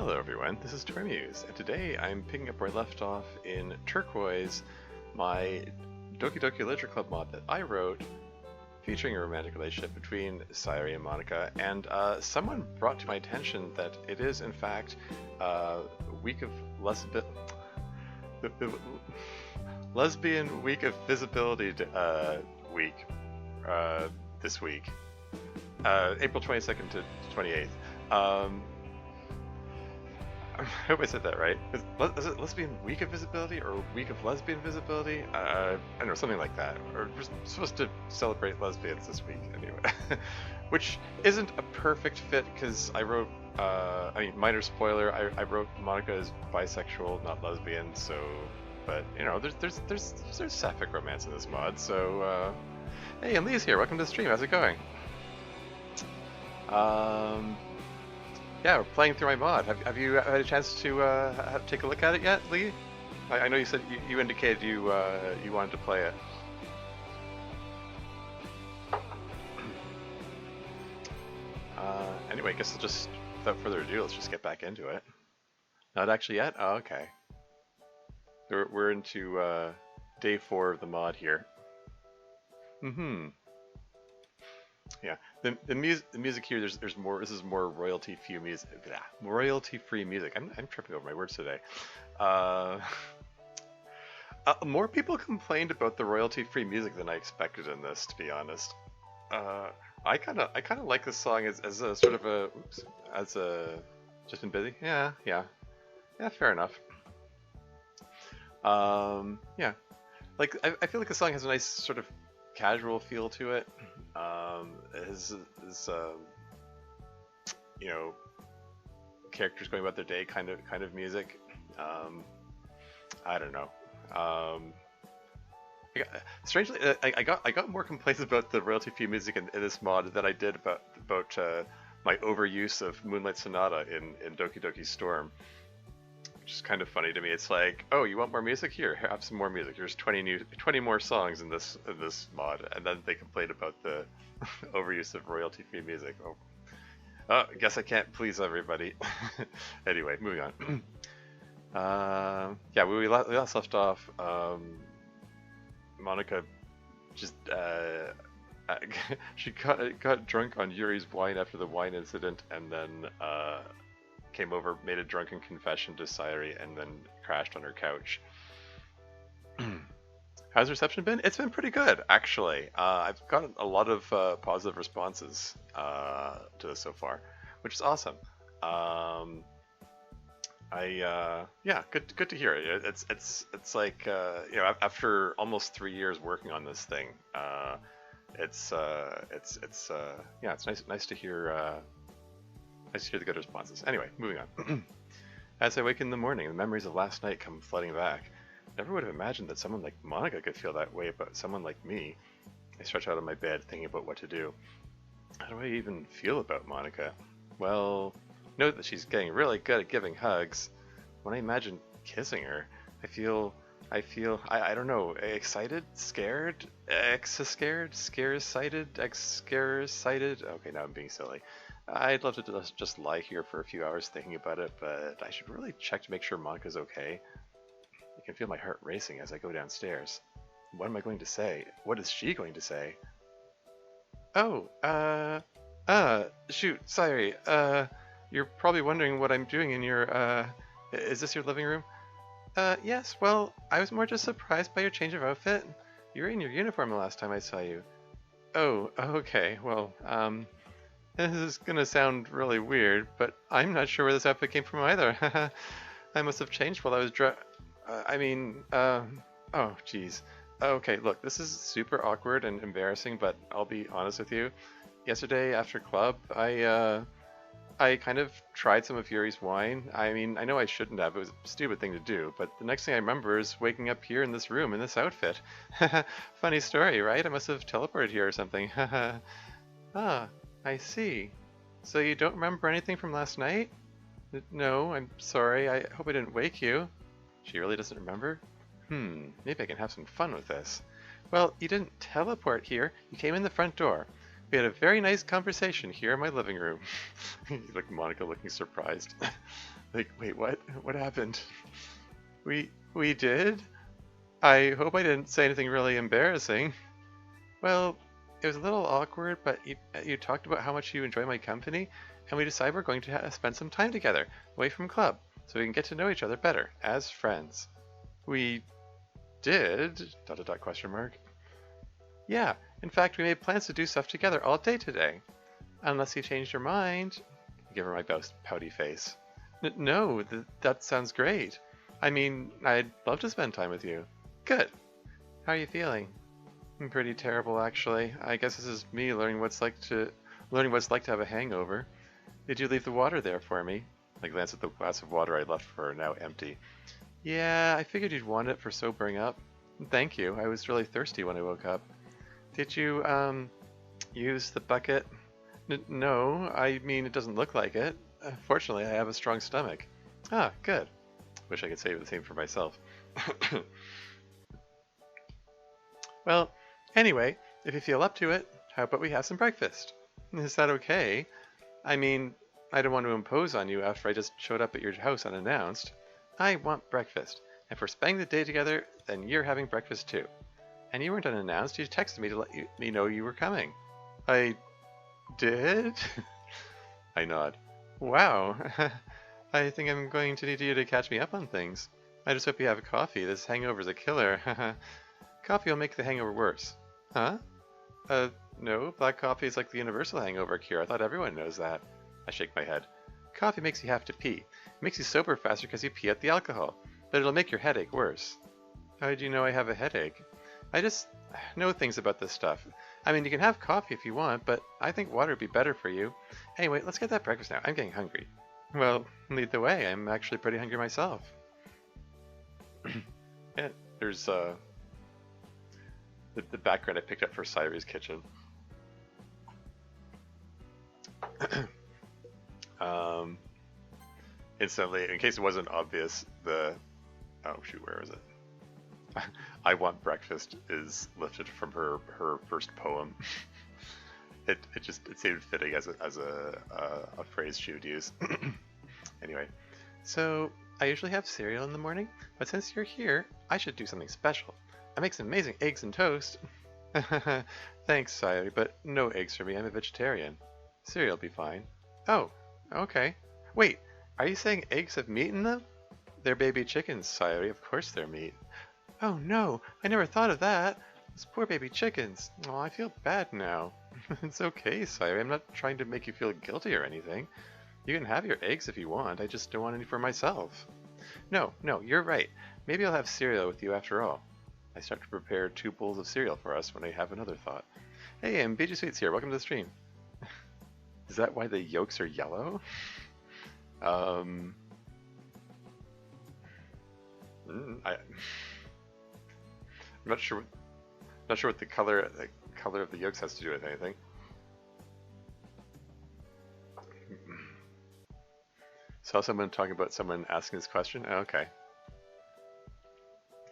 Hello everyone, this is Turquoise, and today I'm picking up where I left off in Turquoise, my Doki Doki Literature Club mod that I wrote, featuring a romantic relationship between Sayori and Monika, and someone brought to my attention that it is in fact week of lesbian week of visibility week this week, April 22nd to 28th. I hope I said that right. Is it Lesbian Week of Visibility or Week of Lesbian Visibility? I don't know, something like that. Or we're supposed to celebrate lesbians this week anyway. Which isn't a perfect fit because I wrote, minor spoiler, I wrote Monika as bisexual, not lesbian, so, but, you know, there's sapphic romance in this mod, so, hey, and Lee's here, welcome to the stream, how's it going? Yeah, we're playing through my mod. Have you had a chance to take a look at it yet, Lee? I know you said you indicated you wanted to play it. Anyway, I guess without further ado, let's just get back into it. Not actually yet? Oh, okay. We're into day 4 of the mod here. Yeah, the music here. There's more. This is more royalty-free music. Royalty-free music. I'm tripping over my words today. More people complained about the royalty-free music than I expected in this, to be honest. I kind of like this song as a sort of a just been busy. Yeah. Fair enough. Yeah, like I feel like the song has a nice sort of casual feel to it. His you know, characters going about their day kind of music. I don't know. Strangely, I got more complaints about the royalty-free music in this mod than I did about my overuse of Moonlight Sonata in Doki Doki Storm. Which is kind of funny to me. It's like, oh, you want more music? Here, have some more music. There's 20 more songs in this mod, and then they complain about the overuse of royalty-free music. Oh, I guess I can't please everybody. Anyway, moving on. Yeah, we last left off. Monika just she got drunk on Yuri's wine after the wine incident, and then came over, made a drunken confession to Sayori, and then crashed on her couch. How's reception been? It's been pretty good, actually. I've gotten a lot of positive responses to this so far, which is awesome. Yeah, good to hear it. It's like you know, after almost 3 years working on this thing, it's nice to hear. Nice to hear the good responses. Anyway, moving on. As I wake in the morning, the memories of last night come flooding back. Never would have imagined that someone like Monika could feel that way about someone like me. I stretch out of my bed, thinking about what to do. How do I even feel about Monika? Well, note that she's getting really good at giving hugs. When I imagine kissing her, I feel, I don't know, excited, scared, scared-sighted. Okay, now I'm being silly. I'd love to just lie here for a few hours thinking about it, but I should really check to make sure Monika's okay. I can feel my heart racing as I go downstairs. What am I going to say? What is she going to say? Oh, shoot, sorry. You're probably wondering what I'm doing in your, is this your living room? Yes, well, I was more just surprised by your change of outfit. You were in your uniform the last time I saw you. Oh, okay, well, this is gonna sound really weird, but I'm not sure where this outfit came from either. I must have changed while I was oh geez. Okay, look, this is super awkward and embarrassing, but I'll be honest with you. Yesterday after club, I kind of tried some of Yuri's wine. I mean, I know I shouldn't have, it was a stupid thing to do, but the next thing I remember is waking up here in this room in this outfit. Funny story, right? I must have teleported here or something. Ah. I see. So you don't remember anything from last night? No, I'm sorry. I hope I didn't wake you. She really doesn't remember? Maybe I can have some fun with this. Well, you didn't teleport here. You came in the front door. We had a very nice conversation here in my living room. Like Monica looking surprised. Like, wait, what? What happened? We did? I hope I didn't say anything really embarrassing. Well, it was a little awkward, but you talked about how much you enjoy my company, and we decided we're going to spend some time together, away from club, so we can get to know each other better, as friends. We did? Dot dot dot question mark. Yeah, in fact, we made plans to do stuff together all day today. Unless you changed your mind. Give her my pouty face. No, that sounds great. I mean, I'd love to spend time with you. Good. How are you feeling? I'm pretty terrible, actually. I guess this is me learning what it's like to have a hangover. Did you leave the water there for me? I glance at the glass of water I left for her, now empty. Yeah, I figured you'd want it for sobering up. Thank you. I was really thirsty when I woke up. Did you, use the bucket? No, I mean, it doesn't look like it. Fortunately, I have a strong stomach. Ah, good. Wish I could say the same for myself. Well, anyway, if you feel up to it, how about we have some breakfast? Is that okay? I mean, I don't want to impose on you after I just showed up at your house unannounced. I want breakfast. If we're spending the day together, then you're having breakfast too. And you weren't unannounced, you texted me to let me know you were coming. I did? I nod. Wow. I think I'm going to need you to catch me up on things. I just hope you have a coffee. This hangover's a killer. Coffee will make the hangover worse. Huh? No. Black coffee is like the universal hangover cure. I thought everyone knows that. I shake my head. Coffee makes you have to pee. It makes you sober faster because you pee out the alcohol. But it'll make your headache worse. How did you know I have a headache? I just know things about this stuff. I mean, you can have coffee if you want, but I think water would be better for you. Anyway, let's get that breakfast now. I'm getting hungry. Well, lead the way. I'm actually pretty hungry myself. Yeah, there's the background I picked up for Sayori's kitchen. Instantly, in case it wasn't obvious, oh shoot, where is it? I want breakfast is lifted from her first poem. It seemed fitting as a phrase she would use. Anyway, so I usually have cereal in the morning, but since you're here, I should do something special. I make some amazing eggs and toast. Thanks, Sayori, but no eggs for me. I'm a vegetarian. Cereal'll be fine. Oh, okay. Wait, are you saying eggs have meat in them? They're baby chickens, Sayori. Of course they're meat. Oh no, I never thought of that. Those poor baby chickens. Oh, I feel bad now. It's okay, Sayori. I'm not trying to make you feel guilty or anything. You can have your eggs if you want. I just don't want any for myself. No, you're right. Maybe I'll have cereal with you after all. I start to prepare 2 bowls of cereal for us when I have another thought. Hey, BG Sweets here. Welcome to the stream. Is that why the yolks are yellow? I'm not sure. Not sure what the color of the yolks has to do with anything. Saw someone talking about someone asking this question. Oh, okay.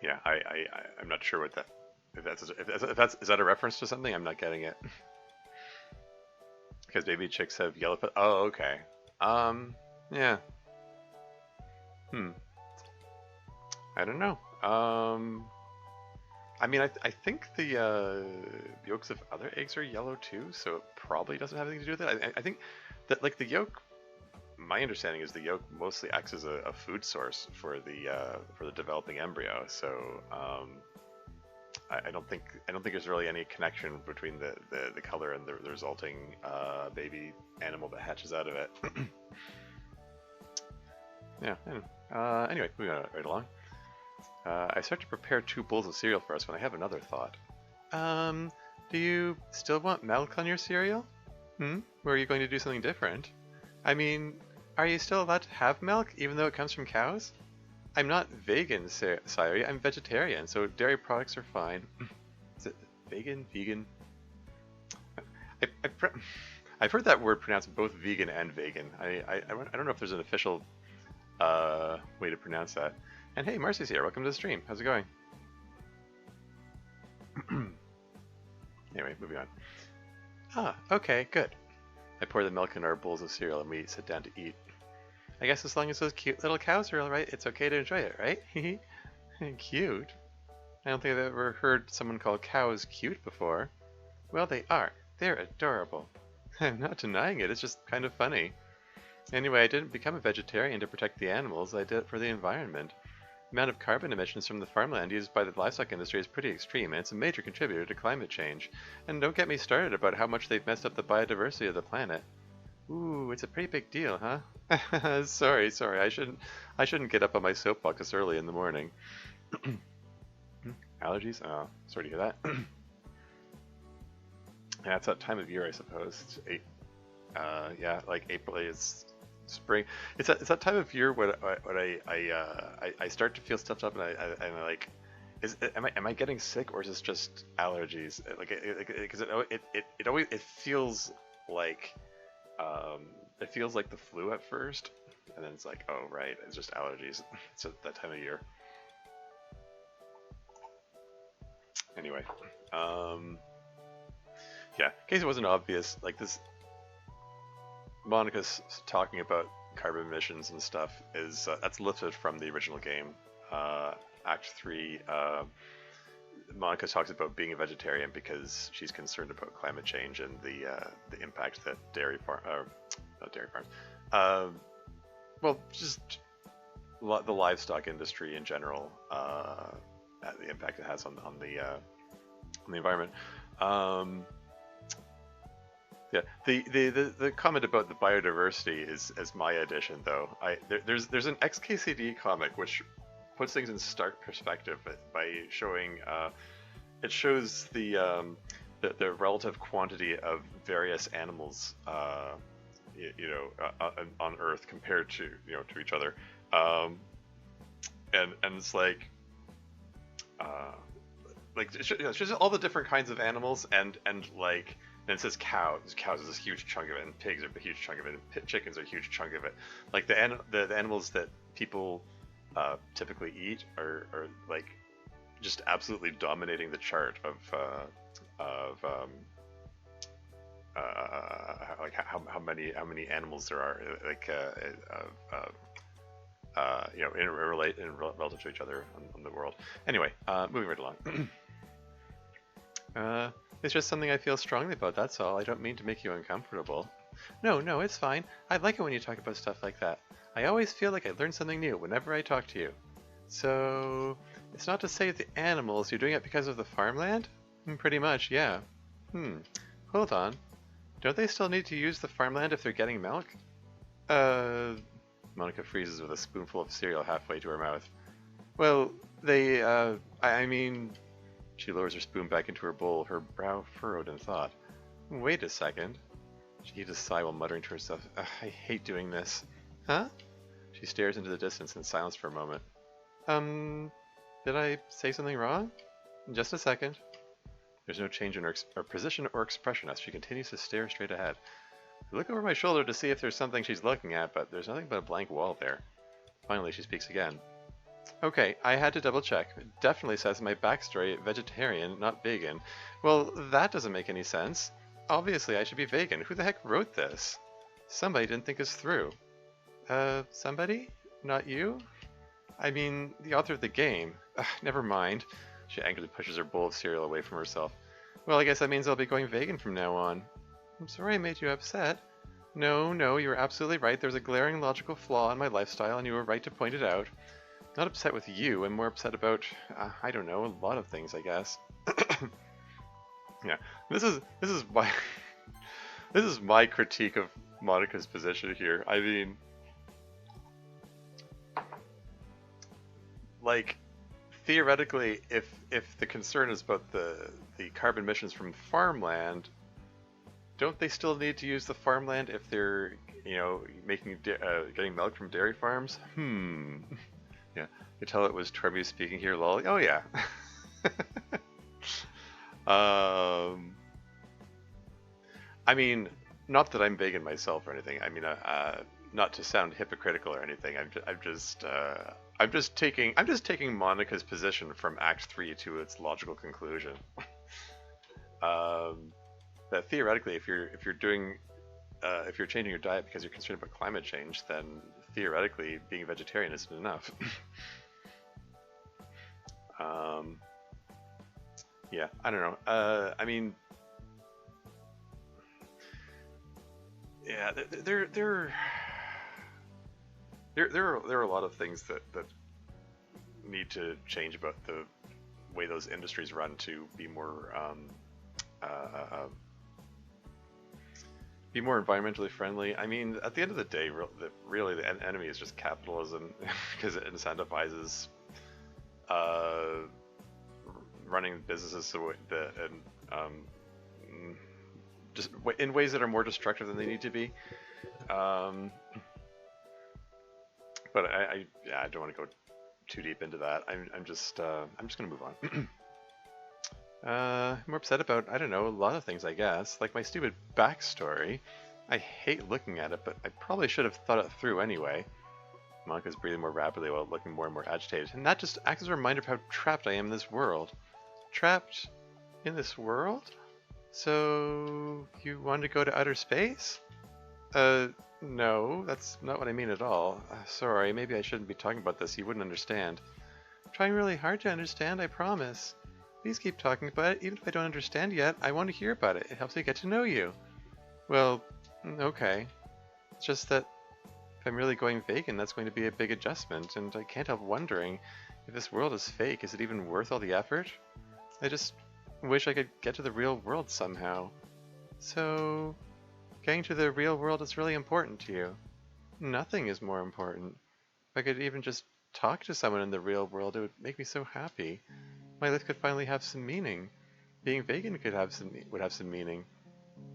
Yeah, I'm not sure what that. Is that a reference to something? I'm not getting it. Because baby chicks have yellow. Oh, okay. Yeah. I don't know. I mean, I think the yolks of other eggs are yellow too, so it probably doesn't have anything to do with it. I think that like the yolk. My understanding is the yolk mostly acts as a food source for the developing embryo. So I don't think there's really any connection between the color and the resulting baby animal that hatches out of it. Yeah. Anyway, moving on right along. I start to prepare 2 bowls of cereal for us when I have another thought. Do you still want milk on your cereal? Or are you going to do something different? I mean, are you still allowed to have milk even though it comes from cows? I'm not vegan, Sayori. I'm vegetarian, so dairy products are fine. Is it vegan? Vegan? I've heard that word pronounced both vegan and vegan. I don't know if there's an official way to pronounce that. And hey, Marcy's here. Welcome to the stream. How's it going? Anyway, moving Ah, okay, good. I pour the milk in our bowls of cereal and we sit down to eat. I guess as long as those cute little cows are alright, it's okay to enjoy it, right? Cute? I don't think I've ever heard someone call cows cute before. Well, they are. They're adorable. I'm not denying it, it's just kind of funny. Anyway, I didn't become a vegetarian to protect the animals, I did it for the environment. The amount of carbon emissions from the farmland used by the livestock industry is pretty extreme, and it's a major contributor to climate change. And don't get me started about how much they've messed up the biodiversity of the planet. Ooh, it's a pretty big deal, huh? Sorry, I shouldn't get up on my soapbox this early in the morning. Allergies? Oh, sorry to hear that. Yeah, it's that time of year, I suppose. Yeah, like April is spring. It's that time of year when I start to feel stuffed up and I like, am I getting sick or is this just allergies? Like, because it always like it feels like the flu at first, and then it's like, oh right, it's just allergies. It's at that time of year. Anyway, yeah, in case it wasn't obvious, like this, Monica's talking about carbon emissions and stuff is that's lifted from the original game, Act 3. Monica talks about being a vegetarian because she's concerned about climate change and the impact that not dairy farms, well, just the livestock industry in general, the impact it has on the environment. Yeah, the comment about the biodiversity is my addition, though. There's an XKCD comic which puts things in stark perspective by showing it shows the relative quantity of various animals on Earth compared to to each other, and it's it shows all the different kinds of animals and like. And it says cows. Cows is this huge chunk of it, and pigs are a huge chunk of it, and chickens are a huge chunk of it. Like the animals that people typically eat are like just absolutely dominating the chart like how many animals there are like relative to each other on the world. Anyway, moving right along. It's just something I feel strongly about, that's all. I don't mean to make you uncomfortable. No, it's fine. I like it when you talk about stuff like that. I always feel like I learn something new whenever I talk to you. So, it's not to save the animals, you're doing it because of the farmland? Pretty much, yeah. Hold on. Don't they still need to use the farmland if they're getting milk? Monica freezes with a spoonful of cereal halfway to her mouth. Well, I mean... She lowers her spoon back into her bowl, her brow furrowed in thought. Wait a second. She heaves a sigh while muttering to herself, I hate doing this. Huh? She stares into the distance in silence for a moment. Did I say something wrong? Just a second. There's no change in her position or expression as she continues to stare straight ahead. I look over my shoulder to see if there's something she's looking at, but there's nothing but a blank wall there. Finally, she speaks again. Okay, I had to double check. It definitely says in my backstory, vegetarian, not vegan. Well, that doesn't make any sense. Obviously, I should be vegan. Who the heck wrote this? Somebody didn't think us through. Somebody? Not you? I mean, the author of the game. Never mind. She angrily pushes her bowl of cereal away from herself. Well, I guess that means I'll be going vegan from now on. I'm sorry I made you upset. No, you were absolutely right. There's a glaring logical flaw in my lifestyle, and you were right to point it out. Not upset with you, I'm more upset about, I don't know, a lot of things, I guess. Yeah, this is my this is my critique of Monica's position here. I mean, like, theoretically, if the concern is about the carbon emissions from farmland, don't they still need to use the farmland if they're making getting milk from dairy farms? Yeah, you tell it was Turquoise speaking here, lol. Oh yeah. I mean, not that I'm vegan myself or anything. I mean, not to sound hypocritical or anything. I'm just taking Monica's position from Act 3 to its logical conclusion. that theoretically, if you're changing your diet because you're concerned about climate change, then theoretically being a vegetarian isn't enough. um, yeah, I don't know. I mean, yeah, there are a lot of things that need to change about the way those industries run to uh, uh, uh, be more environmentally friendly. I mean, at the end of the day, really the enemy is just capitalism because it incentivizes uh, running businesses so that and just in ways that are more destructive than they need to be. Um, but I don't want to go too deep into that. I'm just gonna move on. I'm more upset about, I don't know, a lot of things, I guess. Like my stupid backstory. I hate looking at it, but I probably should have thought it through anyway. Monika's breathing more rapidly while looking more and more agitated. And that just acts as a reminder of how trapped I am in this world. Trapped in this world? So, you want to go to outer space? No, that's not what I mean at all. Sorry, maybe I shouldn't be talking about this. You wouldn't understand. I'm trying really hard to understand, I promise. Please keep talking about it. Even if I don't understand yet, I want to hear about it. It helps me get to know you. Well, okay. It's just that if I'm really going vegan, that's going to be a big adjustment, and I can't help wondering, if this world is fake, is it even worth all the effort? I just wish I could get to the real world somehow. So, getting to the real world is really important to you. Nothing is more important. If I could even just talk to someone in the real world, it would make me so happy. My life could finally have some meaning. Being vegan would have some meaning.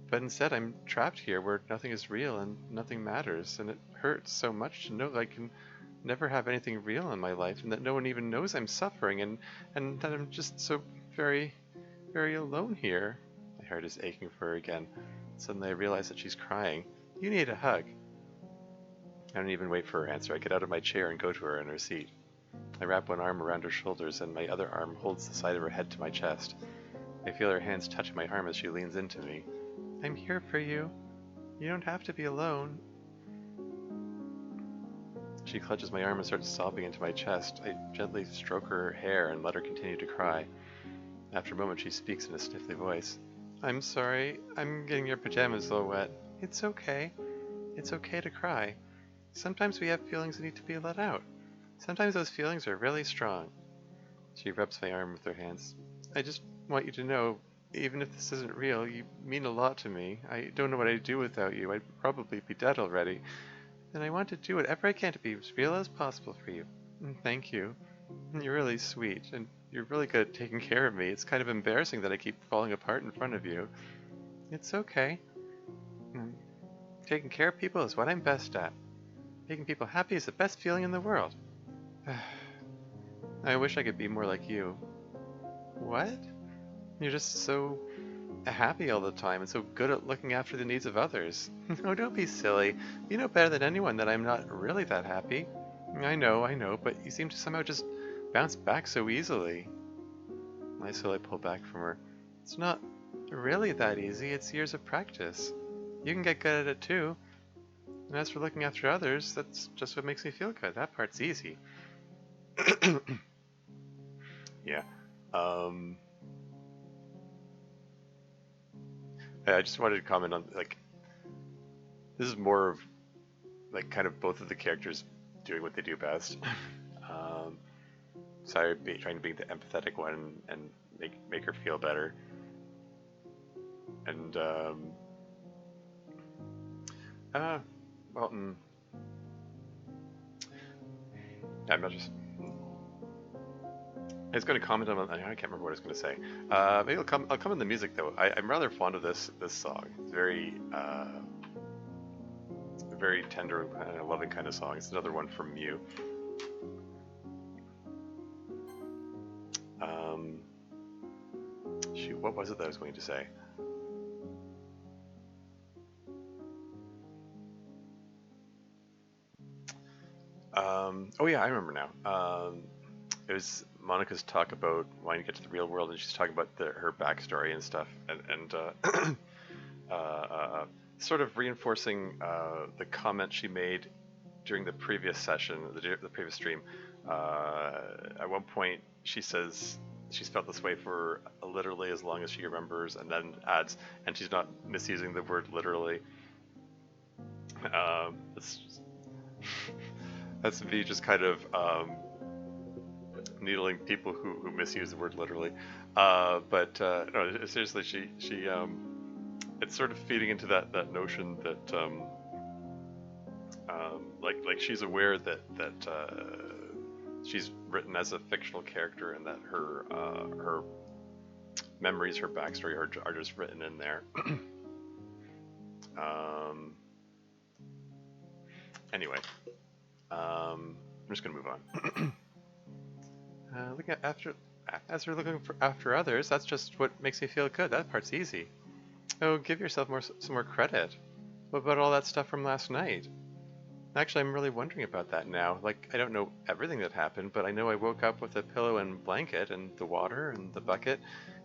But instead I'm trapped here where nothing is real and nothing matters, and it hurts so much to know that I can never have anything real in my life, and that no one even knows I'm suffering, and that I'm just so very, very alone here. My heart is aching for her again. Suddenly I realize that she's crying. You need a hug. I don't even wait for her answer. I get out of my chair and go to her in her seat. I wrap one arm around her shoulders, and my other arm holds the side of her head to my chest. I feel her hands touch my arm as she leans into me. I'm here for you. You don't have to be alone. She clutches my arm and starts sobbing into my chest. I gently stroke her hair and let her continue to cry. After a moment, she speaks in a sniffly voice. I'm sorry. I'm getting your pajamas all wet. It's okay. It's okay to cry. Sometimes we have feelings that need to be let out. Sometimes those feelings are really strong. She rubs my arm with her hands. I just want you to know, even if this isn't real, you mean a lot to me. I don't know what I'd do without you. I'd probably be dead already. And I want to do whatever I can to be as real as possible for you. Thank you. You're really sweet, and you're really good at taking care of me. It's kind of embarrassing that I keep falling apart in front of you. It's okay. Taking care of people is what I'm best at. Making people happy is the best feeling in the world. I wish I could be more like you. What? You're just so happy all the time and so good at looking after the needs of others. Oh, don't be silly. You know better than anyone that I'm not really that happy. I know, but you seem to somehow just bounce back so easily. I slowly pull back from her. It's not really that easy. It's years of practice. You can get good at it too. And as for looking after others, that's just what makes me feel good. That part's easy. Yeah. I just wanted to comment on, like, this is more of, like, kind of both of the characters doing what they do best. Sayori trying to be the empathetic one and make her feel better. And, well, I'm not just... I was going to comment on. I can't remember what I was going to say. Maybe I'll come in the music though. I'm rather fond of this song. It's very tender, loving kind of song. It's another one from Mew. Shoot, what was it that I was going to say? Oh yeah, I remember now. It was Monika's talk about wanting to get to the real world, and she's talking about her backstory and stuff, and sort of reinforcing the comment she made during the previous session, the previous stream. At one point, she says she's felt this way for literally as long as she remembers, and then adds, and she's not misusing the word literally. That's, that's me just kind of needling people who misuse the word literally. But no, seriously, she it's sort of feeding into that notion that like she's aware that she's written as a fictional character and that her memories, her backstory are just written in there. Anyway, I'm just gonna move on. Looking at as we're looking after others, that's just what makes me feel good. That part's easy. Oh, give yourself some more credit. What about all that stuff from last night? Actually, I'm really wondering about that now. Like, I don't know everything that happened, but I know I woke up with a pillow and blanket and the water and the bucket.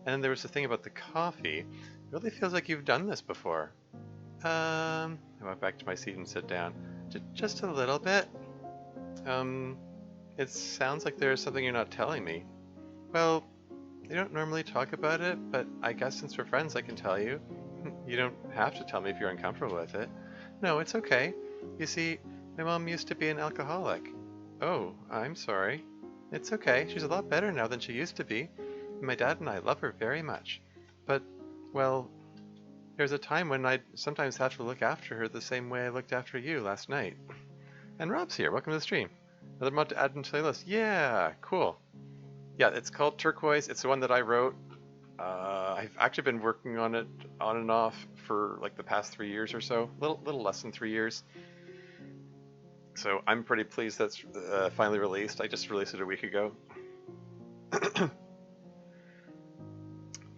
And then there was the thing about the coffee. It really feels like you've done this before. I went back to my seat and sit down. Just a little bit. It sounds like there's something you're not telling me. Well, you don't normally talk about it, but I guess since we're friends, I can tell you. You don't have to tell me if you're uncomfortable with it. No, it's okay. You see, my mom used to be an alcoholic. Oh, I'm sorry. It's okay. She's a lot better now than she used to be. My dad and I love her very much. But, well, there's a time when I'd sometimes have to look after her the same way I looked after you last night. And Rob's here. Welcome to the stream. Another mod to add into the list. Yeah, cool. Yeah, it's called Turquoise. It's the one that I wrote. I've actually been working on it on and off for like the past 3 years or so. Little less than 3 years. So I'm pretty pleased that's finally released. I just released it a week ago.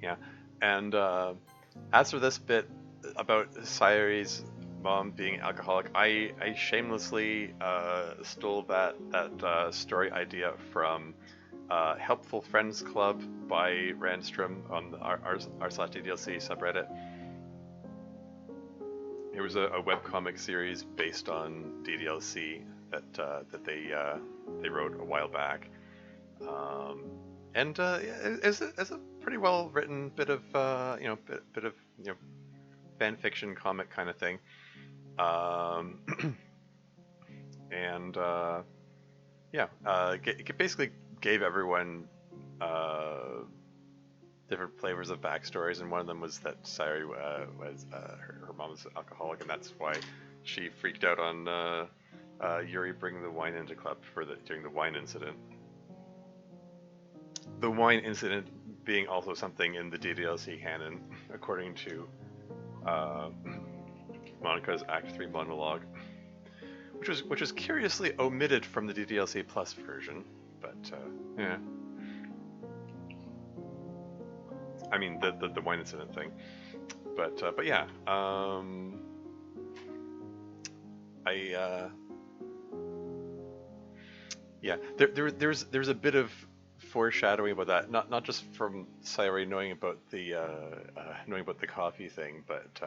Yeah, and as for this bit about Sayori's mom being alcoholic, I shamelessly stole that story idea from Helpful Friends Club by Randstrom on r/DDLC subreddit. It was a webcomic series based on DDLC that they wrote a while back, and it's a pretty well written bit of bit of fan fiction comic kind of thing, and it basically gave everyone different flavors of backstories, and one of them was that Sayori was her mom was an alcoholic, and that's why she freaked out on Yuri bringing the wine into club during the wine incident. The wine incident being also something in the DDLC canon, according to Monika's Act 3 monologue, which was curiously omitted from the DDLC Plus version, but yeah. I mean the wine incident thing, but yeah. There's a bit of foreshadowing about that, not just from Sayori knowing about the coffee thing, but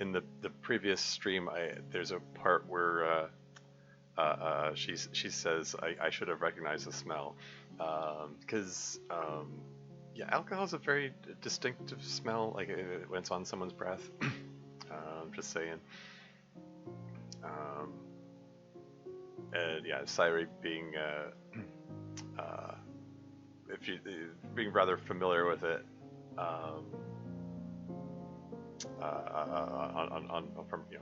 in the previous stream, there's a part where she says I should have recognized the smell, because alcohol is a very distinctive smell, like when it's on someone's breath. Just saying. And yeah, Sayori being being rather familiar with it,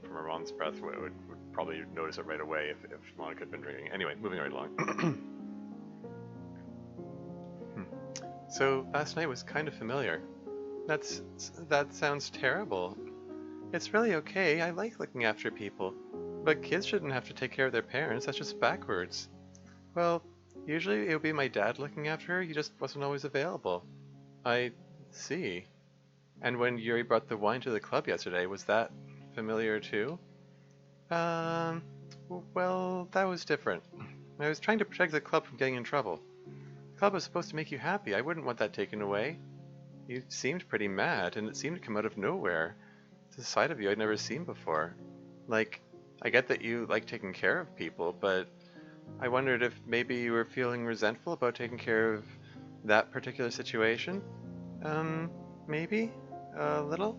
from her mom's breath, would probably notice it right away if Monika had been drinking. Anyway, moving right along. So last night was kind of familiar. That sounds terrible. It's really okay. I like looking after people, but kids shouldn't have to take care of their parents. That's just backwards. Well, usually it would be my dad looking after her. He just wasn't always available. I see. And when Yuri brought the wine to the club yesterday, was that familiar too? Well, that was different. I was trying to protect the club from getting in trouble. The club was supposed to make you happy. I wouldn't want that taken away. You seemed pretty mad, and it seemed to come out of nowhere. this side of you I'd never seen before. Like, I get that you like taking care of people, but I wondered if maybe you were feeling resentful about taking care of that particular situation? Um, Maybe? A little?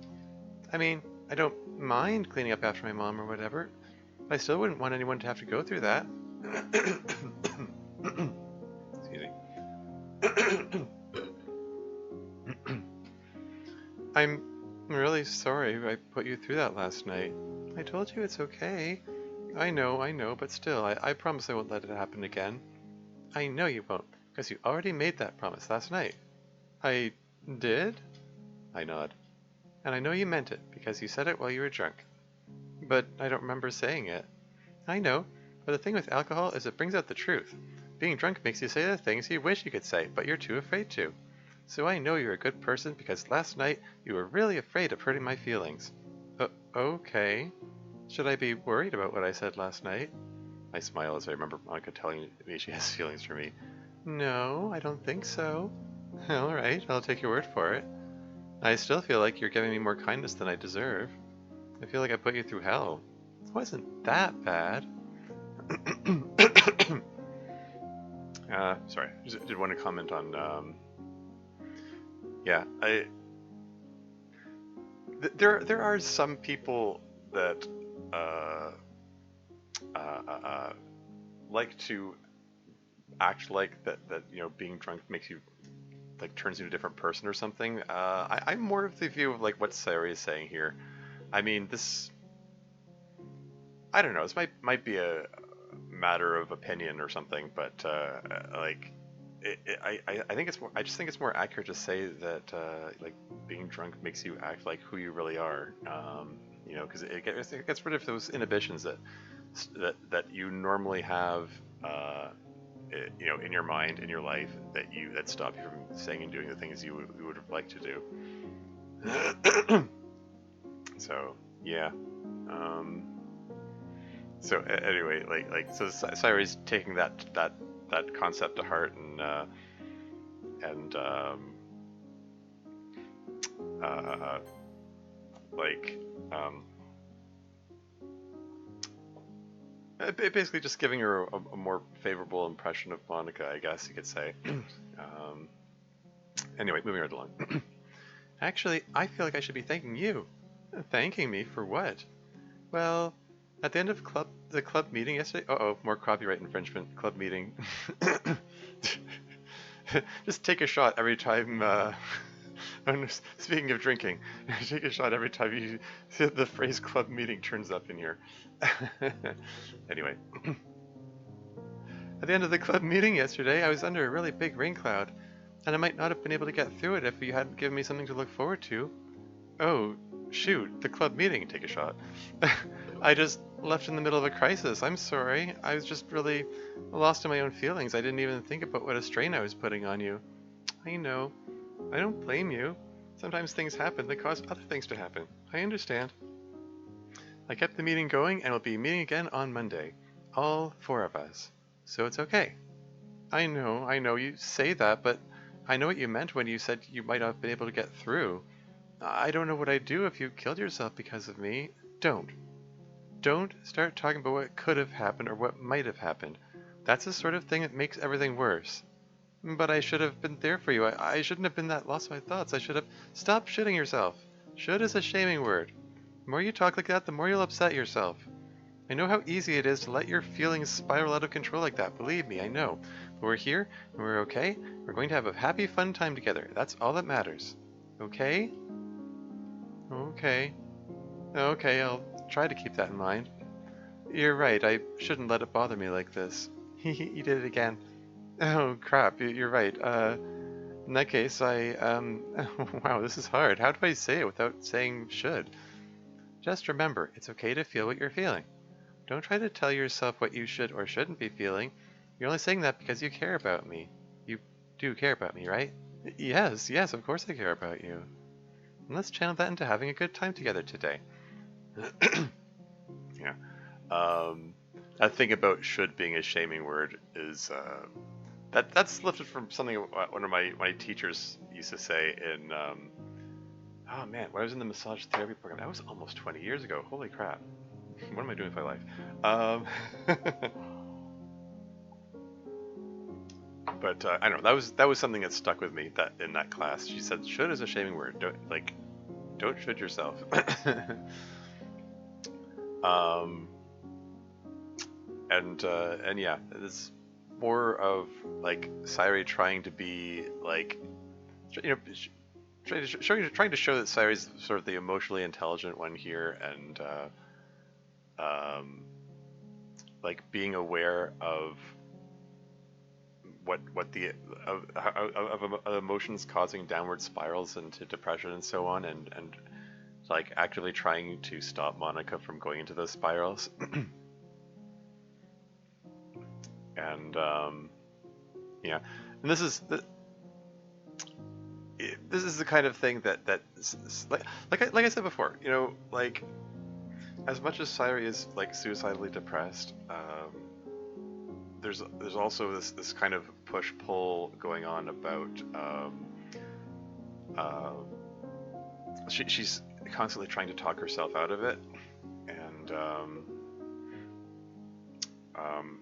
I mean, I don't mind cleaning up after my mom or whatever, but I still wouldn't want anyone to have to go through that. Excuse me. I'm really sorry I put you through that last night. I told you it's okay. I know, but still, I promise I won't let it happen again. I know you won't, because you already made that promise last night. I did? I nod. And I know you meant it, because you said it while you were drunk. But I don't remember saying it. I know, but the thing with alcohol is it brings out the truth. Being drunk makes you say the things you wish you could say, but you're too afraid to. So I know you're a good person because last night you were really afraid of hurting my feelings. Okay. Should I be worried about what I said last night? I smile as I remember Monica telling me she has feelings for me. No, I don't think so. Alright, I'll take your word for it. I still feel like you're giving me more kindness than I deserve. I feel like I put you through hell. It wasn't that bad. Sorry, just did want to comment on, yeah, there are some people that, like to act like that, being drunk makes you, like, turns you into a different person or something. I'm more of the view of, like, what Sayori is saying here. I mean, I don't know, this might be a matter of opinion or something, but, like, I think it's more, I just think it's more accurate to say that, like, being drunk makes you act like who you really are, because it gets rid of those inhibitions that you normally have, in your mind, in your life, that stop you from saying and doing the things you would like to do. So yeah. So anyway, so Sayori's taking that concept to heart, and uh, like basically just giving her a more favorable impression of Monica, I guess you could say. Anyway, moving right along. Actually, I feel like I should be thanking you. Thanking me for what? Well, at the end of the club meeting yesterday. More copyright infringement. Club meeting. Just take a shot every time. Speaking of drinking, take a shot every time you the phrase "club meeting" turns up in here. Anyway, at the end of the club meeting yesterday, I was under a really big rain cloud, and I might not have been able to get through it if you hadn't given me something to look forward to. Oh, shoot, the club meeting, take a shot. I just left in the middle of a crisis. I'm sorry. I was just really lost in my own feelings. I didn't even think about what a strain I was putting on you. I know. I don't blame you. Sometimes things happen that cause other things to happen. I understand. I kept the meeting going and we'll be meeting again on Monday. All four of us. So it's okay. I know, you say that, but I know what you meant when you said you might not have been able to get through. I don't know what I'd do if you killed yourself because of me. Don't. Don't start talking about what could have happened or what might have happened. That's the sort of thing that makes everything worse. But I should have been there for you. I shouldn't have been that lost in my thoughts. I should have... Stop shitting yourself. Should is a shaming word. The more you talk like that, the more you'll upset yourself. I know how easy it is to let your feelings spiral out of control like that. Believe me, I know. But we're here, and we're okay. We're going to have a happy, fun time together. That's all that matters. Okay? Okay. Okay, I'll try to keep that in mind. You're right, I shouldn't let it bother me like this. You did it again. Oh, crap, you're right. In that case, wow, this is hard. How do I say it without saying should? Just remember, it's okay to feel what you're feeling. Don't try to tell yourself what you should or shouldn't be feeling. You're only saying that because you care about me. You do care about me, right? Yes, of course I care about you. And let's channel that into having a good time together today. Yeah. That thing about should being a shaming word is, that's lifted from something one of my teachers used to say Oh man, when I was in the massage therapy program, that was almost 20 years ago. Holy crap. What am I doing with my life? Um, but I don't know. That was something that stuck with me. That in that class, she said, "Should is a shaming word. Don't should yourself." um, and yeah, it's more of like Sayori trying to be like, you know, trying to show that Sayori's sort of the emotionally intelligent one here, and um, like being aware of what the of emotions causing downward spirals into depression and so on, and like actively trying to stop Monica from going into those spirals. And yeah, and this is the kind of thing that like I said before, like as much as Sayori is like suicidally depressed, there's also this kind of push pull going on about uh, she's constantly trying to talk herself out of it, and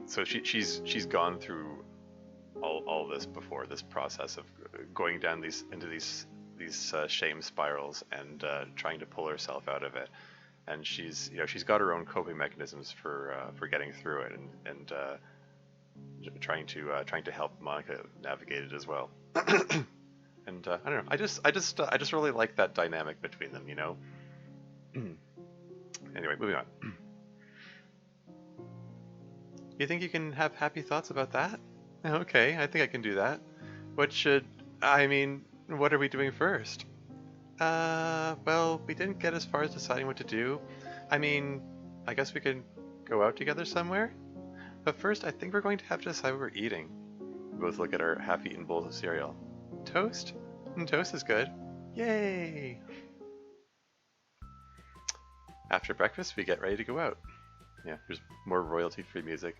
so she's gone through all this before, this process of going down these shame spirals, and trying to pull herself out of it, and she's got her own coping mechanisms for getting through it, and trying to help Monica navigate it as well. And I don't know, I just really like that dynamic between them, Anyway, moving on. You think you can have happy thoughts about that? Okay, I think I can do that. What are we doing first? Well, we didn't get as far as deciding what to do. I mean, I guess we could go out together somewhere? But first, I think we're going to have to decide what we're eating. We both look at our half-eaten bowls of cereal. Toast? Toast is good. Yay! After breakfast, we get ready to go out. Yeah, there's more royalty-free music.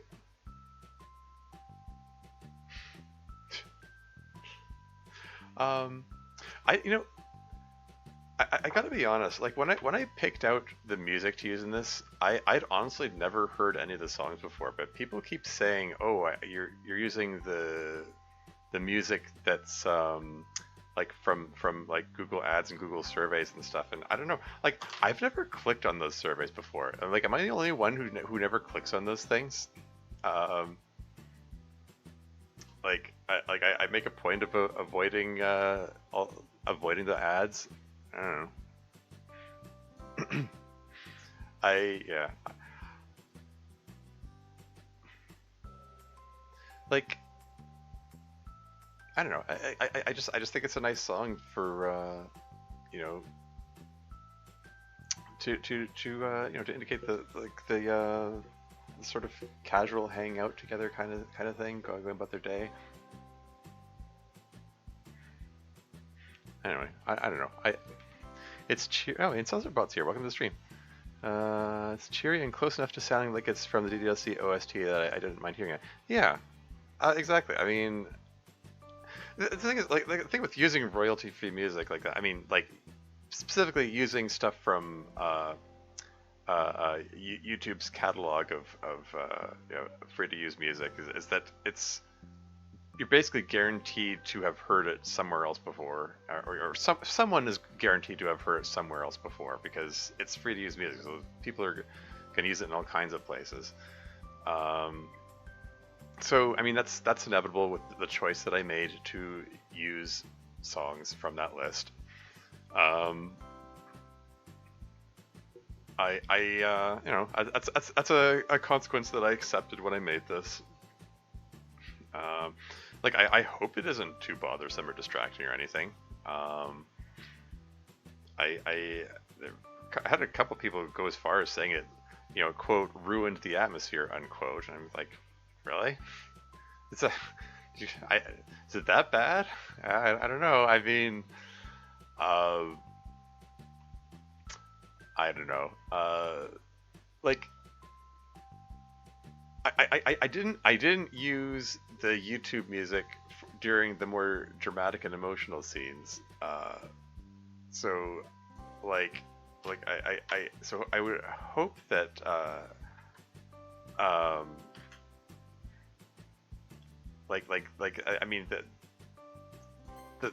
Um, I gotta be honest. Like when I picked out the music to use in this, I'd honestly never heard any of the songs before. But people keep saying, "Oh, you're using the music that's like from like Google Ads and Google surveys and stuff." And I don't know. Like I've never clicked on those surveys before. Like, am I the only one who never clicks on those things? Um, I make a point of avoiding the ads. I don't know. Yeah. Like I don't know. I just think it's a nice song for you know to indicate the sort of casual hang out together kind of thing, going about their day. Anyway, I don't know. It's cheer. Oh, and Bot's here. Welcome to the stream. It's cheery and close enough to sounding like it's from the DDLC OST that I didn't mind hearing it. Yeah, exactly. I mean, the thing is, like the thing with using royalty-free music like that. I mean, like specifically using stuff from YouTube's catalog of free-to-use music is that you're basically guaranteed to have heard it somewhere else before, or someone is guaranteed to have heard it somewhere else before, because it's free to use music, so people are going to use it in all kinds of places. So I mean that's inevitable with the choice that I made to use songs from that list. That's a consequence that I accepted when I made this. Like I hope it isn't too bothersome or distracting or anything. I had a couple people go as far as saying it, quote, ruined the atmosphere, unquote. And I'm like, really? Is it that bad? I don't know. I mean, I don't know. Like, I didn't use the YouTube music during the more dramatic and emotional scenes. So like so I would hope that um I mean that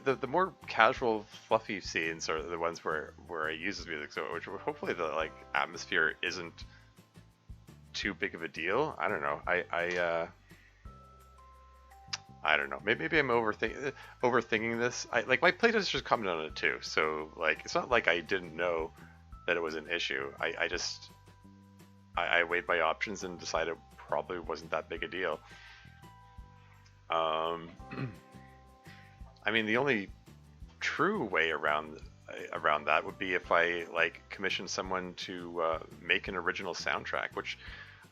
the more casual, fluffy scenes are the ones where I use this music. So, which hopefully the like atmosphere isn't too big of a deal. I don't know. I don't know. Maybe I'm overthinking this. I like my playtest just commented on it too. So like it's not like I didn't know that it was an issue. I just I weighed my options and decided it probably wasn't that big a deal. Um, I mean, the only true way around that would be if I like commission someone to make an original soundtrack, which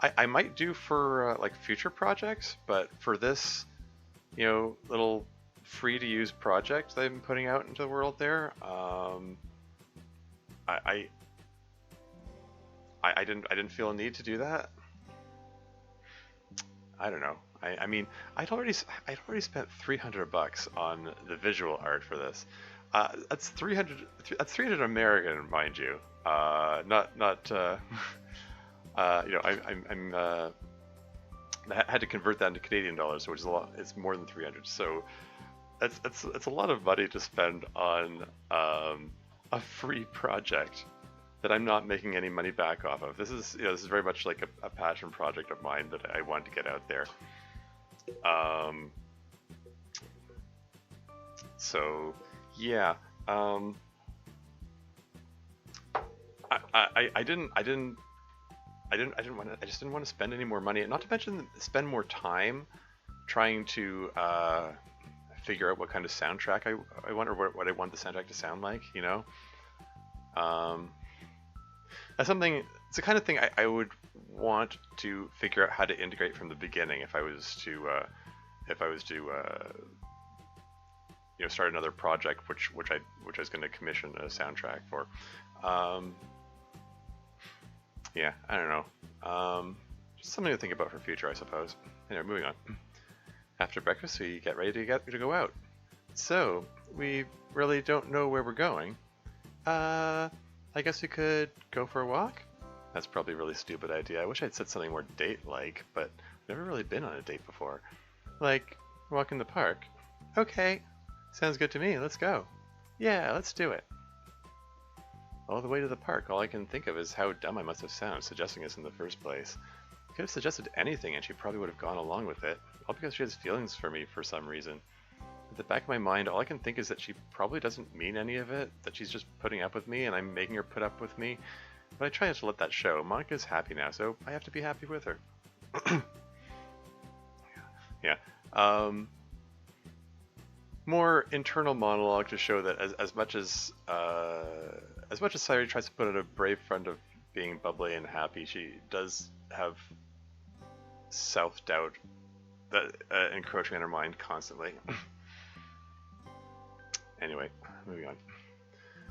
I might do for like future projects, but for this, little free to use project that I'm putting out into the world there, I, I didn't feel a need to do that. I don't know. I mean, I'd already spent $300 on the visual art for this. That's 300. That's 300 American, mind you. Not. I had to convert that into Canadian dollars, which is a lot. It's more than 300. So it's a lot of money to spend on a free project that I'm not making any money back off of. This is very much like a passion project of mine that I wanted to get out there. Um, so yeah, I just didn't want to spend any more money, not to mention spend more time trying to figure out what kind of soundtrack I want, or what I want the soundtrack to sound like. Um, that's something. It's the kind of thing I would want to figure out how to integrate from the beginning if I was to start another project which I was going to commission a soundtrack for. Um, yeah, I don't know. Just something to think about for future, I suppose. Anyway, moving on. After breakfast, we get ready to go out. So we really don't know where we're going. I guess we could go for a walk? That's probably a really stupid idea. I wish I'd said something more date-like, but I've never really been on a date before. Like, walk in the park. Okay, sounds good to me. Let's go. Yeah, let's do it. All the way to the park, all I can think of is how dumb I must have sounded suggesting this in the first place. I could have suggested anything and she probably would have gone along with it, all because she has feelings for me for some reason. At the back of my mind, all I can think is that she probably doesn't mean any of it, that she's just putting up with me and I'm making her put up with me. But I try not to let that show. Monika's happy now, so I have to be happy with her. Yeah. More internal monologue to show that as much as Sayori tries to put on a brave front of being bubbly and happy, she does have self-doubt that encroaching on her mind constantly. Anyway, moving on.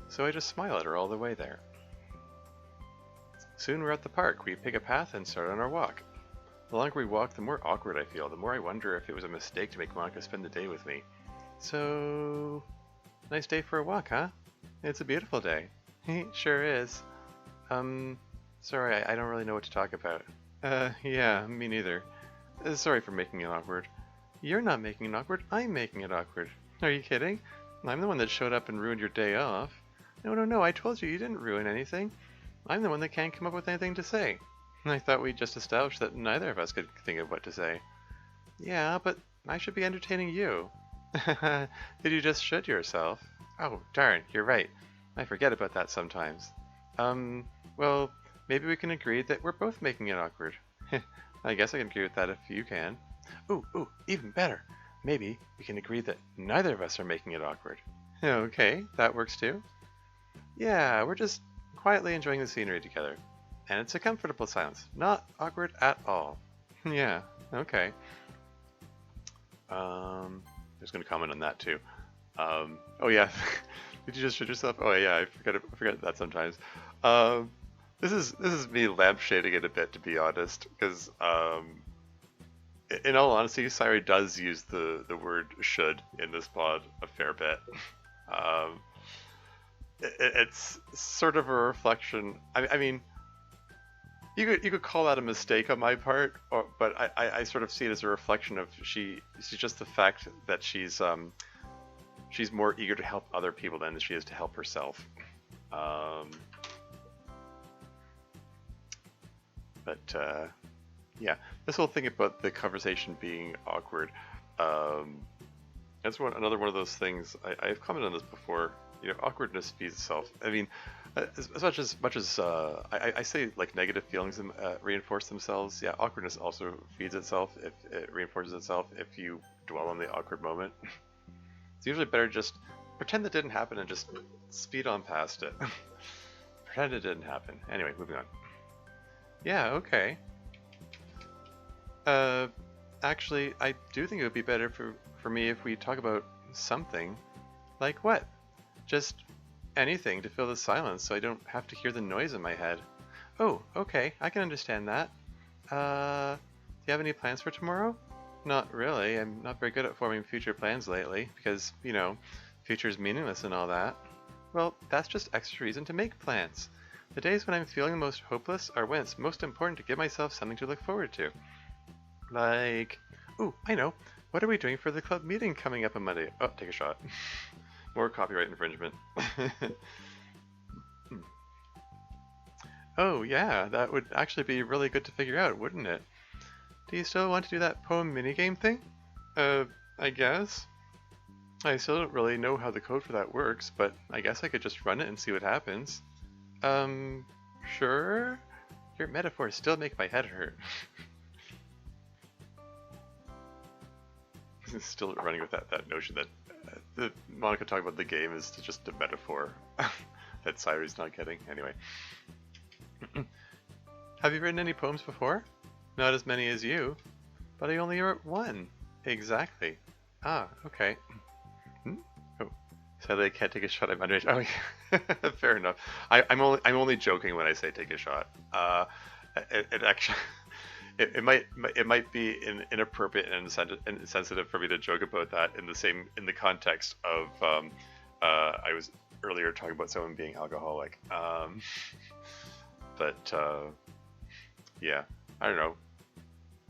So I just smile at her all the way there. Soon we're at the park. We pick a path and start on our walk. The longer we walk, the more awkward I feel, the more I wonder if it was a mistake to make Monika spend the day with me. So, nice day for a walk, huh? It's a beautiful day. Sure is. Sorry, I don't really know what to talk about. Yeah, me neither. Sorry for making it awkward. You're not making it awkward, I'm making it awkward. Are you kidding? I'm the one that showed up and ruined your day off. No, I told you didn't ruin anything. I'm the one that can't come up with anything to say. I thought we just established that neither of us could think of what to say. Yeah, but I should be entertaining you. Did you just shit yourself? Oh, darn, you're right. I forget about that sometimes. Well, maybe we can agree that we're both making it awkward. I guess I can agree with that if you can. Ooh, even better. Maybe we can agree that neither of us are making it awkward. Okay, that works too. Yeah, we're just quietly enjoying the scenery together. And it's a comfortable silence, not awkward at all. Yeah, okay. I'm just gonna comment on that too. Oh yeah, did you just shit yourself? Oh yeah, I forget that sometimes. This is me lampshading it a bit, to be honest, because in all honesty, Sayori does use the word should in this pod a fair bit. Um, it's sort of a reflection. I mean, you could call that a mistake on my part, but I sort of see it as a reflection of she's just the fact that she's more eager to help other people than she is to help herself. Um, but yeah, this whole thing about the conversation being awkward, um, that's another one of those things. I've commented on this before. Awkwardness feeds itself. I mean, as much as I say like negative feelings reinforce themselves. Yeah, awkwardness also feeds itself. If it reinforces itself, if you dwell on the awkward moment, it's usually better just pretend that didn't happen and just speed on past it. Pretend it didn't happen. Anyway, moving on. Yeah, okay. Uh, Actually, I do think it would be better for me if we talk about something. Like what? Just anything to fill the silence so I don't have to hear the noise in my head. Oh, okay, I can understand that. Do you have any plans for tomorrow? Not really. I'm not very good at forming future plans lately because, future's meaningless and all that. Well, that's just extra reason to make plans. The days when I'm feeling the most hopeless are when it's most important to give myself something to look forward to. Like, ooh, I know. What are we doing for the club meeting coming up on Monday? Oh, take a shot. More copyright infringement. Oh, yeah, that would actually be really good to figure out, wouldn't it? Do you still want to do that poem minigame thing? I guess. I still don't really know how the code for that works, but I guess I could just run it and see what happens. Um, sure? Your metaphors still make my head hurt. Still running with that notion that the Monika talking about the game is just a metaphor that Sayori's not getting. Anyway. Have you written any poems before? Not as many as you, but I only wrote one. Exactly. Ah, okay. Oh, sadly I can't take a shot. I'm underage. Oh, yeah. Fair enough. I'm only joking when I say take a shot. It actually it might be inappropriate and insensitive for me to joke about that in the context of I was earlier talking about someone being alcoholic. But yeah, I don't know.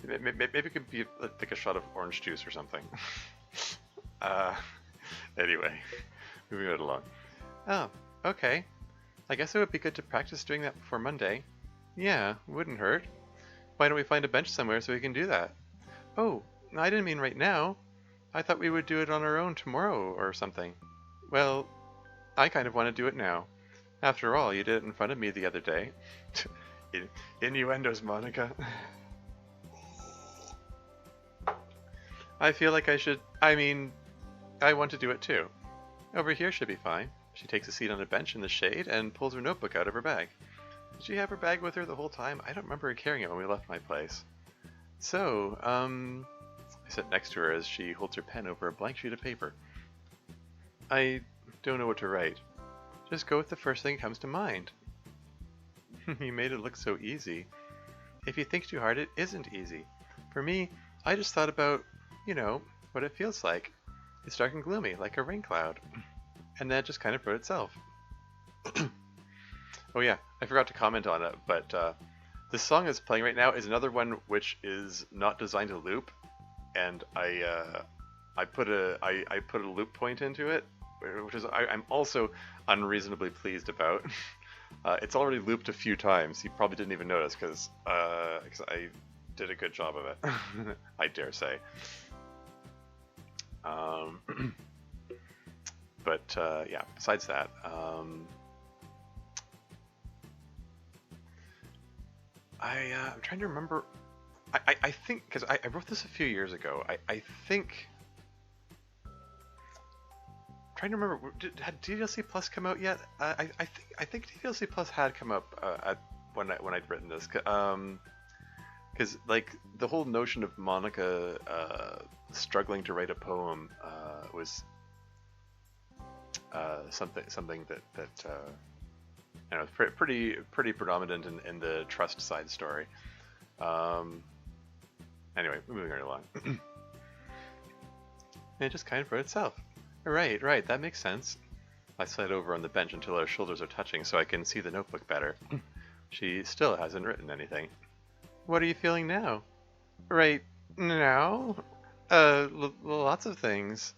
Maybe it could be like a shot of orange juice or something. uh, anyway, moving right along. Oh, okay. I guess it would be good to practice doing that before Monday. Yeah, wouldn't hurt. Why don't we find a bench somewhere so we can do that? Oh, I didn't mean right now. I thought we would do it on our own tomorrow or something. Well, I kind of want to do it now. After all, you did it in front of me the other day. Innuendos, Monika. I feel like I want to do it too. Over here should be fine. She takes a seat on a bench in the shade and pulls her notebook out of her bag. Did she have her bag with her the whole time? I don't remember her carrying it when we left my place. So, I sit next to her as she holds her pen over a blank sheet of paper. I don't know what to write. Just go with the first thing that comes to mind. You made it look so easy. If you think too hard, it isn't easy. For me, I just thought about, what it feels like. It's dark and gloomy, like a rain cloud. And that just kind of wrote itself. Oh yeah, I forgot to comment on it, but this song that's playing right now is another one which is not designed to loop, and I put a loop point into it, which is I'm also unreasonably pleased about. It's already looped a few times. You probably didn't even notice because I did a good job of it. I dare say. But yeah, besides that, I'm trying to remember. I think because I wrote this a few years ago. I think. I'm trying to remember. Had DDLC Plus come out yet? I think DDLC Plus had come up when I'd written this. Because like the whole notion of Monika struggling to write a poem was something that I know, pretty predominant in the trust side story. Anyway, moving right along. And it just kind of wrote itself. Right, that makes sense. I slide over on the bench until our shoulders are touching so I can see the notebook better. She still hasn't written anything. What are you feeling now? Right now? Lots of things.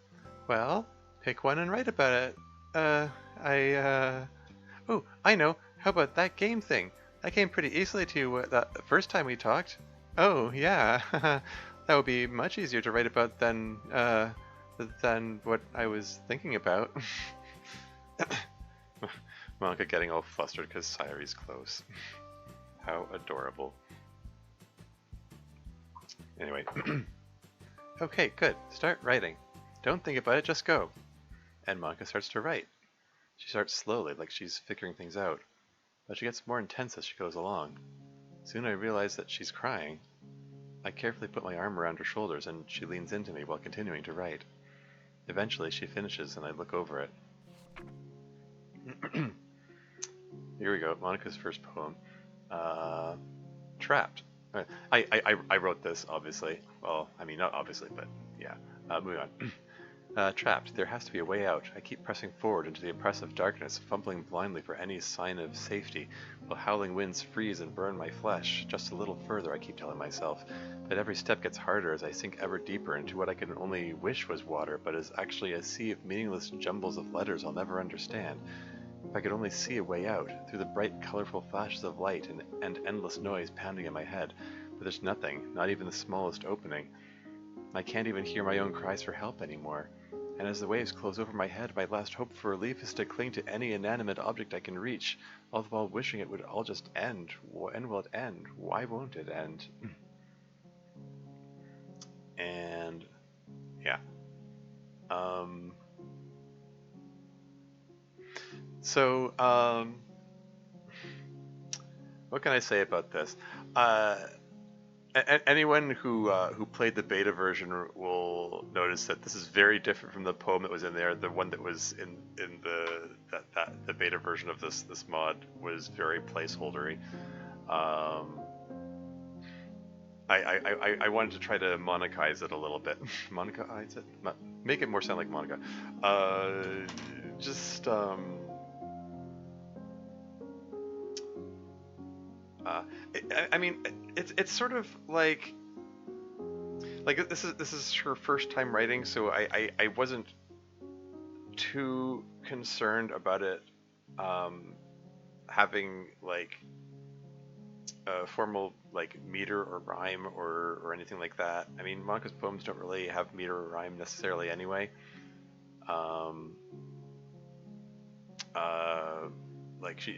Well, pick one and write about it. Uh, Oh, I know. How about that game thing? That came pretty easily to you that first time we talked. Oh, yeah. That would be much easier to write about than what I was thinking about. Monika getting all flustered because Sayori's close. How adorable. Anyway. Okay, good. Start writing. Don't think about it, just go. And Monika starts to write. She starts slowly, like she's figuring things out, but she gets more intense as she goes along. Soon I realize that she's crying. I carefully put my arm around her shoulders and she leans into me while continuing to write. Eventually she finishes and I look over it. Here we go, Monika's first poem. Trapped. I wrote this, obviously. Well, I mean, not obviously, but yeah. Moving on. Trapped. There has to be a way out. I keep pressing forward into the oppressive darkness, fumbling blindly for any sign of safety, while howling winds freeze and burn my flesh. Just a little further, I keep telling myself. But every step gets harder as I sink ever deeper into what I can only wish was water, but is actually a sea of meaningless jumbles of letters I'll never understand. If I could only see a way out, through the bright, colorful flashes of light and endless noise pounding in my head, but there's nothing, not even the smallest opening. I can't even hear my own cries for help anymore. And as the waves close over my head, my last hope for relief is to cling to any inanimate object I can reach, all the while wishing it would all just end. When will it end? Why won't it end? And yeah. What can I say about this? Anyone who played the beta version will notice that this is very different from the poem that was in there. The one that was in the beta version of this mod was very placeholdery. I wanted to try to Monikaize it a little bit. Monikaize it? Make it more sound like Monika. I mean, it's sort of like this is her first time writing, so I wasn't too concerned about it having like a formal like meter or rhyme or anything like that. I mean, Monika's poems don't really have meter or rhyme necessarily anyway. Like she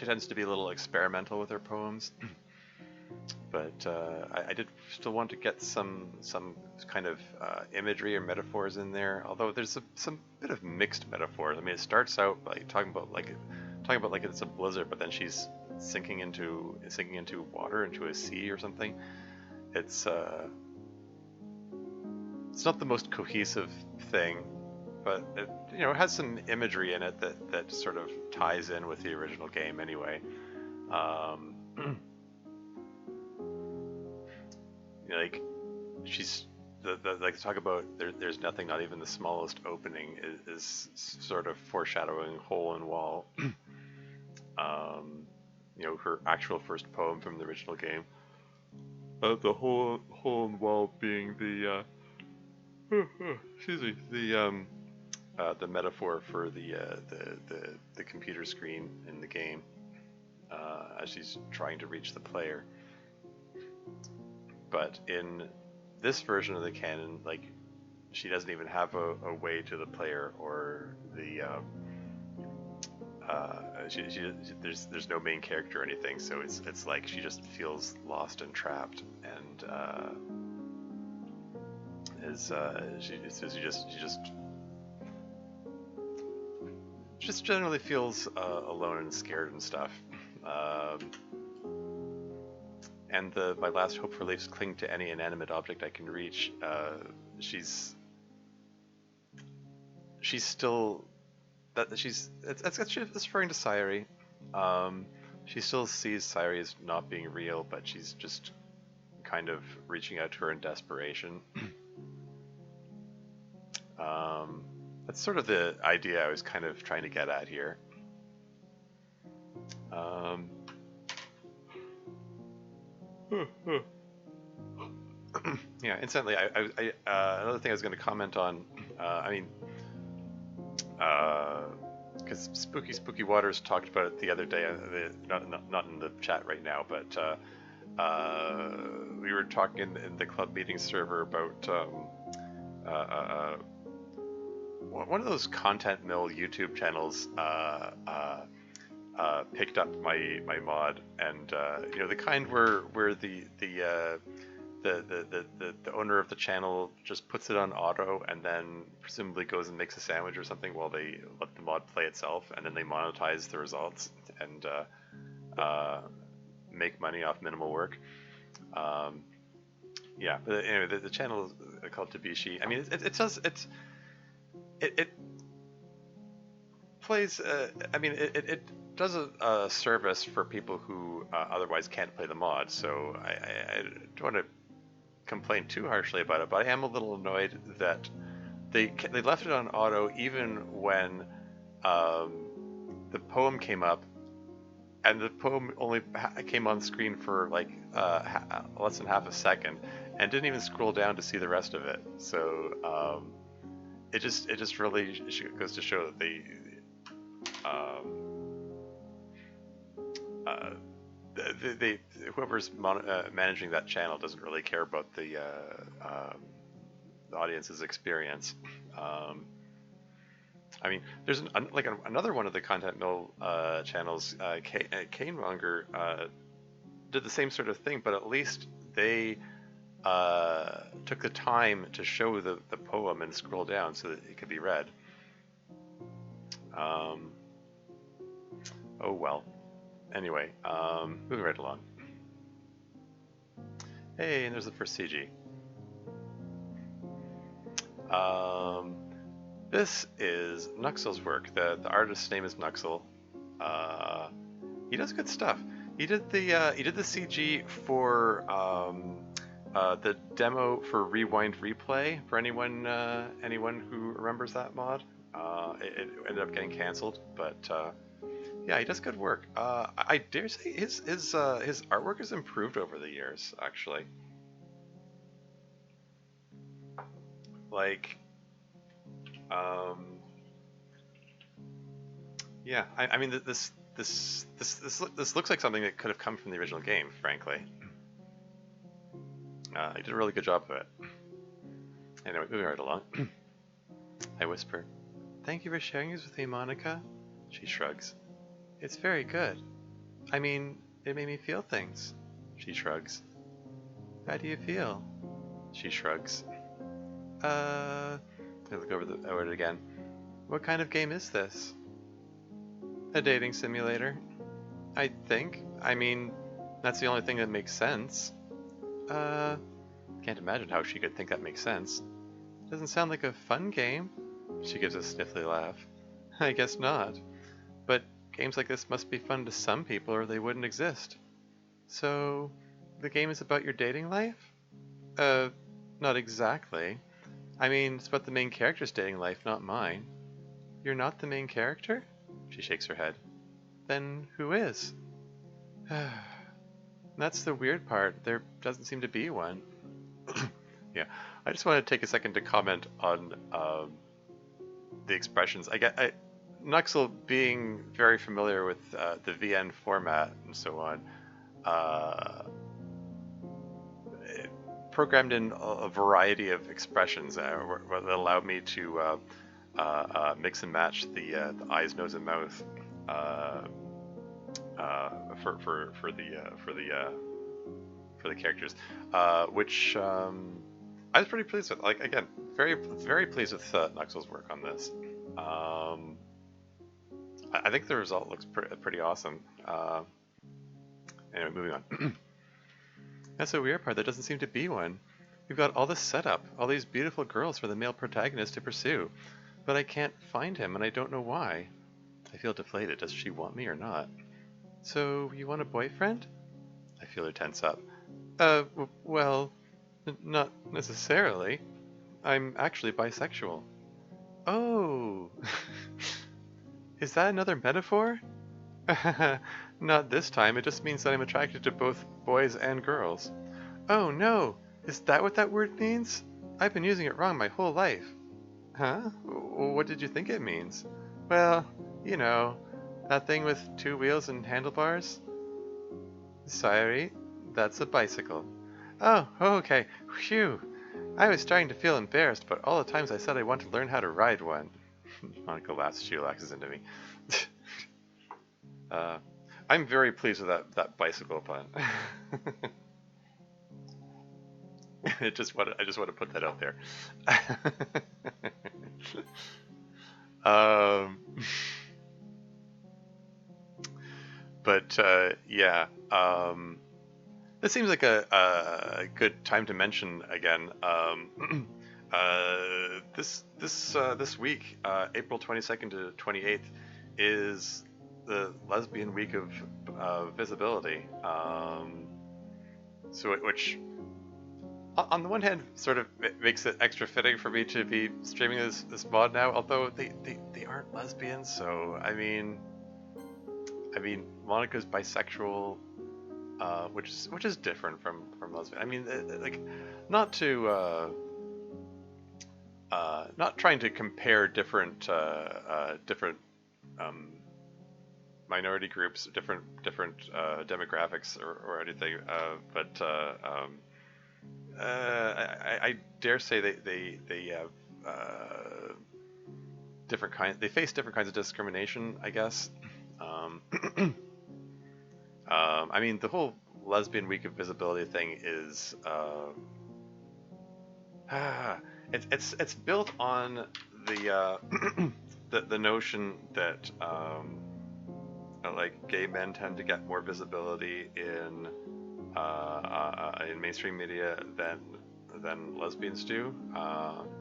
tends to be a little experimental with her poems, but I did still want to get some kind of imagery or metaphors in there. Although there's some bit of mixed metaphors. I mean, it starts out by talking about like it's a blizzard, but then she's sinking into water, into a sea or something. It's not the most cohesive thing, but it, it has some imagery in it that sort of ties in with the original game anyway. Like she's like talk about there's nothing, not even the smallest opening is sort of foreshadowing hole in wall. Her actual first poem from the original game. The hole in wall being the excuse me, the metaphor for the computer screen in the game as she's trying to reach the player. But in this version of the canon, like she doesn't even have a way to the player, or the there's no main character or anything, so it's like she just feels lost and trapped, and she just generally feels alone and scared and stuff. And my last hope for relief is cling to any inanimate object I can reach. She's still it's referring to Sayori. She still sees Sayori as not being real, but she's just kind of reaching out to her in desperation. That's sort of the idea I was kind of trying to get at here. Um, yeah, incidentally, another thing I was going to comment on, I mean, because Spooky Waters talked about it the other day, not in the chat right now, but we were talking in the club meeting server about one of those content mill YouTube channels picked up my mod, and you know, the kind where the owner of the channel just puts it on auto and then presumably goes and makes a sandwich or something while they let the mod play itself, and then they monetize the results and make money off minimal work. Yeah, but anyway, the channel is called Tabishi. I mean, it plays. I mean, it does a service for people who otherwise can't play the mod. So I don't want to complain too harshly about it, but I am a little annoyed that they left it on auto even when the poem came up, and the poem only came on screen for like less than half a second, and didn't even scroll down to see the rest of it. So it just really goes to show that they whoever's managing that channel doesn't really care about the audience's experience. I mean, there's another one of the content mill channels, Canemonger, did the same sort of thing, but at least they took the time to show the poem and scroll down so that it could be read. Oh well. Anyway, moving right along. Hey, and there's the first CG. This is Nuxel's work. The artist's name is Nuxel. He does good stuff. He did the CG for the demo for Rewind Replay for anyone who remembers that mod. It ended up getting canceled, but yeah, he does good work. I dare say his artwork has improved over the years, actually. Like, yeah, I mean, this looks like something that could have come from the original game, frankly. He did a really good job of it. Anyway, moving right along. I whisper, "Thank you for sharing this with me, Monika." She shrugs. "It's very good. I mean, it made me feel things." She shrugs. "How do you feel?" She shrugs. I look over it again. "What kind of game is this?" "A dating simulator. I think. I mean, that's the only thing that makes sense." Can't imagine how she could think that makes sense." "Doesn't sound like a fun game." She gives a sniffly laugh. "I guess not. But games like this must be fun to some people or they wouldn't exist." "So, the game is about your dating life?" Not exactly. I mean, it's about the main character's dating life, not mine." "You're not the main character?" She shakes her head. "Then who is?" "That's the weird part. There doesn't seem to be one." Yeah, I just want to take a second to comment on the expressions. Nuxel, being very familiar with the VN format and so on, programmed in a variety of expressions that allowed me to mix and match the eyes, nose, and mouth for the characters, which I was pretty pleased with. Like, again, very pleased with Nuxel's work on this. I think the result looks pretty awesome. Anyway, moving on. "That's the weird part. There doesn't seem to be one. We've got all this setup, all these beautiful girls for the male protagonist to pursue, but I can't find him, and I don't know why." I feel deflated. Does she want me or not? "So, you want a boyfriend?" I feel her tense up. Well, not necessarily. I'm actually bisexual." Oh, is that another metaphor? Not this time, it just means that I'm attracted to both boys and girls. Oh no, is that what that word means? I've been using it wrong my whole life. Huh? What did you think it means? Well, you know, that thing with two wheels and handlebars? Sayori, that's a bicycle. Oh, okay. Phew. I was starting to feel embarrassed about all the times I said I want to learn how to ride one. Monica laughs. She relaxes into me. uh, I'm very pleased with that bicycle pun. I just want to put that out there. um, but yeah, this seems like a good time to mention again. This week, April 22nd to 28th, is the Lesbian Week of Visibility. Which, on the one hand, sort of makes it extra fitting for me to be streaming this mod now. Although they aren't lesbians, so I mean, Monica's bisexual. Which is different from lesbian. I mean, like, not to not trying to compare different minority groups, different demographics or anything, but I dare say they have different kinds. They face different kinds of discrimination, I guess. I mean, the whole Lesbian Week of Visibility thing is it's built on the the notion that like gay men tend to get more visibility in mainstream media than lesbians do,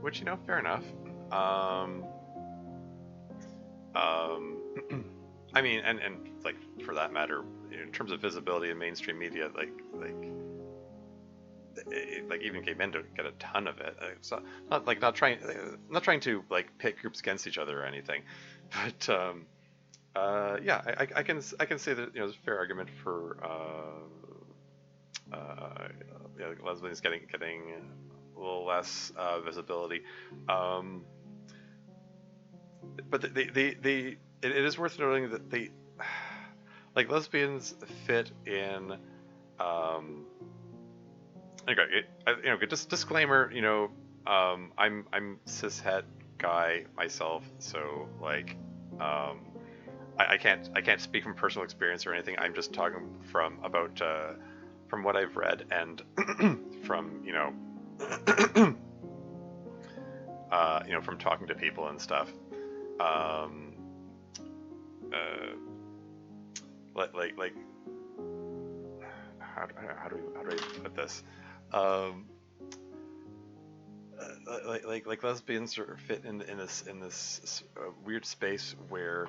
which, you know, fair enough. I mean, and like, for that matter, in terms of visibility in mainstream media, like even gay men don't get a ton of it. It's not trying to like pit groups against each other or anything, but yeah, I can say that, you know, there's a fair argument for yeah, lesbians getting a little less visibility. But it is worth noting that they, like, lesbians fit in. Okay, you know, just disclaimer. You know, I'm cishet guy myself, so like, I can't speak from personal experience or anything. I'm just talking from what I've read and from, you know, from talking to people and stuff. Um, like how do I put this? Like lesbians are fit in this weird space where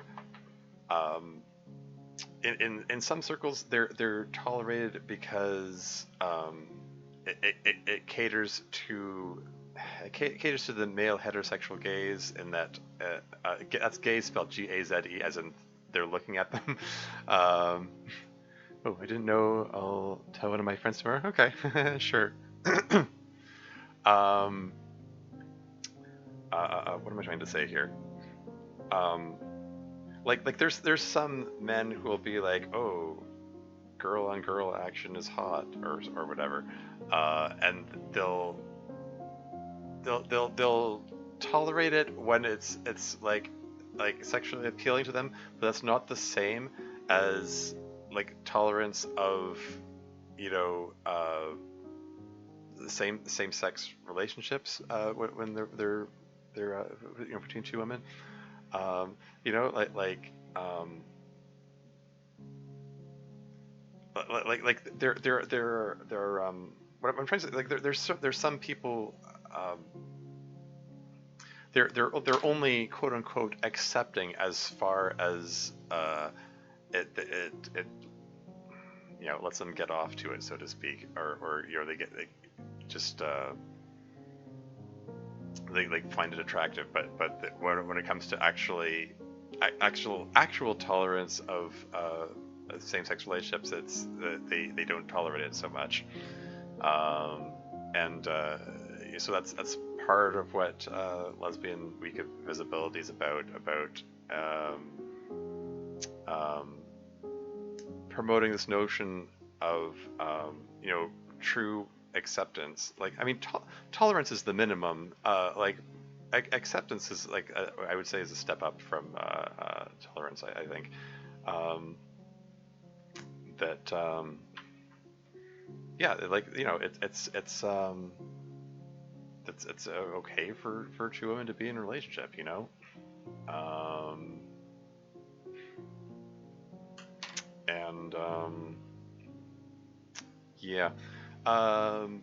in some circles they're tolerated because it caters to the male heterosexual gaze, in that that's gaze spelled Gaze, as in they're looking at them. Oh, I didn't know. I'll tell one of my friends tomorrow. Okay, sure. um, what am I trying to say here? Like there's some men who will be like, oh, girl on girl action is hot, or whatever, and they'll tolerate it when it's like sexually appealing to them, but that's not the same as like tolerance of, you know, same sex relationships when they're you know, between two women. You know, there what I'm trying to say, like, there's some people, they're only quote unquote accepting as far as it you know, lets them get off to it, so to speak, or you know, they just they like find it attractive, but when it comes to actual tolerance of same-sex relationships, it's they don't tolerate it so much. And so that's part of what Lesbian Week of Visibility is about um, promoting this notion of true acceptance. Like, I mean, tolerance is the minimum. Like, acceptance is like I would say is a step up from tolerance. I think that yeah, like it's okay for two women to be in a relationship, and yeah. Um,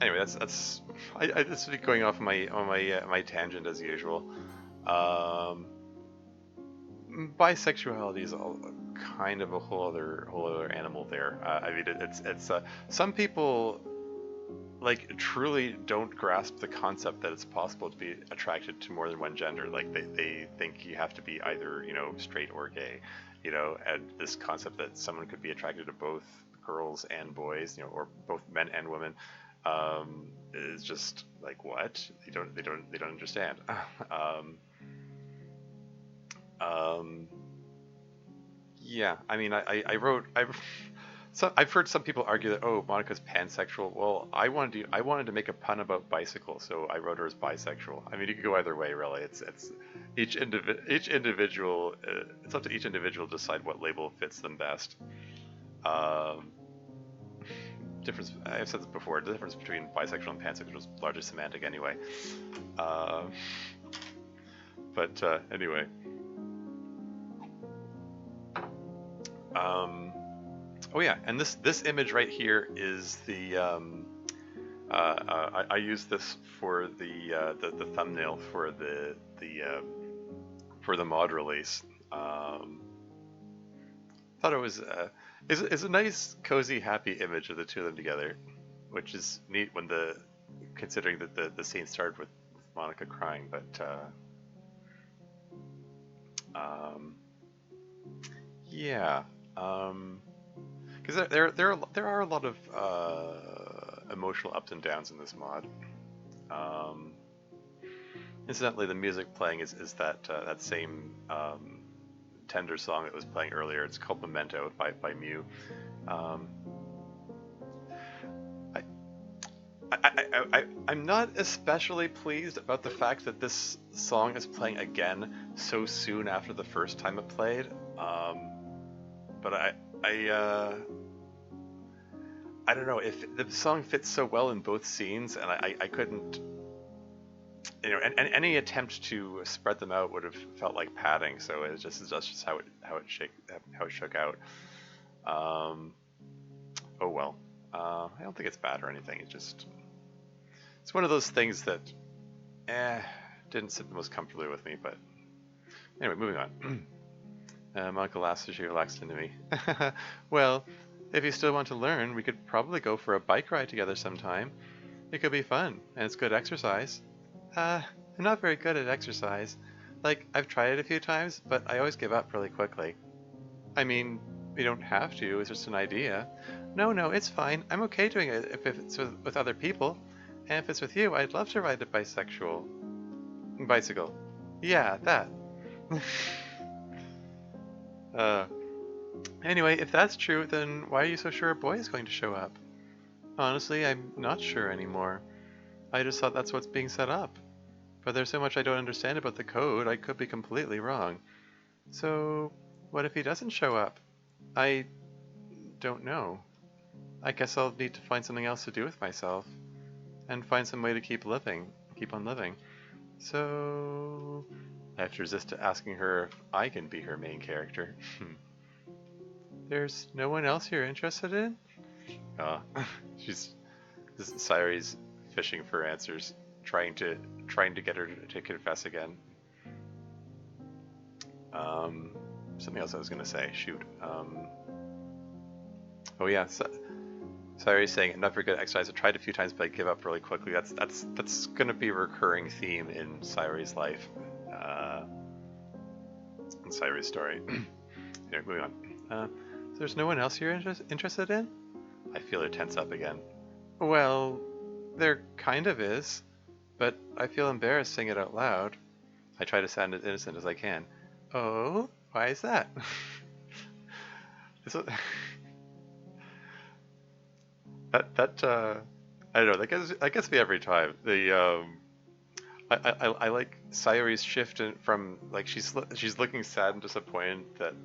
anyway, that's I just going off my tangent as usual. Um, Bisexuality is kind of a whole other animal there. I mean, it's some people like truly don't grasp the concept that it's possible to be attracted to more than one gender. Like they think you have to be either straight or gay, and this concept that someone could be attracted to both girls and boys, or both men and women, is just like what they don't understand. um, um, yeah, I mean, I've heard some people argue that, oh, Monica's pansexual. Well, I wanted to make a pun about bicycle, so I wrote her as bisexual. I mean, you could go either way, really. It's each individual. It's up to each individual to decide what label fits them best. Um, difference. I've said this before. The difference between bisexual and pansexual is largely semantic, anyway. Uh, but anyway. Oh yeah, and this image right here is the I use this for the thumbnail for the mod release. Thought it was is a nice, cozy, happy image of the two of them together, which is neat when considering that the scene started with Monica crying, but yeah. Because there are a lot of emotional ups and downs in this mod. Um, Incidentally, the music playing is that same tender song that was playing earlier. It's called Memento by Mew. Um, I'm not especially pleased about the fact that this song is playing again so soon after the first time it played. But I don't know if the song fits so well in both scenes, and I couldn't, and any attempt to spread them out would have felt like padding. So that's just how it shook out. Oh well. I don't think it's bad or anything. It's one of those things that didn't sit the most comfortably with me. But anyway, moving on. Monica laughs as she relaxed into me. Well, if you still want to learn, we could probably go for a bike ride together sometime. It could be fun, and it's good exercise. I'm not very good at exercise. Like, I've tried it a few times, but I always give up really quickly. I mean, you don't have to, it's just an idea. No, it's fine. I'm okay doing it if it's with other people. And if it's with you, I'd love to ride a bicycle. Yeah, that. uh, Anyway, if that's true, then why are you so sure a boy is going to show up? Honestly, I'm not sure anymore. I just thought that's what's being set up. But there's so much I don't understand about the code, I could be completely wrong. So, what if he doesn't show up? I don't know. I guess I'll need to find something else to do with myself. And find some way to keep on living. So, I have to resist asking her if I can be her main character. There's no one else you're interested in? Uh, Sayori's fishing for answers, trying to get her to confess again. Something else I was gonna say. Shoot. Oh yeah. Sayori's saying, "Enough for good exercise. I tried a few times, but I give up really quickly." That's gonna be a recurring theme in Sayori's life, in Sayori's story. Anyway, moving on. So there's no one else you're interested in? I feel her tense up again. Well, there kind of is, but I feel embarrassed saying it out loud. I try to sound as innocent as I can. Oh, why is that? I don't know. That gets me every time. I like Sayori's shift from like she's looking sad and disappointed that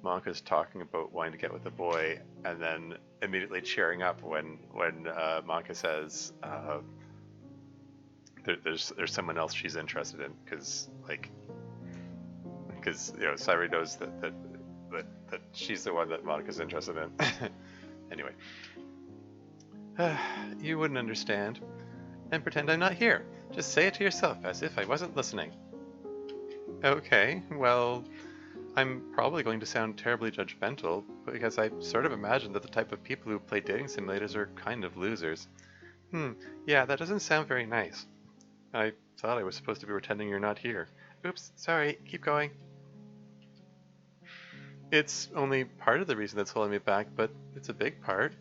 Monika's talking about wanting to get with a boy, and then immediately cheering up when Monika says there's someone else she's interested in, because Sayori knows that she's the one that Monika's interested in. Anyway, you wouldn't understand, and pretend I'm not here. Just say it to yourself as if I wasn't listening. Okay, well, I'm probably going to sound terribly judgmental, because I sort of imagine that the type of people who play dating simulators are kind of losers. Yeah, that doesn't sound very nice. I thought I was supposed to be pretending you're not here. Oops, sorry, keep going. It's only part of the reason that's holding me back, but it's a big part.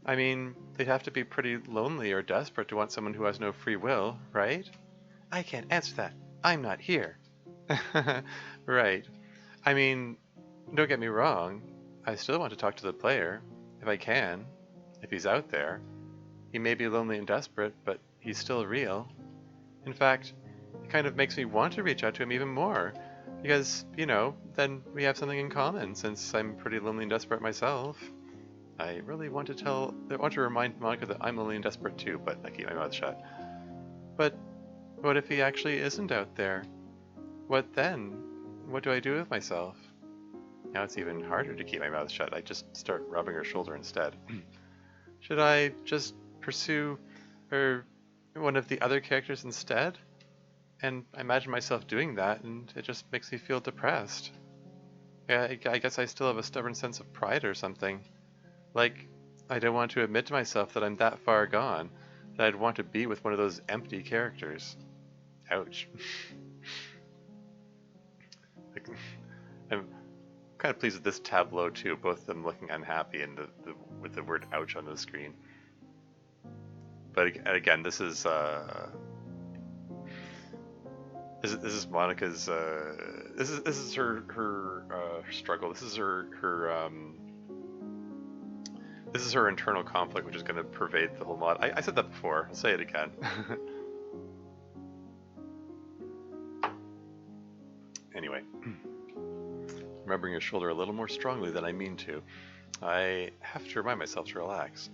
I mean, they'd have to be pretty lonely or desperate to want someone who has no free will, right? I can't answer that. I'm not here. Right. I mean, don't get me wrong. I still want to talk to the player, if I can, if he's out there. He may be lonely and desperate, but he's still real. In fact, it kind of makes me want to reach out to him even more, because, then we have something in common, since I'm pretty lonely and desperate myself. I really want to remind Monika that I'm lonely and desperate too, but I keep my mouth shut. But what if he actually isn't out there? What then? What do I do with myself? Now it's even harder to keep my mouth shut. I just start rubbing her shoulder instead. Should I just pursue one of the other characters instead? And I imagine myself doing that, and it just makes me feel depressed. Yeah, I guess I still have a stubborn sense of pride or something. Like, I don't want to admit to myself that I'm that far gone, that I'd want to be with one of those empty characters. Ouch. I'm kind of pleased with this tableau too, both of them looking unhappy and with the word ouch on the screen. But again, this is Monika's this is her struggle. This is her internal conflict, which is going to pervade the whole lot. I said that before. I'll say it again. Anyway, remembering your shoulder a little more strongly than I mean to, I have to remind myself to relax.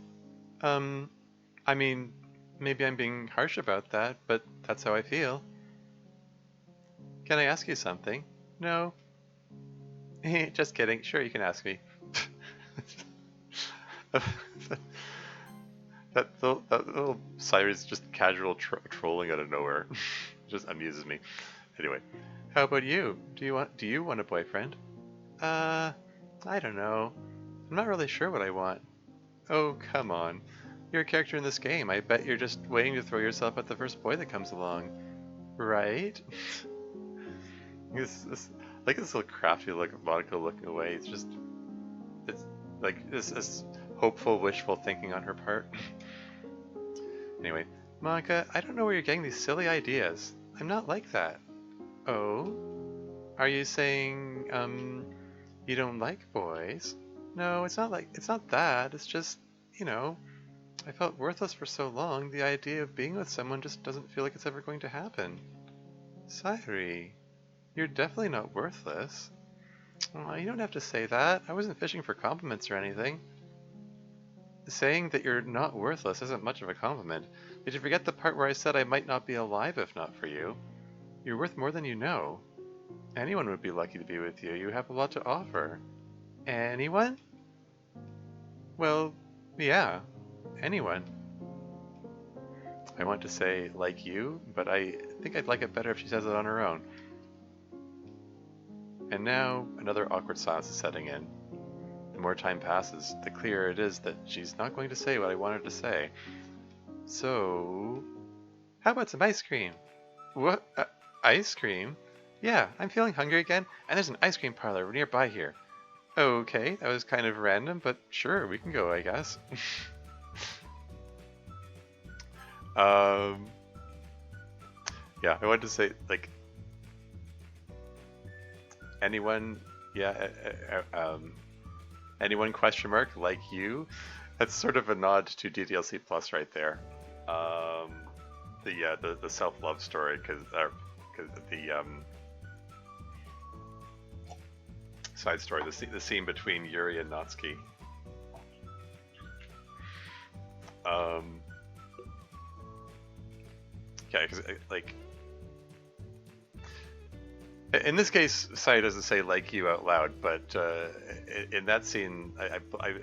I mean, maybe I'm being harsh about that, but that's how I feel. Can I ask you something? No. Just kidding. Sure, you can ask me. that little Cyrus just casual trolling out of nowhere just amuses me. Anyway, how about you? Do you want a boyfriend? I don't know. I'm not really sure what I want. Oh, come on. You're a character in this game. I bet you're just waiting to throw yourself at the first boy that comes along. Right? This little crafty look of Monica looking away. It's like this hopeful, wishful thinking on her part. Anyway, Monica, I don't know where you're getting these silly ideas. I'm not like that. Oh? Are you saying, you don't like boys? No, it's not that. It's just, I felt worthless for so long, the idea of being with someone just doesn't feel like it's ever going to happen. Sayori, you're definitely not worthless. Oh, you don't have to say that. I wasn't fishing for compliments or anything. Saying that you're not worthless isn't much of a compliment. Did you forget the part where I said I might not be alive if not for you? You're worth more than you know. Anyone would be lucky to be with you. You have a lot to offer. Anyone? Well, yeah, anyone. I want to say like you, but I think I'd like it better if she says it on her own. And now another awkward silence is setting in. The more time passes, the clearer it is that she's not going to say what I want her to say. So, how about some ice cream? What? Ice cream? Yeah, I'm feeling hungry again, and there's an ice cream parlor nearby here. Okay, that was kind of random, but sure, we can go, I guess. um, yeah, I wanted to say, like, anyone, yeah, anyone question mark like you? That's sort of a nod to DDLC Plus right there. The self-love story, because the side story, the scene between Yuri and Natsuki. Yeah, because like in this case, Sai doesn't say "like you" out loud, but in that scene,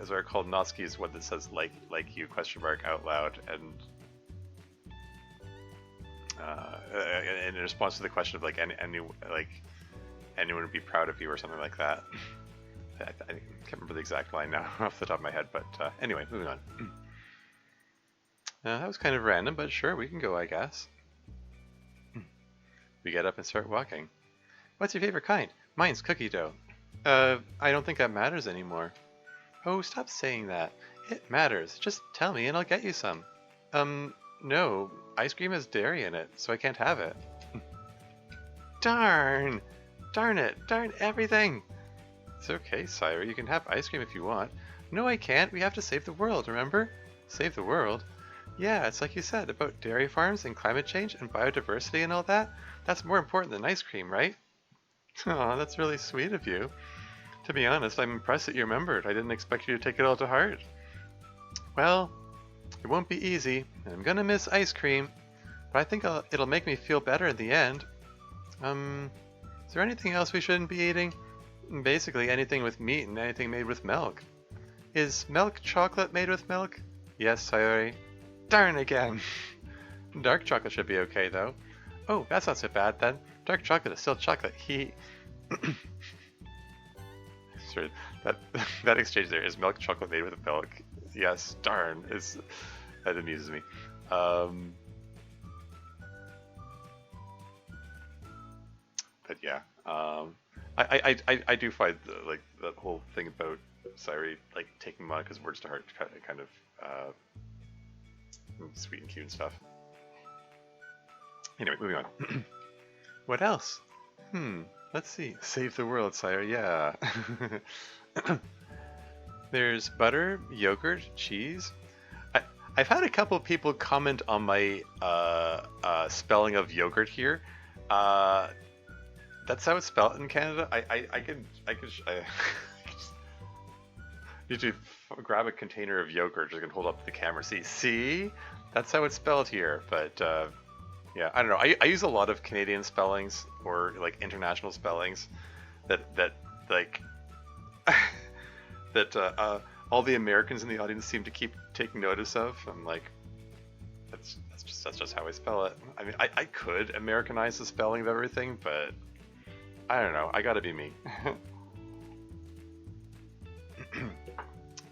as I recall, Natsuki is one that says "like you" question mark out loud, and in response to the question of like anyone would be proud of you or something like that. I can't remember the exact line now off the top of my head, but anyway, moving on. That was kind of random, but sure, we can go, I guess. We get up and start walking. What's your favorite kind? Mine's cookie dough. I don't think that matters anymore. Oh, stop saying that. It matters. Just tell me and I'll get you some. No. Ice cream has dairy in it, so I can't have it. Darn! Darn it! Darn everything! It's okay, Sayori. You can have ice cream if you want. No, I can't. We have to save the world, remember? Save the world? Yeah, it's like you said, about dairy farms and climate change and biodiversity and all that. That's more important than ice cream, right? Aw, that's really sweet of you. To be honest, I'm impressed that you remembered. I didn't expect you to take it all to heart. Well, it won't be easy, and I'm gonna miss ice cream, but I think it'll make me feel better in the end. Is there anything else we shouldn't be eating? Basically anything with meat and anything made with milk. Is milk chocolate made with milk? Yes, Sayori. Darn again! Dark chocolate should be okay, though. Oh, that's not so bad, then. Dark chocolate is still chocolate. Sorry, that exchange there. Is milk chocolate made with milk? Yes, darn. That amuses me. But yeah, I do find like that whole thing about Sayori like taking Monika's words to heart kind of sweet and cute and stuff. Anyway, moving on. What else? Let's see. Save the world, Sayori. Yeah. There's butter, yogurt, cheese. I've had a couple of people comment on my spelling of yogurt here. That's how it's spelled in Canada. I could need to grab a container of yogurt just gonna hold up to the camera. See, that's how it's spelled here. But yeah, I don't know. I use a lot of Canadian spellings or like international spellings that like that all the Americans in the audience seem to keep taking notice of. I'm like, that's just how I spell it. I mean, I could Americanize the spelling of everything, but I don't know. I gotta be me.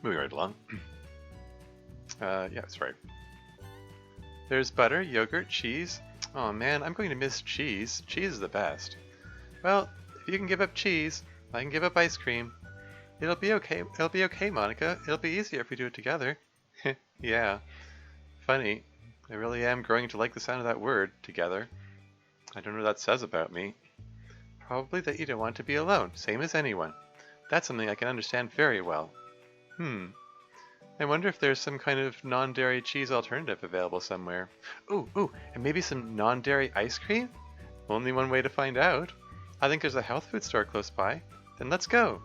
Moving right along. Yeah, that's right. There's butter, yogurt, cheese. Oh man, I'm going to miss cheese. Cheese is the best. Well, if you can give up cheese, I can give up ice cream. It'll be okay. It'll be okay, Monika. It'll be easier if we do it together. Yeah. Funny. I really am growing to like the sound of that word, together. I don't know what that says about me. Probably that you don't want to be alone, same as anyone. That's something I can understand very well. I wonder if there's some kind of non-dairy cheese alternative available somewhere. Ooh, and maybe some non-dairy ice cream? Only one way to find out. I think there's a health food store close by. Then let's go.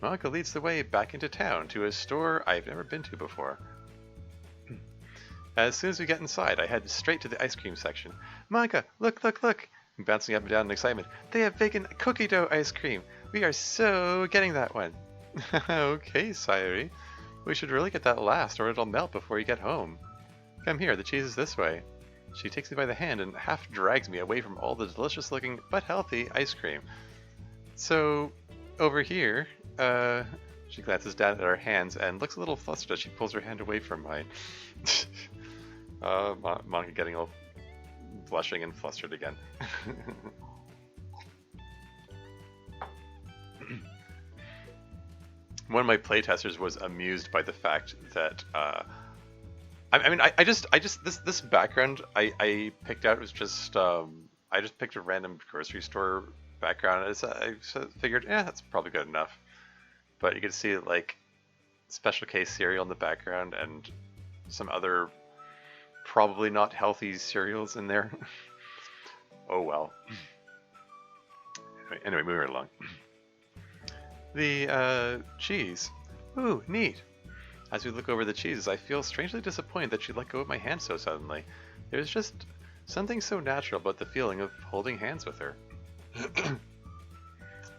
Monika leads the way back into town to a store I've never been to before. As soon as we get inside, I head straight to the ice cream section. Monika, look! I'm bouncing up and down in excitement. They have vegan cookie dough ice cream. We are so getting that one. Okay, Sayori. We should really get that last or it'll melt before you get home. Come here, the cheese is this way. She takes me by the hand and half drags me away from all the delicious looking but healthy ice cream. So, over here, She glances down at our hands and looks a little flustered as she pulls her hand away from mine. Monika getting all blushing and flustered again. One of my playtesters was amused by the fact that this background I picked out was just I just picked a random grocery store background. I figured, yeah, that's probably good enough. But you can see like special case cereal in the background and some other probably not healthy cereals in there. Oh well. Anyway, moving right along. The cheese. Ooh, neat. As we look over the cheeses, I feel strangely disappointed that she let go of my hand so suddenly. There's just something so natural about the feeling of holding hands with her.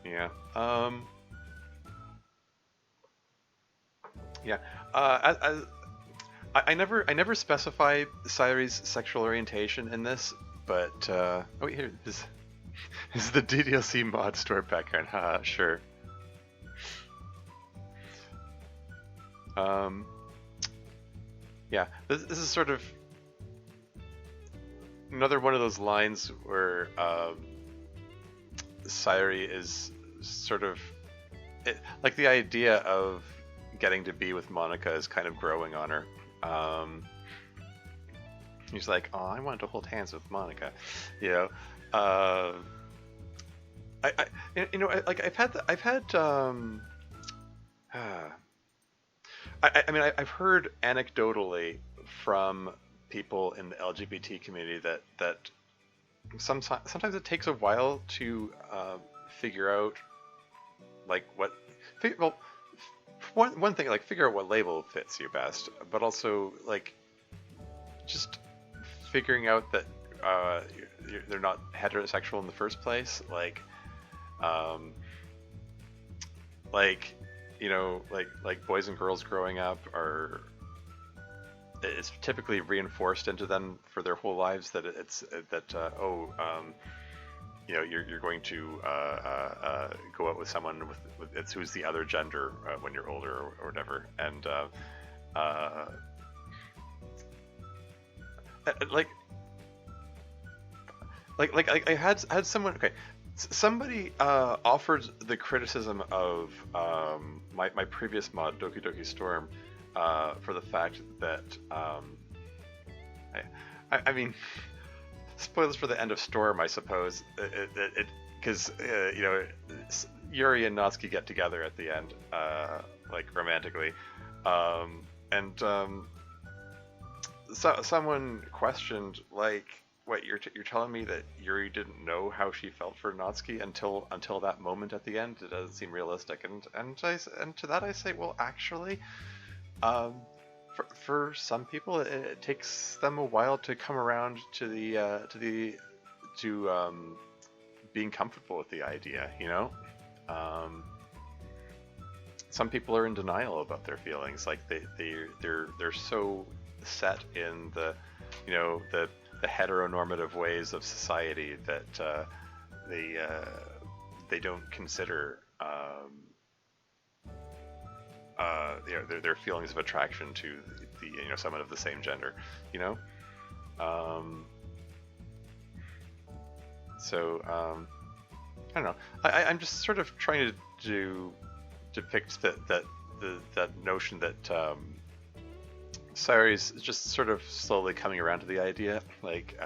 Yeah. Yeah. I never specify Sayori's sexual orientation in this, but oh wait, here this is the DDLC mod store background. Haha, sure. Yeah, this is sort of another one of those lines where Sayori is sort of like the idea of getting to be with Monika is kind of growing on her. He's like, oh, I wanted to hold hands with Monika, you know. I've heard anecdotally from people in the LGBT community that sometimes it takes a while to figure out like what. Well, one thing, like figure out what label fits you best, but also like just figuring out that they're not heterosexual in the first place, like you know, like boys and girls growing up are, it's typically reinforced into them for their whole lives that you know, you're going to go out with someone with it's who's the other gender when you're older or whatever, and I had someone, okay, somebody offered the criticism of my previous mod, Doki Doki Storm, for the fact that I mean, spoilers for the end of Storm, I suppose, because you know, Yuri and Natsuki get together at the end, like romantically, and someone questioned, like, wait, you're telling me that Yuri didn't know how she felt for Natsuki until that moment at the end? It doesn't seem realistic, and to that I say, well, actually, for some people it takes them a while to come around to being comfortable with the idea, you know. Some people are in denial about their feelings, like they're so set in the, you know, the heteronormative ways of society that they don't consider you know, their feelings of attraction to the you know, someone of the same gender, you know. So I don't know. I'm just sort of trying to depict that notion that Sayori's just sort of slowly coming around to the idea, like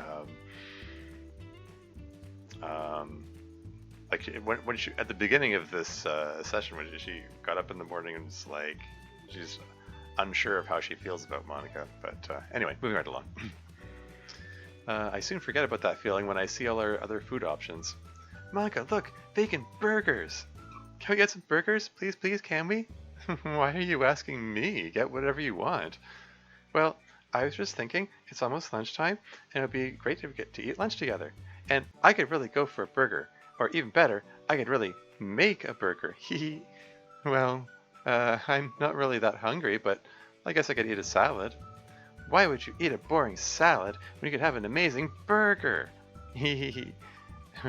when she, at the beginning of this session, when she got up in the morning and was like, she's unsure of how she feels about Monika. But anyway, moving right along. I soon forget about that feeling when I see all our other food options. Monika, look, vegan burgers. Can we get some burgers, please, can we? Why are you asking me? Get whatever you want. Well, I was just thinking, it's almost lunchtime, and it would be great to get to eat lunch together. And I could really go for a burger. Or even better, I could really make a burger. Hee. Well, I'm not really that hungry, but I guess I could eat a salad. Why would you eat a boring salad when you could have an amazing burger? Hee.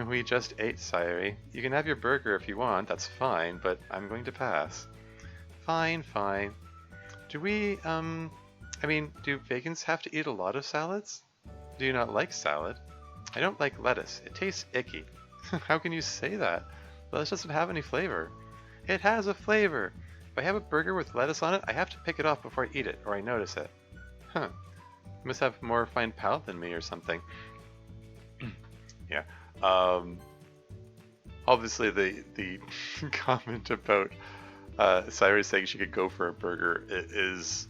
We just ate, Sayori. You can have your burger if you want, that's fine, but I'm going to pass. Fine, fine. Do we, I mean, do vegans have to eat a lot of salads? Do you not like salad? I don't like lettuce. It tastes icky. How can you say that? Lettuce doesn't have any flavor. It has a flavor. If I have a burger with lettuce on it, I have to pick it off before I eat it, or I notice it. Huh. You must have more fine palate than me or something. Yeah. Obviously the comment about Sayori saying she could go for a burger it is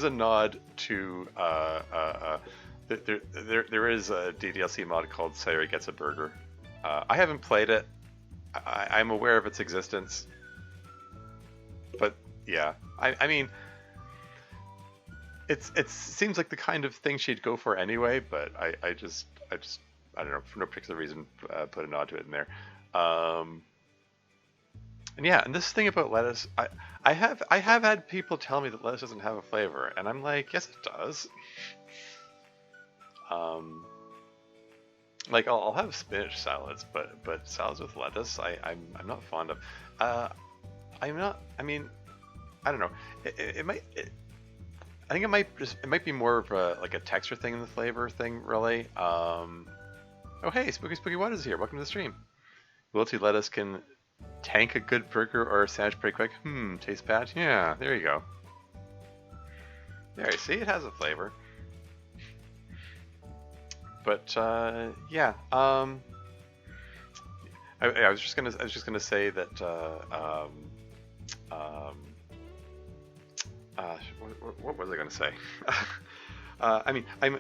a nod to there is a DDLC mod called Sayori Gets a Burger. I haven't played it. I'm aware of its existence, but yeah, I mean, it seems like the kind of thing she'd go for anyway. But I just I don't know, for no particular reason put a nod to it in there. And yeah, and this thing about lettuce, I have had people tell me that lettuce doesn't have a flavor, and I'm like, yes, it does. Like I'll have spinach salads, but salads with lettuce, I'm not fond of. I'm not. I mean, I don't know. It might. I think it might be more of a like a texture thing than the flavor thing, really. Oh hey, Spooky Waters is here. Welcome to the stream. Wilty lettuce can tank a good burger or a sandwich pretty quick. Tastes bad. Yeah, there you go. There, you see, it has a flavor. But yeah, I was just gonna say that what was I gonna say? I mean, I'm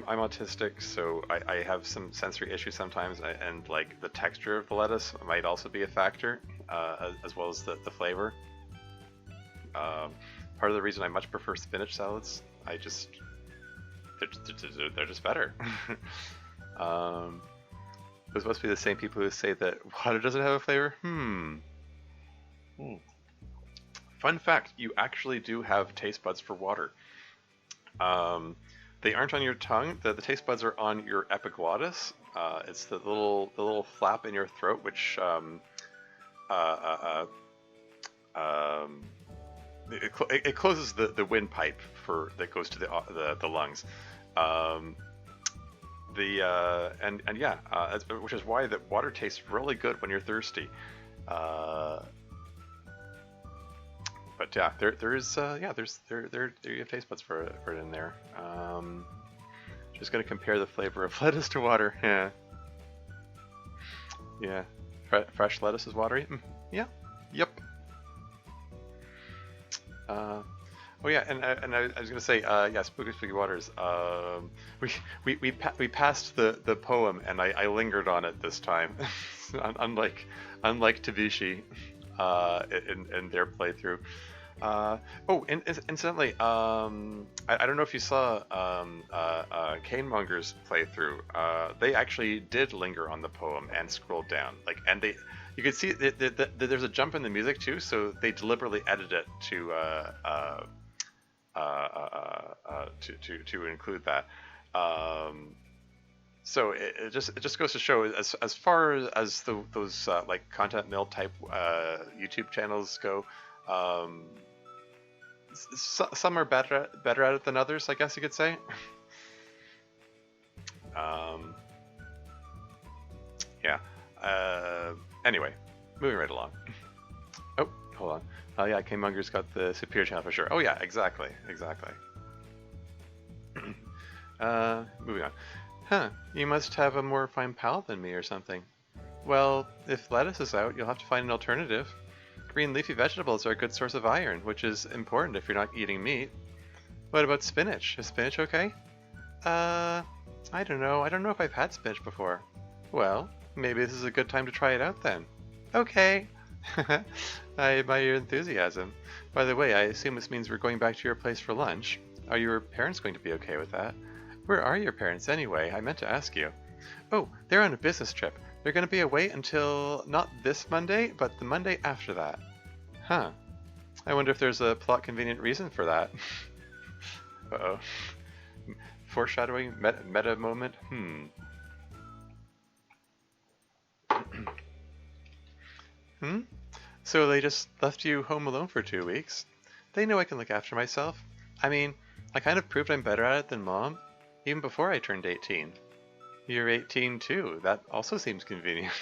autistic, so I have some sensory issues sometimes, and like the texture of the lettuce might also be a factor, as well as the flavor. Part of the reason I much prefer spinach salads, they're just better. Those must be the same people who say that water doesn't have a flavor. Fun fact, you actually do have taste buds for water. They aren't on your tongue. The taste buds are on your epiglottis. It's the little flap in your throat, which it closes the windpipe that goes to the lungs. Which is why that water tastes really good when you're thirsty. But yeah, there you have taste buds for it in there. Just gonna compare the flavor of lettuce to water. Yeah. Fresh lettuce is watery. Yeah. Yep. Oh yeah, and I was gonna say, yeah, Spooky Waters. We passed the poem, and I lingered on it this time, unlike Tabishi, in their playthrough. Incidentally, I don't know if you saw Canemonger's playthrough. They actually did linger on the poem and scroll down, and you can see that there's a jump in the music too, so they deliberately edited it to include that. So it just goes to show, as far as those like content mill type YouTube channels go, some are better at it than others, I guess you could say. Yeah. Anyway, moving right along. Oh, hold on. Oh yeah, Canemonger's got the superior channel for sure. Oh yeah, exactly. Moving on. Huh, you must have a more fine palate than me or something. Well, if lettuce is out, you'll have to find an alternative. Green leafy vegetables are a good source of iron, which is important if you're not eating meat. What about spinach? Is spinach okay? I don't know. I don't know if I've had spinach before. Well, maybe this is a good time to try it out then. Okay. I admire your enthusiasm. By the way, I assume this means we're going back to your place for lunch. Are your parents going to be okay with that? Where are your parents anyway? I meant to ask you. Oh, they're on a business trip. They're going to be away until not this Monday, but the Monday after that. Huh. I wonder if there's a plot convenient reason for that. Uh-oh. Foreshadowing? Meta moment? So they just left you home alone for 2 weeks? They know I can look after myself. I mean, I kind of proved I'm better at it than Mom, even before I turned 18. You're 18 too. That also seems convenient.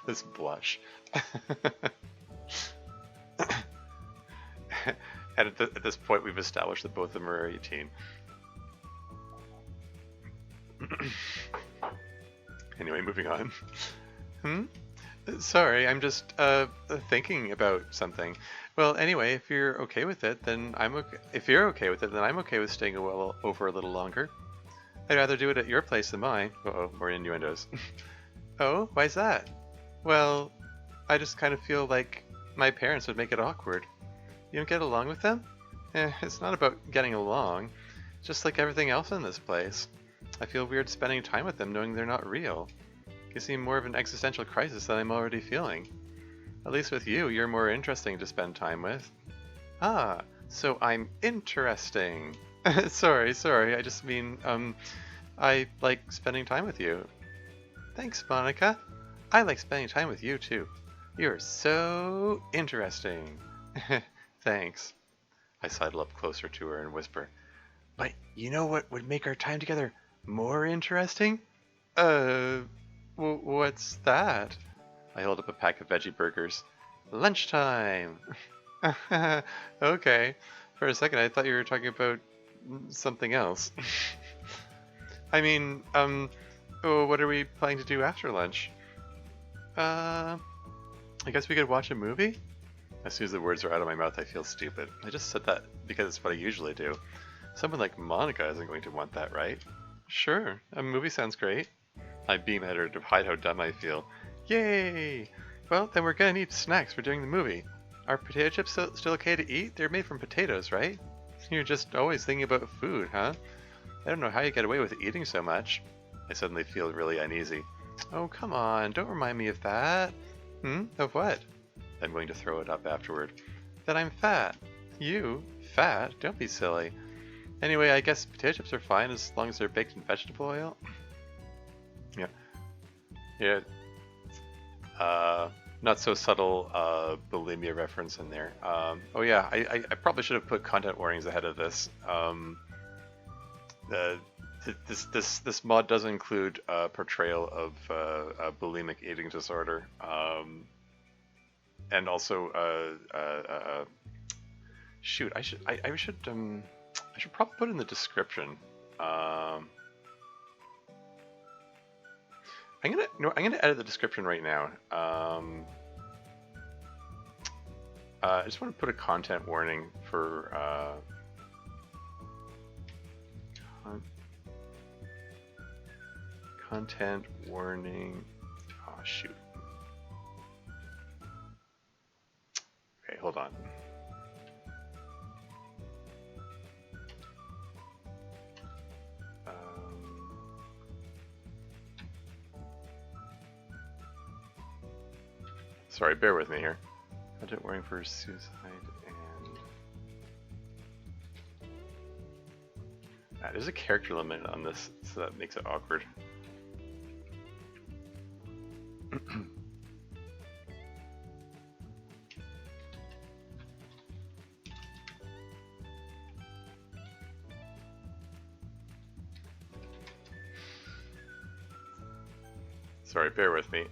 this blush. And at this point, we've established that both of them are 18. Anyway, moving on. Sorry, I'm just thinking about something. Well, anyway, if you're okay with it, then I'm okay. If you're okay with it, then I'm okay with staying over a little longer. I'd rather do it at your place than mine. Uh-oh, more innuendos. Oh, why's that? Well, I just kind of feel like my parents would make it awkward. You don't get along with them? It's not about getting along. It's just like everything else in this place. I feel weird spending time with them knowing they're not real. Gives me more of an existential crisis than I'm already feeling. At least with you, you're more interesting to spend time with. Ah, so I'm interesting. Sorry, I just mean, I like spending time with you. Thanks, Monika. I like spending time with you too. You're so interesting. Thanks. I sidle up closer to her and whisper, but you know what would make our time together more interesting? What's that? I hold up a pack of veggie burgers. Lunchtime! Okay. For a second, I thought you were talking about something else. I mean, what are we planning to do after lunch? I guess we could watch a movie? As soon as the words are out of my mouth, I feel stupid. I just said that because it's what I usually do. Someone like Monika isn't going to want that, right? Sure, a movie sounds great. I beam at her to hide how dumb I feel. Yay! Well, then we're gonna need snacks for doing the movie. Are potato chips still okay to eat? They're made from potatoes, right? You're just always thinking about food, huh? I don't know how you get away with eating so much. I suddenly feel really uneasy. Oh, come on, don't remind me of that. Of what? I'm going to throw it up afterward. That I'm fat. You? Fat? Don't be silly. Anyway, I guess potato chips are fine as long as they're baked in vegetable oil. Yeah. Yeah. Not so subtle bulimia reference in there. Oh yeah, I probably should have put content warnings ahead of this. This mod does include portrayal of bulimic eating disorder, and also shoot, I should probably put in the description. I'm gonna edit the description right now. I just want to put a content warning for content warning. Oh shoot. Okay, hold on. Sorry, bear with me here. Content warning for suicide and... there's a character limit on this, so that makes it awkward. Sorry, bear with me.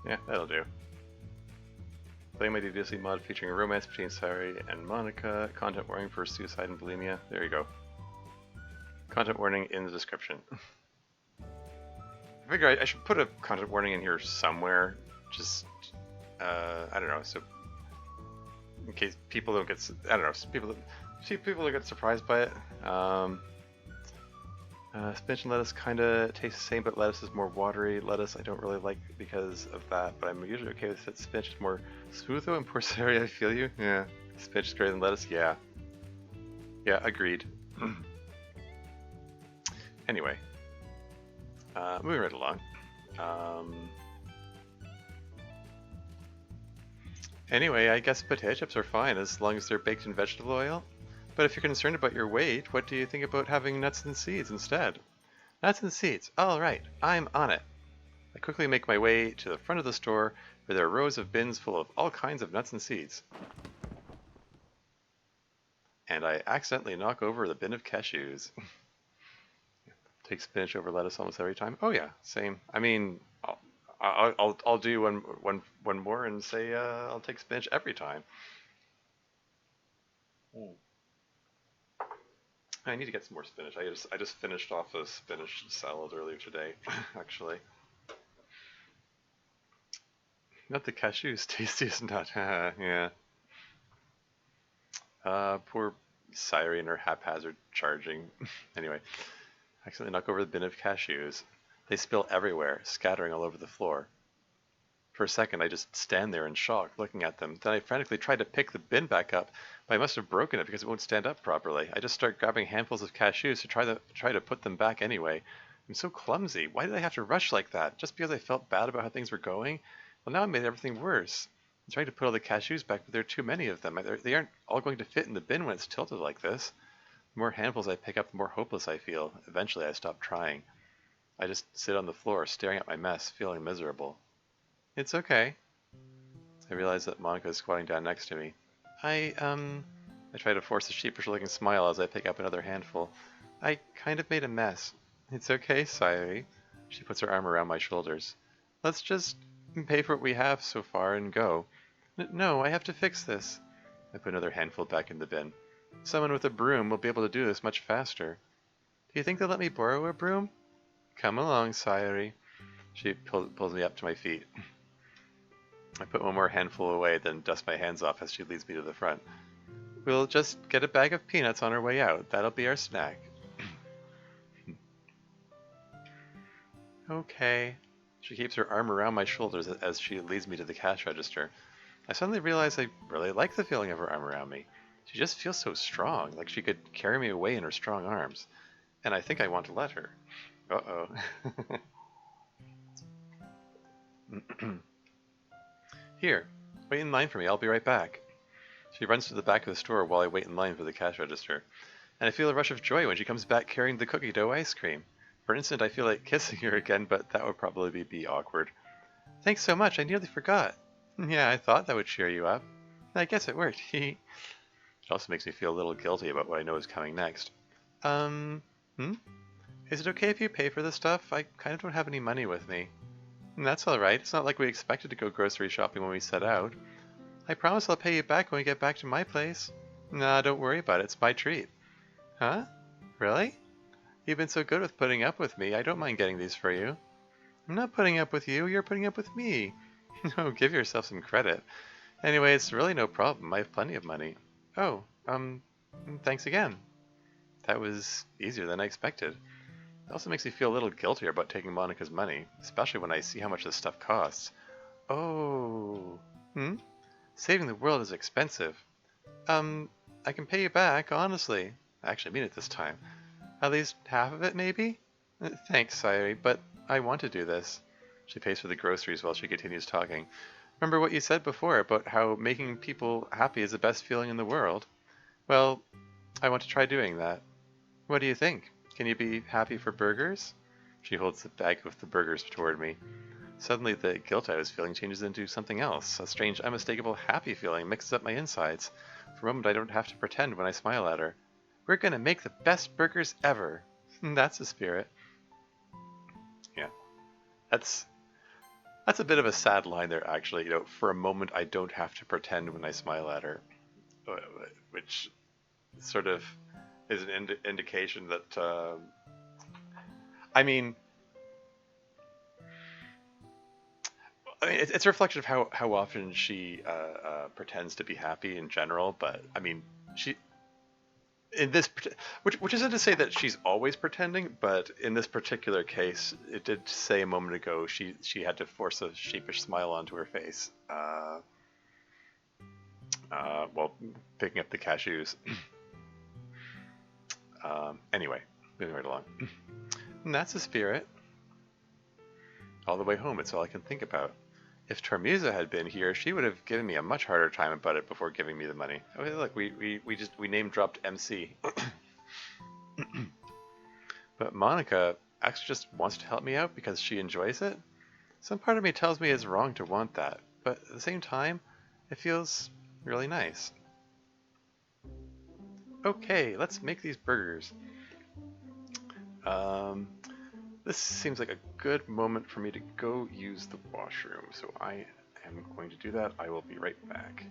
Yeah, that'll do. Playing my DDLC mod featuring a romance between Sayori and Monika. Content warning for suicide and bulimia. There you go. Content warning in the description. I figure I should put a content warning in here somewhere. Just, I don't know, so in case people don't get, I don't know, people don't get surprised by it. Spinach and lettuce kind of taste the same, but lettuce is more watery. Lettuce I don't really like because of that, but I'm usually okay with it. Spinach is more smooth though, and portrayal, I feel you. Yeah. Spinach is greater than lettuce, yeah. Yeah, agreed. Anyway, moving right along. Anyway, I guess potato chips are fine as long as they're baked in vegetable oil. But if you're concerned about your weight, what do you think about having nuts and seeds instead? Nuts and seeds. All right, I'm on it. I quickly make my way to the front of the store where there are rows of bins full of all kinds of nuts and seeds. And I accidentally knock over the bin of cashews. Take spinach over lettuce almost every time. Oh yeah, same. I mean, I'll do one more and say I'll take spinach every time. Mm. I need to get some more spinach. I just finished off a spinach salad earlier today, actually. Not the cashews, tastiest nut. Yeah. Poor Sayori and her haphazard charging. Anyway, accidentally knock over the bin of cashews. They spill everywhere, scattering all over the floor. For a second, I just stand there in shock, looking at them. Then I frantically try to pick the bin back up, but I must have broken it because it won't stand up properly. I just start grabbing handfuls of cashews to try to put them back anyway. I'm so clumsy. Why did I have to rush like that? Just because I felt bad about how things were going? Well, now I made everything worse. I'm trying to put all the cashews back, but there are too many of them. They aren't all going to fit in the bin when it's tilted like this. The more handfuls I pick up, the more hopeless I feel. Eventually, I stop trying. I just sit on the floor, staring at my mess, feeling miserable. It's okay. I realize that Monika is squatting down next to me. I try to force a sheepish-looking smile as I pick up another handful. I kind of made a mess. It's okay, Sayori. She puts her arm around my shoulders. Let's just pay for what we have so far and go. No, I have to fix this. I put another handful back in the bin. Someone with a broom will be able to do this much faster. Do you think they'll let me borrow a broom? Come along, Sayori. She pulls me up to my feet. I put one more handful away, then dust my hands off as she leads me to the front. We'll just get a bag of peanuts on our way out. That'll be our snack. Okay. She keeps her arm around my shoulders as she leads me to the cash register. I suddenly realize I really like the feeling of her arm around me. She just feels so strong, like she could carry me away in her strong arms. And I think I want to let her. Uh-oh. Here, wait in line for me. I'll be right back. She runs to the back of the store while I wait in line for the cash register. And I feel a rush of joy when she comes back carrying the cookie dough ice cream. For an instant, I feel like kissing her again, but that would probably be awkward. Thanks so much. I nearly forgot. Yeah, I thought that would cheer you up. I guess it worked. It also makes me feel a little guilty about what I know is coming next. Hmm? Is it okay if you pay for the stuff? I kind of don't have any money with me. That's alright. It's not like we expected to go grocery shopping when we set out. I promise I'll pay you back when we get back to my place. Nah, don't worry about it. It's my treat. Huh? Really? You've been so good with putting up with me. I don't mind getting these for you. I'm not putting up with you. You're putting up with me. No, give yourself some credit. Anyway, it's really no problem. I have plenty of money. Oh, thanks again. That was easier than I expected. It also makes me feel a little guiltier about taking Monika's money, especially when I see how much this stuff costs. Oh. Saving the world is expensive. I can pay you back, honestly. I actually mean it this time. At least half of it, maybe? Thanks, Sayori, but I want to do this. She pays for the groceries while she continues talking. Remember what you said before about how making people happy is the best feeling in the world? Well, I want to try doing that. What do you think? Can you be happy for burgers? She holds the bag with the burgers toward me. Suddenly, the guilt I was feeling changes into something else. A strange, unmistakable happy feeling mixes up my insides. For a moment, I don't have to pretend when I smile at her. We're gonna make the best burgers ever. That's the spirit. Yeah, that's a bit of a sad line there, actually. For a moment, I don't have to pretend when I smile at her, which sort of is an indication that. I mean, it's a reflection of how often she pretends to be happy in general. But I mean, in this, which isn't to say that she's always pretending, but in this particular case, it did say a moment ago she had to force a sheepish smile onto her face. While picking up the cashews. Anyway, moving right along. And that's the spirit. All the way home, it's all I can think about. If Tormuza had been here, she would have given me a much harder time about it before giving me the money. Oh, hey, look, we name dropped MC. But Monika actually just wants to help me out because she enjoys it. Some part of me tells me it's wrong to want that, but at the same time, it feels really nice. Okay, let's make these burgers. This seems like a good moment for me to go use the washroom, so I am going to do that. I will be right back.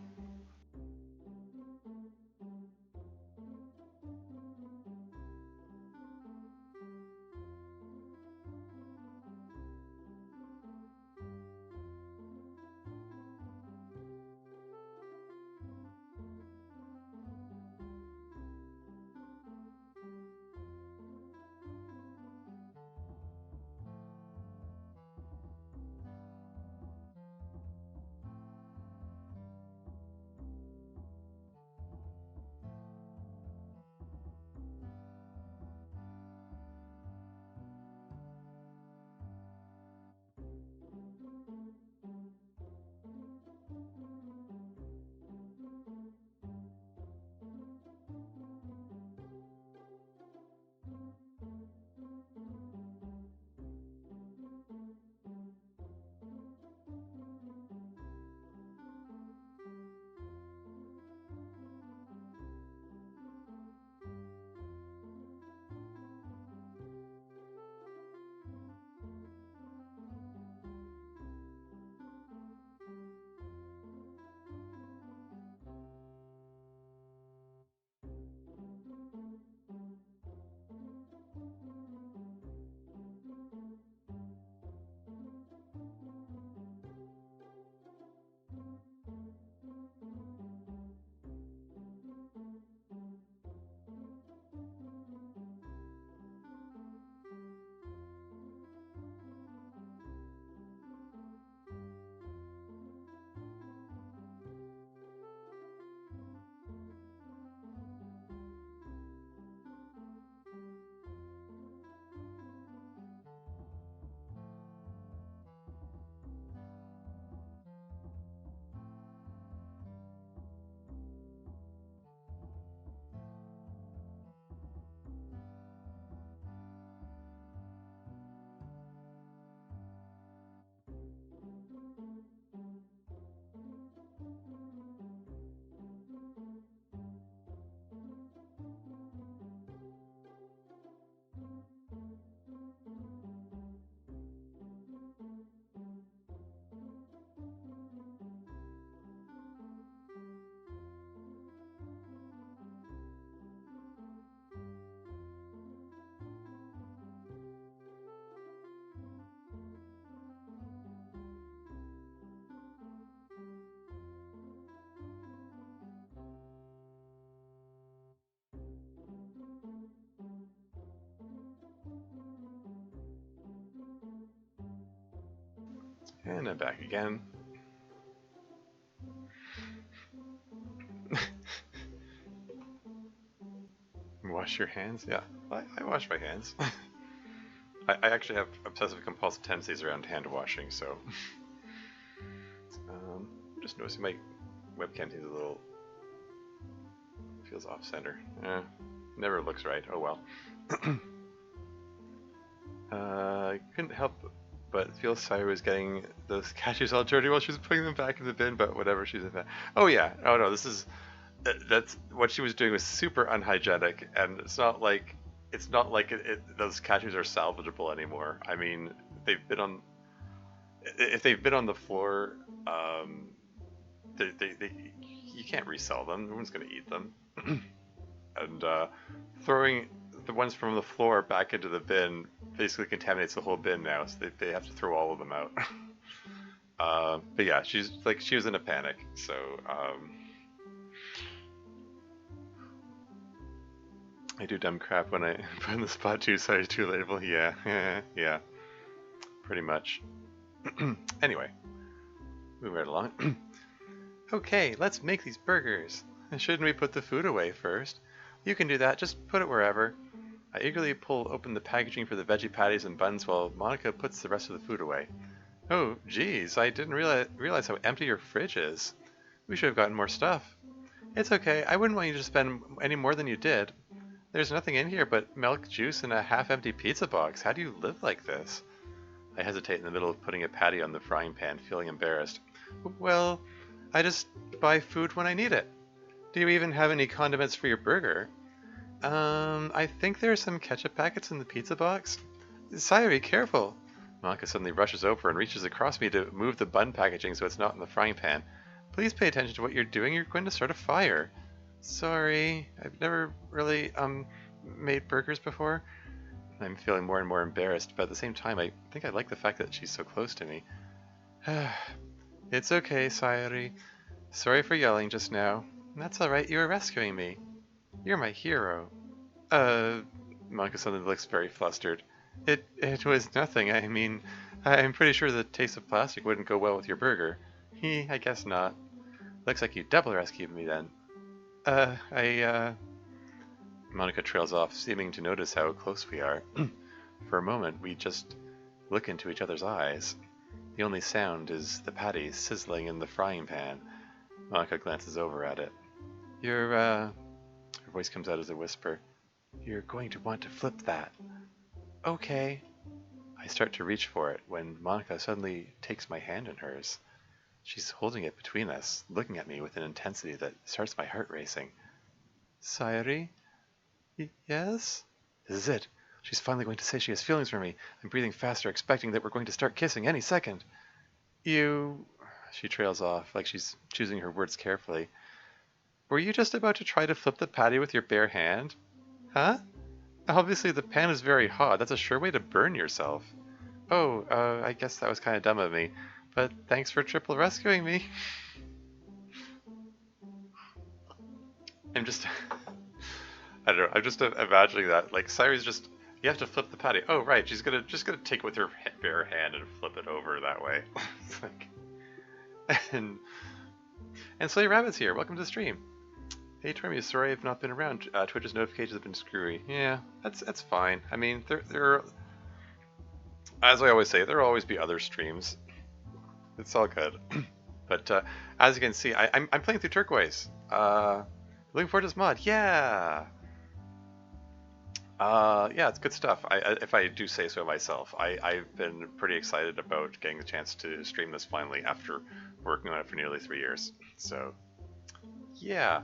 And I'm back again. Wash your hands? Yeah, I wash my hands. I actually have obsessive compulsive tendencies around hand washing, so I'm just noticing my webcam is a little feels off center. Never looks right. Oh well. I couldn't help but feel Sayori was getting those cashews all dirty while she was putting them back in the bin. But whatever, she's in that. Oh yeah. Oh no, this is that's what she was doing was super unhygienic, and it's not like those cashews are salvageable anymore. I mean, they've been on if they've been on the floor, they you can't resell them. No one's going to eat them. And throwing the ones from the floor back into the bin basically contaminates the whole bin now, so they have to throw all of them out. But yeah, she was in a panic, so I do dumb crap when I put in the spot too, sorry, too label. Yeah, yeah, pretty much. Anyway, moving right along. Okay, let's make these burgers. Shouldn't we put the food away first? You can do that, just put it wherever. I eagerly pull open the packaging for the veggie patties and buns while Monika puts the rest of the food away. Oh, geez, I didn't realize how empty your fridge is. We should have gotten more stuff. It's okay, I wouldn't want you to spend any more than you did. There's nothing in here but milk, juice, and a half-empty pizza box. How do you live like this? I hesitate in the middle of putting a patty on the frying pan, feeling embarrassed. Well, I just buy food when I need it. Do you even have any condiments for your burger? I think there are some ketchup packets in the pizza box. Sayori, careful! Monika suddenly rushes over and reaches across me to move the bun packaging so it's not in the frying pan. Please pay attention to what you're doing. You're going to start a fire. Sorry, I've never really, made burgers before. I'm feeling more and more embarrassed, but at the same time, I think I like the fact that she's so close to me. It's okay, Sayori. Sorry for yelling just now. That's alright, you were rescuing me. You're my hero. Monika suddenly looks very flustered. It was nothing. I mean, I'm pretty sure the taste of plastic wouldn't go well with your burger. I guess not. Looks like you double rescued me then. Monika trails off, seeming to notice how close we are. For a moment, we just look into each other's eyes. The only sound is the patty sizzling in the frying pan. Monika glances over at it. Her voice comes out as a whisper. You're going to want to flip that. Okay. I start to reach for it when Monika suddenly takes my hand in hers. She's holding it between us, looking at me with an intensity that starts my heart racing. Sayori? Yes? This is it. She's finally going to say she has feelings for me. I'm breathing faster, expecting that we're going to start kissing any second. You... She trails off, like she's choosing her words carefully. Were you just about to try to flip the patty with your bare hand? Huh? Obviously the pan is very hot. That's a sure way to burn yourself. Oh, I guess that was kind of dumb of me. But thanks for triple rescuing me. I'm just... I don't know, I'm just imagining that. Like, Sayori's just... You have to flip the patty. Oh, right, she's just gonna take it with her bare hand and flip it over that way. It's like... And Slay Rabbit's here. Welcome to the stream. Hey Tormy, sorry I've not been around. Twitch's notifications have been screwy. Yeah, that's fine. I mean, there as I always say, there'll always be other streams. It's all good. But as you can see, I'm playing through Turquoise. Looking forward to this mod. Yeah. Yeah, it's good stuff. If I do say so myself, I've been pretty excited about getting the chance to stream this finally after working on it for nearly 3 years. So, yeah.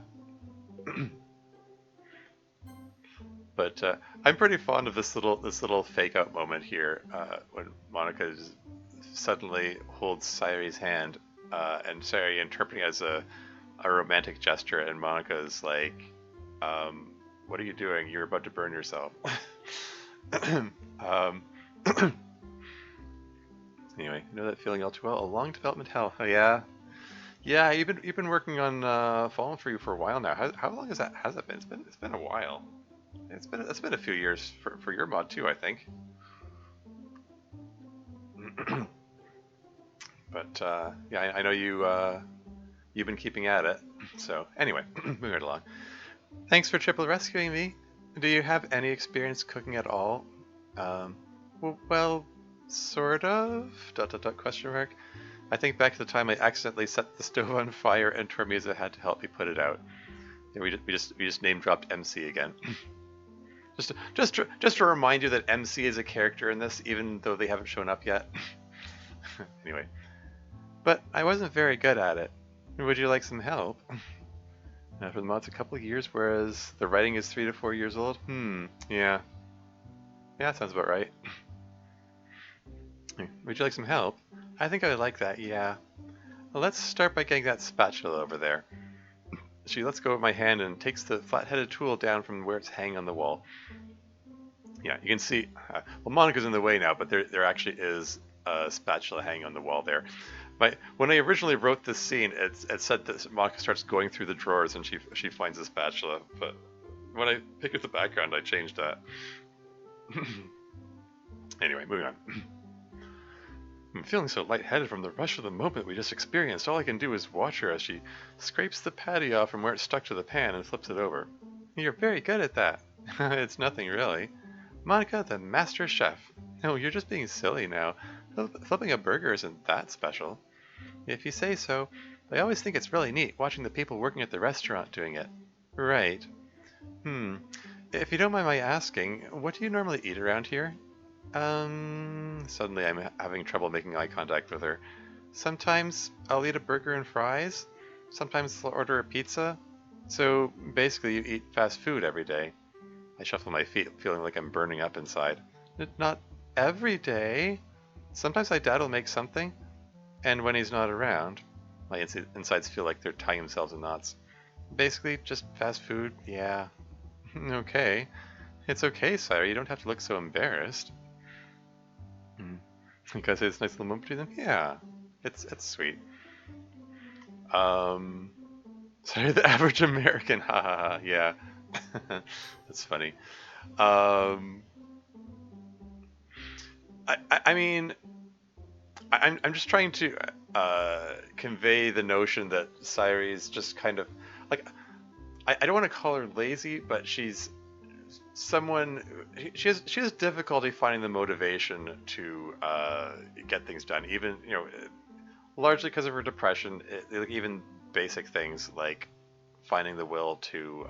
But I'm pretty fond of this little fake out moment here when Monika suddenly holds Sayori's hand and Sayori interpreting it as a romantic gesture, and Monika's like, "What are you doing? You're about to burn yourself." Anyway, you know that feeling all too well. A long development hell. Oh yeah. Yeah, you've been working on Fallen for you for a while now. How long has it been? It's been a while. It's been a few years for your mod too, I think. But yeah, I know you've been keeping at it. So anyway, moving right along. Thanks for triple rescuing me. Do you have any experience cooking at all? Well, sort of. ... Question mark. I think back to the time I accidentally set the stove on fire and Tormiza had to help me put it out. Yeah, we just name dropped MC again. just to remind you that MC is a character in this, even though they haven't shown up yet. Anyway, but I wasn't very good at it. Would you like some help? For the mod's a couple of years, whereas the writing is 3 to 4 years old. Yeah, that sounds about right. Would you like some help? I think I would like that, yeah. Well, let's start by getting that spatula over there. She lets go of my hand and takes the flat-headed tool down from where it's hanging on the wall. Yeah, you can see, well, Monika's in the way now, but there actually is a spatula hanging on the wall there. When I originally wrote this scene, it said that Monika starts going through the drawers and she finds a spatula, but when I picked up the background, I changed that. Anyway, moving on. I'm feeling so lightheaded from the rush of the moment we just experienced. All I can do is watch her as she scrapes the patty off from where it's stuck to the pan and flips it over. You're very good at that. It's nothing really. Monica, the master chef. No, you're just being silly now. Flipping a burger isn't that special. If you say so. I always think it's really neat watching the people working at the restaurant doing it. Right. If you don't mind my asking, what do you normally eat around here? Suddenly I'm having trouble making eye contact with her. Sometimes I'll eat a burger and fries. Sometimes I'll order a pizza. So basically you eat fast food every day. I shuffle my feet, feeling like I'm burning up inside. Not every day. Sometimes my dad will make something, and when he's not around, my insides feel like they're tying themselves in knots. Basically, just fast food, yeah. Okay. It's okay, Sayori, you don't have to look so embarrassed. Because it's a nice little moment between them? Yeah. It's sweet. Sorry, the average American, haha, yeah. That's funny. Um, I mean, I'm just trying to convey the notion that Sayori is just kind of like I don't want to call her lazy, but she's someone she has difficulty finding the motivation to get things done. Even largely because of her depression. Even basic things like finding the will to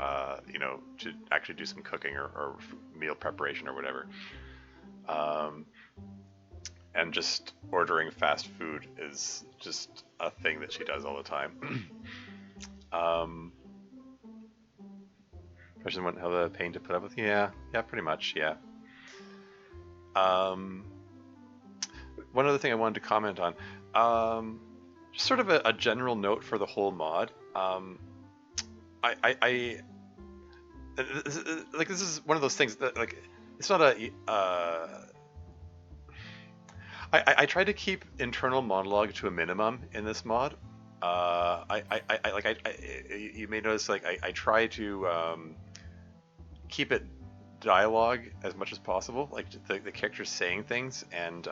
to actually do some cooking or meal preparation or whatever. Um, and just ordering fast food is just a thing that she does all the time. um, Person wouldn't have the pain to put up with. Yeah, pretty much. Yeah. Um, One other thing I wanted to comment on, just sort of a general note for the whole mod. I like this is one of those things that like it's not a I try to keep internal monologue to a minimum in this mod. You may notice like I try to keep it dialogue as much as possible, like the characters saying things and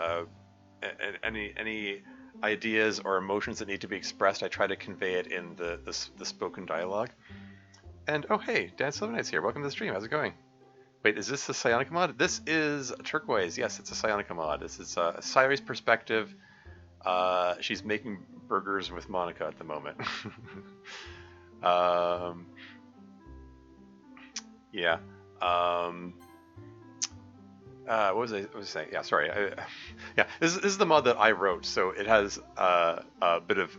any ideas or emotions that need to be expressed. I try to convey it in the spoken dialogue. And oh hey, Dan Silvernight's here. Welcome to the stream. How's it going? Wait, is this a Psionica mod? This is Turquoise. Yes, it's a Psionica mod. This is Sayori's perspective. She's making burgers with Monica at the moment. Yeah. What was I saying? Yeah, sorry. Yeah, this is the mod that I wrote, so it has a bit of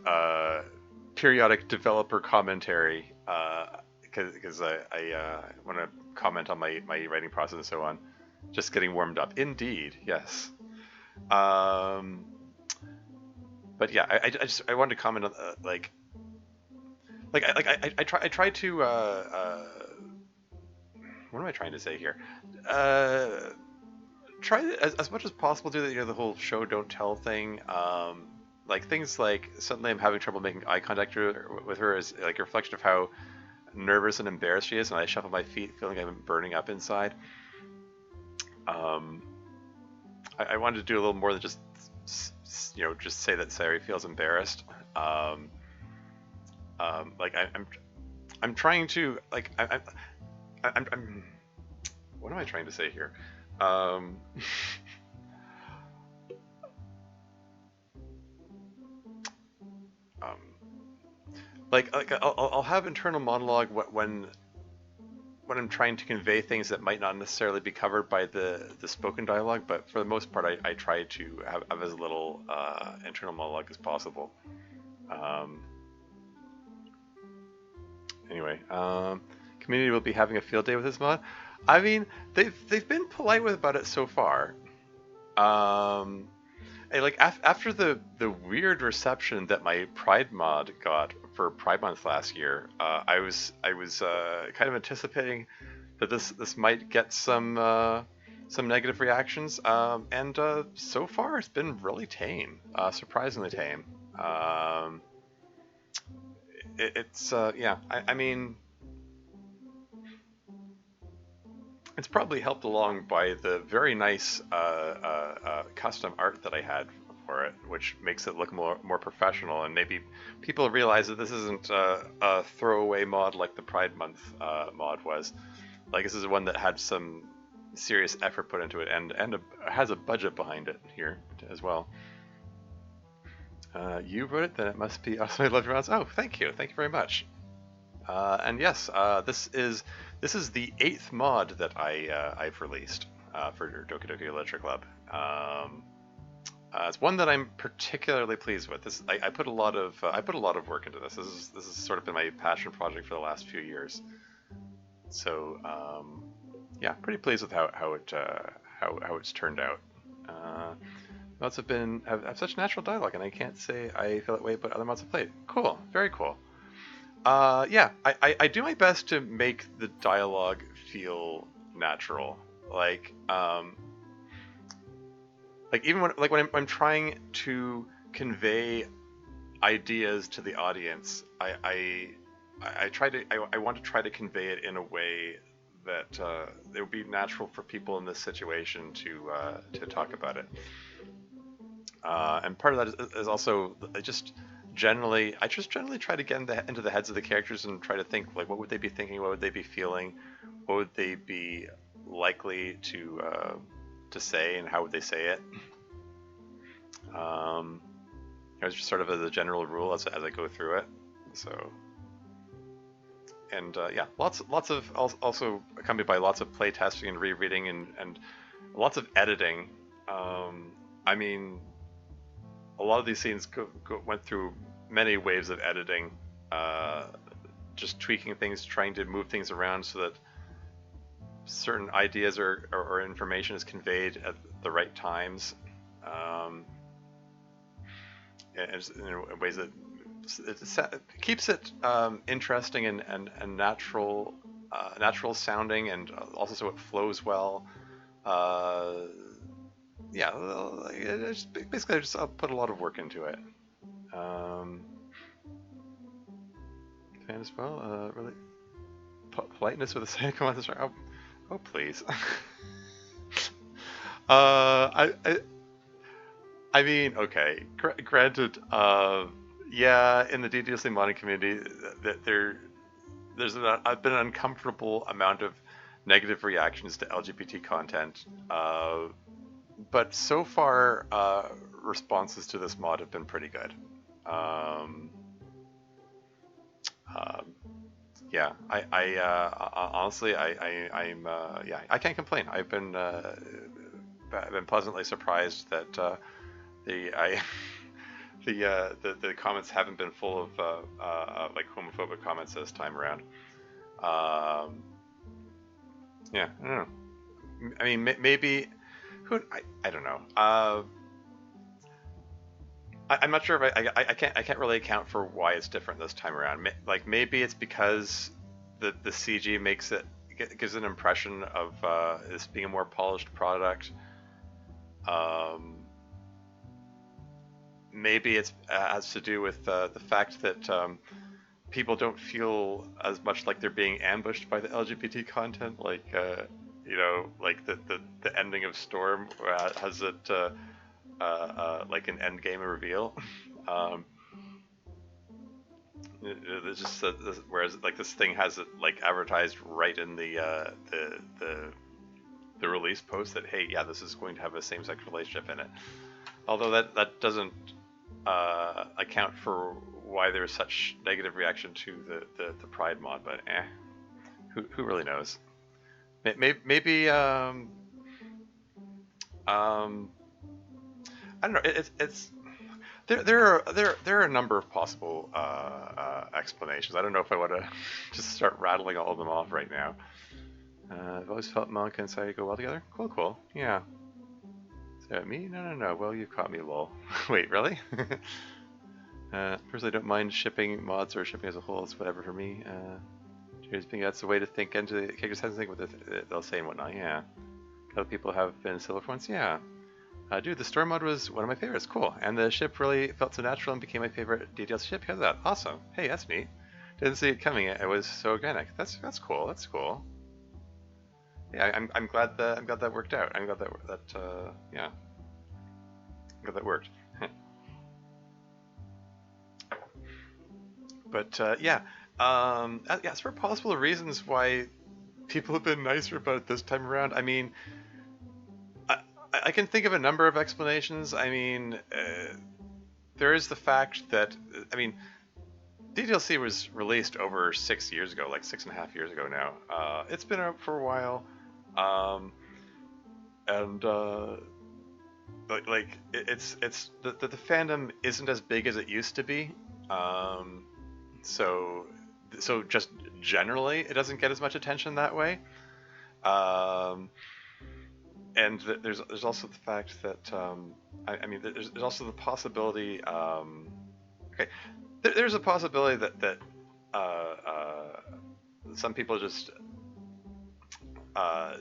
periodic developer commentary because I want to comment on my writing process and so on. Just getting warmed up. Indeed, yes. But yeah, I wanted to comment on I try to what am I trying to say here? Try as much as possible do the whole show don't tell thing. Like things like suddenly I'm having trouble making eye contact with her is like a reflection of how nervous and embarrassed she is, and I shuffle my feet, feeling like I'm burning up inside. I wanted to do a little more than just just say that Sayori feels embarrassed. Like I'm trying to like I'm what am I trying to say here? Like I'll have internal monologue when I'm trying to convey things that might not necessarily be covered by the spoken dialogue, but for the most part, I try to have as little internal monologue as possible. Anyway, community will be having a field day with this mod. I mean, they've been polite about it so far. And like after the weird reception that my Pride mod got for Pride Month last year, I was kind of anticipating that this might get some negative reactions, and so far it's been really tame, surprisingly tame. It's yeah, I mean, It's probably helped along by the very nice custom art that I had for it, which makes it look more professional, and maybe people realize that this isn't a throwaway mod like the Pride Month mod was. Like, this is one that had some serious effort put into it, and has a budget behind it here as well. You wrote it, then it must be also I love your mods. Oh, thank you very much. And yes, this is the 8th mod that I've released for Doki Doki Literature Club. It's one that I'm particularly pleased with. I put a lot of work into this. This has sort of been my passion project for the last few years. So yeah, pretty pleased with how it's turned out. Mods have such natural dialogue, and I can't say I feel that way, but other mods have played. Cool, very cool. Yeah, I do my best to make the dialogue feel natural. Like even when I'm trying to convey ideas to the audience, I want to try to convey it in a way that it would be natural for people in this situation to talk about it. And part of that is also I just generally try to get into the heads of the characters and try to think, like, what would they be thinking, what would they be feeling, what would they be likely to say, and how would they say it. It's just sort of as a general rule as I go through it. So, and yeah, lots of also accompanied by lots of play testing and rereading and lots of editing. I mean, a lot of these scenes went through many waves of editing, just tweaking things, trying to move things around so that certain ideas or information is conveyed at the right times, in ways that it keeps it interesting and natural sounding, and also so it flows well. Yeah, basically I'll put a lot of work into it. Fan as well, really politeness with a psycho on the start. Oh please. I mean, okay, granted, yeah, in the DDLC modding community, that there's been an uncomfortable amount of negative reactions to LGBT content, but so far, responses to this mod have been pretty good. Yeah, honestly, I'm yeah, I can't complain. I've been pleasantly surprised that the comments haven't been full of like homophobic comments this time around. Yeah, I don't know. I mean, maybe I don't know. I'm not sure if I can't really account for why it's different this time around. Like, maybe it's because the CG gives an impression of this being a more polished product. Maybe it has to do with the fact that people don't feel as much like they're being ambushed by the LGBT content. Like, you know, like the ending of Storm has it like an end game reveal. It's just whereas like this thing has it like advertised right in the release post that, hey, yeah, this is going to have a same-sex relationship in it. Although that doesn't account for why there's such negative reaction to the Pride mod, but who really knows? Maybe I don't know. It's there are a number of possible explanations. I don't know if I want to just start rattling all of them off right now. I've always felt Monika and Sayori go well together. Cool. Yeah. Is that me? No. Well, you caught me, lol. Wait, really? Personally, I don't mind shipping mods or shipping as a whole. It's whatever for me. Cheers, being that's the way to think into the character's heads and think what they'll say and whatnot. Yeah. A lot of people have been silver for once. Yeah. Dude, the storm mod was one of my favorites. Cool. And the ship really felt so natural and became my favorite DDLC ship because of that. Awesome. Hey, that's neat. Didn't see it coming. It was so organic. That's cool. That's cool. yeah, I'm glad that worked out. I'm glad yeah, I'm glad that worked. But yeah, as for possible reasons why people have been nicer about it this time around, I mean, I, I can think of a number of explanations. I mean, there is the fact that, I mean, DDLC was released over 6 years ago, like 6.5 years ago now. It's been out for a while, um, and it's the fandom isn't as big as it used to be. Um, so so just generally, it doesn't get as much attention that way. Um, and there's also the fact that I mean there's also the possibility. Okay, there's a possibility that uh, uh, some people just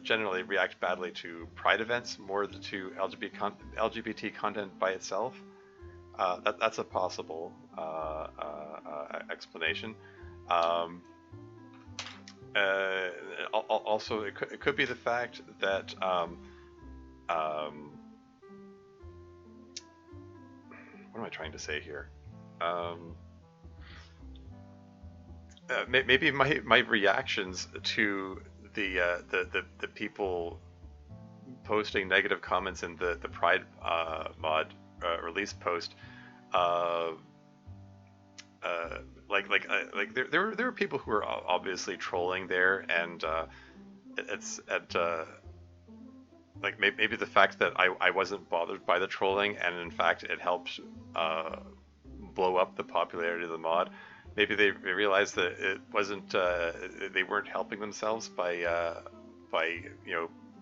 generally react badly to Pride events more than to LGBT content by itself. That's a possible explanation. Um, uh, Also, it could be the fact that um, what am I trying to say here? Um, Maybe my reactions to the people posting negative comments in the Pride mod release post, uh, like there were people who were obviously trolling there, and it's at like maybe the fact that I wasn't bothered by the trolling, and in fact it helped uh, blow up the popularity of the mod. Maybe they realized that it wasn't they weren't helping themselves by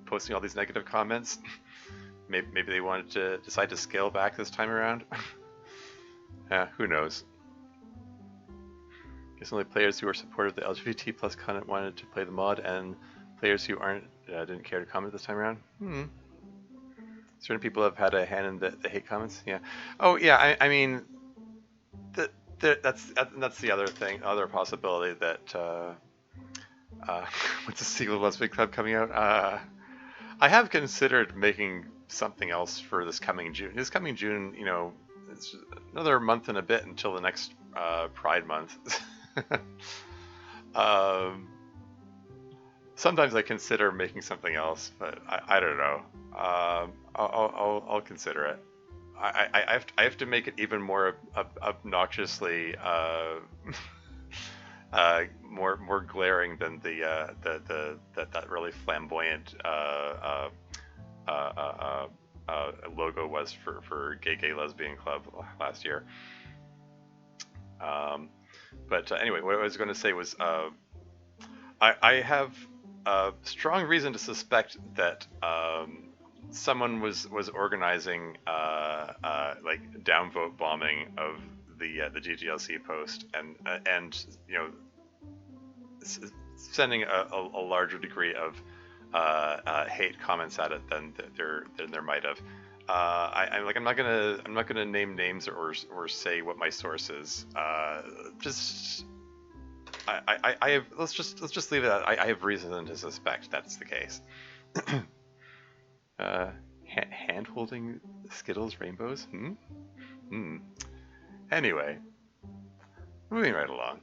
posting all these negative comments. Maybe they wanted to decide to scale back this time around. Yeah, who knows? Guess only players who are supportive of the LGBT plus content wanted to play the mod, and players who aren't didn't care to comment this time around. Certain people have had a hand in the hate comments. Yeah. Oh yeah. I mean, that's the other thing, other possibility that what's the sequel to Lesbian Club coming out? I have considered making something else for this coming June. This coming June, it's another month and a bit until the next Pride month. um, Sometimes I consider making something else, but I don't know. I'll consider it. I have to make it even more obnoxiously more glaring than that really flamboyant logo was for Gay Lesbian Club last year. But anyway, what I was going to say was I have a strong reason to suspect that someone was organizing like downvote bombing of the DDLC post, and sending a larger degree of hate comments at it than there might have. I'm not gonna name names or say what my source is. Just I have let's just leave it at I have reason to suspect that's the case. Hand holding Skittles rainbows? Anyway, moving right along.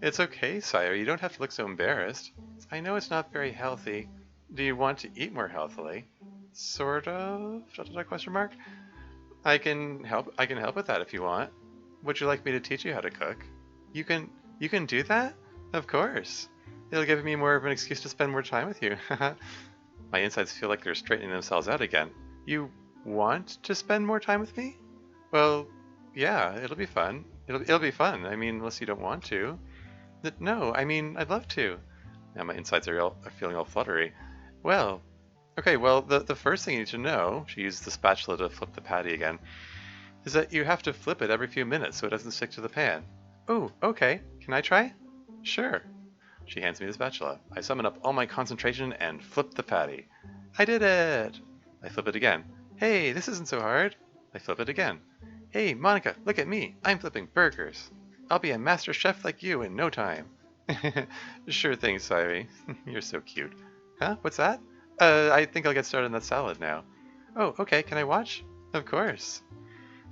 It's okay, Sire. You don't have to look so embarrassed. I know it's not very healthy. Do you want to eat more healthily? Sort of? Question mark. I can help with that if you want. Would you like me to teach you how to cook? You can do that? Of course. It'll give me more of an excuse to spend more time with you. My insides feel like they're straightening themselves out again. You want to spend more time with me? Well, yeah, it'll be fun. It'll be fun. I mean, unless you don't want to. No, I mean, I'd love to. Now my insides are feeling all fluttery. Well, okay, well, the first thing you need to know, she used the spatula to flip the patty again, is that you have to flip it every few minutes so it doesn't stick to the pan. Oh, okay. Can I try? Sure. She hands me the spatula. I summon up all my concentration and flip the patty. I did it! I flip it again. Hey, this isn't so hard. I flip it again. Hey, Monika, look at me. I'm flipping burgers. I'll be a master chef like you in no time. Sure thing, Sayori. You're so cute. Huh? What's that? I think I'll get started on that salad now. Oh, okay. Can I watch? Of course.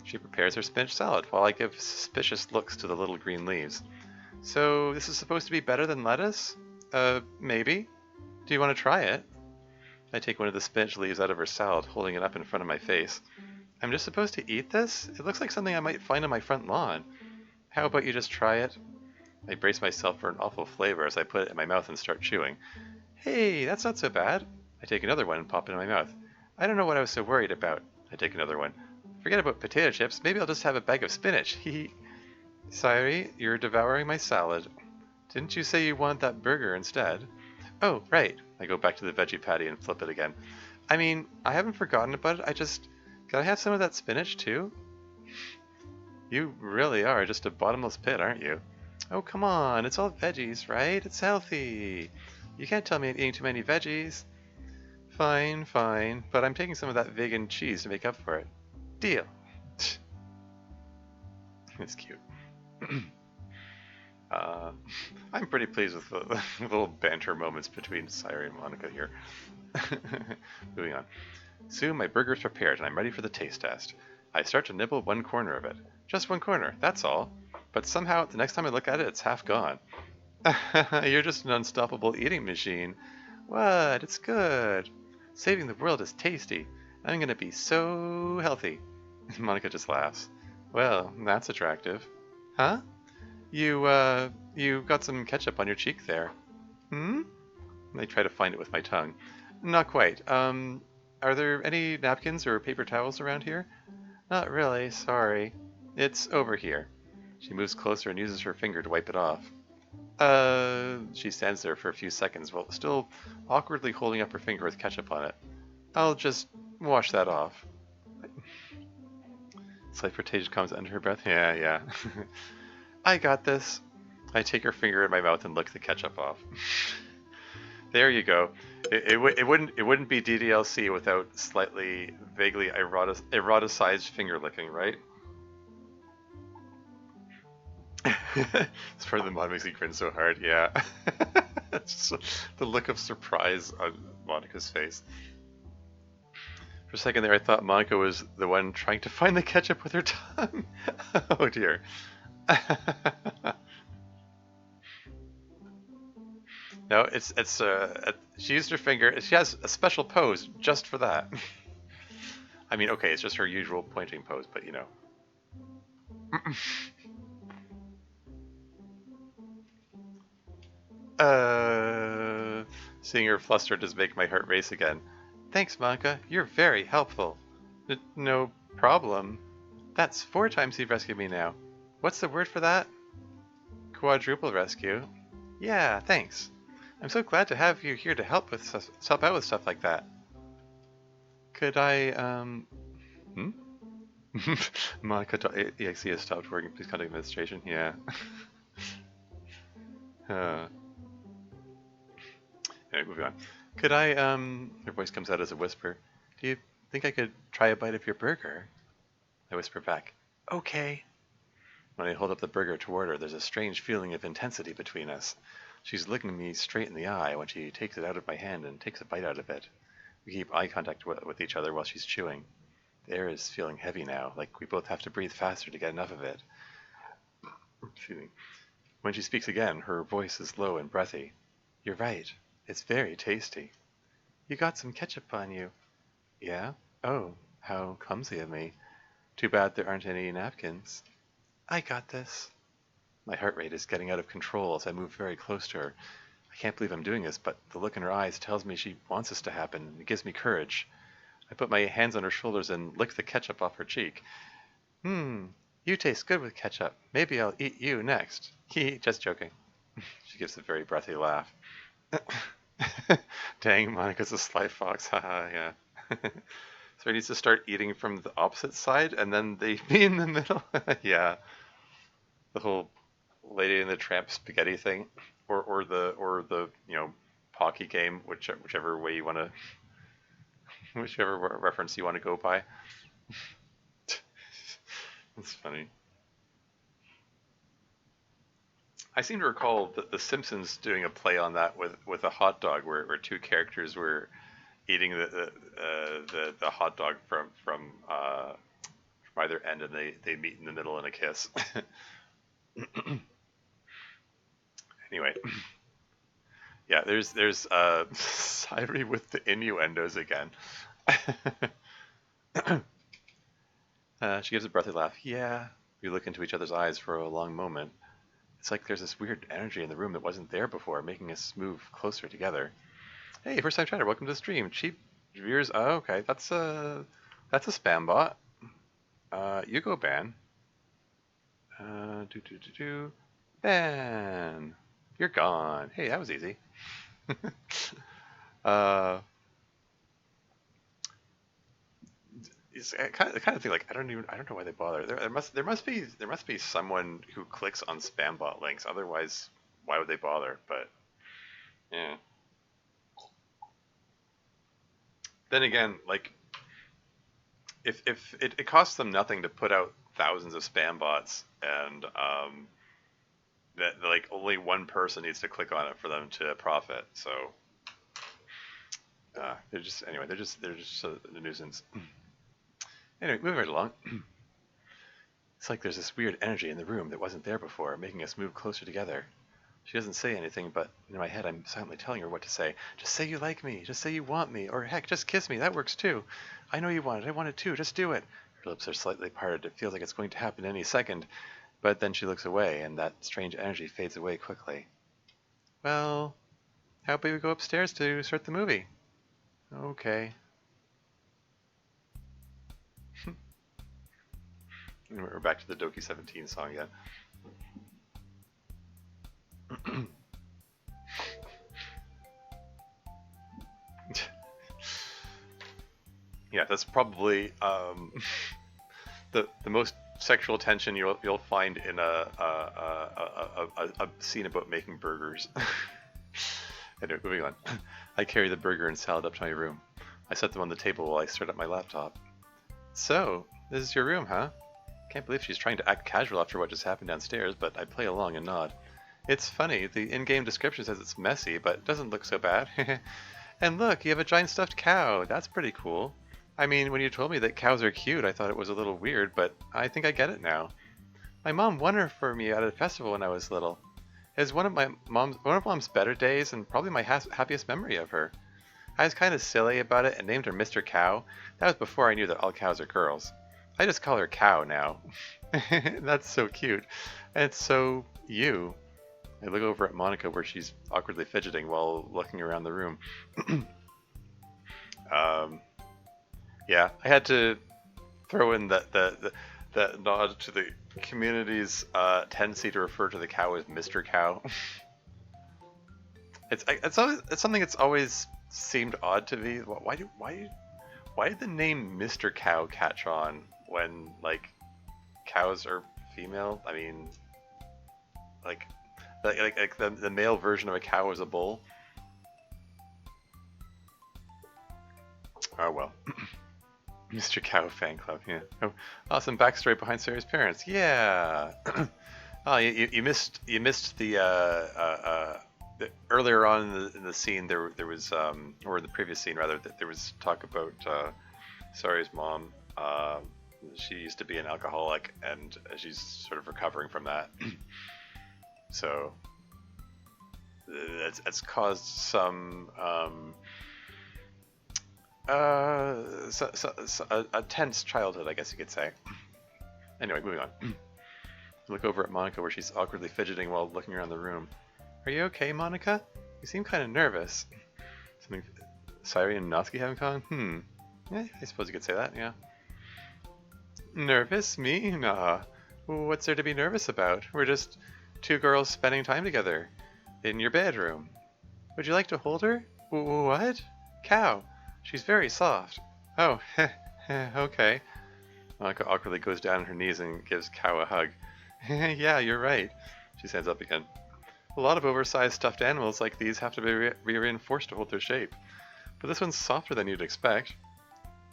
She prepares her spinach salad while I give suspicious looks to the little green leaves. So, this is supposed to be better than lettuce? Maybe. Do you want to try it? I take one of the spinach leaves out of her salad, holding it up in front of my face. I'm just supposed to eat this? It looks like something I might find on my front lawn. How about you just try it? I brace myself for an awful flavor as I put it in my mouth and start chewing. Hey, that's not so bad. I take another one and pop it in my mouth. I don't know what I was so worried about. I take another one. Forget about potato chips. Maybe I'll just have a bag of spinach. Hee. Sayori, you're devouring my salad. Didn't you say you want that burger instead? Oh, right. I go back to the veggie patty and flip it again. I mean, I haven't forgotten about it. Can I have some of that spinach too? You really are just a bottomless pit, aren't you? Oh, come on. It's all veggies, right? It's healthy. You can't tell me I'm eating too many veggies. Fine, fine. But I'm taking some of that vegan cheese to make up for it. Deal. It's cute. uh, I'm pretty pleased with the little banter moments between Sayori and Monika here. Moving on. Soon my burger's prepared and I'm ready for the taste test. I start to nibble one corner of it. Just one corner, that's all. But somehow, the next time I look at it, it's half gone. You're just an unstoppable eating machine. What? It's good. Saving the world is tasty. I'm gonna be so healthy. Monica just laughs. Well, that's attractive. Huh? You got some ketchup on your cheek there. Hmm? I try to find it with my tongue. Not quite. Are there any napkins or paper towels around here? Not really, sorry. It's over here. She moves closer and uses her finger to wipe it off. She stands there for a few seconds while still awkwardly holding up her finger with ketchup on it. I'll just wash that off. Slight flirtation comes under her breath. Yeah, yeah. I got this. I take her finger in my mouth and lick the ketchup off. There you go. It wouldn't be DDLC without slightly, vaguely eroticized finger licking, right? It's part of the mod makes me grin so hard. Yeah, it's just the look of surprise on Monica's face. For a second there, I thought Monica was the one trying to find the ketchup with her tongue. Oh dear. No, she used her finger. She has a special pose just for that. I mean, okay, it's just her usual pointing pose, but you know. uh, Seeing her flustered does make my heart race again. Thanks, Monica. You're very helpful. No problem. That's 4 times you've rescued me now. What's the word for that? Quadruple rescue. Yeah, thanks. I'm so glad to have you here to help out with stuff like that. Could I, hmm? Monica.exe has stopped working. Please contact administration. Yeah. uh, anyway, moving on. Could I, her voice comes out as a whisper. Do you think I could try a bite of your burger? I whisper back. Okay. When I hold up the burger toward her, there's a strange feeling of intensity between us. She's looking me straight in the eye when she takes it out of my hand and takes a bite out of it. We keep eye contact with each other while she's chewing. The air is feeling heavy now, like we both have to breathe faster to get enough of it. Excuse me. When she speaks again, her voice is low and breathy. You're right. It's very tasty. You got some ketchup on you. Yeah? Oh, how clumsy of me. Too bad there aren't any napkins. I got this. My heart rate is getting out of control as I move very close to her. I can't believe I'm doing this, but the look in her eyes tells me she wants this to happen, and it gives me courage. I put my hands on her shoulders and lick the ketchup off her cheek. You taste good with ketchup. Maybe I'll eat you next. Hee, just joking. She gives a very breathy laugh. Dang, Monica's a sly fox. Haha, yeah. So he needs to start eating from the opposite side, and then they be in the middle. Yeah, the whole Lady and the Tramp spaghetti thing, or the Pocky game, whichever way you want to, whichever reference you want to go by. It's funny. I seem to recall the Simpsons doing a play on that with a hot dog, where two characters were eating the hot dog from either end, and they meet in the middle in a kiss. Anyway, yeah, there's Sayori with the innuendos again. She gives a breathy laugh. Yeah. We look into each other's eyes for a long moment. It's like there's this weird energy in the room that wasn't there before, making us move closer together. Hey, first time chatter, welcome to the stream. Cheap viewers. Oh, okay, that's a spam bot. You go ban. Do do do do. Ban. You're gone. Hey, that was easy. uh, it's kind of thing like I don't know why they bother. There must be someone who clicks on spam bot links. Otherwise, why would they bother? But yeah. Then again, like if it costs them nothing to put out thousands of spam bots, and that like only one person needs to click on it for them to profit. So they're just a nuisance. Anyway, moving right along. It's like there's this weird energy in the room that wasn't there before, making us move closer together. She doesn't say anything, but in my head I'm silently telling her what to say. Just say you like me, just say you want me, or heck, just kiss me, that works too. I know you want it, I want it too, just do it. Her lips are slightly parted, it feels like it's going to happen any second, but then she looks away, and that strange energy fades away quickly. Well, how about we go upstairs to start the movie? Okay. We're back to the Doki 17 song again. Yeah, that's probably the most sexual tension you'll find in a scene about making burgers. Anyway, moving on. I carry the burger and salad up to my room. I set them on the table while I start up my laptop. So, this is your room, huh? Can't believe she's trying to act casual after what just happened downstairs, but I play along and nod. It's funny, the in-game description says it's messy, but it doesn't look so bad. And look, you have a giant stuffed cow. That's pretty cool. I mean, when you told me that cows are cute, I thought it was a little weird, but I think I get it now. My mom won her for me at a festival when I was little. It was one of mom's better days and probably my happiest memory of her. I was kind of silly about it and named her Mr. Cow. That was before I knew that all cows are girls. I just call her Cow now. That's so cute. And it's so you. I look over at Monika where she's awkwardly fidgeting while looking around the room. Yeah, I had to throw in the nod to the community's tendency to refer to the cow as Mr. Cow. It's something that's always seemed odd to me. Why did the name Mr. Cow catch on when like cows are female? I mean, like the male version of a cow is a bull. Oh well. Mr. Cow fan club, yeah. Oh, awesome backstory behind Sayori's parents. Yeah. Oh, you missed the earlier on in the scene there was or in the previous scene rather, that there was talk about Sayori's mom. She used to be an alcoholic and she's sort of recovering from that. So it's caused some a tense childhood, I guess you could say. Anyway, moving on. Look over at Monika where she's awkwardly fidgeting while looking around the room. Are you okay, Monika? You seem kind of nervous. Something Sayori and Natsuki having fun? Yeah, I suppose you could say that, yeah. Nervous? Me? Nah. What's there to be nervous about? We're just two girls spending time together. In your bedroom. Would you like to hold her? What? Cow. She's very soft. Oh, okay. Monika awkwardly goes down on her knees and gives Cow a hug. Yeah, you're right. She stands up again. A lot of oversized stuffed animals like these have to be reinforced to hold their shape. But this one's softer than you'd expect.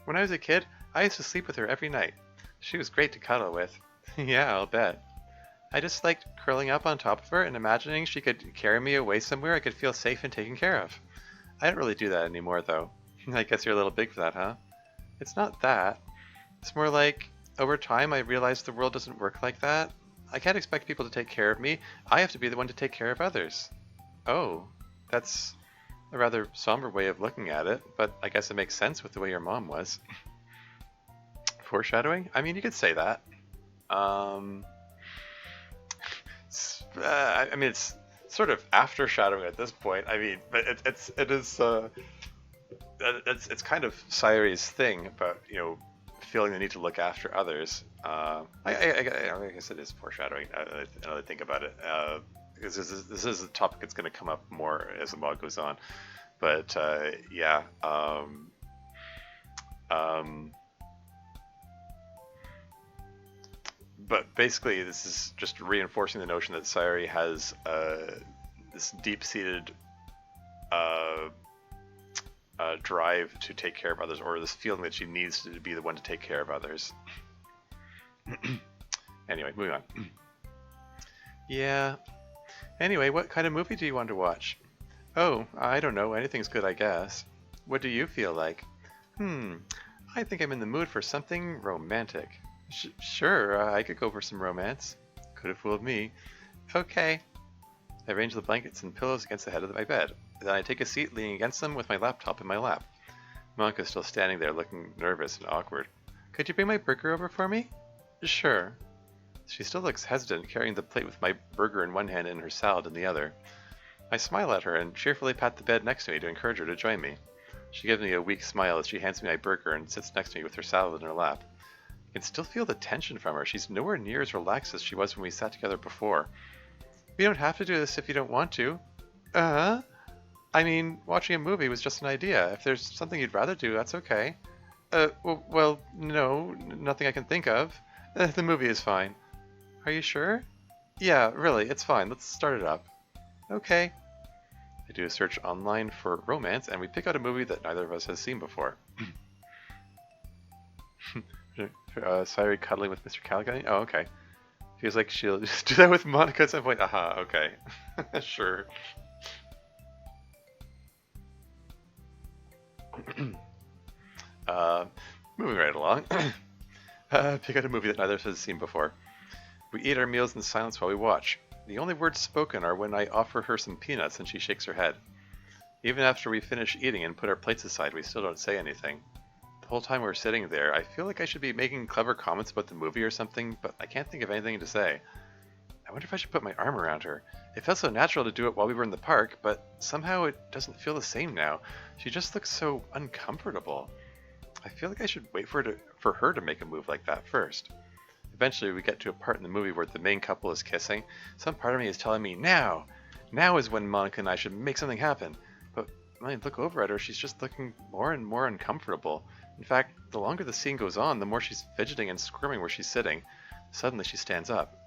When I was a kid, I used to sleep with her every night. She was great to cuddle with. Yeah, I'll bet. I just liked curling up on top of her and imagining she could carry me away somewhere I could feel safe and taken care of. I don't really do that anymore, though. I guess you're a little big for that, huh? It's not that. It's more like, over time I realized the world doesn't work like that. I can't expect people to take care of me. I have to be the one to take care of others. Oh, that's a rather somber way of looking at it, but I guess it makes sense with the way your mom was. Foreshadowing? I mean, you could say that. Um, I mean, it's sort of after shadowing at this point. I mean, but it's kind of Sayori's thing about feeling the need to look after others. I guess it is foreshadowing. Now that I think about it, because this is a topic that's going to come up more as the mod goes on. But yeah. But basically, this is just reinforcing the notion that Sayori has this deep-seated drive to take care of others, or this feeling that she needs to be the one to take care of others. Anyway, moving on. Yeah. Anyway, what kind of movie do you want to watch? Oh, I don't know. Anything's good, I guess. What do you feel like? I think I'm in the mood for something romantic. Sure, I could go for some romance. Could have fooled me. Okay. I arrange the blankets and pillows against the head of my bed. Then I take a seat leaning against them with my laptop in my lap. Monika's still standing there looking nervous and awkward. Could you bring my burger over for me? Sure. She still looks hesitant, carrying the plate with my burger in one hand and her salad in the other. I smile at her and cheerfully pat the bed next to me to encourage her to join me. She gives me a weak smile as she hands me my burger and sits next to me with her salad in her lap. I can still feel the tension from her. She's nowhere near as relaxed as she was when we sat together before. We don't have to do this if you don't want to. Uh-huh. I mean, watching a movie was just an idea. If there's something you'd rather do, that's okay. Well, no, nothing I can think of. The movie is fine. Are you sure? Yeah, really, it's fine. Let's start it up. Okay. I do a search online for romance, and we pick out a movie that neither of us has seen before. Sayori cuddling with Mr. Caligari? Oh, okay. Feels like she'll just do that with Monika at some point. Aha, okay. Sure. Moving right along. Pick out a movie that neither of us has seen before. We eat our meals in silence while we watch. The only words spoken are when I offer her some peanuts and she shakes her head. Even after we finish eating and put our plates aside, we still don't say anything. The whole time we're sitting there, I feel like I should be making clever comments about the movie or something, but I can't think of anything to say. I wonder if I should put my arm around her. It felt so natural to do it while we were in the park, but somehow it doesn't feel the same now. She just looks so uncomfortable. I feel like I should wait for her to make a move like that first. Eventually we get to a part in the movie where the main couple is kissing. Some part of me is telling me, now! Now is when Monika and I should make something happen. But when I look over at her, she's just looking more and more uncomfortable. In fact, the longer the scene goes on, the more she's fidgeting and squirming where she's sitting. Suddenly she stands up.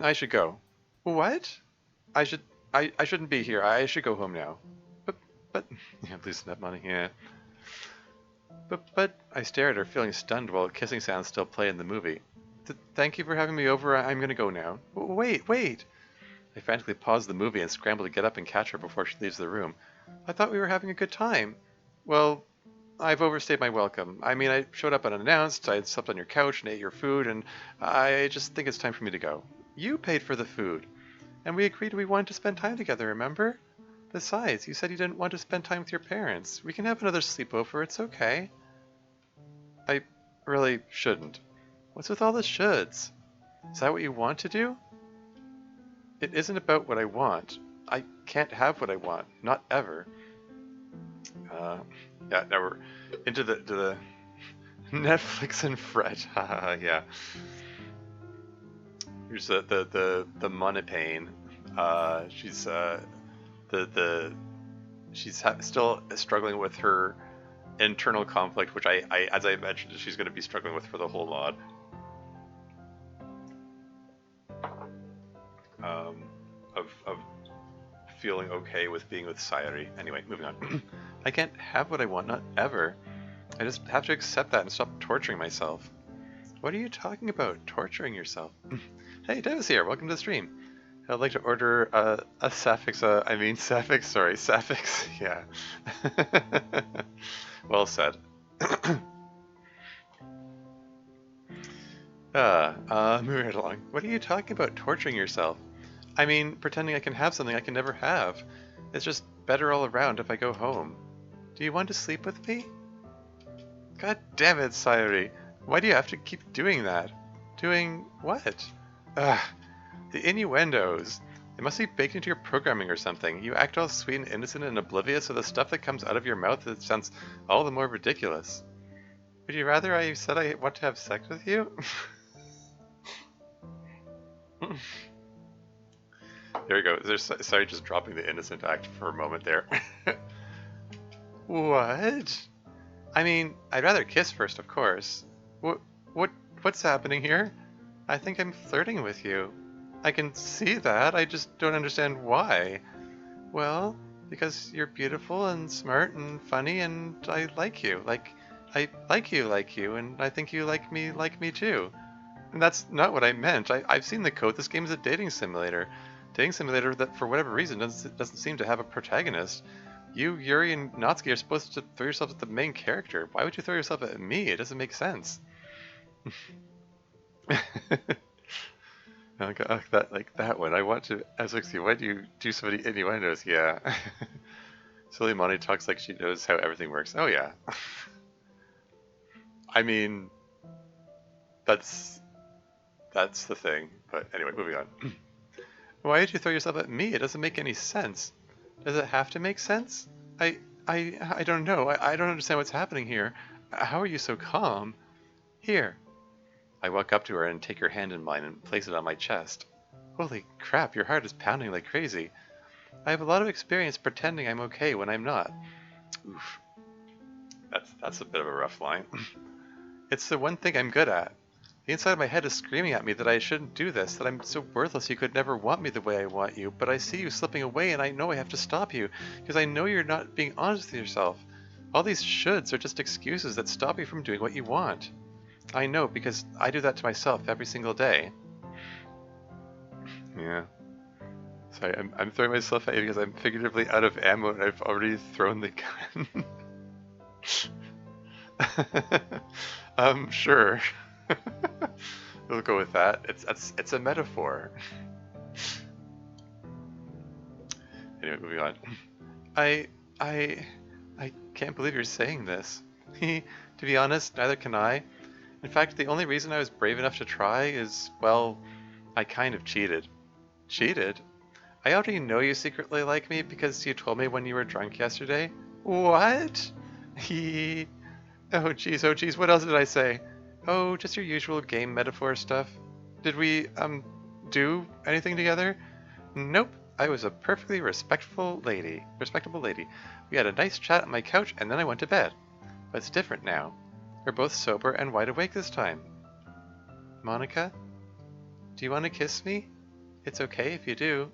I should go. What? I shouldn't be here. I should go home now. But, yeah, loosen up, Monika. Yeah. But, I stare at her, feeling stunned while kissing sounds still play in the movie. Thank you for having me over. I'm gonna go now. Wait! I frantically pause the movie and scramble to get up and catch her before she leaves the room. I thought we were having a good time. Well, I've overstayed my welcome. I mean, I showed up unannounced, I slept on your couch and ate your food, and I just think it's time for me to go. You paid for the food. And we agreed we wanted to spend time together, remember? Besides, you said you didn't want to spend time with your parents. We can have another sleepover, it's okay. I really shouldn't. What's with all the shoulds? Is that what you want to do? It isn't about what I want. I can't have what I want. Not ever. Yeah, now we're into the Netflix and Fred. Yeah. Here's the monopane. She's she's still struggling with her internal conflict, which I as I mentioned, she's going to be struggling with for the whole mod. Of feeling okay with being with Sayori. Anyway, moving on. I can't have what I want, not ever. I just have to accept that and stop torturing myself. What are you talking about? Torturing yourself? Hey, Dennis here. Welcome to the stream. I'd like to order a suffix. Suffix. Yeah. Well said. Moving right along. What are you talking about? Torturing yourself? I mean, pretending I can have something I can never have. It's just better all around if I go home. Do you want to sleep with me? God damn it, Sayori. Why do you have to keep doing that? Doing what? Ugh. The innuendos. They must be baked into your programming or something. You act all sweet and innocent and oblivious of the stuff that comes out of your mouth that sounds all the more ridiculous. Would you rather I said I want to have sex with you? There we go. Sorry, just dropping the innocent act for a moment there. What? I mean, I'd rather kiss first, of course. What's happening here? I think I'm flirting with you. I can see that, I just don't understand why. Well, because you're beautiful and smart and funny and I like you. I like you, and I think you like me too. And that's not what I meant. I've seen the code. This game is a dating simulator. Dating simulator that, for whatever reason, doesn't seem to have a protagonist. You, Yuri, and Natsuki are supposed to throw yourself at the main character. Why would you throw yourself at me? It doesn't make sense. That one. I want to ask you, why do you do so many innuendos? Yeah. Silly Monty talks like she knows how everything works. Oh yeah. I mean, that's the thing. But anyway, moving on. Why did you throw yourself at me? It doesn't make any sense. Does it have to make sense? I don't know. I don't understand what's happening here. How are you so calm? Here. I walk up to her and take her hand in mine and place it on my chest. Holy crap, your heart is pounding like crazy. I have a lot of experience pretending I'm okay when I'm not. Oof. That's a bit of a rough line. It's the one thing I'm good at. The inside of my head is screaming at me that I shouldn't do this, that I'm so worthless you could never want me the way I want you, but I see you slipping away and I know I have to stop you, because I know you're not being honest with yourself. All these shoulds are just excuses that stop you from doing what you want. I know, because I do that to myself every single day. Yeah. Sorry, I'm throwing myself at you because I'm figuratively out of ammo and I've already thrown the gun. Sure. We'll go with that. It's a metaphor. Anyway, moving on. I can't believe you're saying this. To be honest, neither can I. In fact, the only reason I was brave enough to try is, well, I kind of cheated. Cheated? I already know you secretly like me because you told me when you were drunk yesterday. What? Oh geez, what else did I say? Oh, just your usual game metaphor stuff. Did we, do anything together? Nope. I was a perfectly respectable lady. We had a nice chat on my couch and then I went to bed. But it's different now. We're both sober and wide awake this time. Monika? Do you want to kiss me? It's okay if you do.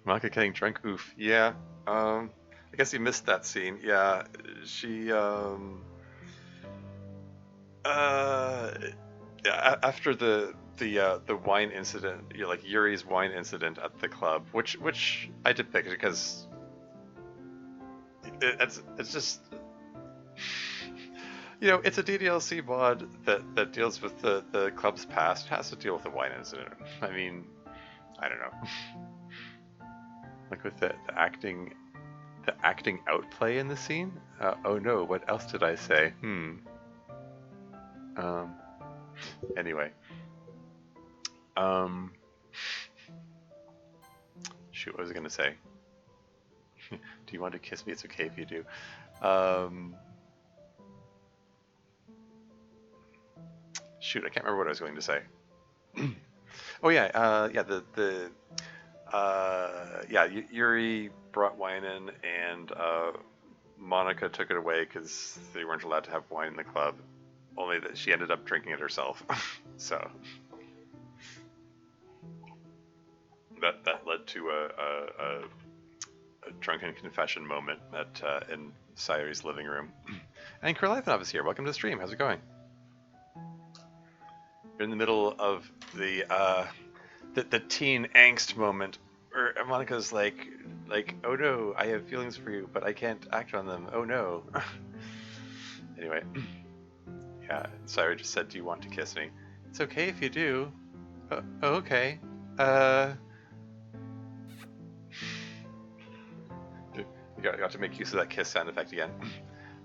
Monika getting drunk? Oof. Yeah. I guess you missed that scene. Yeah. She, yeah, after the wine incident, you know, like Yuri's wine incident at the club, which I did pick because it's just, you know, it's a DDLC mod that deals with the club's past. It has to deal with the wine incident. I mean, I don't know. Like with the acting outplay in the scene. Oh no, what else did I say? Anyway. Shoot, what was I gonna say? Do you want to kiss me? It's okay if you do. Shoot, I can't remember what I was going to say. Oh yeah, yeah, Yuri brought wine in, and Monika took it away because they weren't allowed to have wine in the club. Only that she ended up drinking it herself. So that led to a drunken confession moment in Sayori's living room. And Kurlivanov is here. Welcome to the stream. How's it going? You're in the middle of the teen angst moment where Monica's like, oh no, I have feelings for you, but I can't act on them. Oh no. Anyway, yeah. Sayori just said, "Do you want to kiss me?" It's okay if you do. Okay. Uh. You got to make use of that kiss sound effect again.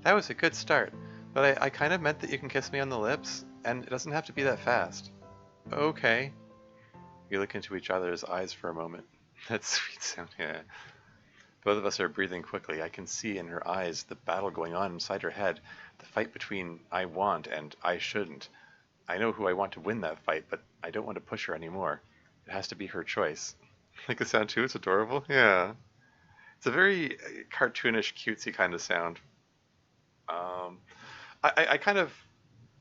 That was a good start, but I kind of meant that you can kiss me on the lips, and it doesn't have to be that fast. Okay. We look into each other's eyes for a moment. That sweet sound, yeah. Both of us are breathing quickly. I can see in her eyes the battle going on inside her head, the fight between I want and I shouldn't. I know who I want to win that fight, but I don't want to push her anymore. It has to be her choice. Like the sound too? It's adorable? Yeah. It's a very cartoonish, cutesy kind of sound. Um, I kind of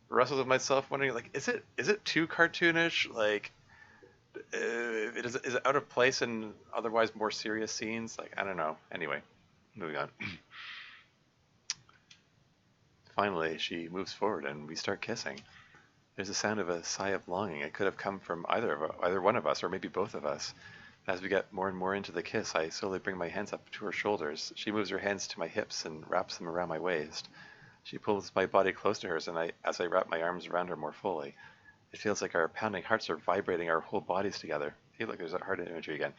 wrestled with myself wondering, like, is it too cartoonish? Like, is it out of place in otherwise more serious scenes? Like, I don't know. Anyway, moving on. Finally, she moves forward and we start kissing. There's a sound of a sigh of longing. It could have come from either one of us, or maybe both of us. As we get more and more into the kiss, I slowly bring my hands up to her shoulders. She moves her hands to my hips and wraps them around my waist. She pulls my body close to hers, and as I wrap my arms around her more fully, it feels like our pounding hearts are vibrating our whole bodies together. Hey, look, there's that heart imagery again.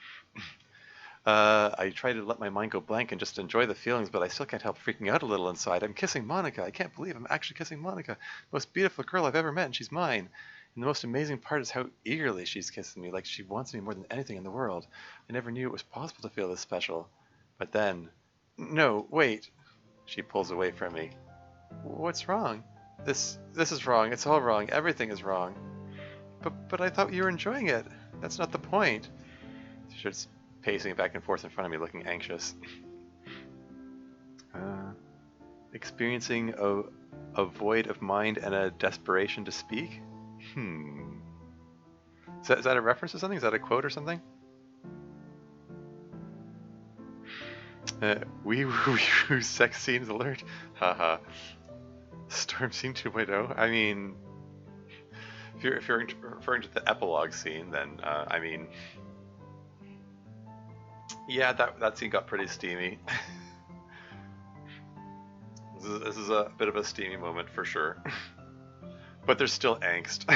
I try to let my mind go blank and just enjoy the feelings, but I still can't help freaking out a little inside. I'm kissing Monika. I can't believe I'm actually kissing Monika. Most beautiful girl I've ever met, and she's mine. And the most amazing part is how eagerly she's kissing me, like she wants me more than anything in the world. I never knew it was possible to feel this special. But then... No, wait. She pulls away from me. What's wrong? This is wrong. It's all wrong. Everything is wrong. But I thought you were enjoying it. That's not the point. She starts pacing back and forth in front of me, looking anxious. Experiencing a void of mind and a desperation to speak? Is that a reference to something? Is that a quote or something? Wee woo sex scenes alert. Haha. Storm scene 2.0. I mean, if you're referring to the epilogue scene, then I mean, yeah, that scene got pretty steamy. This is a bit of a steamy moment for sure. But there's still angst.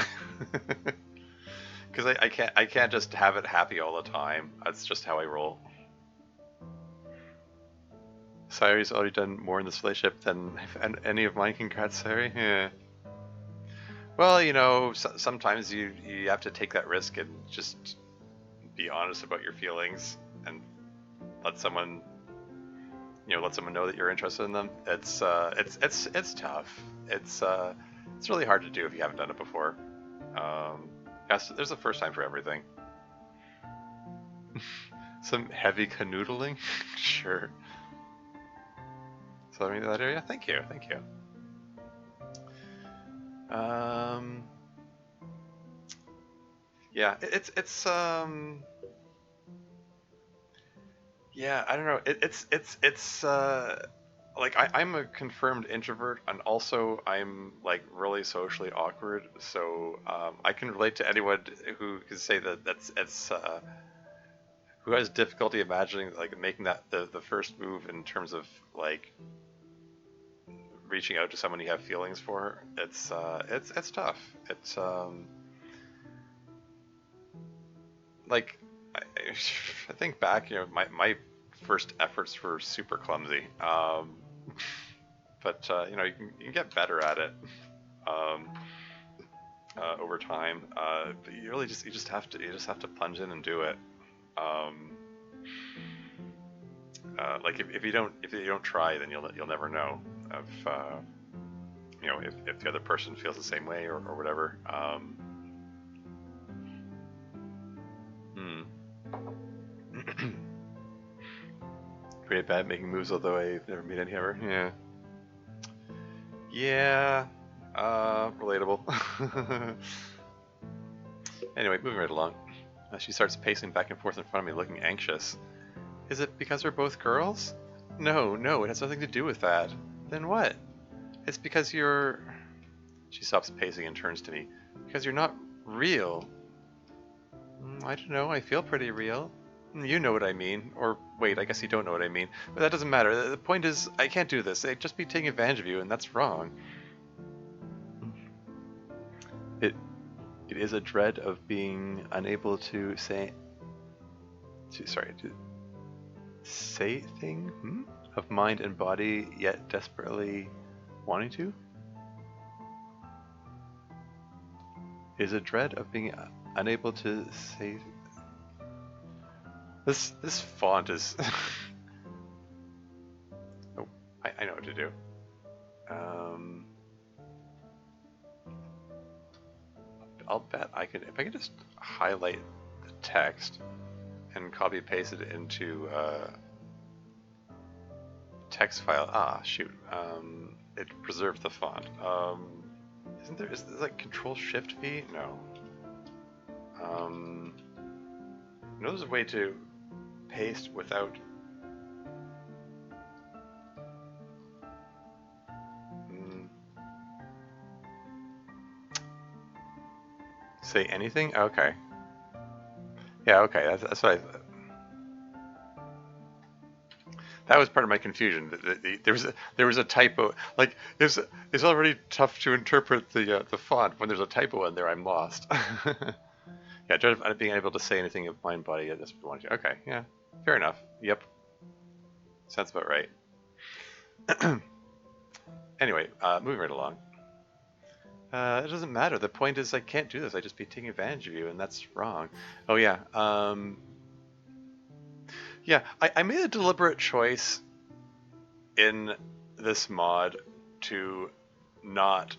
Because I can't just have it happy all the time. That's just how I roll. Sayori's already done more in this relationship than any of mine. Congrats, Sayori. Yeah. Well, you know, sometimes you have to take that risk and just be honest about your feelings and let someone know that you're interested in them. It's tough. It's really hard to do if you haven't done it before. There's a first time for everything. Some heavy canoodling? Sure. So I mean that area? Thank you. Yeah, it's yeah, I don't know. It's like I'm a confirmed introvert, and also I'm like really socially awkward. So I can relate to anyone who can say that it's who has difficulty imagining like making that the first move in terms of like reaching out to someone you have feelings for. It's tough. It's like I think back, you know, my first efforts were super clumsy. But you know, you can get better at it over time. But you just have to plunge in and do it. Like if you don't try, then you'll never know if you know if the other person feels the same way or whatever. Pretty bad at making moves, although I've never made any ever. Yeah, relatable. Anyway, moving right along. She starts pacing back and forth in front of me, looking anxious. Is it because we're both girls? No, it has nothing to do with that. Then what? It's because you're... She stops pacing and turns to me. Because you're not Real? I don't know, I feel pretty real. You know what I mean. Or wait, I guess you don't know what I mean. But that doesn't matter. The point is, I can't do this. They'd just be taking advantage of you, and that's wrong. It it is a dread of being unable to say to say thing of mind and body, yet desperately wanting to. Is a dread of being unable to say. This font is. Oh, I know what to do. I'll bet I could, if I could just highlight the text and copy paste it into text file. Ah, shoot. It preserved the font. Is there like Control Shift V? No. No, there's a way to paste without. Say anything? Okay. Yeah, okay. That's what I. That was part of my confusion. There was a typo. Like it's already tough to interpret the font. When there's a typo in there, I'm lost. Yeah, dread of being able to say anything of mind, body. I just wanted to. Okay, yeah, fair enough. Yep, sounds about right. Anyway, moving right along. It doesn't matter. The point is, I can't do this. I just be taking advantage of you, and that's wrong. Oh yeah. Yeah, I made a deliberate choice in this mod to not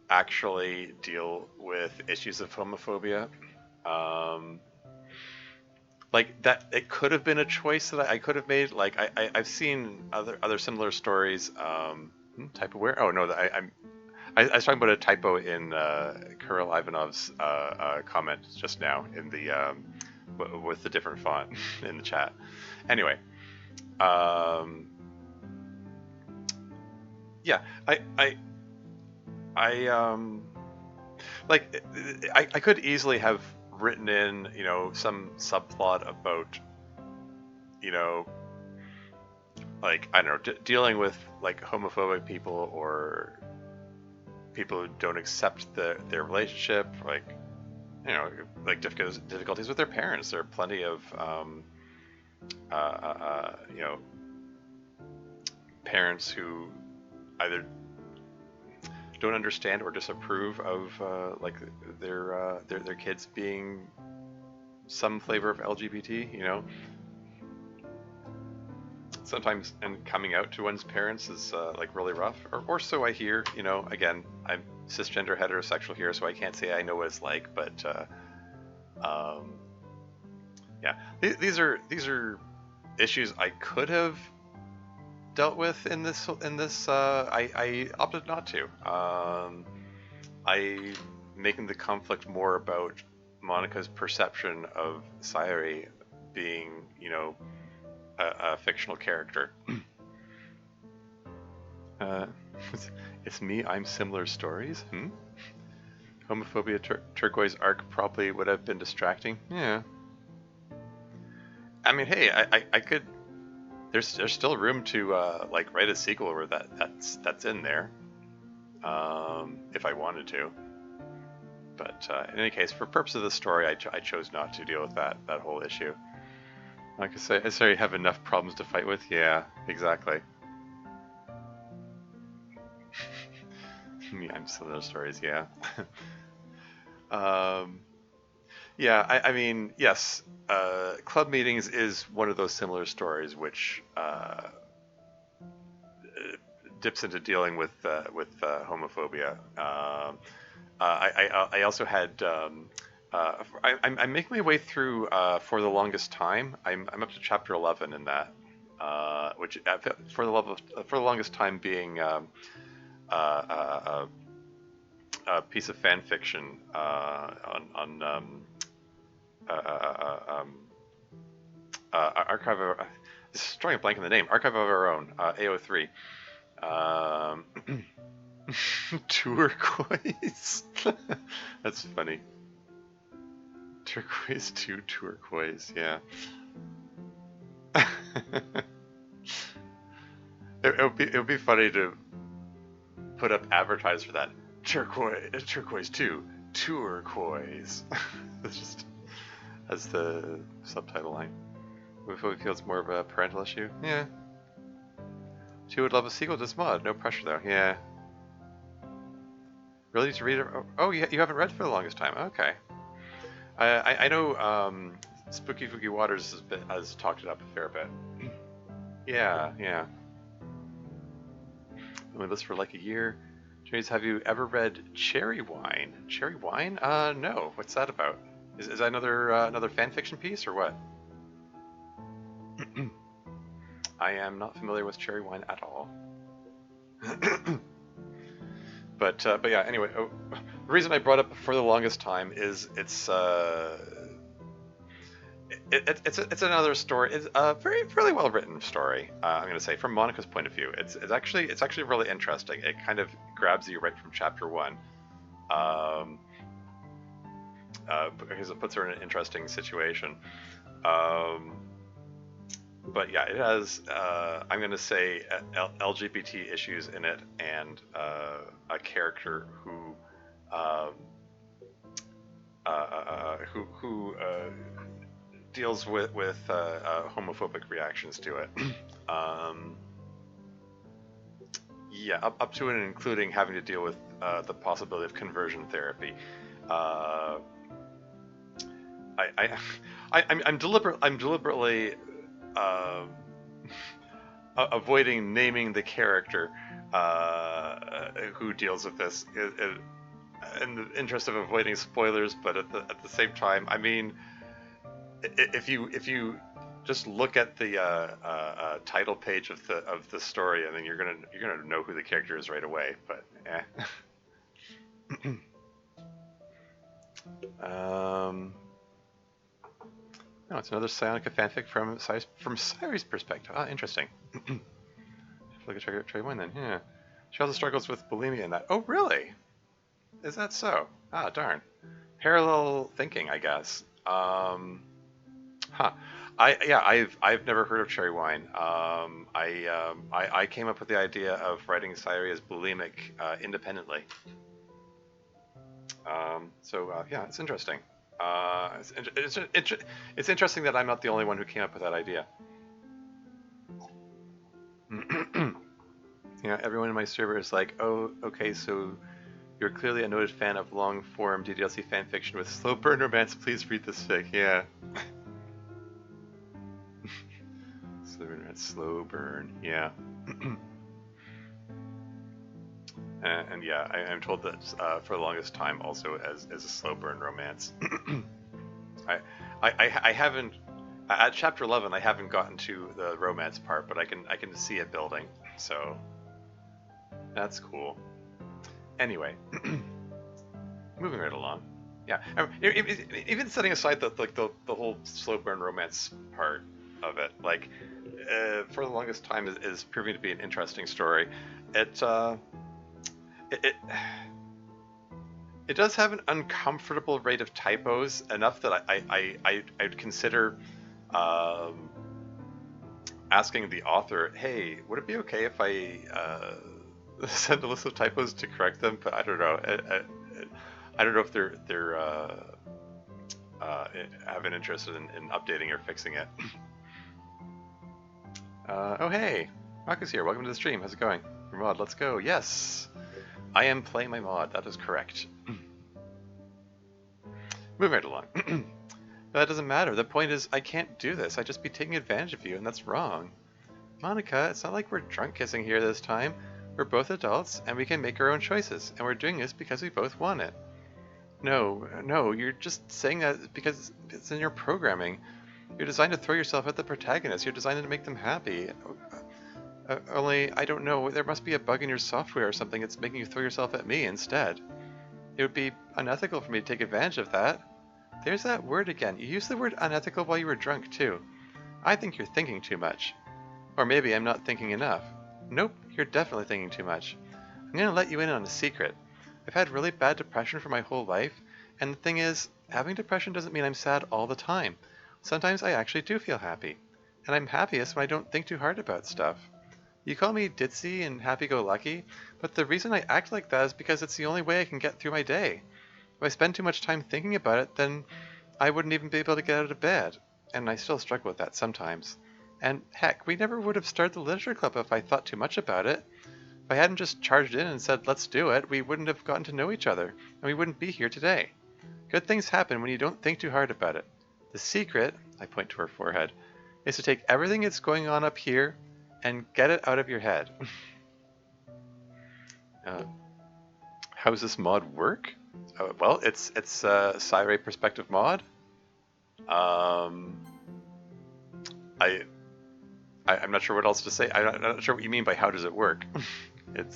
actually deal with issues of homophobia. Like that, it could have been a choice that I could have made. Like I've seen other similar stories. Typo where? Oh no, I was talking about a typo in Kirill Ivanov's comment just now in the with the different font in the chat. Anyway, yeah, like I could easily have written in, you know, some subplot about, you know, like I don't know, dealing with like homophobic people or people who don't accept their relationship, like, you know, like difficulties with their parents. There are plenty of you know, parents who either don't understand or disapprove of like their kids being some flavor of LGBT. You know, sometimes and coming out to one's parents is like really rough, or so I hear. You know, again, I'm cisgender heterosexual here, so I can't say I know what it's like, but yeah, these are issues I could have dealt with in this. I opted not to. I making the conflict more about Monika's perception of Sayori being, you know, a fictional character. It's me. I'm similar stories. Homophobia Turquoise arc probably would have been distracting. Yeah. I mean, hey, I could. There's still room to like write a sequel where that's in there, if I wanted to. But in any case, for purpose of the story, I chose not to deal with that whole issue. Like I say, I have enough problems to fight with. Yeah, exactly. Me, I'm still those stories. Yeah. Yeah, I mean, yes, club meetings is one of those similar stories which dips into dealing with homophobia. I also had I'm making my way through for the longest time. I'm up to chapter 11 in that, which for the longest time being a piece of fan fiction on Archive of, just drawing a blank in the name, Archive of Our Own, AO3. Turquoise. That's funny. Turquoise 2 Turquoise, yeah. It would be funny to put up advertise for that. Turquoise 2 Turquoise. It's just as the subtitle line. We feel it's more of a parental issue. Yeah. She would love a sequel to this mod. No pressure though. Yeah. Really to read it? Oh, you haven't read for the longest time. Okay. I know Spooky Fooky Waters has talked it up a fair bit. Yeah, yeah. Been with us for like a year. James, have you ever read Cherry Wine? Cherry Wine? No. What's that about? Is that another fan fiction piece or what? I am not familiar with Cherry Wine at all. But yeah. Anyway, the reason I brought up for the longest time is it's another story. It's a really well written story. I'm going to say from Monika's point of view, it's actually really interesting. It kind of grabs you right from chapter 1, because it puts her in an interesting situation. But yeah, it has I'm going to say LGBT issues in it, and a character who deals with homophobic reactions to it. Yeah, up to and including having to deal with the possibility of conversion therapy. I'm deliberately avoiding naming the character who deals with this in the interest of avoiding spoilers, but at the same time, I mean, if you just look at the title page of the story, and then you're gonna know who the character is right away. But no, it's another Psionica fanfic from Sayori's perspective. Ah, interesting. Look at Cherry Wine then. Yeah, she also struggles with bulimia in that. Oh, really? Is that so? Ah, darn. Parallel thinking, I guess. Huh. I've never heard of Cherry Wine. I came up with the idea of writing Sayori as bulimic independently. Yeah, it's interesting. It's interesting that I'm not the only one who came up with that idea. Yeah, everyone in my server is like, oh, okay, so you're clearly a noted fan of long-form DDLC fanfiction with slow burn romance. Please read this fic. Yeah. Slow burn. Yeah. And yeah, I'm told that for the longest time also as a slow burn romance. I haven't at chapter 11. I haven't gotten to the romance part, but I can see it building. So that's cool. Anyway, moving right along. Yeah, even setting aside the whole slow burn romance part of it, like for the longest time is proving to be an interesting story. It does have an uncomfortable rate of typos, enough that I'd consider asking the author, hey, would it be okay if I send a list of typos to correct them? But I don't know. I don't know if they're have an interest in updating or fixing it. Oh hey, Marcus here. Welcome to the stream. How's it going? Your mod, let's go. Yes, I am playing my mod. That is correct. Moving right along. But that doesn't matter. The point is, I can't do this. I'd just be taking advantage of you, and that's wrong. Monika, it's not like we're drunk kissing here this time. We're both adults, and we can make our own choices, and we're doing this because we both want it. No, you're just saying that because it's in your programming. You're designed to throw yourself at the protagonist. You're designed to make them happy. Only, I don't know, there must be a bug in your software or something that's making you throw yourself at me instead. It would be unethical for me to take advantage of that. There's that word again. You used the word unethical while you were drunk, too. I think you're thinking too much. Or maybe I'm not thinking enough. Nope, you're definitely thinking too much. I'm gonna let you in on a secret. I've had really bad depression for my whole life, And the thing is, having depression doesn't mean I'm sad all the time. Sometimes I actually do feel happy. And I'm happiest when I don't think too hard about stuff. You call me ditzy and happy-go-lucky, but the reason I act like that is because it's the only way I can get through my day. If I spend too much time thinking about it, then I wouldn't even be able to get out of bed. And I still struggle with that sometimes. And heck, we never would have started the literature club if I thought too much about it. If I hadn't just charged in and said, let's do it, we wouldn't have gotten to know each other, and we wouldn't be here today. Good things happen when you don't think too hard about it. The secret, I point to her forehead, is to take everything that's going on up here and get it out of your head. How does this mod work? Well, it's Sayori perspective mod. I'm not sure what else to say. I'm not sure what you mean by how does it work. We've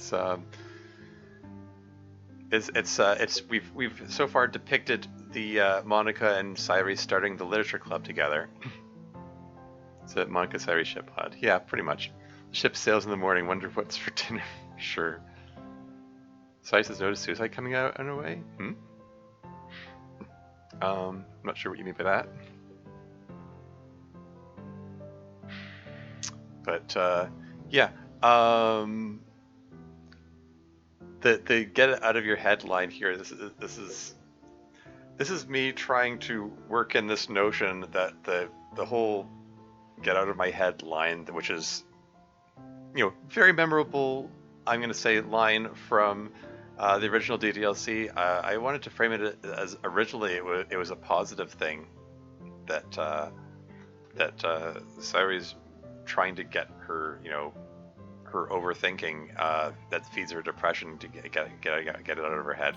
so far depicted the Monika and Sayori starting the literature club together. It's a Monika Sayori ship pod. Yeah, pretty much. The ship sails in the morning. Wonder what's for dinner. Sure. Sayori says no to suicide coming out on her way. I'm not sure what you mean by that. But yeah. The get it out of your head line here. This is me trying to work in this notion that the whole get out of my head line, which is, you know, very memorable. I'm going to say line from the original DDLC. I wanted to frame it as originally it was a positive thing that Sayori's trying to get her, you know, her overthinking that feeds her depression to get it out of her head.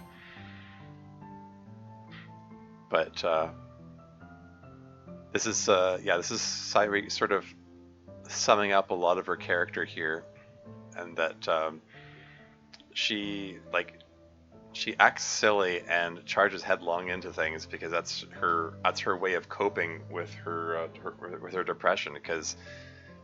But this is Sayori sort of summing up a lot of her character here, and that she acts silly and charges headlong into things because that's her way of coping with her depression, because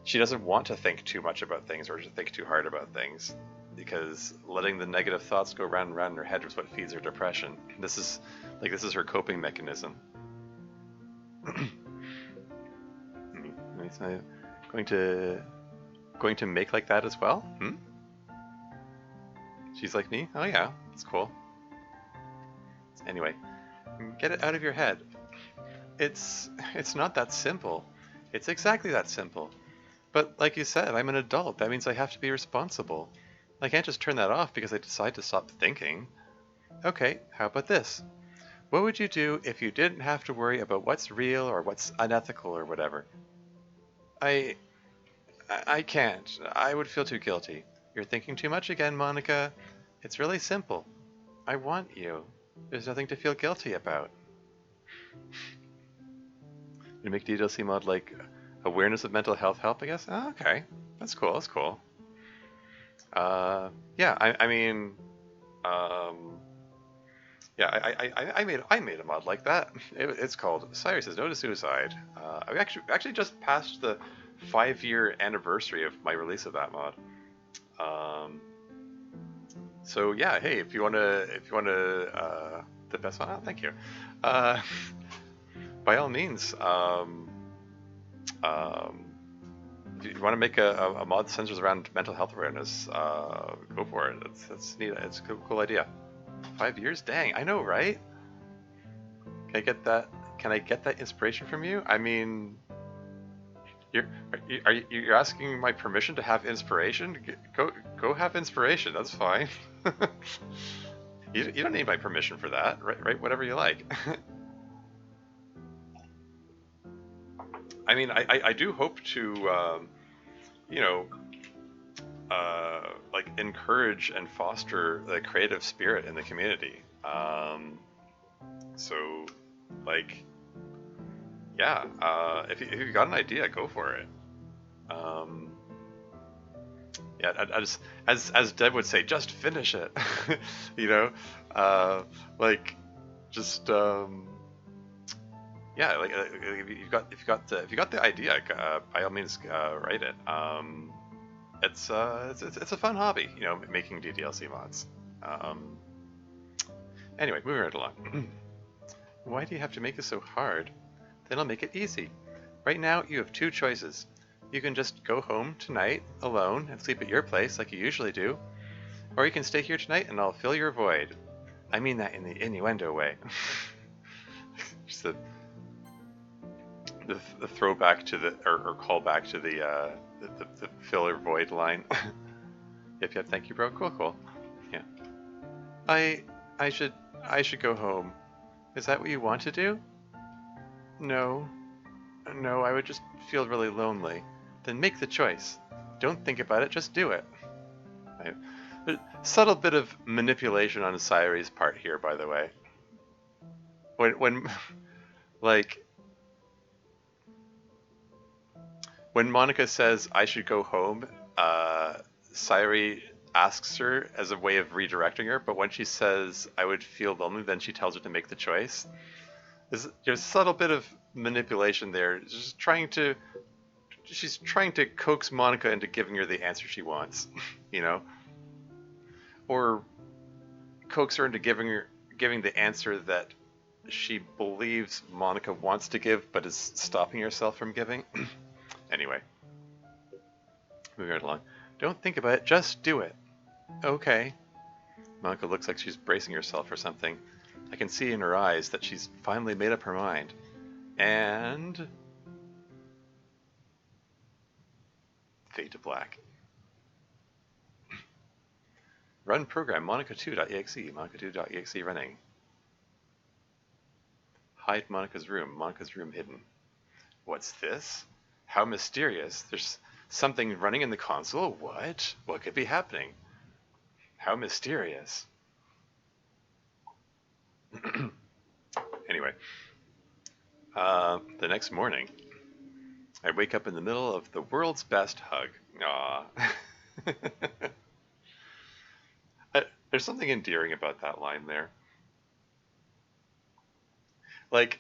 she doesn't want to think too much about things or to think too hard about things, because letting the negative thoughts go round and round in her head is what feeds her depression. This is her coping mechanism. Going to make like that as well? She's like me? Oh yeah, that's cool. Anyway, get it out of your head. It's not that simple. It's exactly that simple. But like you said, I'm an adult. That means I have to be responsible. I can't just turn that off because I decide to stop thinking. Okay, how about this? What would you do if you didn't have to worry about what's real or what's unethical or whatever? I can't. I would feel too guilty. You're thinking too much again, Monika. It's really simple. I want you. There's nothing to feel guilty about. You make DDLC mod like awareness of mental health help, I guess? Oh, okay. That's cool, that's cool. Yeah, I mean, yeah, I made a mod like that. It's called Sayori Says No to Suicide. I actually just passed the 5-year anniversary of my release of that mod. So yeah, hey, if you wanna the best one, oh, thank you. By all means, if you want to make a mod that centers around mental health awareness, go for it. That's neat. It's a cool idea. 5 years? Dang, I know, right? Can I get that? Can I get that inspiration from you? I mean, you're asking my permission to have inspiration? Go have inspiration. That's fine. You don't need my permission for that, right? Whatever you like. I mean, I do hope to, you know, like encourage and foster the creative spirit in the community. So, like, yeah, if you got an idea, go for it. Yeah, I just, as Deb would say, just finish it. You know, like, just yeah, like if you got the idea, by all means, write it. It's a fun hobby, you know, making DDLC mods. Anyway, moving right along. Why do you have to make it so hard? Then I'll make it easy. Right now, you have two choices. You can just go home tonight, alone, and sleep at your place like you usually do. Or you can stay here tonight and I'll fill your void. I mean that in the innuendo way. Just the throwback to the, or callback to the filler void line. Yep, thank you, bro. Cool. Yeah. I should go home. Is that what you want to do? No. No, I would just feel really lonely. Then make the choice. Don't think about it, just do it. Subtle bit of manipulation on Sayori's part here, by the way. When like, when Monika says, I should go home, Sayori asks her as a way of redirecting her, but when she says, I would feel lonely, then she tells her to make the choice. There's a subtle bit of manipulation there. She's trying to coax Monika into giving her the answer she wants, you know? Or coax her into giving the answer that she believes Monika wants to give, but is stopping herself from giving. Anyway, moving right along. Don't think about it, just do it. Okay. Monika looks like she's bracing herself for something. I can see in her eyes that she's finally made up her mind. And fade to black. Run program monika2.exe, monika2.exe running. Hide Monika's room hidden. What's this? How mysterious. There's something running in the console? What? What could be happening? How mysterious. Anyway, the next morning, I wake up in the middle of the world's best hug. Aww. There's something endearing about that line there. Like,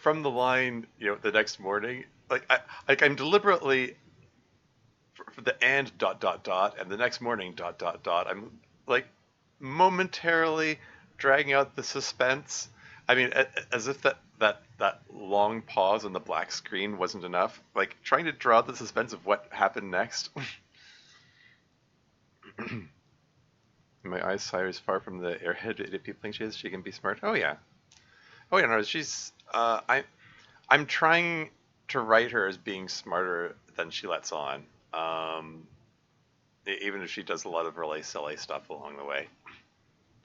from the line, the next morning, I'm deliberately, for the and ... and the next morning ... I'm like momentarily dragging out the suspense. I mean, as if that long pause on the black screen wasn't enough. Like, trying to draw the suspense of what happened next. My eyes, Sayori's far from the airhead people she is. She can be smart. Oh yeah. No, she's. I'm trying to write her as being smarter than she lets on. Even if she does a lot of really silly stuff along the way.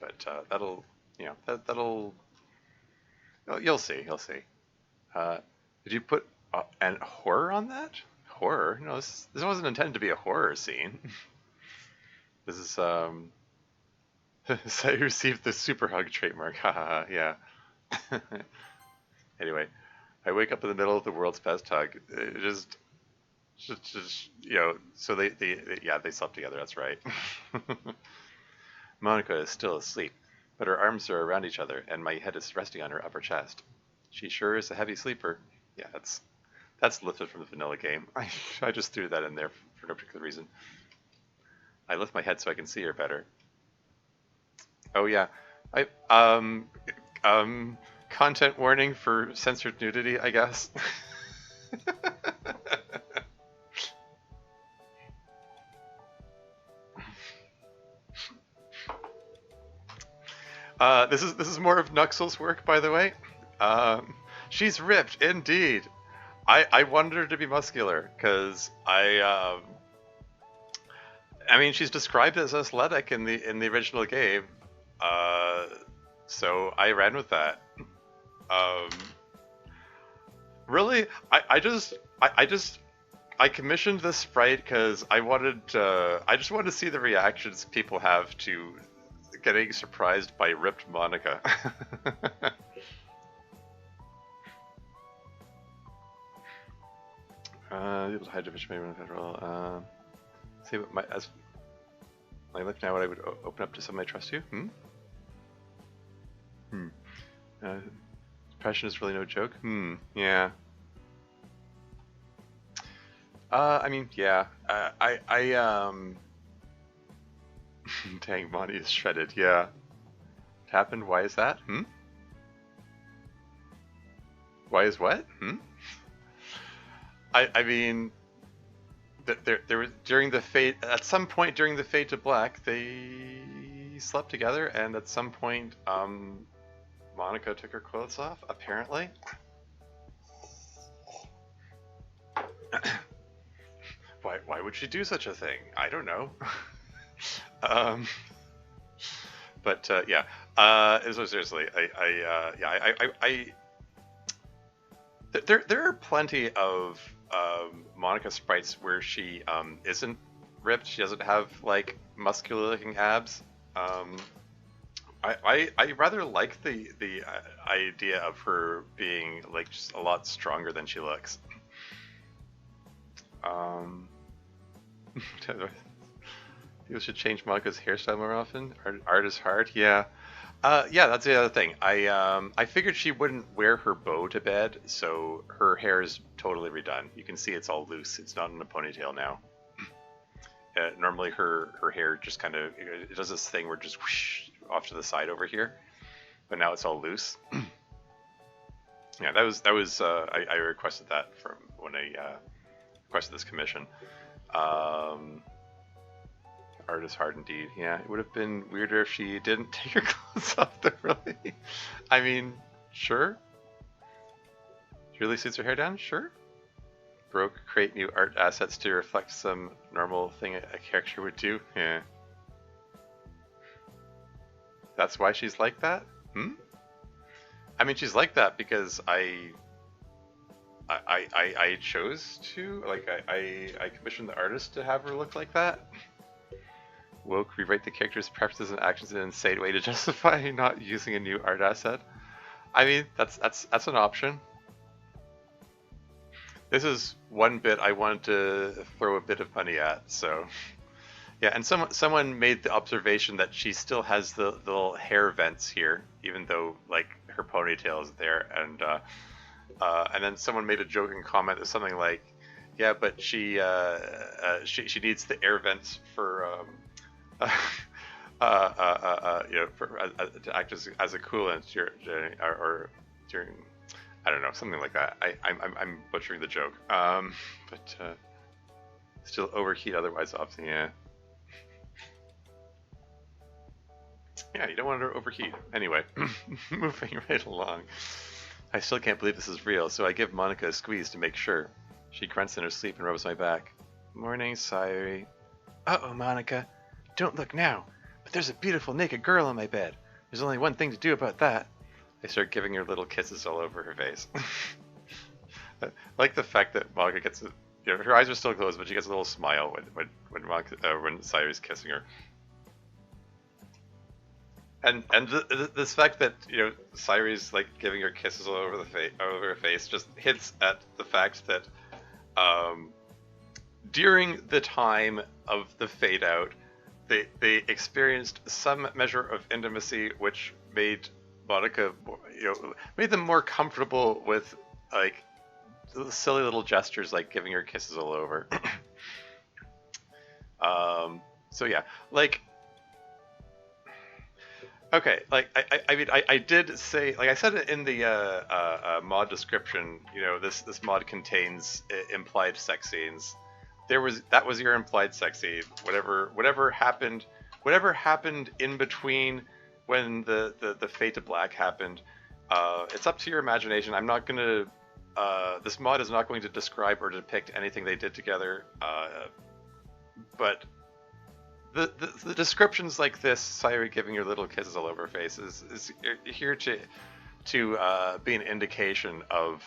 But that'll. Oh, you'll see. Did you put an horror on that? Horror? No, this wasn't intended to be a horror scene. This is So I received the super hug trademark. Haha, yeah. Anyway, I wake up in the middle of the world's best hug. Just so they slept together. That's right. Monika is still asleep, but her arms are around each other, and my head is resting on her upper chest. She sure is a heavy sleeper. Yeah, that's lifted from the vanilla game. I just threw that in there for no particular reason. I lift my head so I can see her better. Oh yeah, content warning for censored nudity, I guess. This is more of Nuxel's work, by the way. She's ripped, indeed. I wanted her to be muscular because I mean, she's described as athletic in the original game, so I ran with that. Really, I commissioned this sprite because I just wanted to see the reactions people have to getting surprised by ripped Monika. High division maybe federal. See what as I look now, what I would open up to someone I trust you. Depression is really no joke. Yeah. I mean, yeah. Dang, Monty is shredded. Yeah. It happened. Why is that? Why is what? Hmm? I mean, there was during the fade at some point during the fade to black they slept together, and at some point Monika took her clothes off. Apparently, why would she do such a thing? I don't know. um, but yeah. So seriously, there are plenty of Monica sprites where she isn't ripped. She doesn't have like muscular looking abs. Um, I rather like the idea of her being like just a lot stronger than she looks. Um, People should change Monica's hairstyle more often. Art is hard. Yeah. Yeah, that's the other thing. I figured she wouldn't wear her bow to bed, so her hair is totally redone. You can see it's all loose. It's not in a ponytail now. Normally her hair just kind of it does this thing where it just whoosh off to the side over here, but now it's all loose. Yeah, I requested that from when I requested this commission. Um, Art is hard indeed. Yeah, it would have been weirder if she didn't take her clothes off though, really. I mean, sure. She really suits her hair down? Sure. Broke, create new art assets to reflect some normal thing a character would do? Yeah. That's why she's like that? Hmm? I mean, she's like that because I chose to. Like, I commissioned the artist to have her look like that. Woke, rewrite the character's preferences and actions in an insane way to justify not using a new art asset. I mean, that's an option. This is one bit I wanted to throw a bit of money at, so yeah. And someone made the observation that she still has the little hair vents here, even though like her ponytail is there, and then someone made a joking comment or something like, yeah, but she needs the air vents for you know, to act as a coolant or during, I don't know, something like that. I'm butchering the joke. But still overheat otherwise, obviously. Yeah. Yeah, you don't want her to overheat. Anyway, moving right along. I still can't believe this is real, so I give Monika a squeeze to make sure. She grunts in her sleep and rubs my back. Morning, Sayori. Uh-oh, Monika. Don't look now, but there's a beautiful naked girl in my bed. There's only one thing to do about that. I start giving her little kisses all over her face. I like the fact that Monika gets, you know, her eyes are still closed, but she gets a little smile when Sayori's kissing her. And this fact that, you know, Sayori's like giving her kisses all over over her face just hints at the fact that during the time of the fade out, they experienced some measure of intimacy, which made Monika, you know, made them more comfortable with like silly little gestures like giving her kisses all over. So yeah, like, okay, like I mean I did say, like I said it in the mod description, you know, this mod contains implied sex scenes. That was your implied sex scene. Whatever happened in between when the fade to black happened, it's up to your imagination. I'm not gonna this mod is not going to describe or depict anything they did together, but the descriptions like this, Sayori giving her little kisses all over her face, is here to be an indication of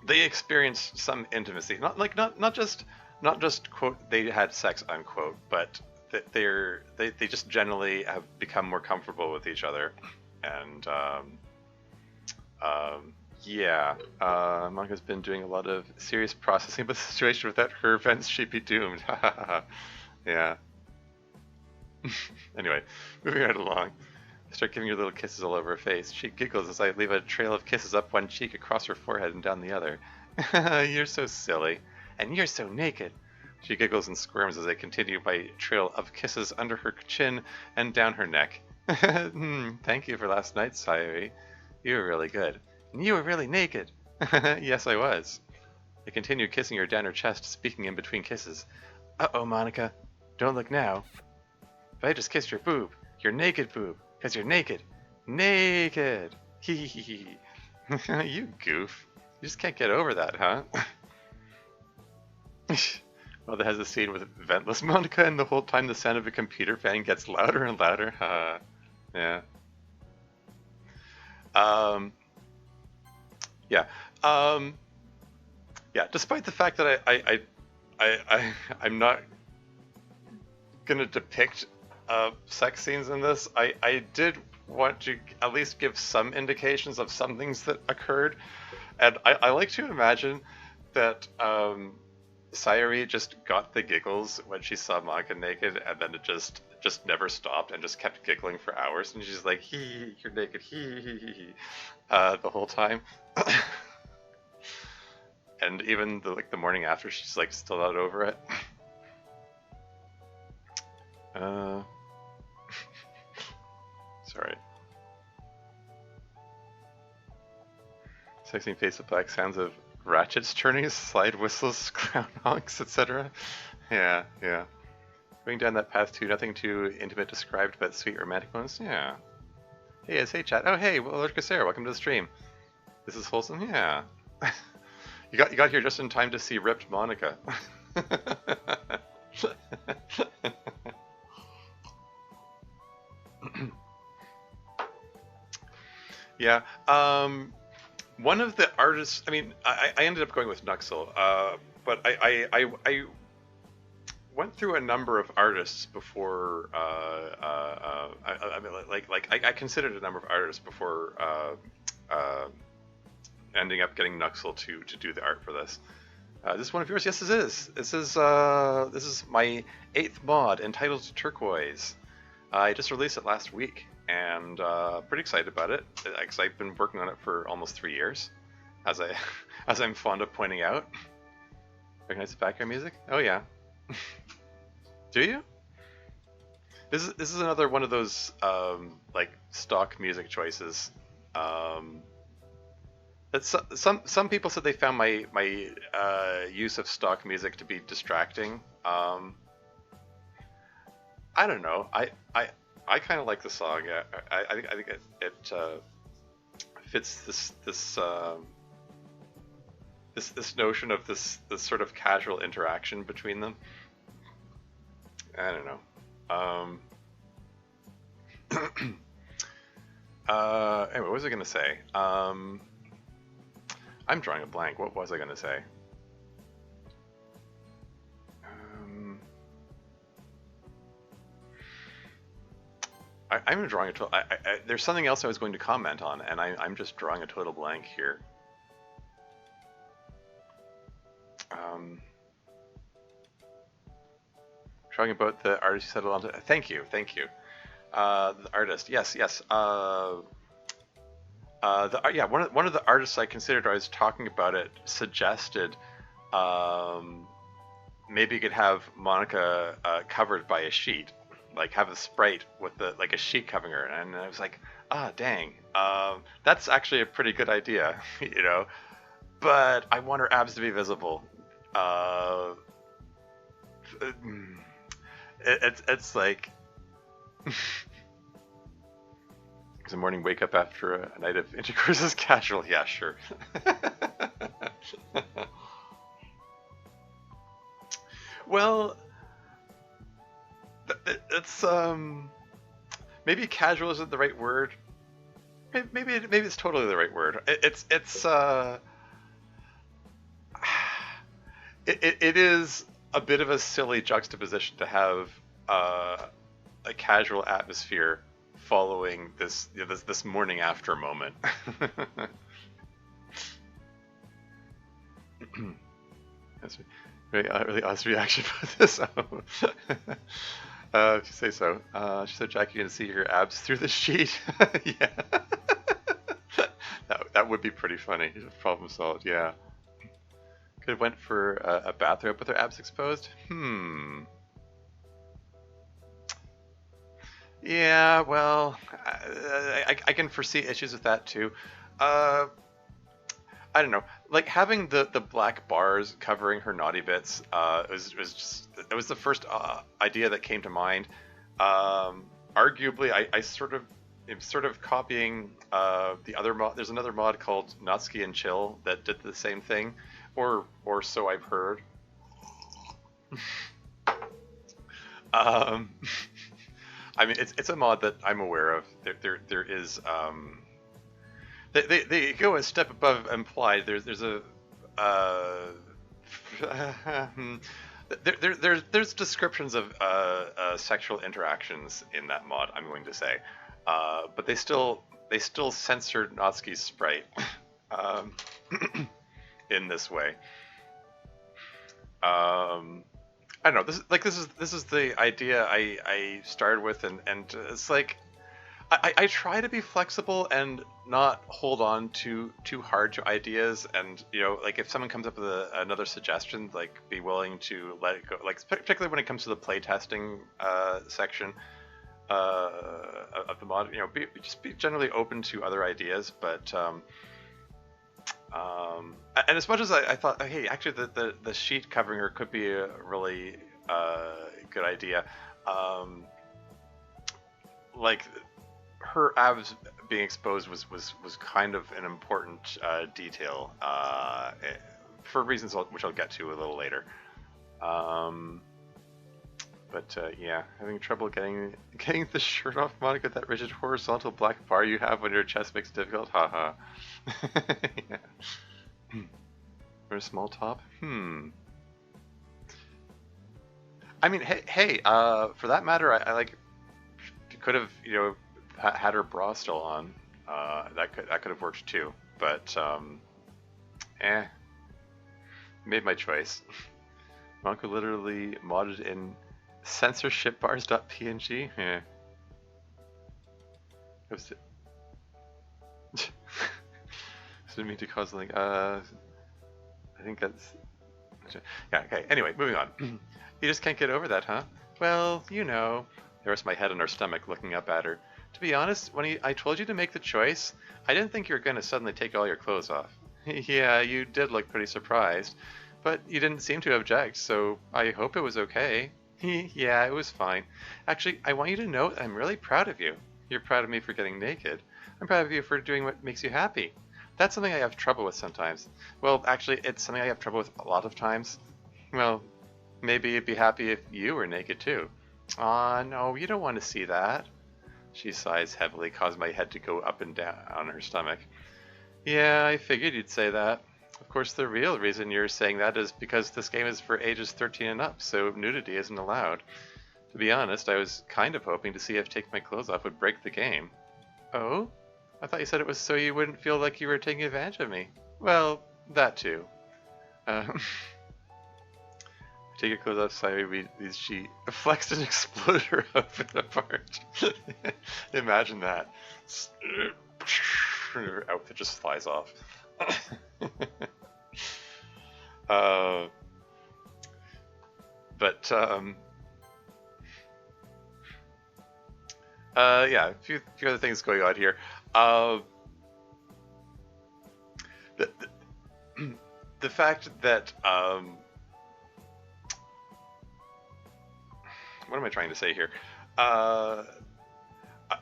they experienced some intimacy. Not just quote they had sex unquote, but that they just generally have become more comfortable with each other, and yeah, Monika's been doing a lot of serious processing about the situation. Without her events, she'd be doomed. Yeah. Anyway, moving right along. I start giving her little kisses all over her face. She giggles as I leave a trail of kisses up one cheek, across her forehead, and down the other. You're so silly. And you're so naked. She giggles and squirms as I continue my trail of kisses under her chin and down her neck. Thank you for last night, Sayori. You were really good. And you were really naked. Yes, I was. I continued kissing her down her chest, speaking in between kisses. Uh-oh, Monika. Don't look now. But I just kissed your boob. Your naked boob. Because you're naked. Naked! Hee hee hee. You goof. You just can't get over that, huh? Well, that has a scene with ventless Monika, and the whole time the sound of a computer fan gets louder and louder. Yeah. Um, yeah. Um, yeah. Despite the fact that I'm not gonna depict sex scenes in this, I did want to at least give some indications of some things that occurred, and I like to imagine that Sayori just got the giggles when she saw Monika naked, and then it just never stopped and just kept giggling for hours, and she's like, hee, you're naked, hee, the whole time. And even the morning after, she's like still not over it. Sorry. Sexy face with black sounds of ratchets turning, slide whistles, crown honks, etc. Yeah, yeah. Going down that path to nothing too intimate described, but sweet romantic moments. Yeah. Hey, it's hey chat. Oh hey, well, Sarah, welcome to the stream. This is wholesome. Yeah. You got here just in time to see ripped Monika. Yeah. One of the artists. I mean, I ended up going with Nuxel, but I went through a number of artists before. I mean, I considered a number of artists before ending up getting Nuxel to do the art for this. This is one of yours? Yes, this is. This is my 8th mod entitled Turquoise. I just released it last week, and pretty excited about it because I've been working on it for almost 3 years, as I'm fond of pointing out. Recognize the background music? Oh yeah. Do you? This is another one of those like stock music choices. That some people said they found my use of stock music to be distracting. I don't know. I kind of like the song. I think it fits this notion of this sort of casual interaction between them. I don't know. Anyway, what was I gonna say? I'm drawing a blank. What was I gonna say? I'm drawing a total. There's something else I was going to comment on, and I'm just drawing a total blank here. Talking about the artist you settled on. Thank you. The artist. Yes. Yeah, one of the artists I considered, I was talking about it, suggested maybe you could have Monika covered by a sheet, like have a sprite with like a sheet covering her, and I was like, dang, that's actually a pretty good idea, you know, but I want her abs to be visible. It's like it's a morning wake up after a night of intercourse is casual. Yeah, sure. Well, it's maybe casual isn't the right word. Maybe it's totally the right word. It is a bit of a silly juxtaposition to have a casual atmosphere following this this morning after moment. That's really awesome reaction for this. If you say so. She said, "Jack, you can see your abs through the sheet." Yeah, that would be pretty funny. Problem solved. Yeah. Could have went for a bathrobe with her abs exposed. Yeah, well, I can foresee issues with that too. Uh, I don't know, like having the black bars covering her naughty bits was just it was the first idea that came to mind. Arguably, I sort of am sort of copying the other mod. There's another mod called Natsuki and Chill that did the same thing, or so I've heard. Um, I mean, it's a mod that I'm aware of. There is they go a step above implied. There's a there's descriptions of sexual interactions in that mod. I'm going to say, but they still censored Natsuki's sprite um, in this way. I don't know. This is the idea I started with, and it's like I try to be flexible and not hold on too hard to ideas. And like if someone comes up with another suggestion, like be willing to let it go. Like particularly when it comes to the playtesting section of the mod, just be generally open to other ideas. But and as much as I thought, hey, actually the sheet covering her could be a really good idea. Um, like her abs being exposed was kind of an important detail for reasons which I'll get to a little later. Um, but yeah, having trouble getting the shirt off, Monica. That rigid horizontal black bar you have on your chest makes it difficult. Haha. Yeah. For a small top. I mean, hey. For that matter, I like could have had her bra still on. That could have worked too. But eh, made my choice. Monko literally modded in censorshipbars.png. Yeah. It was, didn't mean to cause like I think that's yeah. Okay. Anyway, moving on. You just can't get over that, huh? Well, I rest my head on her stomach, looking up at her. To be honest, when I told you to make the choice, I didn't think you were going to suddenly take all your clothes off. Yeah, you did look pretty surprised, but you didn't seem to object, so I hope it was okay. Yeah, it was fine. Actually, I want you to know I'm really proud of you. You're proud of me for getting naked. I'm proud of you for doing what makes you happy. That's something I have trouble with sometimes. Well, actually, it's something I have trouble with a lot of times. Well, maybe you'd be happy if you were naked too. Aw, no, you don't want to see that. She sighs heavily, causing my head to go up and down on her stomach. Yeah, I figured you'd say that. Of course, the real reason you're saying that is because this game is for ages 13 and up, so nudity isn't allowed. To be honest, I was kind of hoping to see if taking my clothes off would break the game. Oh? I thought you said it was so you wouldn't feel like you were taking advantage of me. Well, that too. Uh, take your clothes off, Sayori. She flexed and exploded her outfit apart. Imagine that. Her outfit just flies off. uh, but yeah, a few other things going on here. The, the fact that what am I trying to say here? Uh,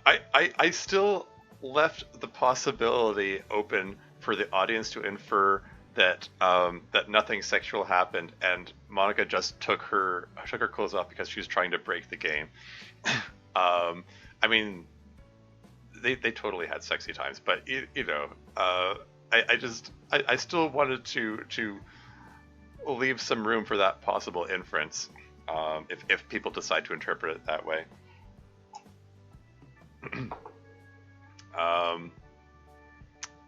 I still left the possibility open for the audience to infer that nothing sexual happened and Monica just took her clothes off because she was trying to break the game. I mean, they totally had sexy times, but I still wanted to leave some room for that possible inference, if people decide to interpret it that way. um,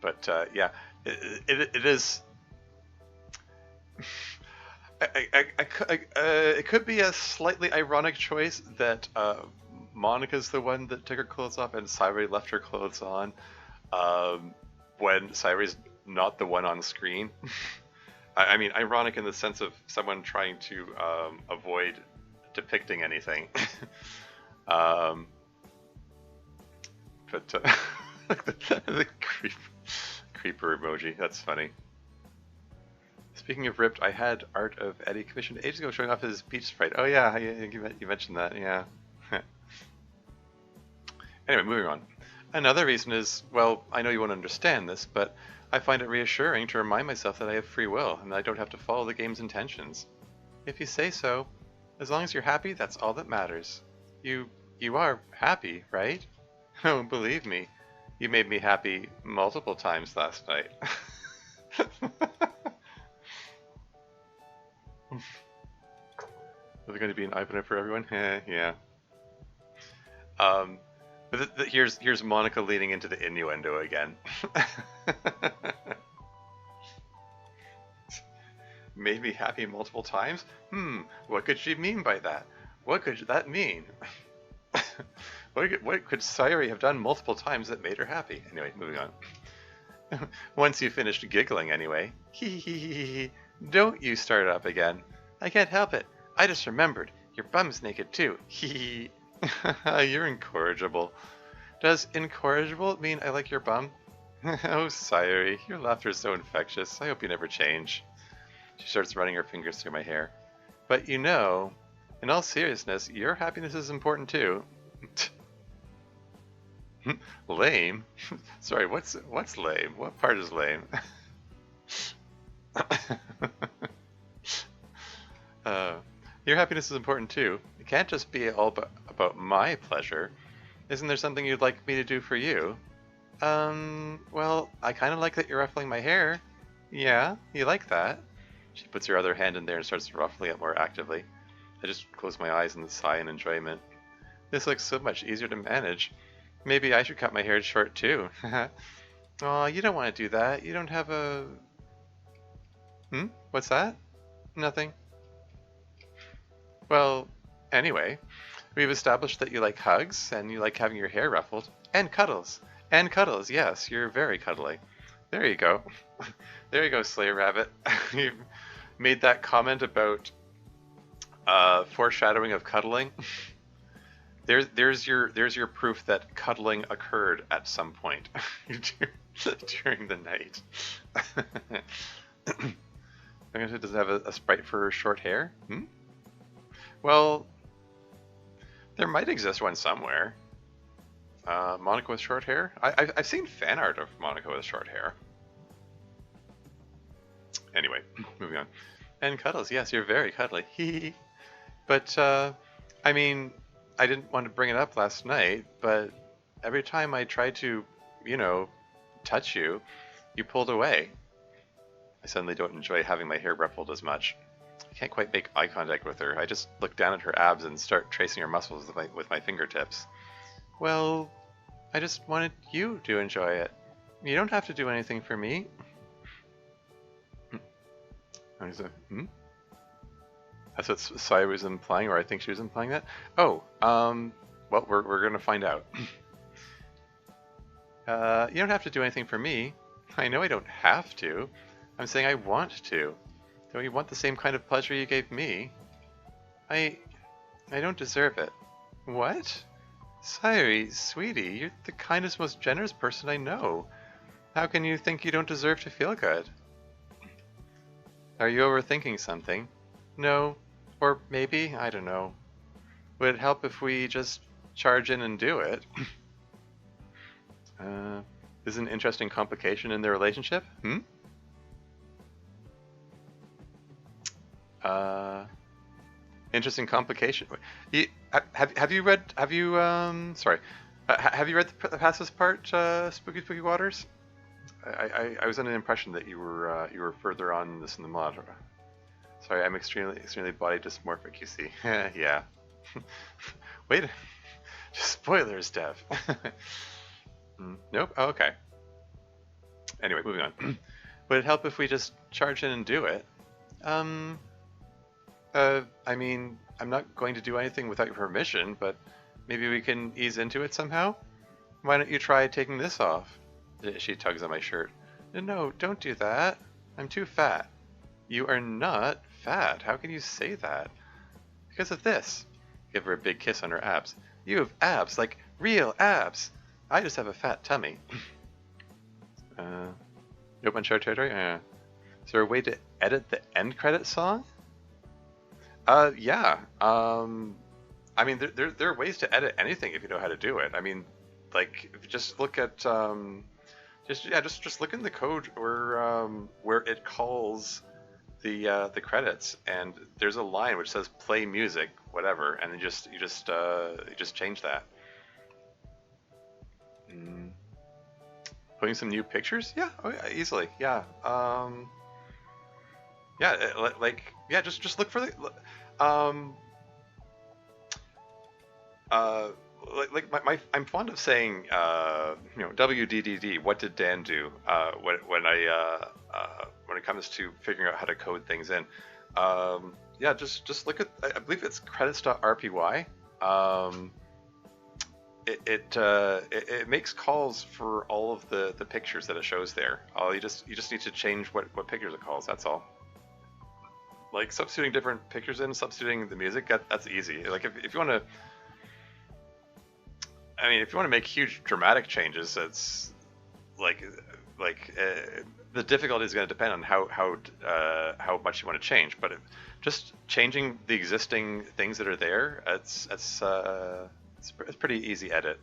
but yeah, it is. It could be a slightly ironic choice that Monica's the one that took her clothes off and Sayori left her clothes on, when Sayori's not the one on screen. I mean, ironic in the sense of someone trying to avoid depicting anything. um, but the creeper emoji. That's funny. Speaking of ripped, I had Art of Eddie commissioned ages ago showing off his beach sprite. Oh yeah, you mentioned that, yeah. Anyway, moving on. Another reason is, well, I know you won't understand this, but I find it reassuring to remind myself that I have free will and that I don't have to follow the game's intentions. If you say so, as long as you're happy, that's all that matters. You are happy, right? Oh, believe me, you made me happy multiple times last night. Is there going to be an opener for everyone? Yeah. But here's Monika leaning into the innuendo again. Made me happy multiple times? What could she mean by that? What could that mean? What could Sayori have done multiple times that made her happy? Anyway, moving on. Once you finished giggling anyway. Hee. Don't you start up again. I can't help it. I just remembered. Your bum's naked too. Hee. You're incorrigible. Does incorrigible mean I like your bum? Oh, Sayori, your laughter is so infectious. I hope you never change. She starts running her fingers through my hair. But you know, in all seriousness, your happiness is important too. Lame? Sorry, what's lame? What part is lame? Your happiness is important too. It can't just be all about my pleasure. Isn't there something you'd like me to do for you? Well, I kind of like that you're ruffling my hair. Yeah, you like that? She puts her other hand in there and starts ruffling it more actively. I just close my eyes and sigh in enjoyment. This looks so much easier to manage. Maybe I should cut my hair short too. Aw, you don't want to do that. You don't have a... What's that? Nothing. Well, anyway, we've established that you like hugs, and you like having your hair ruffled, and cuddles. And cuddles, yes, you're very cuddly. There you go. There you go, Slayer Rabbit. You made that comment about foreshadowing of cuddling. There's your proof that cuddling occurred at some point during the night. I'm gonna say, does it have a sprite for short hair? Well, there might exist one somewhere. Monika with short hair? I've seen fan art of Monika with short hair. Anyway, moving on. And cuddles, yes, you're very cuddly. But, I mean, I didn't want to bring it up last night, but every time I tried to, touch you, you pulled away. I suddenly don't enjoy having my hair ruffled as much. I can't quite make eye contact with her. I just look down at her abs and start tracing her muscles with my fingertips. Well, I just wanted you to enjoy it. You don't have to do anything for me. I said, That's what Sai was implying, or I think she was implying that. Oh, well, we're gonna find out. You don't have to do anything for me. I know I don't have to. I'm saying I want to. Don't you want the same kind of pleasure you gave me? I don't deserve it. What? Sayori, sweetie, you're the kindest, most generous person I know. How can you think you don't deserve to feel good? Are you overthinking something? No. Or maybe, I don't know. Would it help if we just charge in and do it? Is an interesting complication in their relationship? Interesting complication. Have you read the past this part, Spooky Waters? I was under the impression that you were further on this in the mod. Sorry, I'm extremely body dysmorphic, you see. Yeah. Wait. Spoilers, Dev. Nope. Oh, okay. Anyway, moving on. Would it help if we just charge in and do it? I mean, I'm not going to do anything without your permission, but maybe we can ease into it somehow? Why don't you try taking this off? She tugs on my shirt. No, don't do that. I'm too fat. You are not fat. How can you say that? Because of this. Give her a big kiss on her abs. You have abs, like real abs. I just have a fat tummy. Nope, uncharted territory? Is there a way to edit the end credit song? Yeah. I mean, there are ways to edit anything if you know how to do it. I mean, like, just look at, just look in the code where it calls the credits, and there's a line which says play music, whatever, and then you just change that. Putting some new pictures? Yeah, oh, yeah, easily. Yeah. Yeah, just look for the um I'm fond of saying WDDD, what did Dan do, when it comes to figuring out how to code things in. Yeah, just look at, I believe it's credits.rpy. It makes calls for all of the pictures that it shows there. You just need to change what pictures it calls. That's all. Like substituting different pictures in, substituting the music. That's easy. Like if you want to, I mean, if you want to make huge dramatic changes, it's like the difficulty is going to depend on how much you want to change. But just changing the existing things that are there, it's pretty easy edit.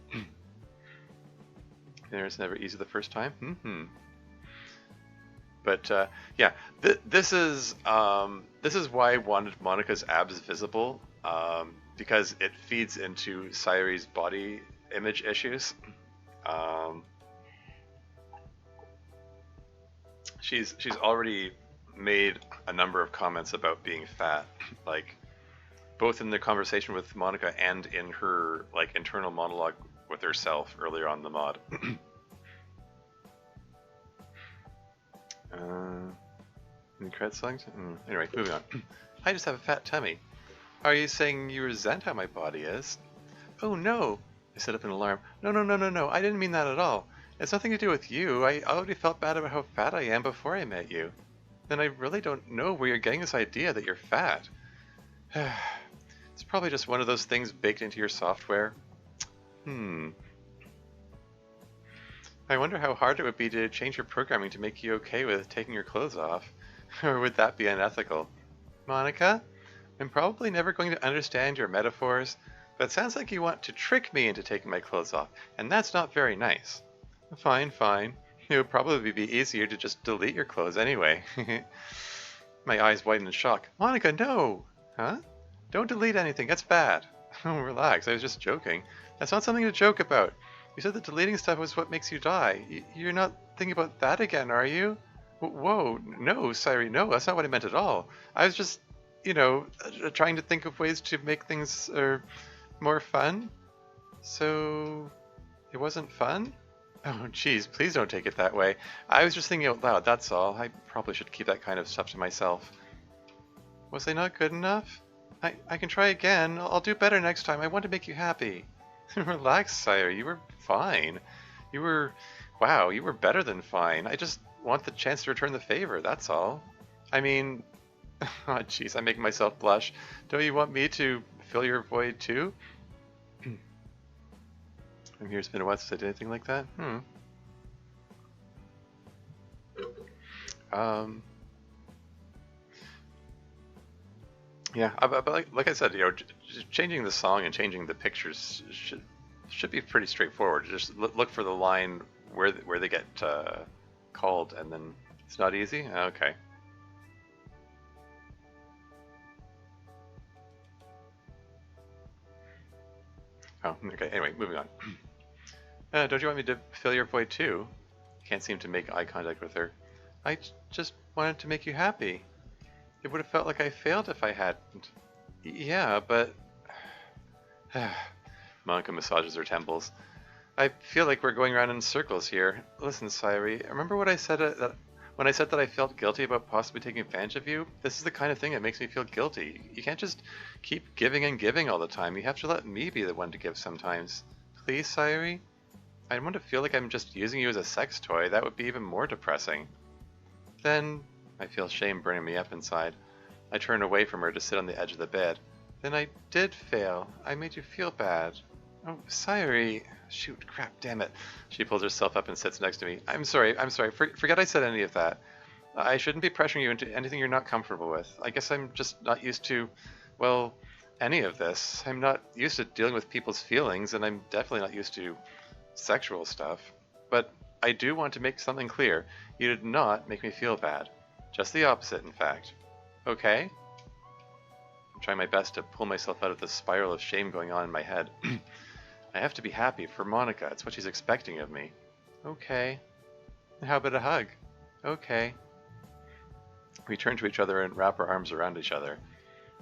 It's never easy the first time. But yeah, this is why I wanted Monika's abs visible, because it feeds into Sayori's body image issues. She's already made a number of comments about being fat, like both in the conversation with Monika and in her like internal monologue with herself earlier on in the mod. Any credit songs? Anyway, moving on. I just have a fat tummy. Are you saying you resent how my body is? Oh no! I set up an alarm. No, I didn't mean that at all. It's nothing to do with you. I already felt bad about how fat I am before I met you. Then I really don't know where you're getting this idea that you're fat. It's probably just one of those things baked into your software. I wonder how hard it would be to change your programming to make you okay with taking your clothes off. Or would that be unethical? Monika, I'm probably never going to understand your metaphors, but it sounds like you want to trick me into taking my clothes off, and that's not very nice. Fine. It would probably be easier to just delete your clothes anyway. My eyes widen in shock. Monika, no! Huh? Don't delete anything, that's bad. Oh, relax, I was just joking. That's not something to joke about. You said that deleting stuff was what makes you die. You're not thinking about that again, are you? Whoa, no, Sayori, no, that's not what I meant at all. I was just, trying to think of ways to make things more fun. So, it wasn't fun? Oh, geez, please don't take it that way. I was just thinking out loud, that's all. I probably should keep that kind of stuff to myself. Was I not good enough? I can try again. I'll do better next time. I want to make you happy. Relax, Sayori. You were fine. Wow, you were better than fine. I just want the chance to return the favor, that's all. I mean, oh jeez, I'm making myself blush. Don't you want me to fill your void too? I'm here, it's been a while since I did anything like that. Yeah, but like I said, changing the song and changing the pictures should be pretty straightforward. Just look for the line where they get called, and then it's not easy. Okay. Oh, okay. Anyway, moving on. Don't you want me to fill your void too? Can't seem to make eye contact with her. I just wanted to make you happy. It would have felt like I failed if I hadn't. Yeah, but... Monika massages her temples. I feel like we're going around in circles here. Listen, Sayori, remember what I said when I said that I felt guilty about possibly taking advantage of you? This is the kind of thing that makes me feel guilty. You can't just keep giving and giving all the time. You have to let me be the one to give sometimes. Please, Sayori? I don't want to feel like I'm just using you as a sex toy. That would be even more depressing. Then... I feel shame burning me up inside. I turn away from her to sit on the edge of the bed. Then I did fail. I made you feel bad. Oh, Sayori. Shoot, crap, damn it. She pulls herself up and sits next to me. I'm sorry. Forget I said any of that. I shouldn't be pressuring you into anything you're not comfortable with. I guess I'm just not used to, well, any of this. I'm not used to dealing with people's feelings, and I'm definitely not used to sexual stuff. But I do want to make something clear. You did not make me feel bad. Just the opposite, in fact. Okay? I'm trying my best to pull myself out of the spiral of shame going on in my head. I have to be happy for Monika. It's what she's expecting of me. Okay. How about a hug? Okay. We turn to each other and wrap our arms around each other.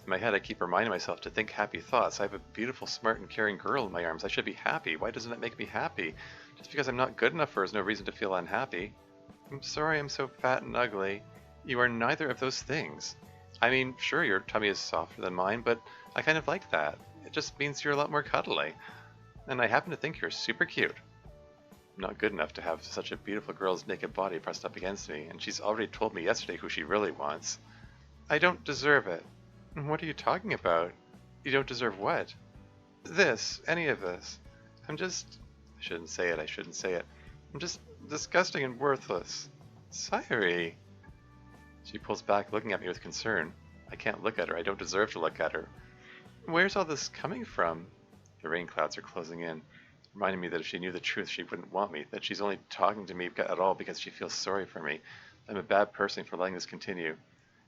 In my head, I keep reminding myself to think happy thoughts. I have a beautiful, smart, and caring girl in my arms. I should be happy. Why doesn't it make me happy? Just because I'm not good enough for her is no reason to feel unhappy. I'm sorry I'm so fat and ugly. You are neither of those things. I mean, sure, your tummy is softer than mine, but I kind of like that. It just means you're a lot more cuddly. And I happen to think you're super cute. I'm not good enough to have such a beautiful girl's naked body pressed up against me, and she's already told me yesterday who she really wants. I don't deserve it. What are you talking about? You don't deserve what? This, any of this. I'm just... I shouldn't say it. I'm just disgusting and worthless. Sayori. She pulls back, looking at me with concern. I can't look at her. I don't deserve to look at her. Where's all this coming from? The rain clouds are closing in, reminding me that if she knew the truth, she wouldn't want me, that she's only talking to me at all because she feels sorry for me. I'm a bad person for letting this continue.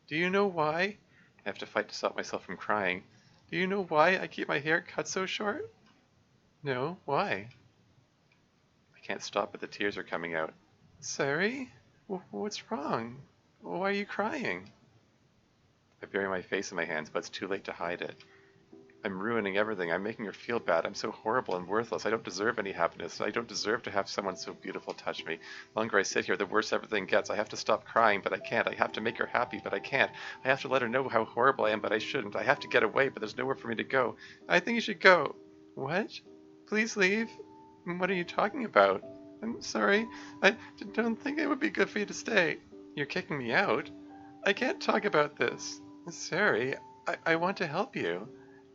Do you know why? I have to fight to stop myself from crying. Do you know why I keep my hair cut so short? No, why? I can't stop, but the tears are coming out. Sayori? What's wrong? Why are you crying? I bury my face in my hands, but it's too late to hide it. I'm ruining everything. I'm making her feel bad. I'm so horrible and worthless. I don't deserve any happiness. I don't deserve to have someone so beautiful touch me. The longer I sit here, the worse everything gets. I have to stop crying, but I can't. I have to make her happy, but I can't. I have to let her know how horrible I am, but I shouldn't. I have to get away, but there's nowhere for me to go. I think you should go. What? Please leave? What are you talking about? I'm sorry. I don't think it would be good for you to stay. You're kicking me out? I can't talk about this. Sorry. I want to help you.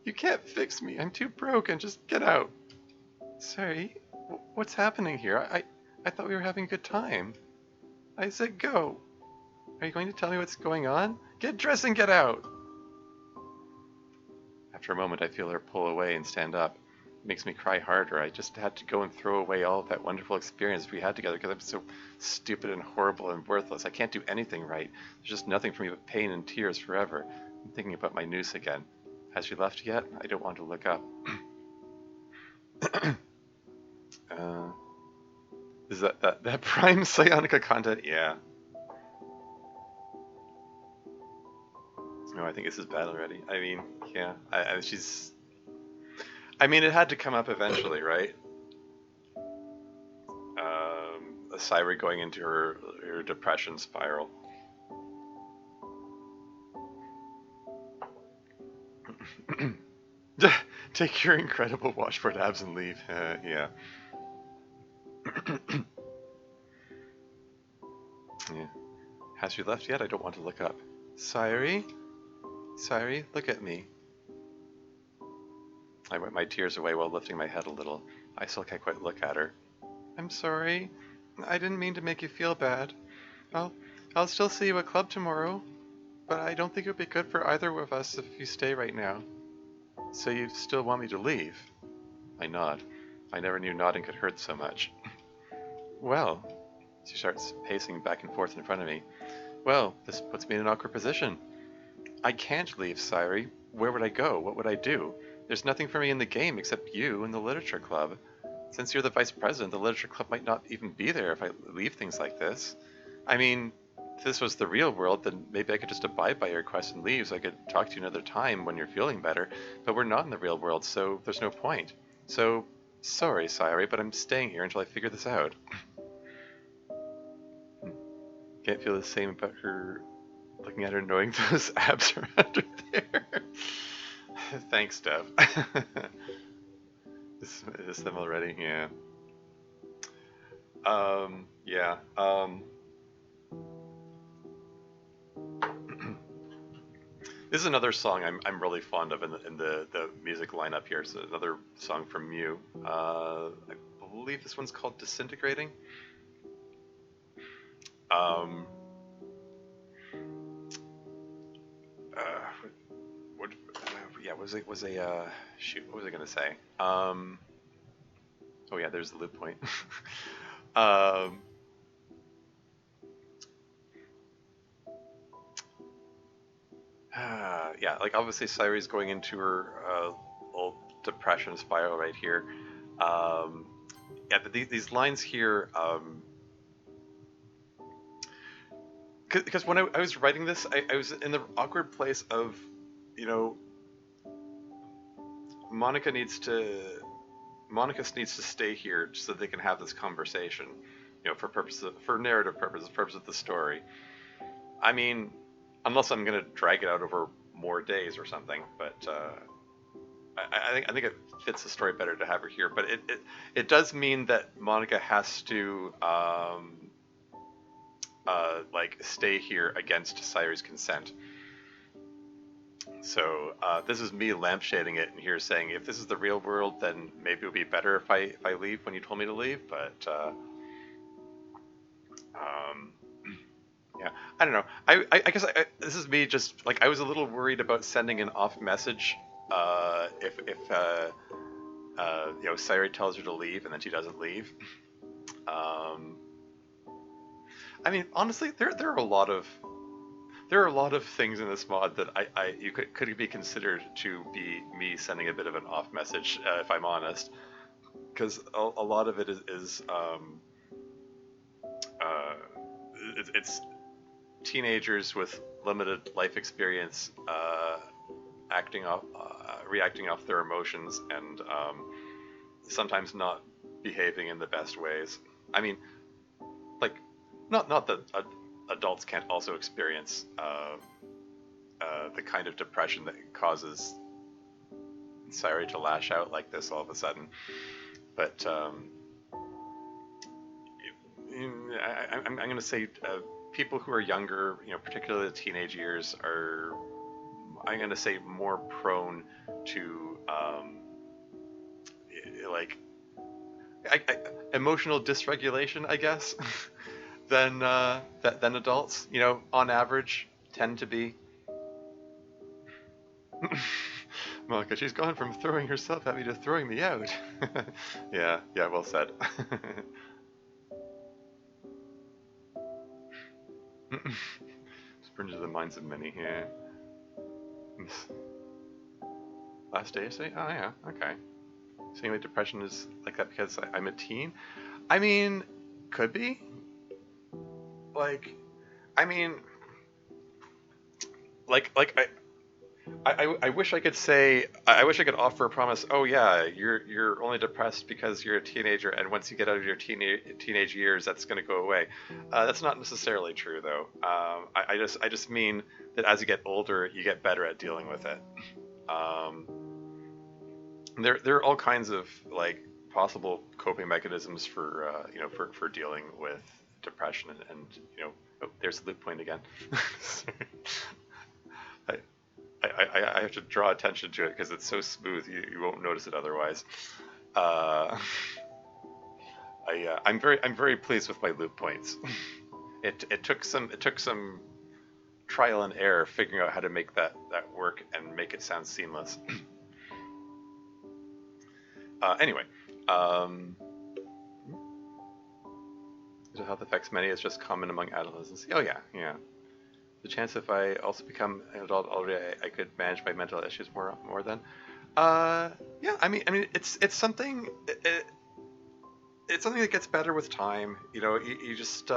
You can't fix me. I'm too broken. Just get out. Sorry. What's happening here? I thought we were having a good time. I said go. Are you going to tell me what's going on? Get dressed and get out. After a moment, I feel her pull away and stand up. It makes me cry harder. I just had to go and throw away all of that wonderful experience we had together because I'm so stupid and horrible and worthless. I can't do anything right. There's just nothing for me but pain and tears forever. I'm thinking about my noose again. Has she left yet? I don't want to look up. Is that prime psionica content? Yeah. No, I think this is bad already. I mean, yeah. She's... I mean, it had to come up eventually, right? Sayori going into her depression spiral. Take your incredible washboard abs and leave. Yeah. Yeah. Has she left yet? I don't want to look up. Sayori? Sayori, look at me. I wipe my tears away while lifting my head a little. I still can't quite look at her. I'm sorry. I didn't mean to make you feel bad. I'll still see you at club tomorrow, but I don't think it would be good for either of us if you stay right now. So you still want me to leave? I nod. I never knew nodding could hurt so much. Well, she starts pacing back and forth in front of me. Well, this puts me in an awkward position. I can't leave, Sayori. Where would I go? What would I do? There's nothing for me in the game except you and the literature club. Since you're the vice president, the literature club might not even be there if I leave things like this. I mean, if this was the real world, then maybe I could just abide by your request and leave so I could talk to you another time when you're feeling better. But we're not in the real world, so there's no point. So, sorry, Sayori, but I'm staying here until I figure this out. Can't feel the same about her looking at her knowing those abs are under there. Thanks, Dev. Is them already? Yeah. Yeah. This is another song I'm really fond of in the music lineup here. It's another song from Mew. I believe this one's called Disintegrating. Um, what, yeah, shoot, what was I gonna say? Oh yeah, there's the loop point. um, yeah, like obviously Sayori's going into her little depression spiral right here. Yeah, but these lines here, because when I was writing this, I was in the awkward place of, you know, Monika needs to stay here so that they can have this conversation, you know, for narrative purposes, purpose of the story. I mean, unless I'm gonna drag it out over more days or something, but I think it fits the story better to have her here. But it does mean that Monika has to like stay here against Sayori's consent. So this is me lampshading it and here saying, if this is the real world, then maybe it would be better if I leave when you told me to leave. But yeah, I don't know. I guess this is me just like I was a little worried about sending an off message if you know, Sayori tells her to leave and then she doesn't leave. I mean, honestly, there are a lot of things in this mod that you could be considered to be me sending a bit of an off message, if I'm honest, because a lot of it is it's teenagers with limited life experience reacting off their emotions and sometimes not behaving in the best ways. I mean, like, not that adults can't also experience the kind of depression that causes Sayori to lash out like this all of a sudden. But I'm going to say people who are younger, you know, particularly the teenage years, are, I'm going to say, more prone to like emotional dysregulation, I guess, than adults. You know, on average, tend to be. Monika, she's gone from throwing herself at me to throwing me out. Yeah, well said. Sprint into the minds of many here. Last day, say? Oh yeah, okay. Saying like depression is like that because I'm a teen? I mean, could be. Like, I mean, like I wish I could say, I wish I could offer a promise. Oh yeah, you're only depressed because you're a teenager, and once you get out of your teenage years, that's going to go away. That's not necessarily true, though. I just mean that as you get older, you get better at dealing with it. There are all kinds of like possible coping mechanisms for you know, for dealing with depression and you know, oh, there's the loop point again. I have to draw attention to it because it's so smooth you won't notice it otherwise. I'm very pleased with my loop points. It took some trial and error figuring out how to make that work and make it sound seamless. Anyway, health affects many. It's just common among adolescents. Oh yeah. The chance if I also become an adult already, I could manage my mental issues more then. Yeah, I mean, it's something. It's something that gets better with time. You know, you just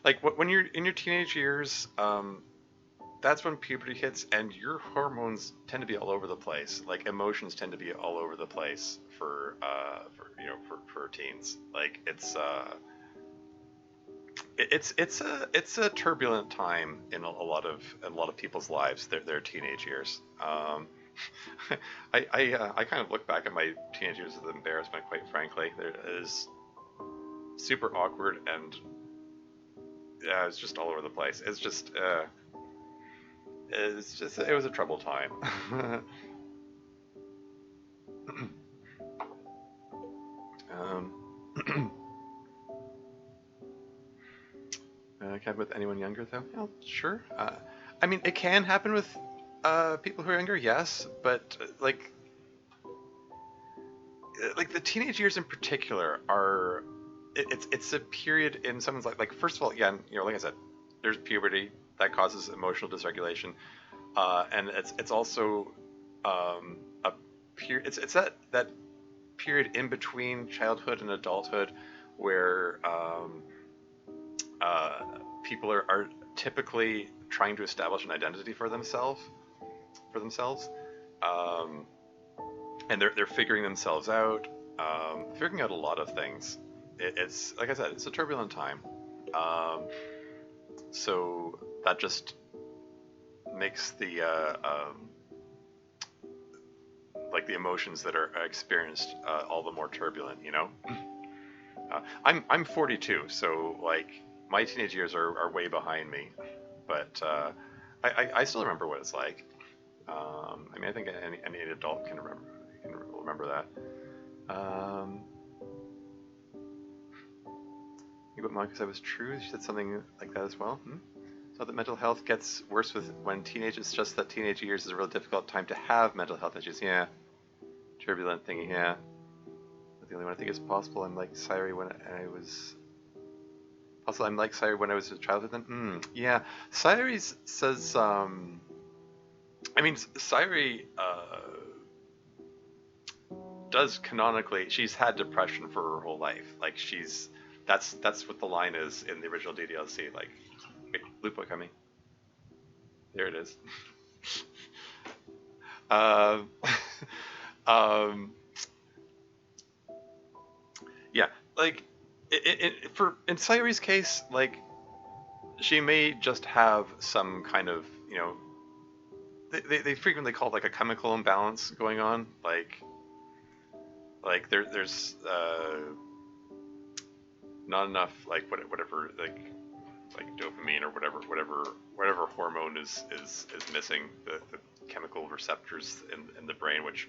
like when you're in your teenage years, that's when puberty hits, and your hormones tend to be all over the place. Like emotions tend to be all over the place for you know, for teens. Like it's a turbulent time in a lot of people's lives. Their teenage years. I kind of look back at my teenage years with embarrassment, quite frankly. There is super awkward and yeah, it's just all over the place. It was a troubled time. Um, can happen with anyone younger though? Yeah, sure. I mean, it can happen with people who are younger, yes, but like the teenage years in particular are it's a period in someone's life. Like first of all, again, like I said, there's puberty that causes emotional dysregulation, and it's also a period. It's that period in between childhood and adulthood where uh, people are typically trying to establish an identity for themselves. Um, and they're figuring themselves out, figuring out a lot of things. It's like I said, it's a turbulent time, so that just makes the like the emotions that are experienced all the more turbulent. I'm 42, so like my teenage years are way behind me, but I still remember what it's like. I mean, I think any adult can remember that. What Monica said was true. She said something like that as well. So that mental health gets worse when teenage. It's just that teenage years is a real difficult time to have mental health issues. Yeah, turbulent thingy. Yeah, but the only one I think is possible. I'm like Sayori when I was. Also, I'm like Sayori when I was a childhood. Then, yeah, Sayori says. I mean, Sayori does canonically. She's had depression for her whole life. Like that's what the line is in the original DDLC. Like, wait, Lupo coming. There it is. um, um, yeah, like in Sayori's case, like she may just have some kind of they frequently call it like a chemical imbalance going on, like there's not enough like whatever like dopamine or whatever hormone is missing, the chemical receptors in the brain which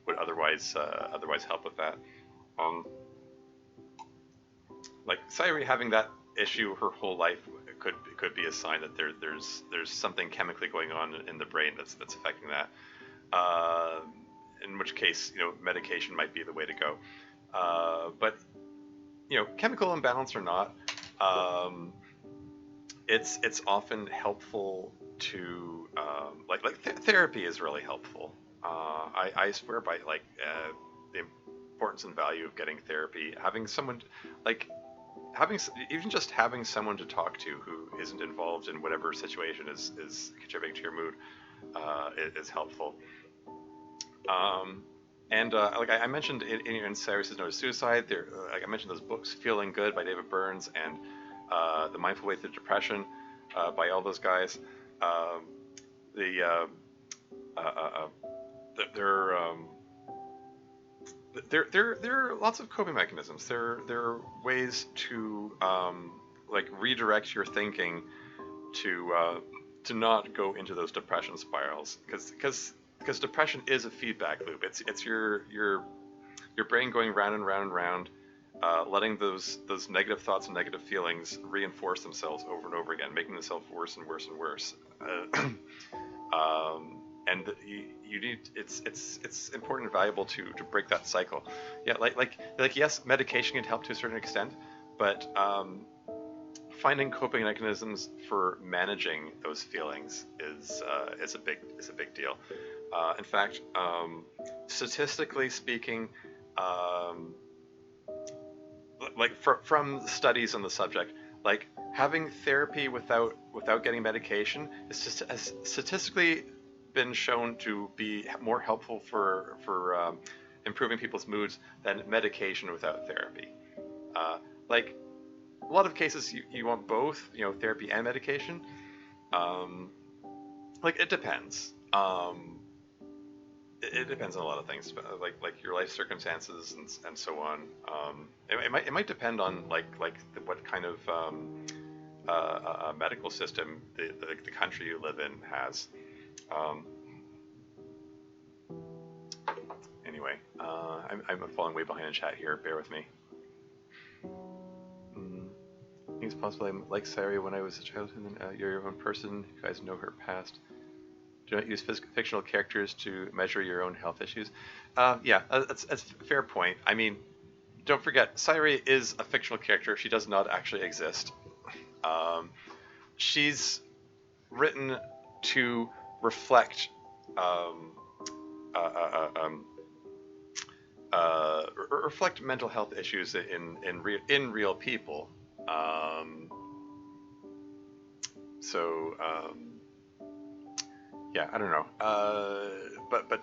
would otherwise help with that. Like Sayori having that issue her whole life could be a sign that there's something chemically going on in the brain that's affecting that. In which case, medication might be the way to go. But chemical imbalance or not, it's often helpful to therapy is really helpful. I swear by the importance and value of getting therapy, having someone even just having someone to talk to who isn't involved in whatever situation is contributing to your mood is helpful. And like I mentioned in Cyrus's Note of Suicide, like I mentioned those books, Feeling Good by David Burns and The Mindful Way Through Depression by all those guys. There are lots of coping mechanisms. There are ways to like redirect your thinking to not go into those depression spirals, because depression is a feedback loop. It's your brain going round and round and round, letting those negative thoughts and negative feelings reinforce themselves over and over again, making themselves worse and worse and worse. And you need it's important and valuable to break that cycle. Yeah, like yes, medication can help to a certain extent, but finding coping mechanisms for managing those feelings is a big deal. In fact, statistically speaking, from studies on the subject, like having therapy without getting medication is just statistically been shown to be more helpful for improving people's moods than medication without therapy. Like a lot of cases, you want both, therapy and medication. Like it depends. It depends on a lot of things, like your life circumstances and so on. It might depend on what kind of medical system the country you live in has. Anyway. Anyway, I'm falling way behind in chat here. Bear with me. I think it's possible I'm like Sayori when I was a child, and then you're your own person. You guys know her past. Do not use fictional characters to measure your own health issues. Yeah, that's a fair point. I mean, don't forget, Sayori is a fictional character. She does not actually exist. She's written to reflect reflect mental health issues in real people. Yeah, I don't know. But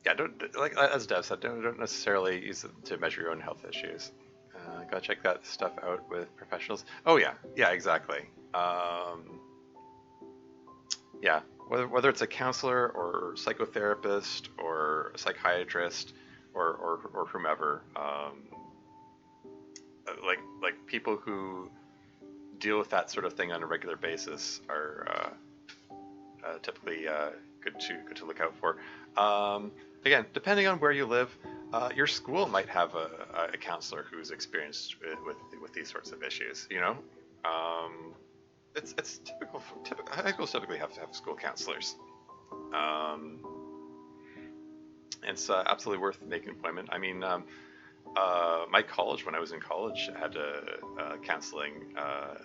yeah, don't, like as Dev said, don't necessarily use it to measure your own health issues. Gotta check that stuff out with professionals. Oh yeah, exactly. Yeah, whether it's a counselor or psychotherapist or a psychiatrist or whomever, like people who deal with that sort of thing on a regular basis are typically good to look out for. Again, depending on where you live, your school might have a counselor who's experienced with these sorts of issues. You know, it's typical. High schools typically have to have school counselors. It's absolutely worth making an appointment. I mean, my college, when I was in college, had a counseling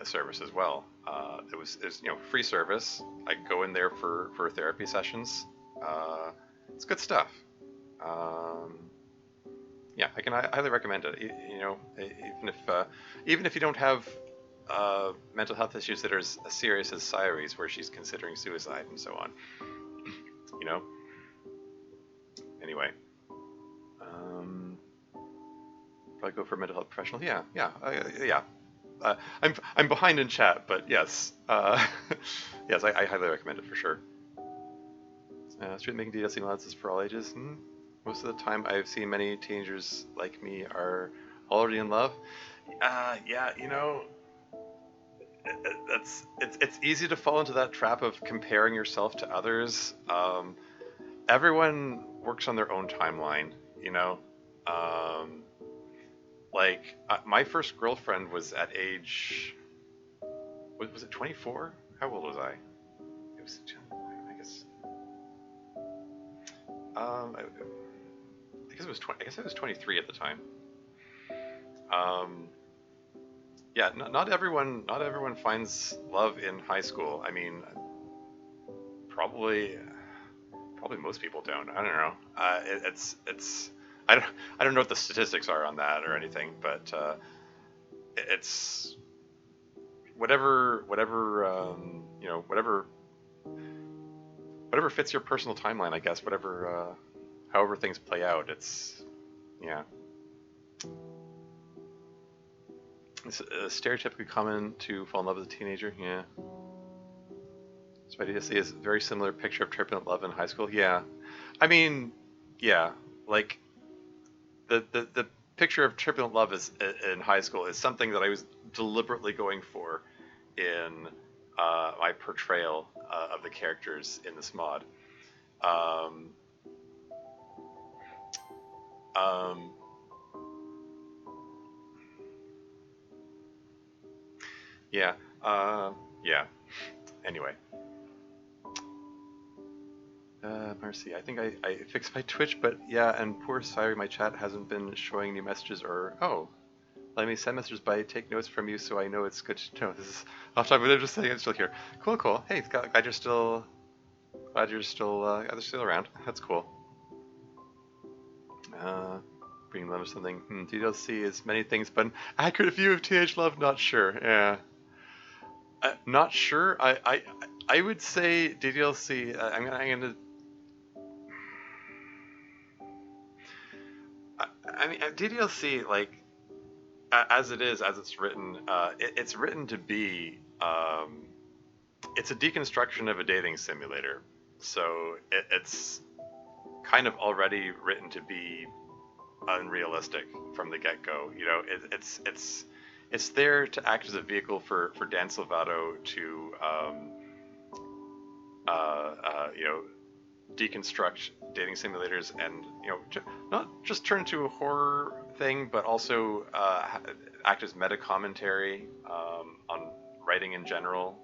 service as well. It was free service. I go in there for therapy sessions. It's good stuff. Yeah, I highly recommend it. Even if you don't have mental health issues that are as serious as Sayori's, where she's considering suicide and so on. You know. Anyway. Probably go for a mental health professional. Yeah. I'm behind in chat, but yes, yes, I highly recommend it for sure. Street making DDLC allowances for all ages. Most of the time, I've seen many teenagers like me are already in love. Yeah, it's easy to fall into that trap of comparing yourself to others. Everyone works on their own timeline, my first girlfriend was at age, was it 24? How old was I? It was, I guess, I guess it was 20. I guess I was 23 at the time. Yeah, not everyone finds love in high school. I mean, probably most people don't. I don't know. I don't know what the statistics are on that or anything, but it's whatever fits your personal timeline, I guess. However things play out. Yeah. It's stereotypically common to fall in love as a teenager. Yeah. So I did see a very similar picture of turbulent love in high school. Yeah. I mean, yeah, like. The picture of turbulent love in high school is something that I was deliberately going for in my portrayal of the characters in this mod. Yeah. Yeah. Anyway. Mercy, I think I fixed my Twitch, but yeah, and poor Sayori, my chat hasn't been showing new messages let me send messages by take notes from you so I know it's good to know. This is off topic, but I'm just saying I'm still here. Cool. Hey, glad you're still around. That's cool. Bringing love or something. DDLC is many things, but an accurate view of teenage love, not sure. Yeah. Not sure. I would say DDLC. I'm gonna. I mean, DDLC, like, as it's written, it's written to be. It's a deconstruction of a dating simulator, so it's kind of already written to be unrealistic from the get-go. It's there to act as a vehicle for Dan Silvato to deconstruct dating simulators and not just turn into a horror thing, but also act as meta commentary on writing in general.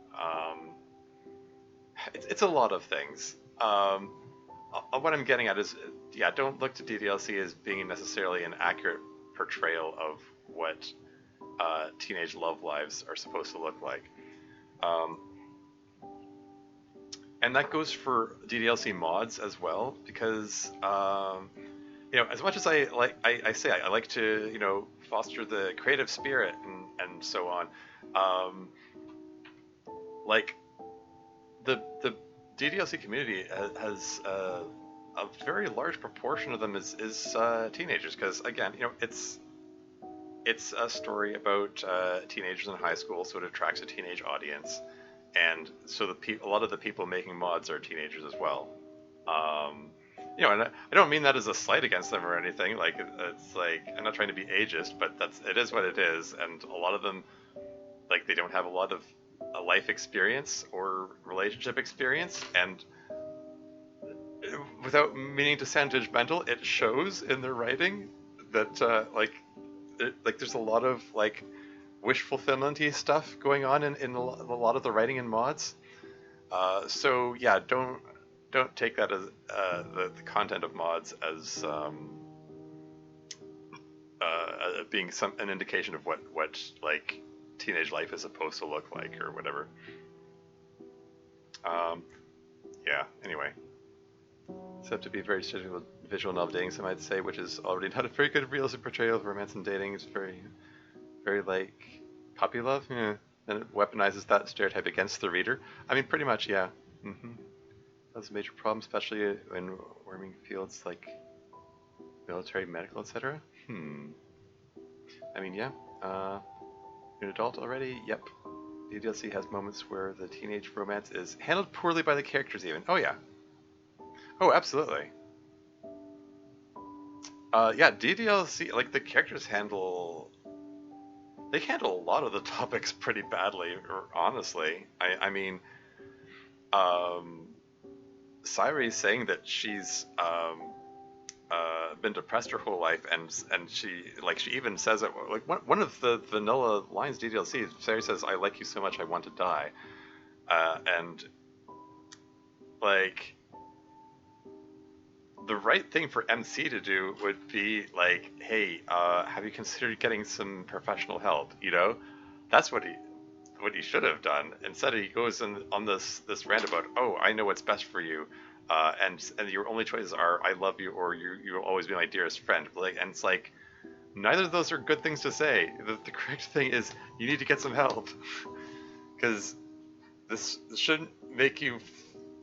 It's a lot of things. What I'm getting at is, yeah, don't look to DDLC as being necessarily an accurate portrayal of what teenage love lives are supposed to look like. And that goes for DDLC mods as well, because as much as I like to foster the creative spirit and so on, like the DDLC community has a very large proportion of them is teenagers, because again, it's a story about teenagers in high school, so it attracts a teenage audience. And so a lot of the people making mods are teenagers as well. And I don't mean that as a slight against them or anything. Like, it's like, I'm not trying to be ageist, but it is what it is. And a lot of them, like, they don't have a lot of life experience or relationship experience. And without meaning to sound judgmental, it shows in their writing that, there's a lot of, like, wish fulfillment-y stuff going on in a lot of the writing in mods. So yeah, don't take that as the content of mods as being an indication of what like teenage life is supposed to look like or whatever. Yeah. Anyway, it's up to be a very visual novel dating, some might say, which is already not a very good realistic portrayal of romance and dating. It's very like puppy love, yeah. And it weaponizes that stereotype against the reader. I mean, pretty much, yeah. That's a major problem, especially in warming fields like military, medical, etc. I mean, yeah. You're an adult already? Yep. The DLC has moments where the teenage romance is handled poorly by the characters even. Oh, yeah. Oh, absolutely. Yeah, DDLC, like, the characters handle a lot of the topics pretty badly, honestly. I mean, Sayori saying that she's been depressed her whole life, and she even says it, like, one of the vanilla lines DDLC, Sayori says, "I like you so much I want to die," and like, the right thing for MC to do would be like, hey, have you considered getting some professional help? That's what he should have done. Instead, he goes on this rant about, oh, I know what's best for you, and your only choices are I love you or you'll always be my dearest friend. And it's like, neither of those are good things to say. The correct thing is you need to get some help, because this shouldn't make you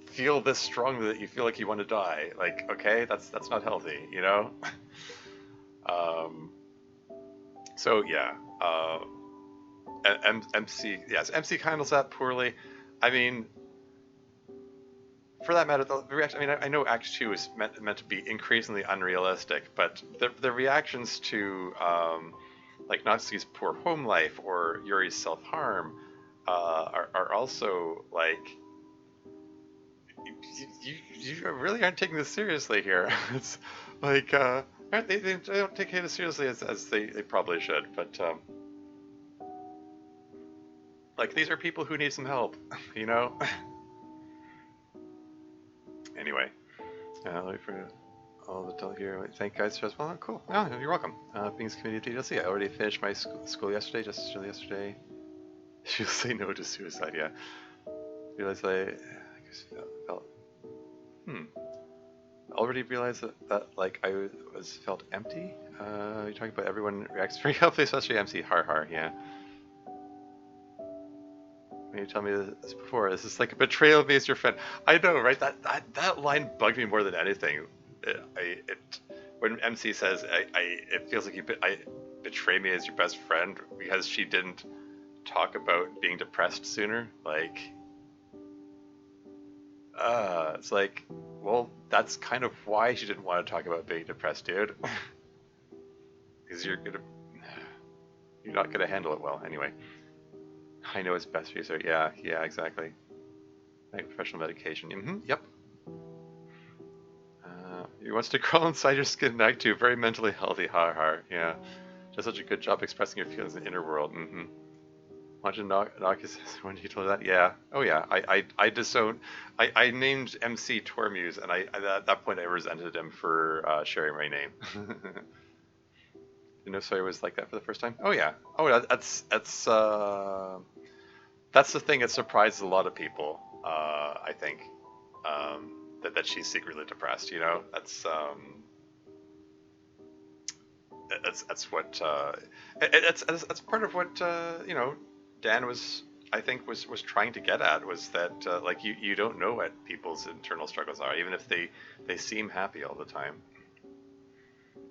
feel this strongly that you feel like you want to die. Like, okay, that's not healthy, So yeah, MC handles that poorly. I mean, for that matter, the reaction. I mean, I know Act 2 is meant to be increasingly unrealistic, but the reactions to like Natsuki's poor home life or Yuri's self-harm are also like, you really aren't taking this seriously here. It's like, they don't take it as seriously as they probably should, but like, these are people who need some help, Anyway, wait for all the tell here. Thank guys as well. Oh, cool. Oh, you're welcome. Being community DDLC, I already finished my school yesterday, just yesterday. She'll say no to suicide, yeah. Realized I felt already realized that like I felt empty. You're talking about everyone reacts very healthy, especially MC. Har, yeah. When you tell me this before, this is like a betrayal of me as your friend. I know, right? That line bugged me more than anything. When MC says, it feels like you betray me as your best friend because she didn't talk about being depressed sooner. Like, it's like, well, that's kind of why she didn't want to talk about being depressed, dude. Because you're not gonna handle it well anyway. I know it's best for you, sir. Yeah, exactly. Like professional medication. Yep. He wants to crawl inside your skin at night too. Very mentally healthy. Ha ha. Yeah. Does such a good job expressing your feelings in the inner world. Mm-hmm. Want to knock his when he told that? Yeah. Oh yeah. I disowned. I named MC Tormuse, and at that point I resented him for sharing my name. You know, so I was like that for the first time. Oh yeah. Oh, that's the thing that surprises a lot of people. I think that she's secretly depressed. You know, that's what that's part of what you know, Dan was, I think, was trying to get at, was that like you don't know what people's internal struggles are, even if they seem happy all the time.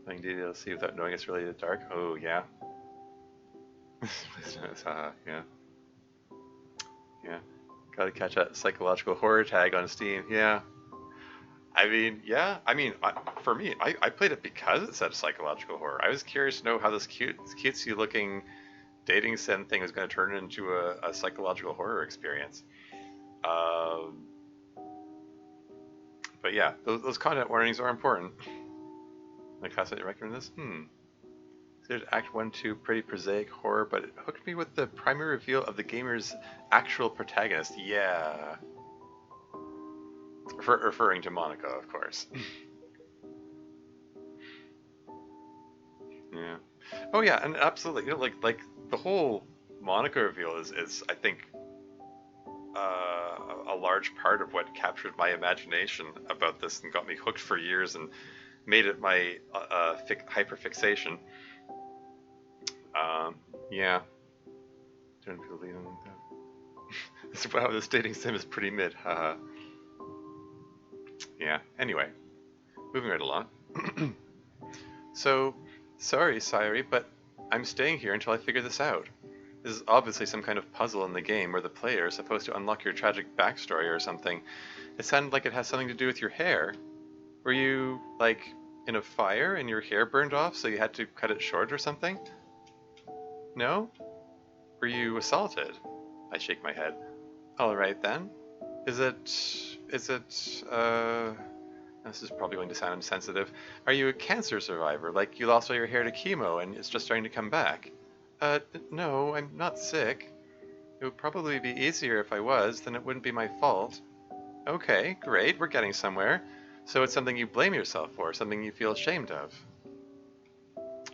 Playing DDLC without knowing it's really dark. Oh yeah. Yeah. Yeah. Gotta catch that psychological horror tag on Steam. Yeah. I mean, yeah. I mean, for me, I played it because it said psychological horror. I was curious to know how this cutesy looking dating sim thing was going to turn into a psychological horror experience. Um, but yeah, those content warnings are important. My classmate recommend this? Considered Act 1 2 pretty prosaic horror, but it hooked me with the primary reveal of the gamer's actual protagonist. Yeah. Referring to Monika, of course. Yeah. Oh yeah, and absolutely. You know, like the whole Monika reveal is I think a large part of what captured my imagination about this and got me hooked for years and made it my hyperfixation. Yeah. Don't feel lean on that. Wow, this dating sim is pretty mid. Haha. Yeah. Anyway, moving right along. So, sorry, Sayori, but I'm staying here until I figure this out. This is obviously some kind of puzzle in the game where the player is supposed to unlock your tragic backstory or something. It sounded like it has something to do with your hair. Were you, like, in a fire and your hair burned off, so you had to cut it short or something? No? Were you assaulted? I shake my head. Alright then. Is it, this is probably going to sound insensitive. Are you a cancer survivor? Like you lost all your hair to chemo and it's just starting to come back? No, I'm not sick. It would probably be easier if I was, then it wouldn't be my fault. Okay, great, we're getting somewhere. So it's something you blame yourself for, something you feel ashamed of.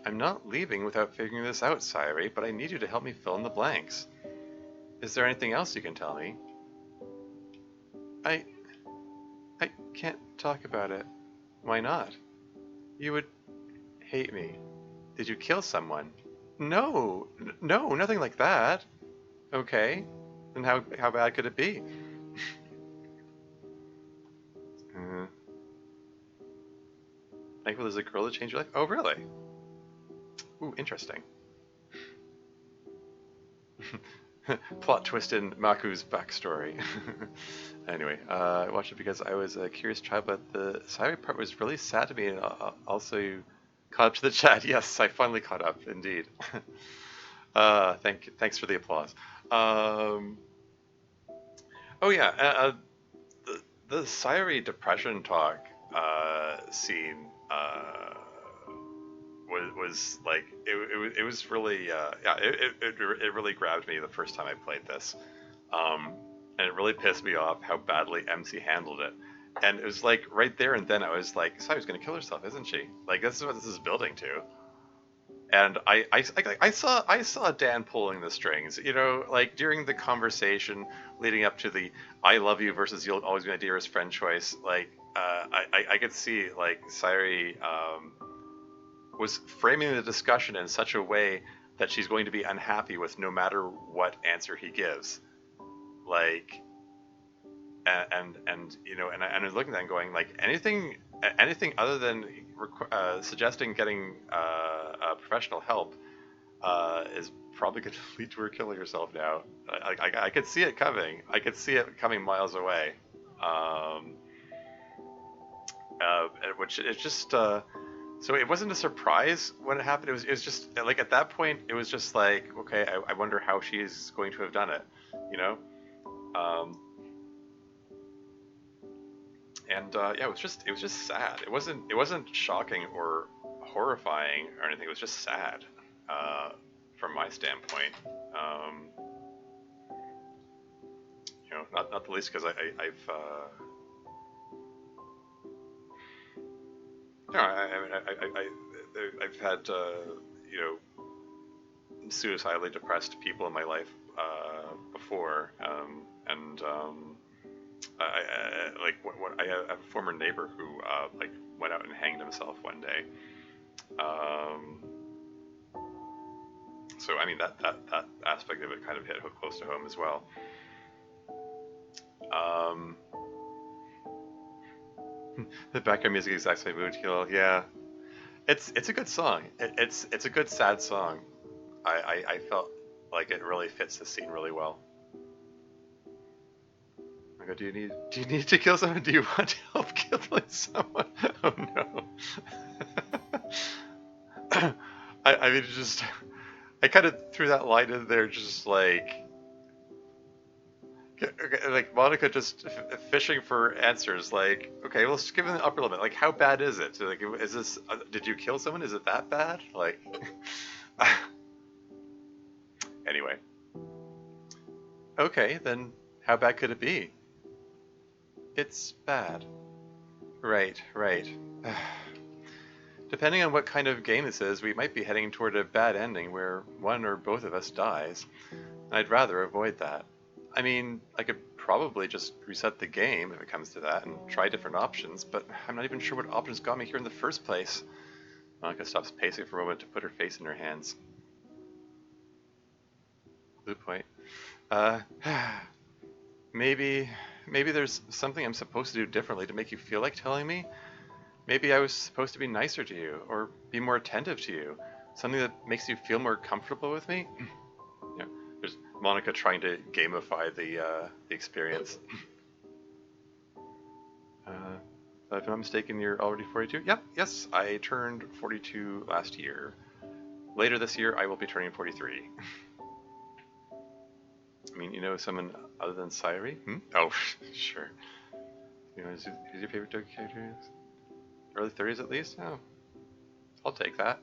I'm not leaving without figuring this out, Sayori, but I need you to help me fill in the blanks. Is there anything else you can tell me? I can't talk about it. Why not? You would hate me. Did you kill someone? No, no, nothing like that. Okay, then how bad could it be? Thankful there's a girl that changed your life? Oh, really? Ooh, interesting. Plot twist in Maku's backstory. Anyway, I watched it because I was a curious child, but the Sayori part was really sad to me, and also you caught up to the chat. Yes, I finally caught up, indeed. Thanks for the applause. Oh yeah, the Sayori depression talk scene was like it was really yeah, it really grabbed me the first time I played this, and it really pissed me off how badly MC handled it. And it was like right there and then I was like, Sayori's gonna kill herself, isn't she? Like this is what this is building to. And I saw Dan pulling the strings, you know, like during the conversation leading up to the "I love you" versus "You'll always be my dearest friend" choice. Like I could see like Sayori was framing the discussion in such a way that she's going to be unhappy with no matter what answer he gives. Like, and you know, and I was looking at that and going like anything other than suggesting getting professional help is probably going to lead to her killing herself now. I could see it coming. I could see it coming miles away. Which it's just so it wasn't a surprise when it happened. It was just like at that point it was just like, okay, I wonder how she's going to have done it, you know. And yeah, it was just sad. It wasn't shocking or horrifying or anything. It was just sad uh, from my standpoint. Um, not the least because I've had suicidally depressed people in my life before, and I have a former neighbor who like went out and hanged himself one day. Um, so I mean that aspect of it kind of hit close to home as well. Um, the background music exacts my mood. Yeah, it's a good song. It's a good sad song. I felt like it really fits the scene really well. I go, do you need to kill someone? Do you want to help killing someone? Oh no. I mean, just I kind of threw that line in there, just like Monika just fishing for answers. Like, okay, well, let's give him the upper limit. Like, how bad is it? Like, is this? Did you kill someone? Is it that bad? Like, anyway. Okay, then how bad could it be? It's bad. Right, right. Depending on what kind of game this is, we might be heading toward a bad ending where one or both of us dies. I'd rather avoid that. I mean, I could probably just reset the game if it comes to that and try different options, but I'm not even sure what options got me here in the first place. Monika stops pacing for a moment to put her face in her hands. Blue point. Uh, maybe there's something I'm supposed to do differently to make you feel like telling me? Maybe I was supposed to be nicer to you, or be more attentive to you. Something that makes you feel more comfortable with me? Yeah, there's Monika trying to gamify the experience. If I'm not mistaken, you're already 42? Yep, yes, I turned 42 last year. Later this year, I will be turning 43. I mean, you know someone other than Sayori? Oh, sure. You know, who's your favorite Doki character? Early 30s at least? Oh, I'll take that.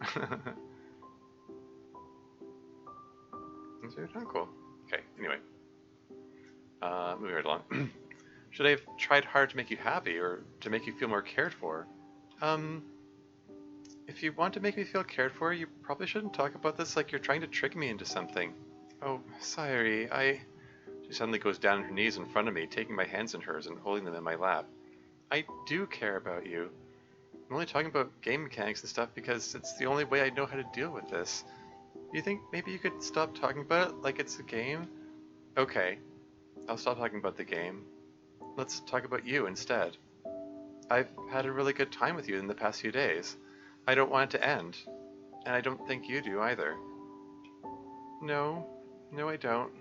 Oh, cool. Okay, anyway. Moving right along. Should I have tried hard to make you happy or to make you feel more cared for? If you want to make me feel cared for, you probably shouldn't talk about this like you're trying to trick me into something. Oh, Sayori, She suddenly goes down on her knees in front of me, taking my hands in hers and holding them in my lap. I do care about you. I'm only talking about game mechanics and stuff because it's the only way I know how to deal with this. Do you think maybe you could stop talking about it like it's a game? Okay, I'll stop talking about the game. Let's talk about you instead. I've had a really good time with you in the past few days. I don't want it to end. And I don't think you do either. No, I don't.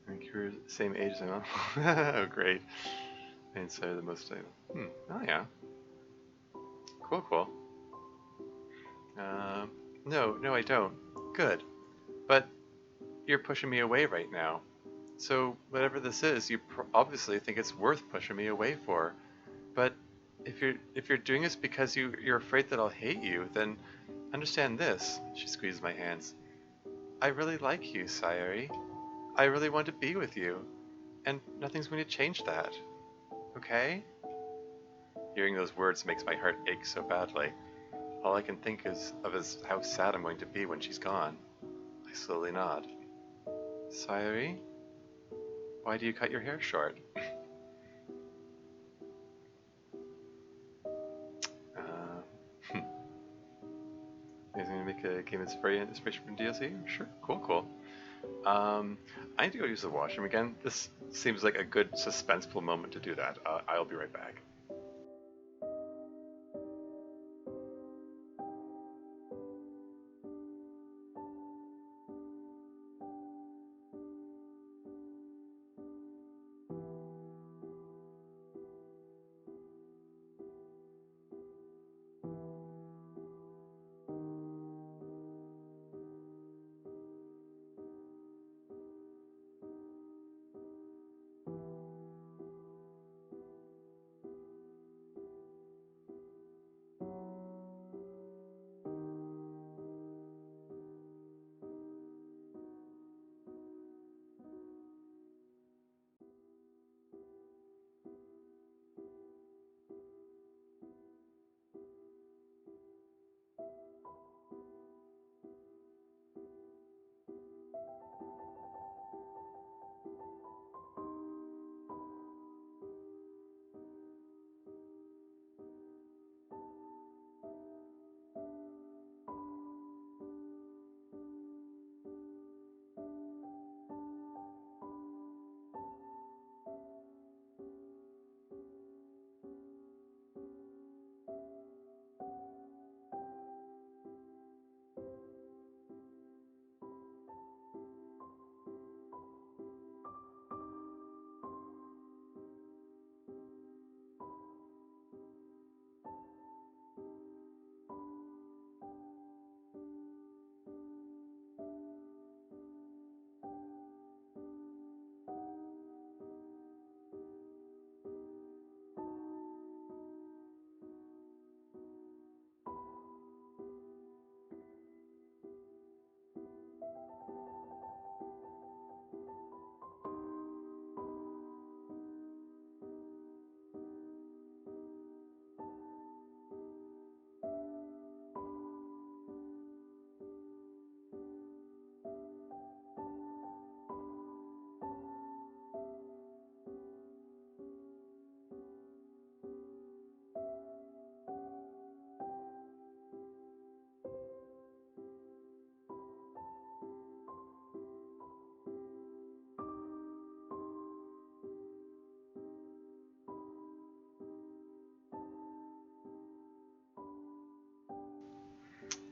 I think you're the same age as my mom. Oh, great. And so the most stable. Oh, yeah. Cool. No, I don't. Good. But you're pushing me away right now. So whatever this is, you obviously think it's worth pushing me away for. But if you're doing this because you're afraid that I'll hate you, then understand this. She squeezes my hands. I really like you, Sayori. I really want to be with you, and nothing's going to change that. Okay? Hearing those words makes my heart ache so badly. All I can think is how sad I'm going to be when she's gone. I slowly nod. Sayori? Why do you cut your hair short? Is going to make a game inspiration from DLC? Sure, cool. I need to go use the washroom again. This seems like a good suspenseful moment to do that. I'll be right back.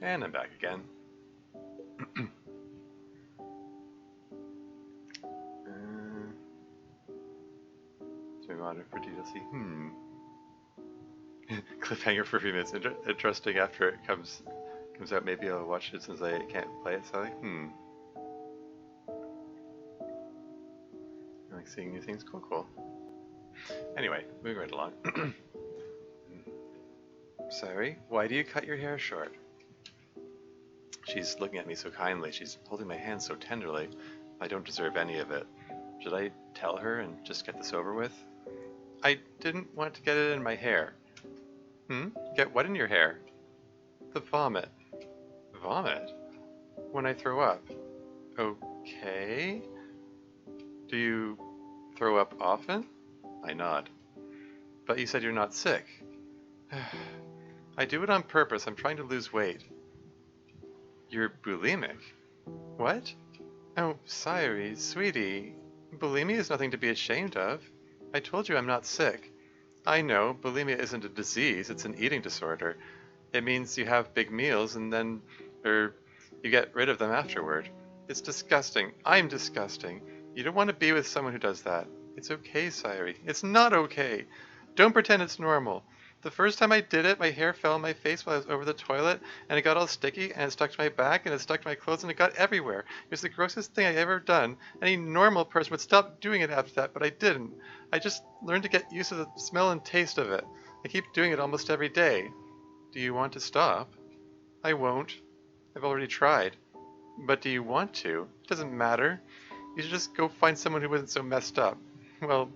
And I'm back again. So we wanted for DDLC. Cliffhanger for a few minutes. Interesting after it comes out. Maybe I'll watch it since I can't play it. So I like seeing new things. Cool. Anyway, moving right along. Sayori, why do you cut your hair short? She's looking at me so kindly. She's holding my hand so tenderly. I don't deserve any of it. Should I tell her and just get this over with? I didn't want to get it in my hair. Get what in your hair? The vomit. Vomit? When I throw up. Okay. Do you throw up often? I nod. But you said you're not sick. I do it on purpose. I'm trying to lose weight. You're bulimic? What? Oh, Sayori, sweetie. Bulimia is nothing to be ashamed of. I told you I'm not sick. I know, bulimia isn't a disease, it's an eating disorder. It means you have big meals and then, you get rid of them afterward. It's disgusting. I'm disgusting. You don't want to be with someone who does that. It's okay, Sayori. It's not okay. Don't pretend it's normal. The first time I did it, my hair fell on my face while I was over the toilet, and it got all sticky, and it stuck to my back, and it stuck to my clothes, and it got everywhere. It was the grossest thing I ever done. Any normal person would stop doing it after that, but I didn't. I just learned to get used to the smell and taste of it. I keep doing it almost every day. Do you want to stop? I won't. I've already tried. But do you want to? It doesn't matter. You should just go find someone who isn't so messed up. Well,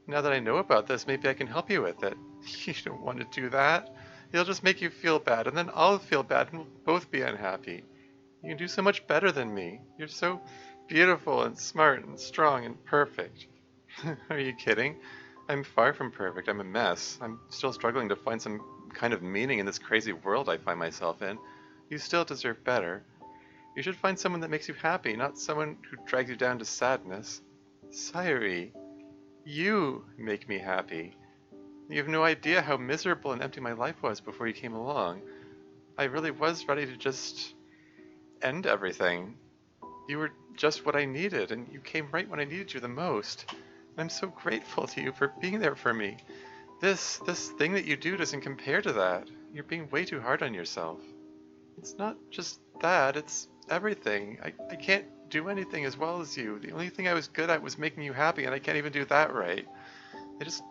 now that I know about this, maybe I can help you with it. You don't want to do that. It'll just make you feel bad, and then I'll feel bad, and we'll both be unhappy. You can do so much better than me. You're so beautiful and smart and strong and perfect. Are you kidding? I'm far from perfect. I'm a mess. I'm still struggling to find some kind of meaning in this crazy world I find myself in. You still deserve better. You should find someone that makes you happy, not someone who drags you down to sadness. Sayori, you make me happy. You have no idea how miserable and empty my life was before you came along. I really was ready to just end everything. You were just what I needed, and you came right when I needed you the most. And I'm so grateful to you for being there for me. This thing that you do doesn't compare to that. You're being way too hard on yourself. It's not just that, it's everything. I can't do anything as well as you. The only thing I was good at was making you happy, and I can't even do that right. I just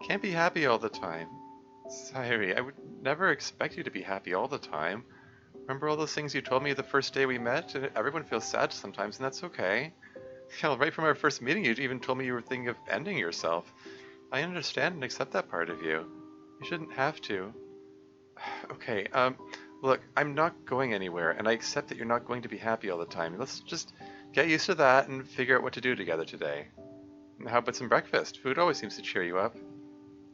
can't be happy all the time. Sayori, I would never expect you to be happy all the time. Remember all those things you told me the first day we met? Everyone feels sad sometimes, and that's okay. Hell, right from our first meeting, you even told me you were thinking of ending yourself. I understand and accept that part of you. You shouldn't have to. Okay, look, I'm not going anywhere, and I accept that you're not going to be happy all the time. Let's just get used to that and figure out what to do together today. And how about some breakfast? Food always seems to cheer you up.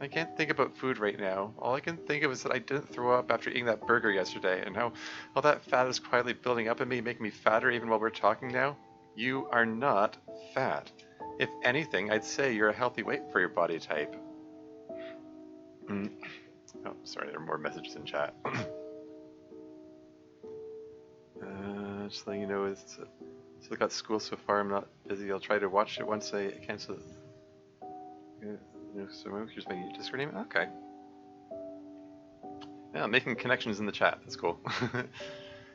I can't think about food right now. All I can think of is that I didn't throw up after eating that burger yesterday, and how all that fat is quietly building up in me, making me fatter even while we're talking now. You are not fat. If anything, I'd say you're a healthy weight for your body type. Oh, sorry, there are more messages in chat. Just letting you know, still got school so far. I'm not busy. I'll try to watch it once I cancel it. So here's my Discord name. Okay. Yeah, making connections in the chat. That's cool.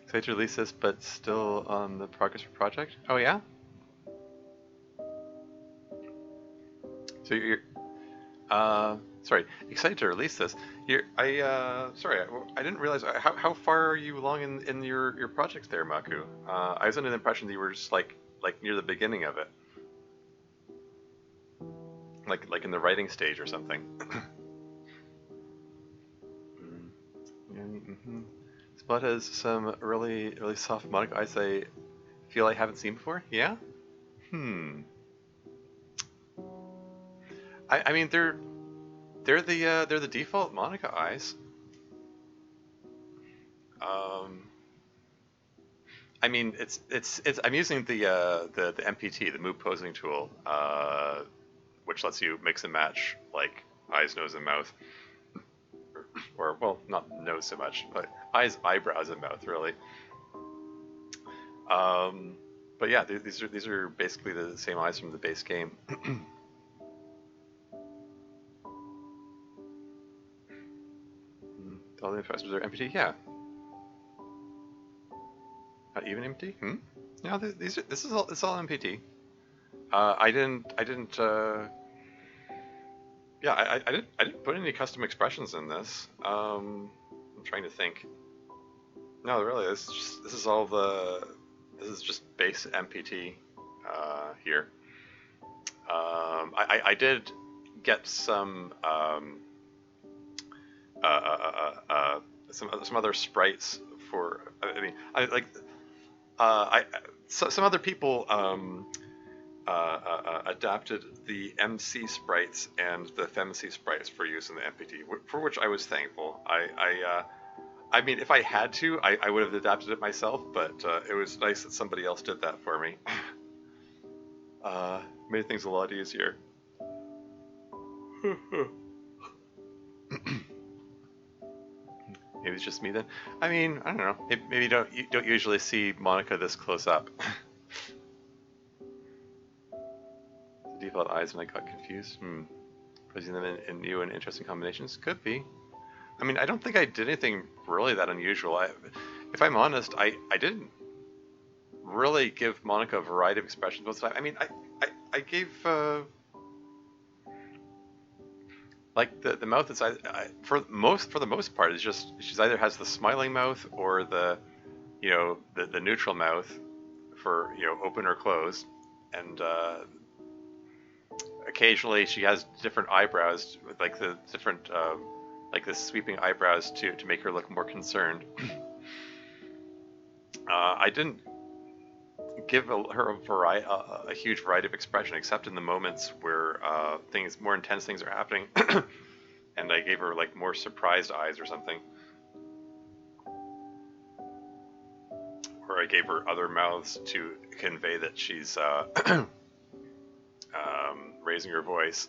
Excited to release this, but still on the progress for project. Oh yeah. So you're sorry, excited to release this. Sorry, I didn't realize how far are you along in your projects there, Maku? I was under the impression that you were just like near the beginning of it. Like in the writing stage or something. Spot has some really soft Monika eyes I feel I haven't seen before. Yeah. I mean they're the default Monika eyes. I mean it's I'm using the MPT, the move posing tool, which lets you mix and match like eyes, nose, and mouth. Or well, not nose so much, but eyes, eyebrows, and mouth, really. Um, but yeah, these are basically the same eyes from the base game. All the effects are empty. Yeah, not even empty. Hmm. No, this is all. It's all MPT. I didn't. Yeah, I didn't put any custom expressions in this. I'm trying to think. No, really, this is all the. This is just base MPT here. I did get some other sprites for. I mean, I like. Some other people adapted the MC sprites and the FemC sprites for use in the MPT, for which I was thankful. I mean, if I had to, I would have adapted it myself, but it was nice that somebody else did that for me. Made things a lot easier. Maybe it's just me then. I mean, I don't know. Maybe you don't usually see Monika this close up. The default eyes, and I got confused. Putting them in new and interesting combinations could be. I mean, I don't think I did anything really that unusual. If I'm honest, I didn't really give Monika a variety of expressions most of the time. I mean, I gave like the mouth is for the most part is just she's either has the smiling mouth or the the neutral mouth for open or closed, and occasionally she has different eyebrows with like the different like the sweeping eyebrows to make her look more concerned. I didn't give her a huge variety of expression, except in the moments where more intense things are happening, and I gave her like more surprised eyes or something, or I gave her other mouths to convey that she's raising her voice.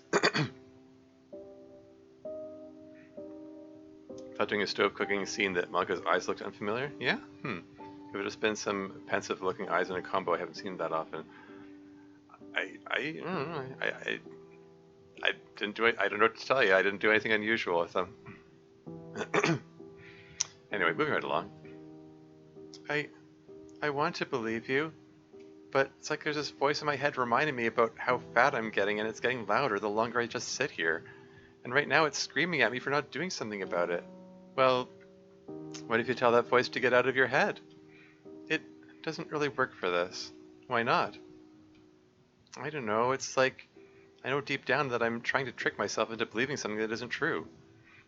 Thought doing a stove cooking scene that Monika's eyes looked unfamiliar. Yeah. It would just been some pensive looking eyes in a combo I haven't seen that often. I don't know. I didn't do it. I don't know what to tell you. I didn't do anything unusual with them. Anyway, moving right along. I want to believe you, but it's like there's this voice in my head reminding me about how fat I'm getting, and it's getting louder the longer I just sit here. And right now it's screaming at me for not doing something about it. Well, what if you tell that voice to get out of your head? It doesn't really work for this. Why not? I don't know. It's like I know deep down that I'm trying to trick myself into believing something that isn't true.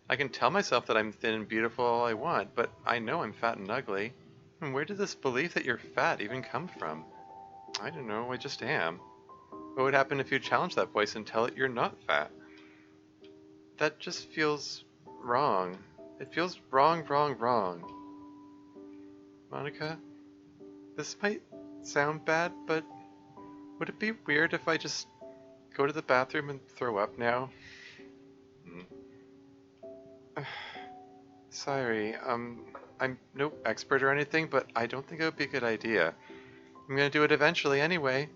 I can tell myself that I'm thin and beautiful all I want, but I know I'm fat and ugly. And where did this belief that you're fat even come from? I don't know. I just am. What would happen if you challenge that voice and tell it you're not fat? That just feels wrong. It feels wrong. Monika, this might sound bad, but would it be weird if I just go to the bathroom and throw up now? Sorry, I'm no expert or anything, but I don't think it would be a good idea. I'm gonna do it eventually anyway.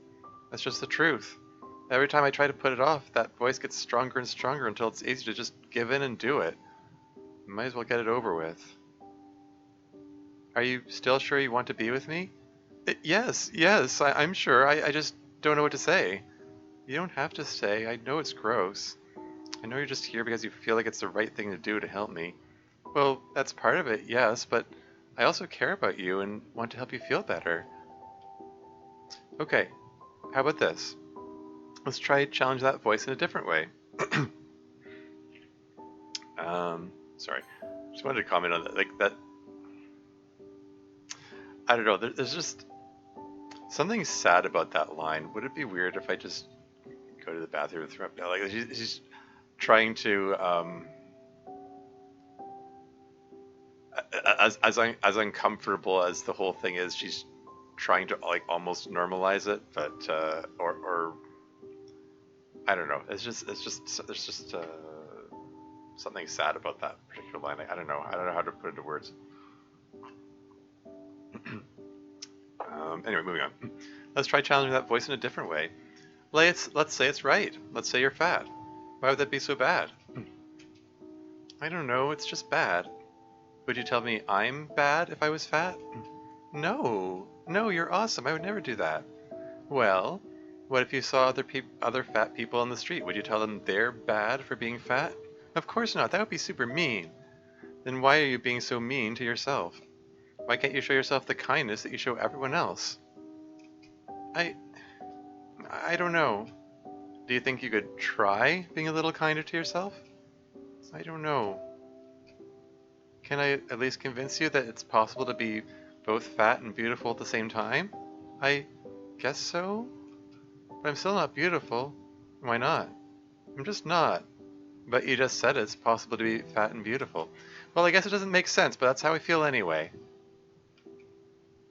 That's just the truth. Every time I try to put it off, that voice gets stronger and stronger until it's easy to just give in and do it. Might as well get it over with. Are you still sure you want to be with me? Yes, I'm sure. I just don't know what to say. You don't have to stay. I know it's gross. I know you're just here because you feel like it's the right thing to do to help me. Well, that's part of it, yes, but I also care about you and want to help you feel better. Okay, how about this? Let's try challenge that voice in a different way. Sorry. Just wanted to comment on that. Like that. I don't know. There's just something sad about that line. Would it be weird if I just go to the bathroom and throw up now? Like she's trying to as uncomfortable as the whole thing is, she's trying to like almost normalize it, but or I don't know. There's just something sad about that particular line. I don't know how to put it into words. Anyway, moving on. Let's try challenging that voice in a different way. Let's say it's right. Let's say you're fat. Why would that be so bad? I don't know, it's just bad. Would you tell me I'm bad if I was fat? No, no, you're awesome. I would never do that. Well, what if you saw other fat people on the street? Would you tell them they're bad for being fat? Of course not. That would be super mean. Then why are you being so mean to yourself? Why can't you show yourself the kindness that you show everyone else? I don't know. Do you think you could try being a little kinder to yourself? I don't know. Can I at least convince you that it's possible to be both fat and beautiful at the same time? I guess so. But I'm still not beautiful. Why not? I'm just not. But you just said it's possible to be fat and beautiful. Well, I guess it doesn't make sense, but that's how I feel anyway.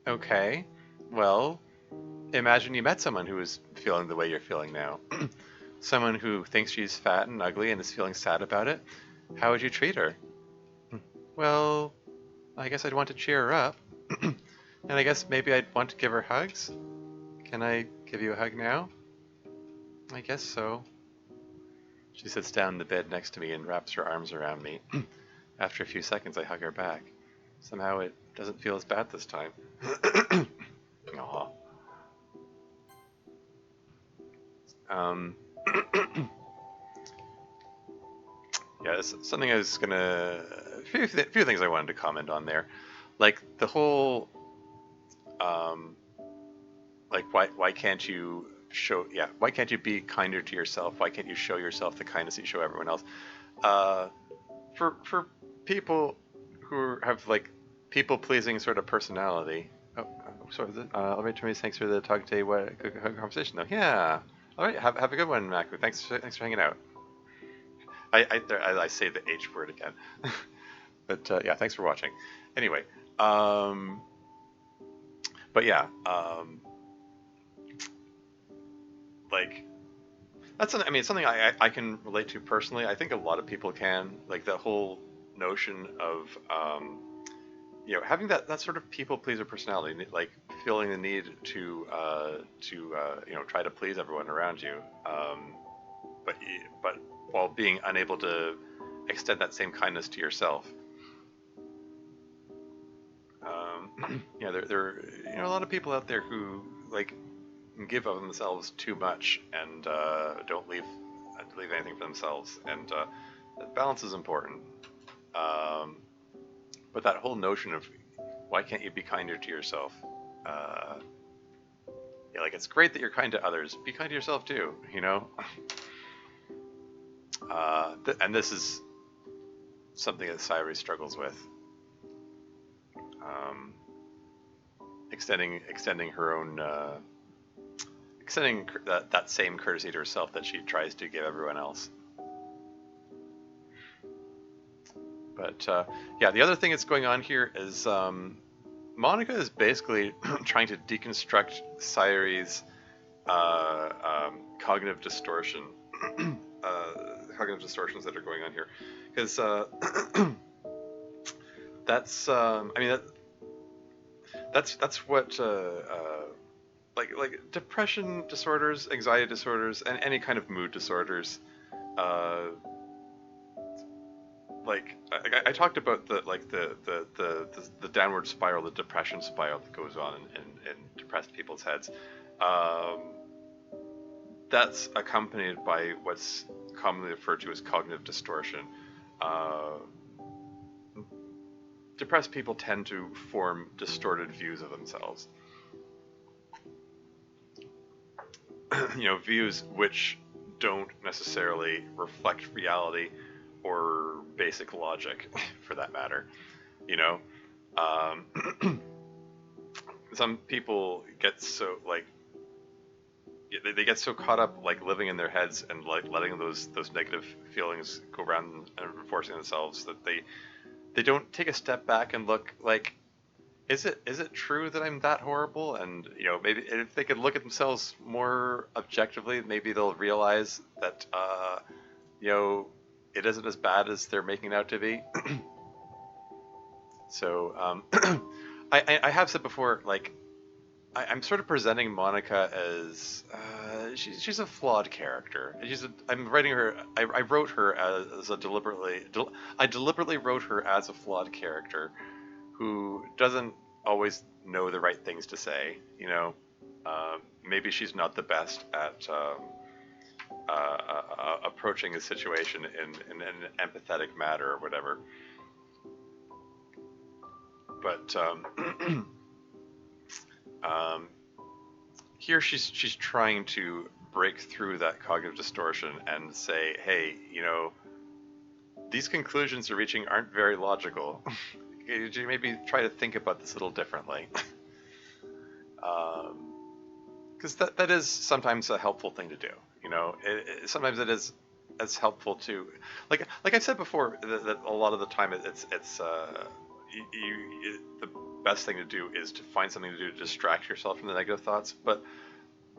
Okay. Well, imagine you met someone who is feeling the way you're feeling now. Someone who thinks she's fat and ugly and is feeling sad about it. How would you treat her? Well, I guess I'd want to cheer her up. And I guess maybe I'd want to give her hugs. Can I give you a hug now? I guess so. She sits down in the bed next to me and wraps her arms around me. After a few seconds, I hug her back. Somehow it doesn't feel as bad this time. Aw. Yeah, it's something I was gonna... A few things I wanted to comment on there. Like, the whole... like, why can't you show... Yeah, why can't you be kinder to yourself? Why can't you show yourself the kindness that you show everyone else? For people who have, like, people-pleasing sort of personality... Oh, sorry, Alright, Teresa, thanks for the talk today. What a good conversation, though. Yeah. Alright, have a good one, Maku. Thanks for hanging out. I say the H word again. But yeah, thanks for watching. Anyway, but yeah, like that's something, it's something I can relate to personally. I think a lot of people can, like the whole notion of having that sort of people pleaser personality, like feeling the need to try to please everyone around you, but while being unable to extend that same kindness to yourself. There are a lot of people out there who like give of themselves too much and don't leave anything for themselves, and balance is important. But that whole notion of why can't you be kinder to yourself? Like it's great that you're kind to others. Be kind to yourself too, you know. And this is something that Sayori struggles with. Extending her own, extending that same courtesy to herself that she tries to give everyone else. But yeah, the other thing that's going on here is Monika is basically trying to deconstruct Sayori's cognitive distortion, cognitive distortions that are going on here, because that's that's what like depression disorders, anxiety disorders, and any kind of mood disorders. Like I talked about the downward spiral, the depression spiral that goes on in depressed people's heads. That's accompanied by what's commonly referred to as cognitive distortion. Depressed people tend to form distorted views of themselves. Views which don't necessarily reflect reality or basic logic, for that matter. Some people get so they get so caught up like living in their heads and like letting those negative feelings go around and reinforcing themselves that they don't take a step back and look like, is it true that I'm that horrible? And maybe if they could look at themselves more objectively, maybe they'll realize that it isn't as bad as they're making it out to be. So I have said before, like I'm sort of presenting Monica as she's a flawed character. I'm writing her. I wrote her as a I deliberately wrote her as a flawed character who doesn't always know the right things to say. Maybe she's not the best at approaching a situation in an empathetic manner or whatever. But um, here she's trying to break through that cognitive distortion and say, hey, these conclusions you're reaching aren't very logical. Could you maybe try to think about this a little differently? Because that is sometimes a helpful thing to do. Sometimes it is as helpful to, like I said before, that a lot of the time it's the best thing to do is to find something to do to distract yourself from the negative thoughts. But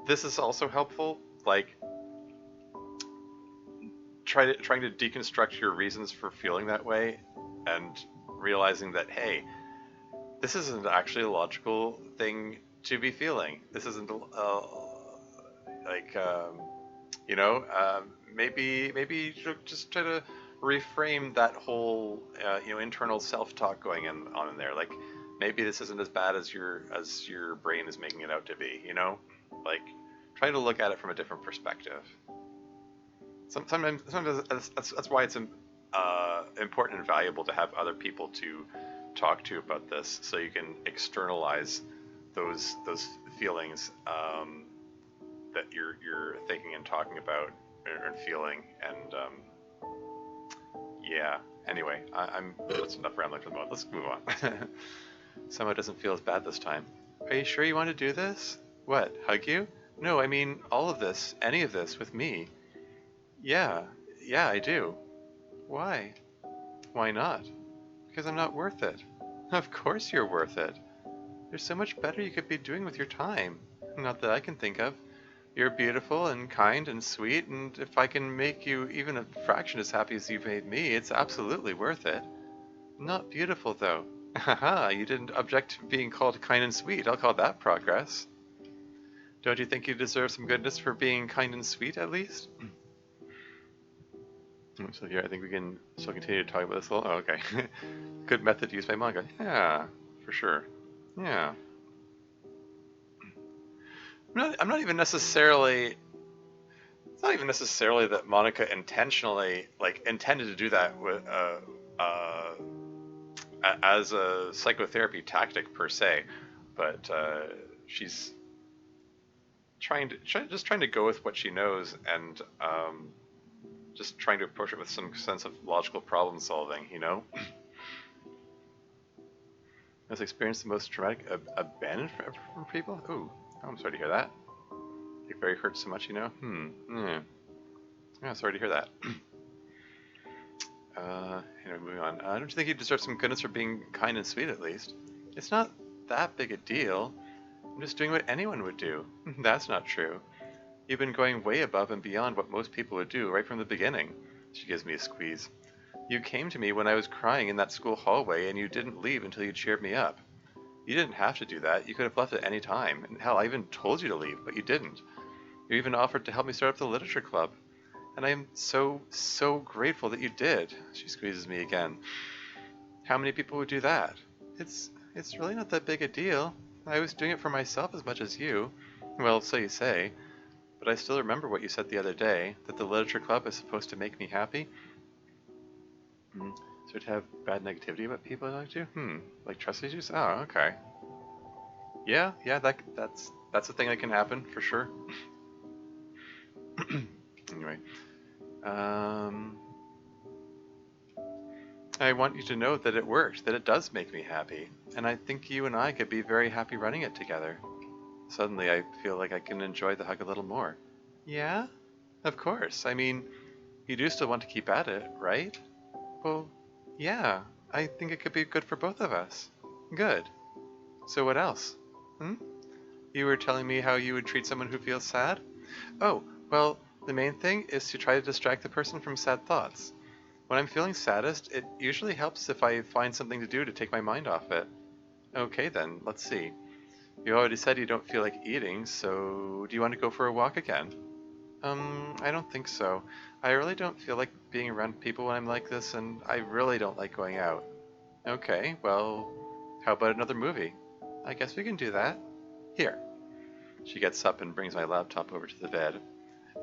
this is also helpful, like trying to deconstruct your reasons for feeling that way and realizing that, hey, this isn't actually a logical thing to be feeling. This isn't like maybe just try to reframe that whole internal self-talk going on in there. Like, maybe this isn't as bad as your brain is making it out to be. Like, try to look at it from a different perspective. Sometimes that's why it's important and valuable to have other people to talk to about this, so you can externalize those feelings that you're thinking and talking about and feeling. And yeah. Anyway, that's enough rambling for the moment. Let's move on. Somehow it doesn't feel as bad this time. Are you sure you want to do this? What? Hug you? No, I mean all of this, any of this with me. Yeah, I do. Why? Why not? Because I'm not worth it. Of course you're worth it. There's so much better you could be doing with your time. Not that I can think of. You're beautiful and kind and sweet, and if I can make you even a fraction as happy as you've made me, it's absolutely worth it. Not beautiful, though. Haha, you didn't object to being called kind and sweet. I'll call that progress. Don't you think you deserve some goodness for being kind and sweet, at least? So here, I think we can still continue to talk about this a little. Oh, okay. Good method used by manga. Yeah, for sure. Yeah. I'm not even necessarily. It's not even necessarily that Monica intentionally intended to do that with as a psychotherapy tactic per se, but she's trying to go with what she knows and just trying to approach it with some sense of logical problem solving. Has experienced the most traumatic abandonment from people? Ooh. Oh, I'm sorry to hear that. It very hurts so much, Yeah, sorry to hear that. Anyway, moving on. Don't you think you deserve some goodness for being kind and sweet, at least? It's not that big a deal. I'm just doing what anyone would do. That's not true. You've been going way above and beyond what most people would do right from the beginning. She gives me a squeeze. You came to me when I was crying in that school hallway, and you didn't leave until you cheered me up. You didn't have to do that. You could have left at any time. And hell, I even told you to leave, but you didn't. You even offered to help me start up the literature club. And I am so grateful that you did. She squeezes me again. How many people would do that? It's really not that big a deal. I was doing it for myself as much as you. Well, so you say. But I still remember what you said the other day, that the literature club is supposed to make me happy. So to have bad negativity about people I like to? Like trust issues? Oh, okay. Yeah, that's a thing that can happen, for sure. Anyway. I want you to know that it worked, that it does make me happy. And I think you and I could be very happy running it together. Suddenly I feel like I can enjoy the hug a little more. Yeah? Of course. I mean, you do still want to keep at it, right? Well, yeah. I think it could be good for both of us. Good. So what else? You were telling me how you would treat someone who feels sad? Oh, well, the main thing is to try to distract the person from sad thoughts. When I'm feeling saddest, it usually helps if I find something to do to take my mind off it. Okay then, let's see. You already said you don't feel like eating, so do you want to go for a walk again? I don't think so. I really don't feel like being around people when I'm like this, and I really don't like going out. Okay, well, how about another movie? I guess we can do that. Here. She gets up and brings my laptop over to the bed.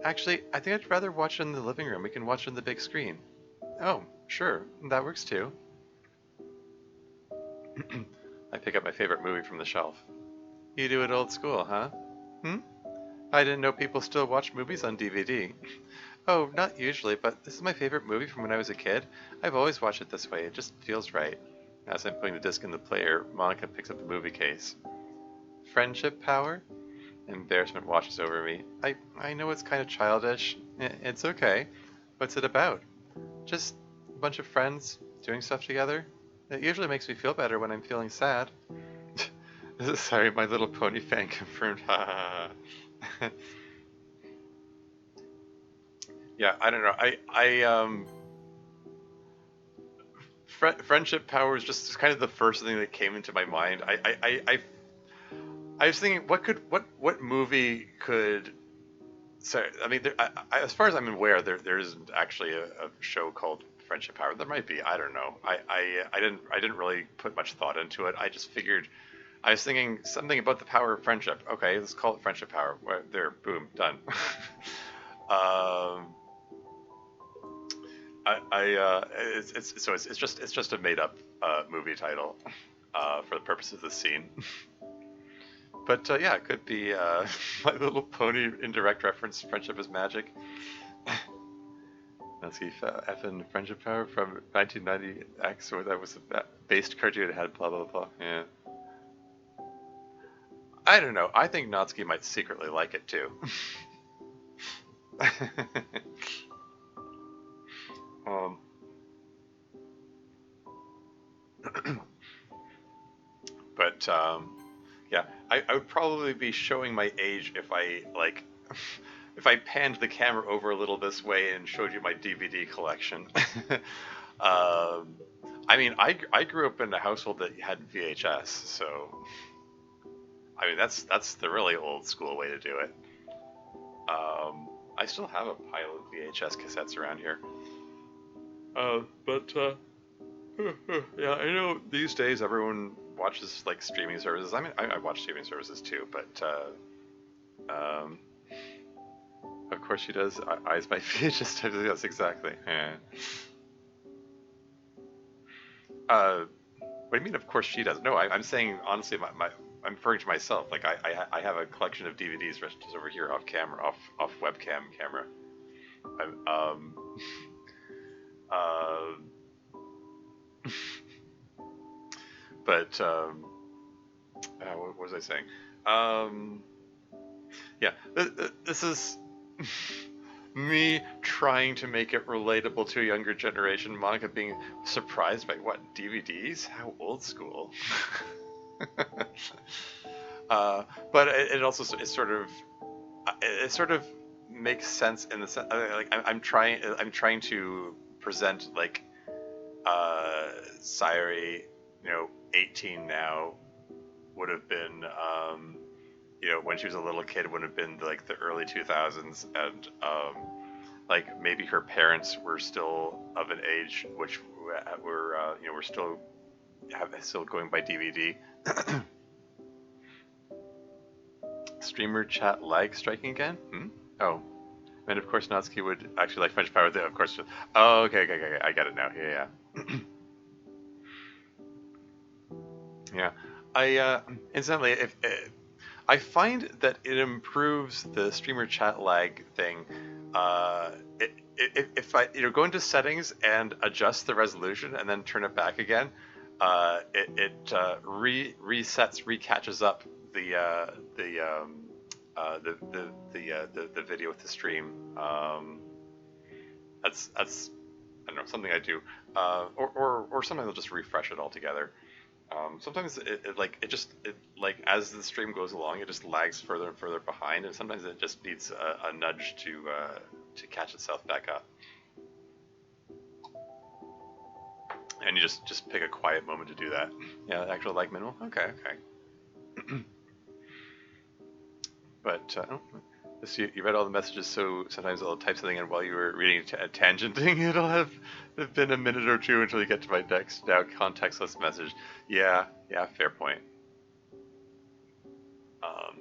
Actually, I think I'd rather watch it in the living room. We can watch it on the big screen. Oh, sure, that works too. I pick up my favorite movie from the shelf. You do it old school, huh? Hmm? I didn't know people still watch movies on DVD. Oh, not usually, but this is my favorite movie from when I was a kid. I've always watched it this way. It just feels right. As I'm putting the disc in the player, Monica picks up the movie case. Friendship power? Embarrassment washes over me. I know it's kind of childish. It's okay. What's it about? Just a bunch of friends doing stuff together. It usually makes me feel better when I'm feeling sad. Sorry, My Little Pony fan confirmed. Yeah, I don't know. Friendship power is just kind of the first thing that came into my mind. I was thinking, what movie could. So I mean, as far as I'm aware, there isn't actually a show called Friendship Power. There might be. I don't know. I didn't really put much thought into it. I just figured. I was thinking something about the power of friendship. Okay, let's call it Friendship Power. There, boom, done. um, it's just a made up movie title for the purpose of the scene. But yeah, it could be My Little Pony indirect reference. Friendship is magic. Let's see, effing Friendship Power from 1990X, or that was a based cartoon that had blah blah blah. Yeah. I don't know. I think Natsuki might secretly like it too. um, but yeah, I would probably be showing my age if I like if I panned the camera over a little this way and showed you my DVD collection. um, I mean, I grew up in a household that had VHS, so I mean that's the really old school way to do it. I still have a pile of VHS cassettes around here. But yeah, I know these days everyone watches like streaming services. I mean, I watch streaming services too, but um, of course she does. Eyes by VHS. Yes, exactly. Yeah. What do you mean? Of course she does. No, I'm saying honestly, I'm referring to myself. Like I have a collection of DVDs just over here off camera, off webcam camera. I'm, uh, but what was I saying? Yeah, this is me trying to make it relatable to a younger generation. Monica being surprised by what DVDs? How old school. But it also it sort of makes sense in the sense like I'm trying to present like Sayori, 18 now would have been when she was a little kid would have been like the early 2000s, and like maybe her parents were still of an age which we're still going by DVD. Streamer chat lag striking again? Oh. And of course Natsuki would actually like French Power there, of course. Oh, okay, I get it now. Yeah. Yeah. Incidentally, if I find that it improves the streamer chat lag thing. If I go into settings and adjust the resolution and then turn it back again, resets, recatches up the video with the stream. That's I don't know, something I do, or sometimes I'll just refresh it altogether. Sometimes as the stream goes along, it just lags further and further behind, and sometimes it just needs a nudge to catch itself back up. And you just pick a quiet moment to do that. Yeah, actual lag minimal. Okay. But you read all the messages, so sometimes I'll type something in while you were reading tangenting. It'll have been a minute or two until you get to my next now contextless message. Yeah, fair point.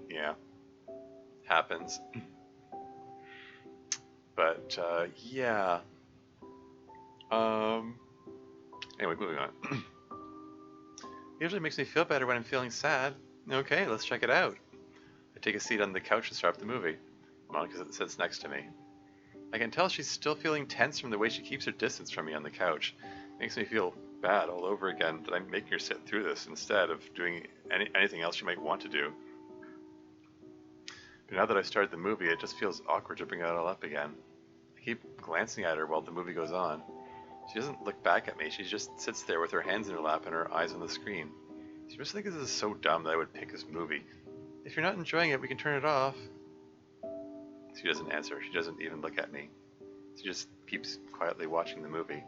Yeah, happens. But yeah. Um, anyway, moving on. Usually makes me feel better when I'm feeling sad. Okay, let's check it out. I take a seat on the couch and start up the movie. Monika sits next to me. I can tell she's still feeling tense from the way she keeps her distance from me on the couch. Makes me feel bad all over again that I'm making her sit through this instead of doing anything else she might want to do. But now that I've started the movie, it just feels awkward to bring it all up again. I keep glancing at her while the movie goes on. She doesn't look back at me, she just sits there with her hands in her lap and her eyes on the screen. She must think this is so dumb that I would pick this movie. If you're not enjoying it, we can turn it off. She doesn't answer. She doesn't even look at me. She just keeps quietly watching the movie.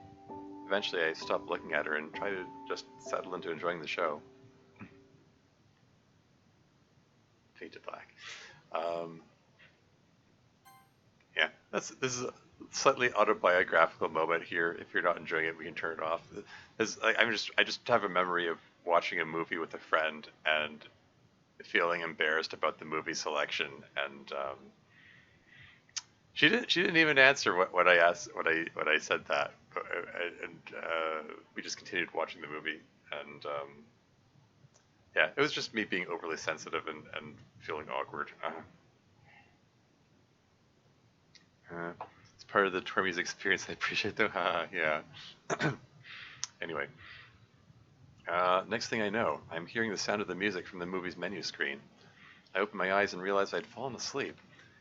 Eventually, I stop looking at her and try to just settle into enjoying the show. Fade to black. Yeah, this is a slightly autobiographical moment here. If you're not enjoying it, we can turn it off. I just have a memory of watching a movie with a friend and feeling embarrassed about the movie selection, and she didn't even answer what I asked when I said that, and we just continued watching the movie, and yeah, it was just me being overly sensitive and feeling awkward. It's part of the tour music experience. I appreciate that. Yeah. Anyway, next thing I know, I'm hearing the sound of the music from the movie's menu screen. I open my eyes and realize I'd fallen asleep.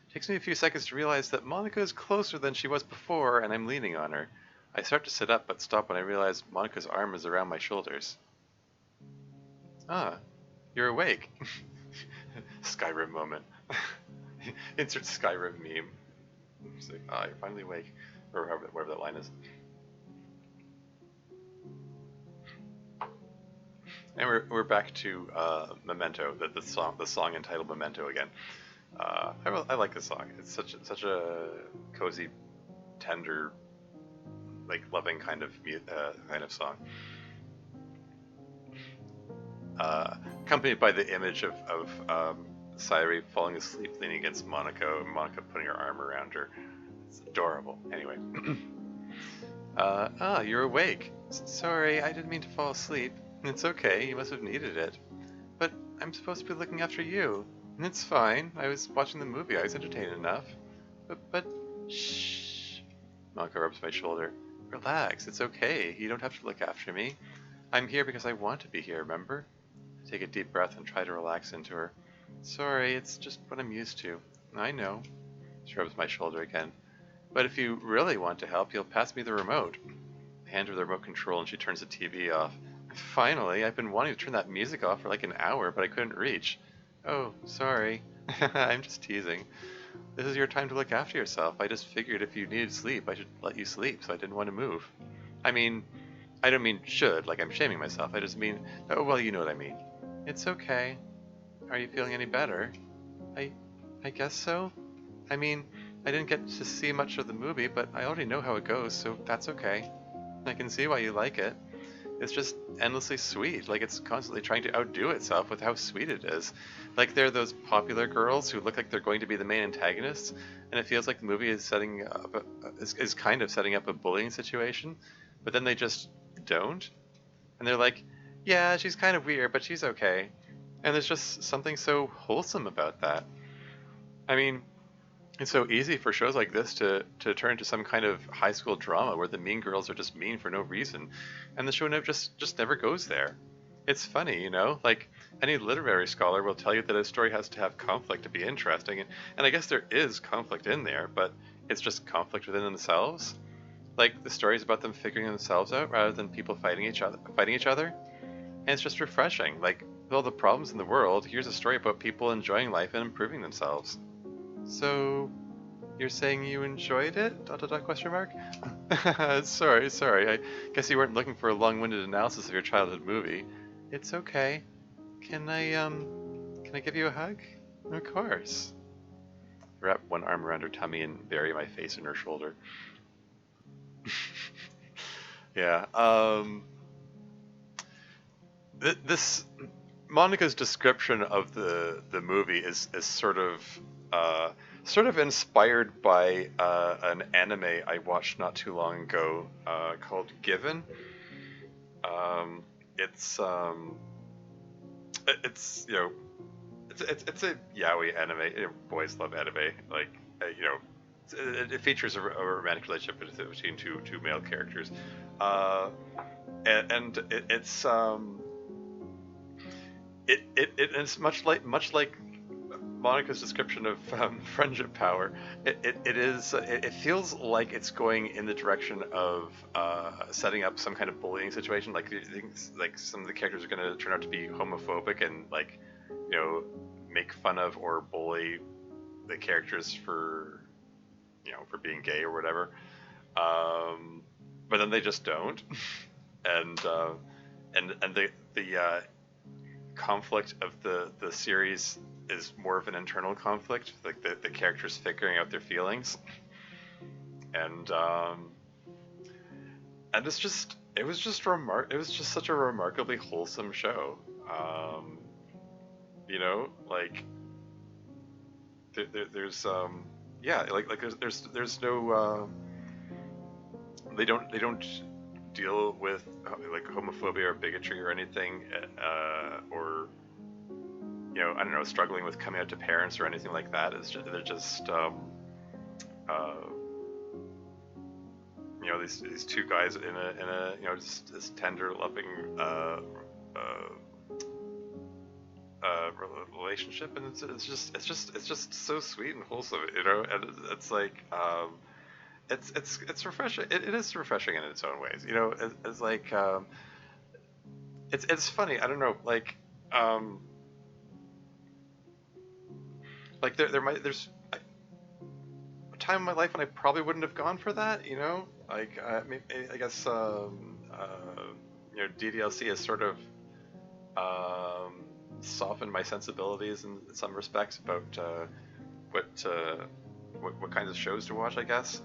It takes me a few seconds to realize that Monika is closer than she was before, and I'm leaning on her. I start to sit up, but stop when I realize Monika's arm is around my shoulders. Ah, you're awake. Skyrim moment. Insert Skyrim meme. It's like, you're finally awake. Or whatever that line is. And we're back to Memento, the song entitled Memento again. I like this song. It's such a cozy, tender, like loving kind of song. Accompanied by the image of Sayori falling asleep, leaning against Monika, and Monika putting her arm around her. It's adorable. Anyway. You're awake. Sorry, I didn't mean to fall asleep. It's okay, you must have needed it. But I'm supposed to be looking after you. And it's fine. I was watching the movie. I was entertained enough. But shh. Monika rubs my shoulder. Relax. It's okay. You don't have to look after me. I'm here because I want to be here, remember? I take a deep breath and try to relax into her. Sorry, it's just what I'm used to. I know. She rubs my shoulder again. But if you really want to help, you'll pass me the remote. I hand her the remote control and she turns the TV off. Finally, I've been wanting to turn that music off for like an hour, but I couldn't reach. Oh, sorry. I'm just teasing. This is your time to look after yourself. I just figured if you needed sleep, I should let you sleep, so I didn't want to move. I mean, I don't mean should, like I'm shaming myself. I just mean, oh, well, you know what I mean. It's okay. Are you feeling any better? I guess so. I mean, I didn't get to see much of the movie, but I already know how it goes, so that's okay. I can see why you like it. It's just endlessly sweet, like it's constantly trying to outdo itself with how sweet it is. Like they're those popular girls who look like they're going to be the main antagonists, and it feels like the movie is is kind of setting up a bullying situation, but then they just don't. And they're like, yeah, she's kind of weird, but she's okay. And there's just something so wholesome about that. I mean, it's so easy for shows like this to turn into some kind of high school drama where the mean girls are just mean for no reason, and the show just never goes there. It's funny, you know, like any literary scholar will tell you that a story has to have conflict to be interesting, and I guess there is conflict in there, but it's just conflict within themselves. Like the story's about them figuring themselves out rather than people fighting each other, and it's just refreshing. Like with all the problems in the world, here's a story about people enjoying life and improving themselves. So, you're saying you enjoyed it? Dot dot dot question mark? Sorry. I guess you weren't looking for a long-winded analysis of your childhood movie. It's okay. Can I give you a hug? Of course. wrap one arm around her tummy and bury my face in her shoulder. Yeah. This Monica's description of the movie is uh, sort of inspired by an anime I watched not too long ago called Given. Um, it's it's it's a yaoi anime. Boys love anime. Like it features a romantic relationship between two male characters, uh, and it's much like Monica's description of friendship power. It feels like it's going in the direction of setting up some kind of bullying situation. Like things like some of the characters are going to turn out to be homophobic and like make fun of or bully the characters for for being gay or whatever. But then they just don't, and the conflict of the series is more of an internal conflict, like the characters figuring out their feelings, and it was just such a remarkably wholesome show. Like there's yeah, like there's no they don't deal with like homophobia or bigotry or anything, or I don't know, struggling with coming out to parents or anything like that. They're just uh, these two guys in a just this tender, loving relationship, and it's just so sweet and wholesome, and it's like it's refreshing. It is refreshing in its own ways, it's like it's funny. I don't know, like there's a time in my life when I probably wouldn't have gone for that, like I guess DDLC has sort of softened my sensibilities in some respects about what what kinds of shows to watch, I guess.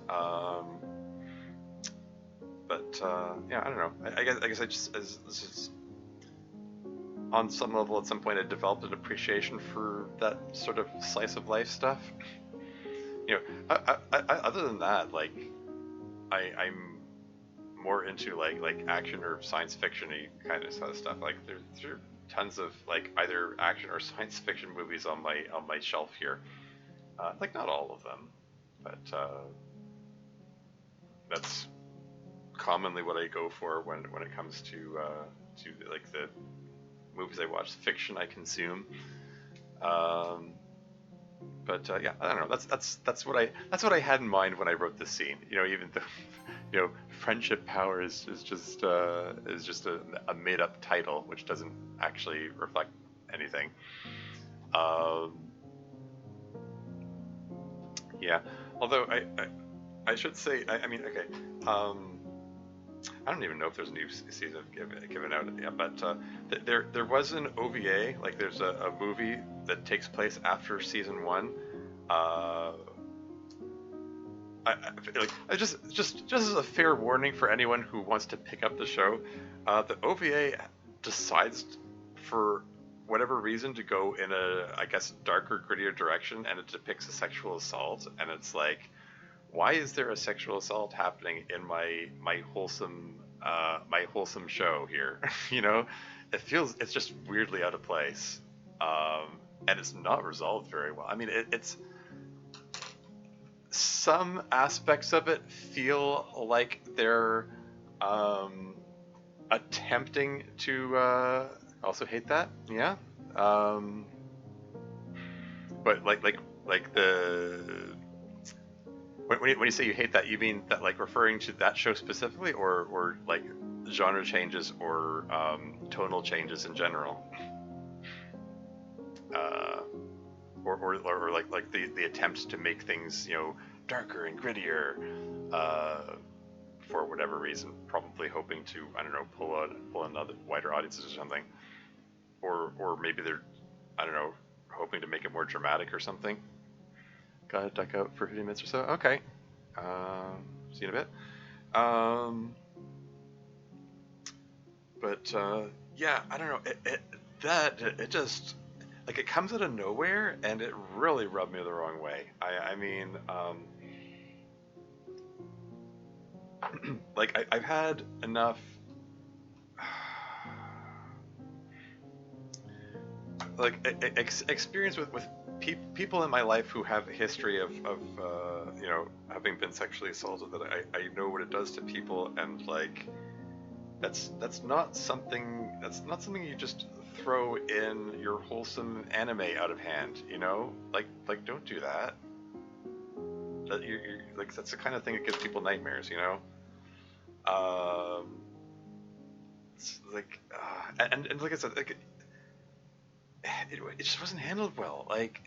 But yeah, I don't know. I guess I just on some level at some point I developed an appreciation for that sort of slice of life stuff. Other than that, like I'm more into like action or science fiction-y kind of stuff. Like there are tons of like either action or science fiction movies on my shelf here. Like not all of them, but that's commonly what I go for when it comes to like the movies I watch, fiction I consume. But yeah, I don't know. That's what I had in mind when I wrote this scene. Even though friendship power is just a made up title which doesn't actually reflect anything. Yeah. Although I should say, I mean, okay. I don't even know if there's a new season given out yet, but there was an OVA, like there's a movie that takes place after season one. I just as a fair warning for anyone who wants to pick up the show, the OVA decides for whatever reason to go in a, I guess, darker, grittier direction, and it depicts a sexual assault, and it's like, why is there a sexual assault happening in my wholesome show here? It's just weirdly out of place, and it's not resolved very well. I mean, it's some aspects of it feel like they're attempting to also hate that, yeah. But like the when you say you hate that, you mean that like referring to that show specifically, or like genre changes or tonal changes in general, or like the attempts to make things darker and grittier for whatever reason, probably hoping to, I don't know, pull in other wider audiences or something, or maybe they're, I don't know, hoping to make it more dramatic or something. Gotta duck out for 15 minutes or so. Okay. See you in a bit. Um, but yeah, I don't know. It just like it comes out of nowhere, and it really rubbed me the wrong way. I mean, like I've had enough like experience with people in my life who have a history of you know, having been sexually assaulted, that I know what it does to people, and like that's not something you just throw in your wholesome anime out of hand, you know, like don't do that. That you like that's the kind of thing that gives people nightmares, you know. It's like and like I said, like it just wasn't handled well. Like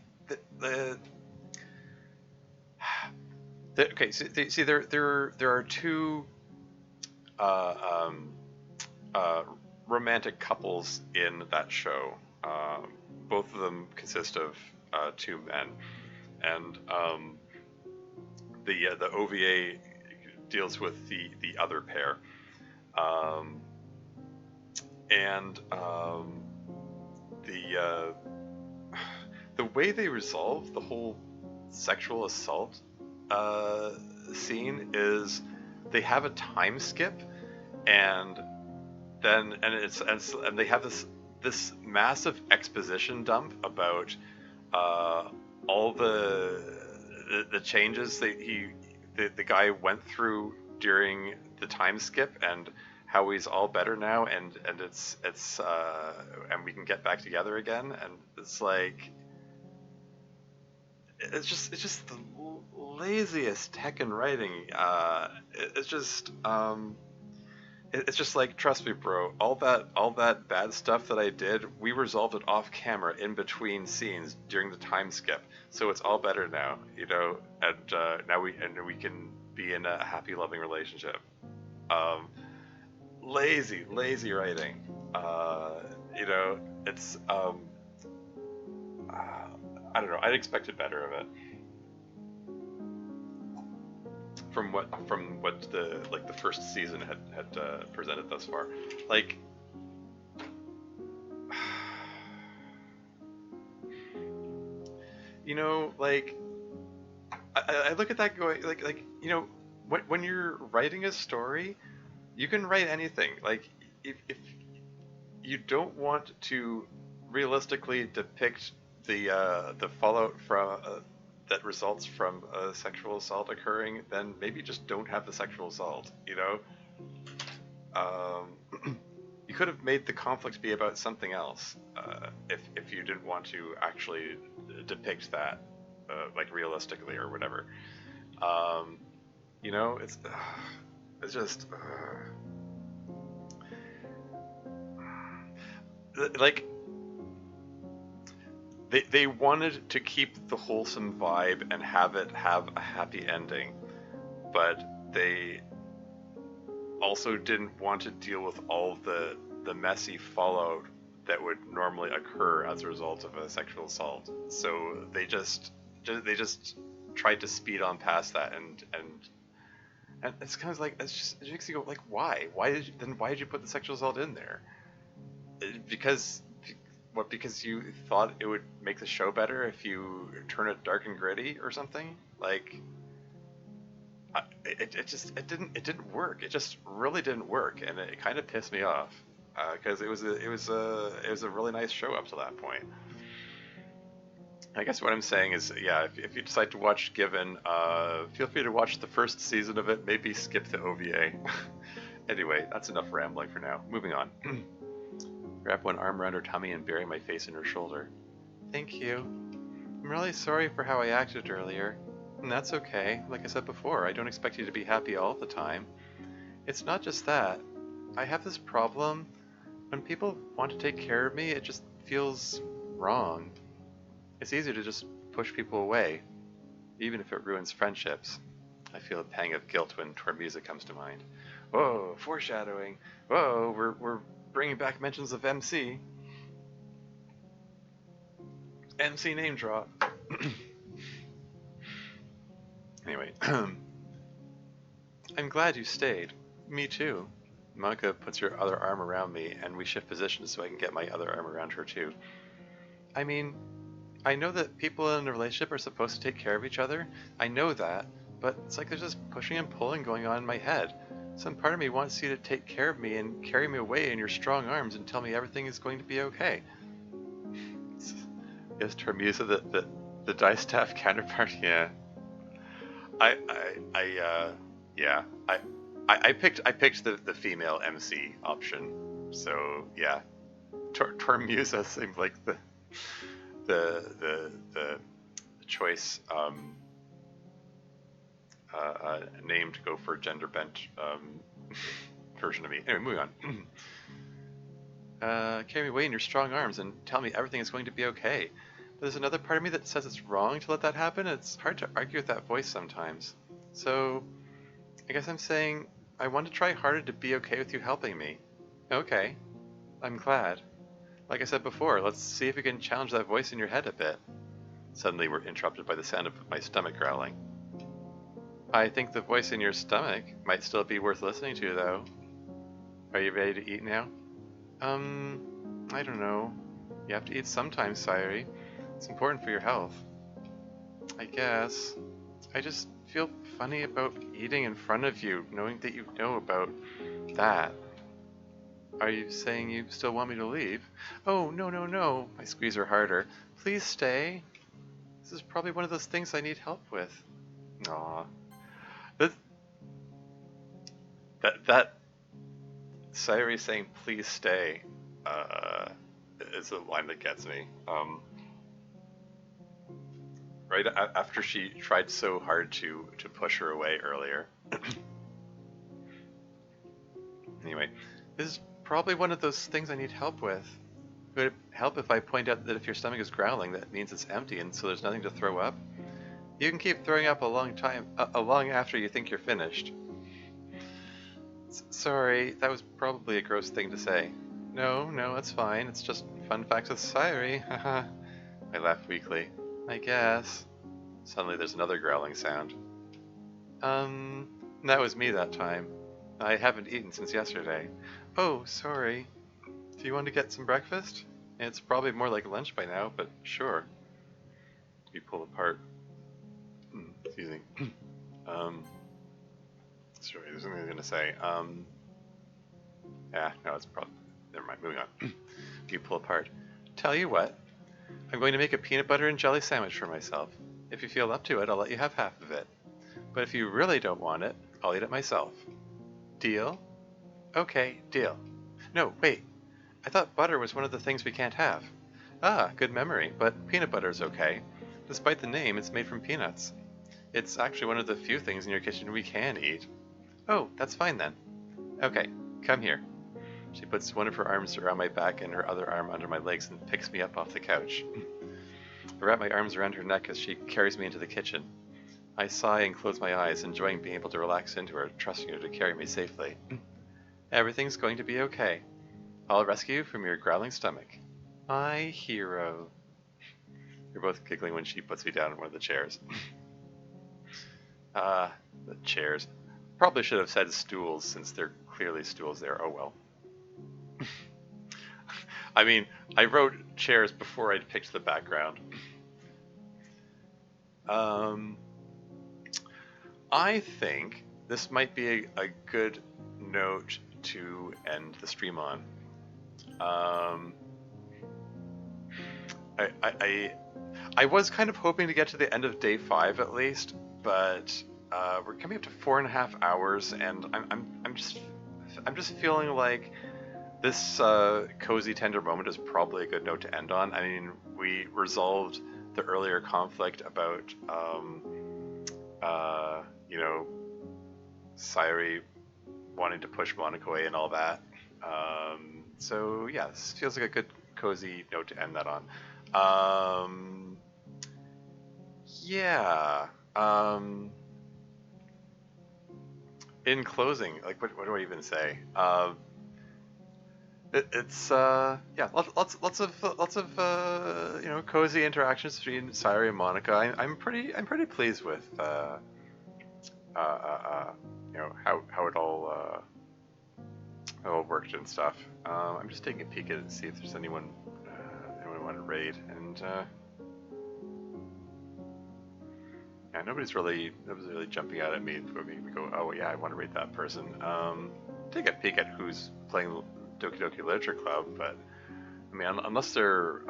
okay, see there are two uh, um, uh, romantic couples in that show. Both of them consist of two men, and the OVA deals with the other pair, um, and the the way they resolve the whole sexual assault scene is they have a time skip, and and they have this massive exposition dump about all the changes that the guy went through during the time skip, and how he's all better now, and it's and we can get back together again, and it's like it's just the laziest heckin' writing. It's just it's just like, trust me, bro. All that bad stuff that I did, we resolved it off camera in between scenes during the time skip. So it's all better now, you know. And now we can be in a happy, loving relationship. Um, lazy writing. You know, it's I don't know. I'd expected better of it from what the first season had presented thus far. Like, you know, like I look at that going like you know, when you're writing a story, you can write anything. Like, if you don't want to realistically depict the fallout from that results from a sexual assault occurring, then maybe just don't have the sexual assault. You know, you could have made the conflict be about something else, if you didn't want to actually depict that like realistically or whatever. Um, you know, it's just like they wanted to keep the wholesome vibe and have it have a happy ending, but they also didn't want to deal with all the messy fallout that would normally occur as a result of a sexual assault. So they just tried to speed on past that, and it's kind of like, it makes you go like, why did you put the sexual assault in there? Because what, because you thought it would make the show better if you turn it dark and gritty or something? Like, it didn't work. It just really didn't work, and it kind of pissed me off, because it was a really nice show up to that point. I guess what I'm saying is, yeah, if you decide to watch Given, feel free to watch the first season of it. Maybe skip the OVA. Anyway, that's enough rambling for now. Moving on. Wrap one arm around her tummy and bury my face in her shoulder. Thank you. I'm really sorry for how I acted earlier. And that's okay. Like I said before, I don't expect you to be happy all the time. It's not just that. I have this problem. When people want to take care of me, it just feels wrong. It's easy to just push people away, even if it ruins friendships. I feel a pang of guilt when tour music comes to mind. Whoa, foreshadowing. Whoa, we're bringing back mentions of MC. MC name drop. Anyway, I'm glad you stayed. Me too. Monika puts her other arm around me, and we shift positions so I can get my other arm around her too. I mean, I know that people in a relationship are supposed to take care of each other. I know that, but it's like there's this pushing and pulling going on in my head. Some part of me wants you to take care of me and carry me away in your strong arms and tell me everything is going to be okay. Is Termusa the distaff counterpart? Yeah. Yeah. I picked the female MC option. So yeah, Tormusa seemed like the choice name to go for gender bent version of me. Anyway, moving on. Carry me away in your strong arms and tell me everything is going to be okay. But there's another part of me that says it's wrong to let that happen. It's hard to argue with that voice sometimes. So I guess I'm saying I want to try harder to be okay with you helping me. Okay, I'm glad. Like I said before, let's see if we can challenge that voice in your head a bit. Suddenly we're interrupted by the sound of my stomach growling. I think the voice in your stomach might still be worth listening to, though. Are you ready to eat now? I don't know. You have to eat sometimes, Sayori. It's important for your health. I guess. I just feel funny about eating in front of you, knowing that you know about that. Are you saying you still want me to leave? Oh, no. I squeeze her harder. Please stay. This is probably one of those things I need help with. Aw. That Sayori saying please stay is a line that gets me. Right after she tried so hard to push her away earlier. Anyway, this is probably one of those things I need help with. Would it help if I point out that if your stomach is growling, that means it's empty and so there's nothing to throw up? You can keep throwing up a long after you think you're finished. Sorry, that was probably a gross thing to say. No, it's fine. It's just fun facts with Sayori. Haha. I laugh weakly. I guess. Suddenly there's another growling sound. That was me that time. I haven't eaten since yesterday. Oh, sorry. Do you want to get some breakfast? It's probably more like lunch by now, but sure. We pull apart. Excuse me. Sorry, there's something I was gonna say. Yeah, no, it's probably... Never mind, moving on. You pull apart. Tell you what, I'm going to make a peanut butter and jelly sandwich for myself. If you feel up to it, I'll let you have half of it. But if you really don't want it, I'll eat it myself. Deal? Okay, deal. No, wait. I thought butter was one of the things we can't have. Ah, good memory, but peanut butter's okay. Despite the name, it's made from peanuts. It's actually one of the few things in your kitchen we can eat. Oh, that's fine then. Okay, come here. She puts one of her arms around my back and her other arm under my legs and picks me up off the couch. I wrap my arms around her neck as she carries me into the kitchen. I sigh and close my eyes, enjoying being able to relax into her, trusting her to carry me safely. Everything's going to be okay. I'll rescue you from your growling stomach. My hero. We're both giggling when she puts me down in one of the chairs. The chairs. Probably should have said stools, since they're clearly stools there. Oh well. I mean, I wrote chairs before I'd picked the background. I think this might be a good note to end the stream on. I was kind of hoping to get to the end of day 5 at least, but we're coming up to 4.5 hours, and I'm just feeling like this cozy tender moment is probably a good note to end on. I mean, we resolved the earlier conflict about you know, Sayori wanting to push Monika away and all that. So yeah, this feels like a good cozy note to end that on. Yeah. In closing, like what do I even say? It's yeah, lots of you know, cozy interactions between Sayori and Monika. I'm pretty pleased with how it all worked and stuff. I'm just taking a peek at it to see if there's anyone want to raid, and yeah, nobody's really jumping out at me when we go, oh yeah, I want to raid that person. Take a peek at who's playing Doki Doki Literature Club, but I mean, unless they're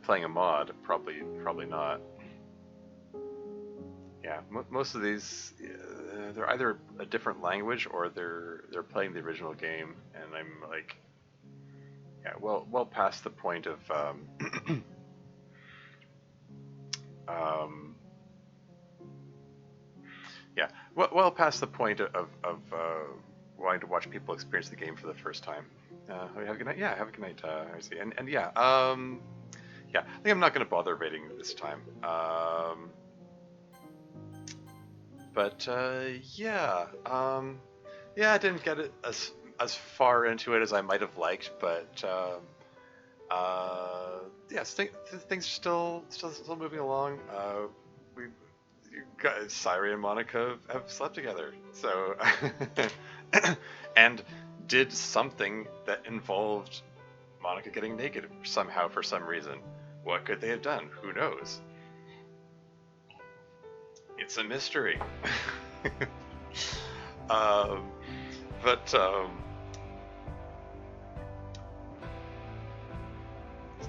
playing a mod, probably not. Yeah, most of these, they're either a different language or they're playing the original game, and I'm like, yeah, well past the point of yeah, well past the point of wanting to watch people experience the game for the first time. Have a good night. Yeah, have a good night. I see. And yeah, yeah, I think I'm not going to bother rating this time. But yeah, yeah, I didn't get it as far into it as I might have liked, but yeah, things are still moving along. We you guys, Sayori and Monika have slept together, so and did something that involved Monika getting naked somehow for some reason. What could they have done? Who knows? It's a mystery. But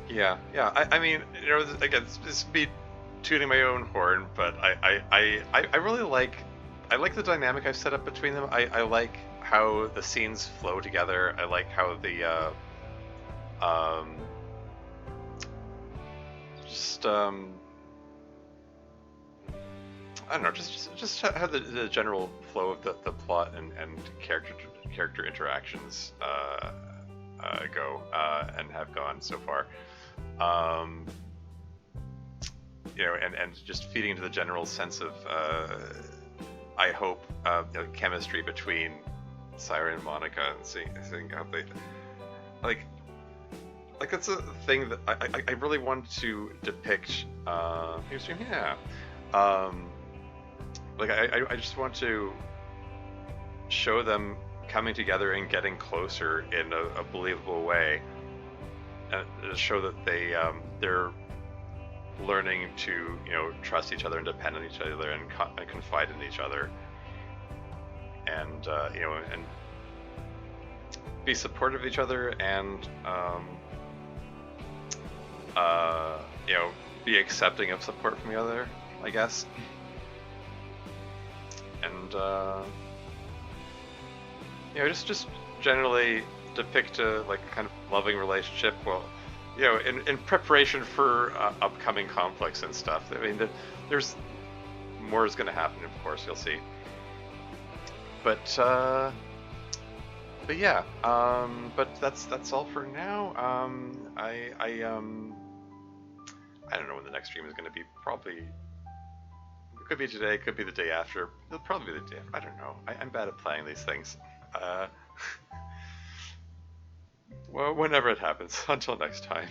yeah, I mean, again, this be tooting my own horn, but I really I like the dynamic I've set up between them. I like how the scenes flow together. I like how the just I don't know, just how the general flow of the plot and character interactions go and have gone so far. And just feeding into the general sense of I hope chemistry between Sayori and Monika, and seeing how they like that's a thing that I really wanted to depict. Yeah. I just want to show them coming together and getting closer in a believable way, and show that they're learning to trust each other and depend on each other and confide in each other, and and be supportive of each other, and be accepting of support from the other, I guess. And just generally depict a kind of loving relationship. Well, in preparation for upcoming conflicts and stuff. I mean, there's more is going to happen, of course. You'll see. But yeah. But that's all for now. I don't know when the next stream is going to be. Probably. It could be today, it could be the day after. It'll probably be the day after. I don't know. I'm bad at planning these things. Well, whenever it happens. Until next time.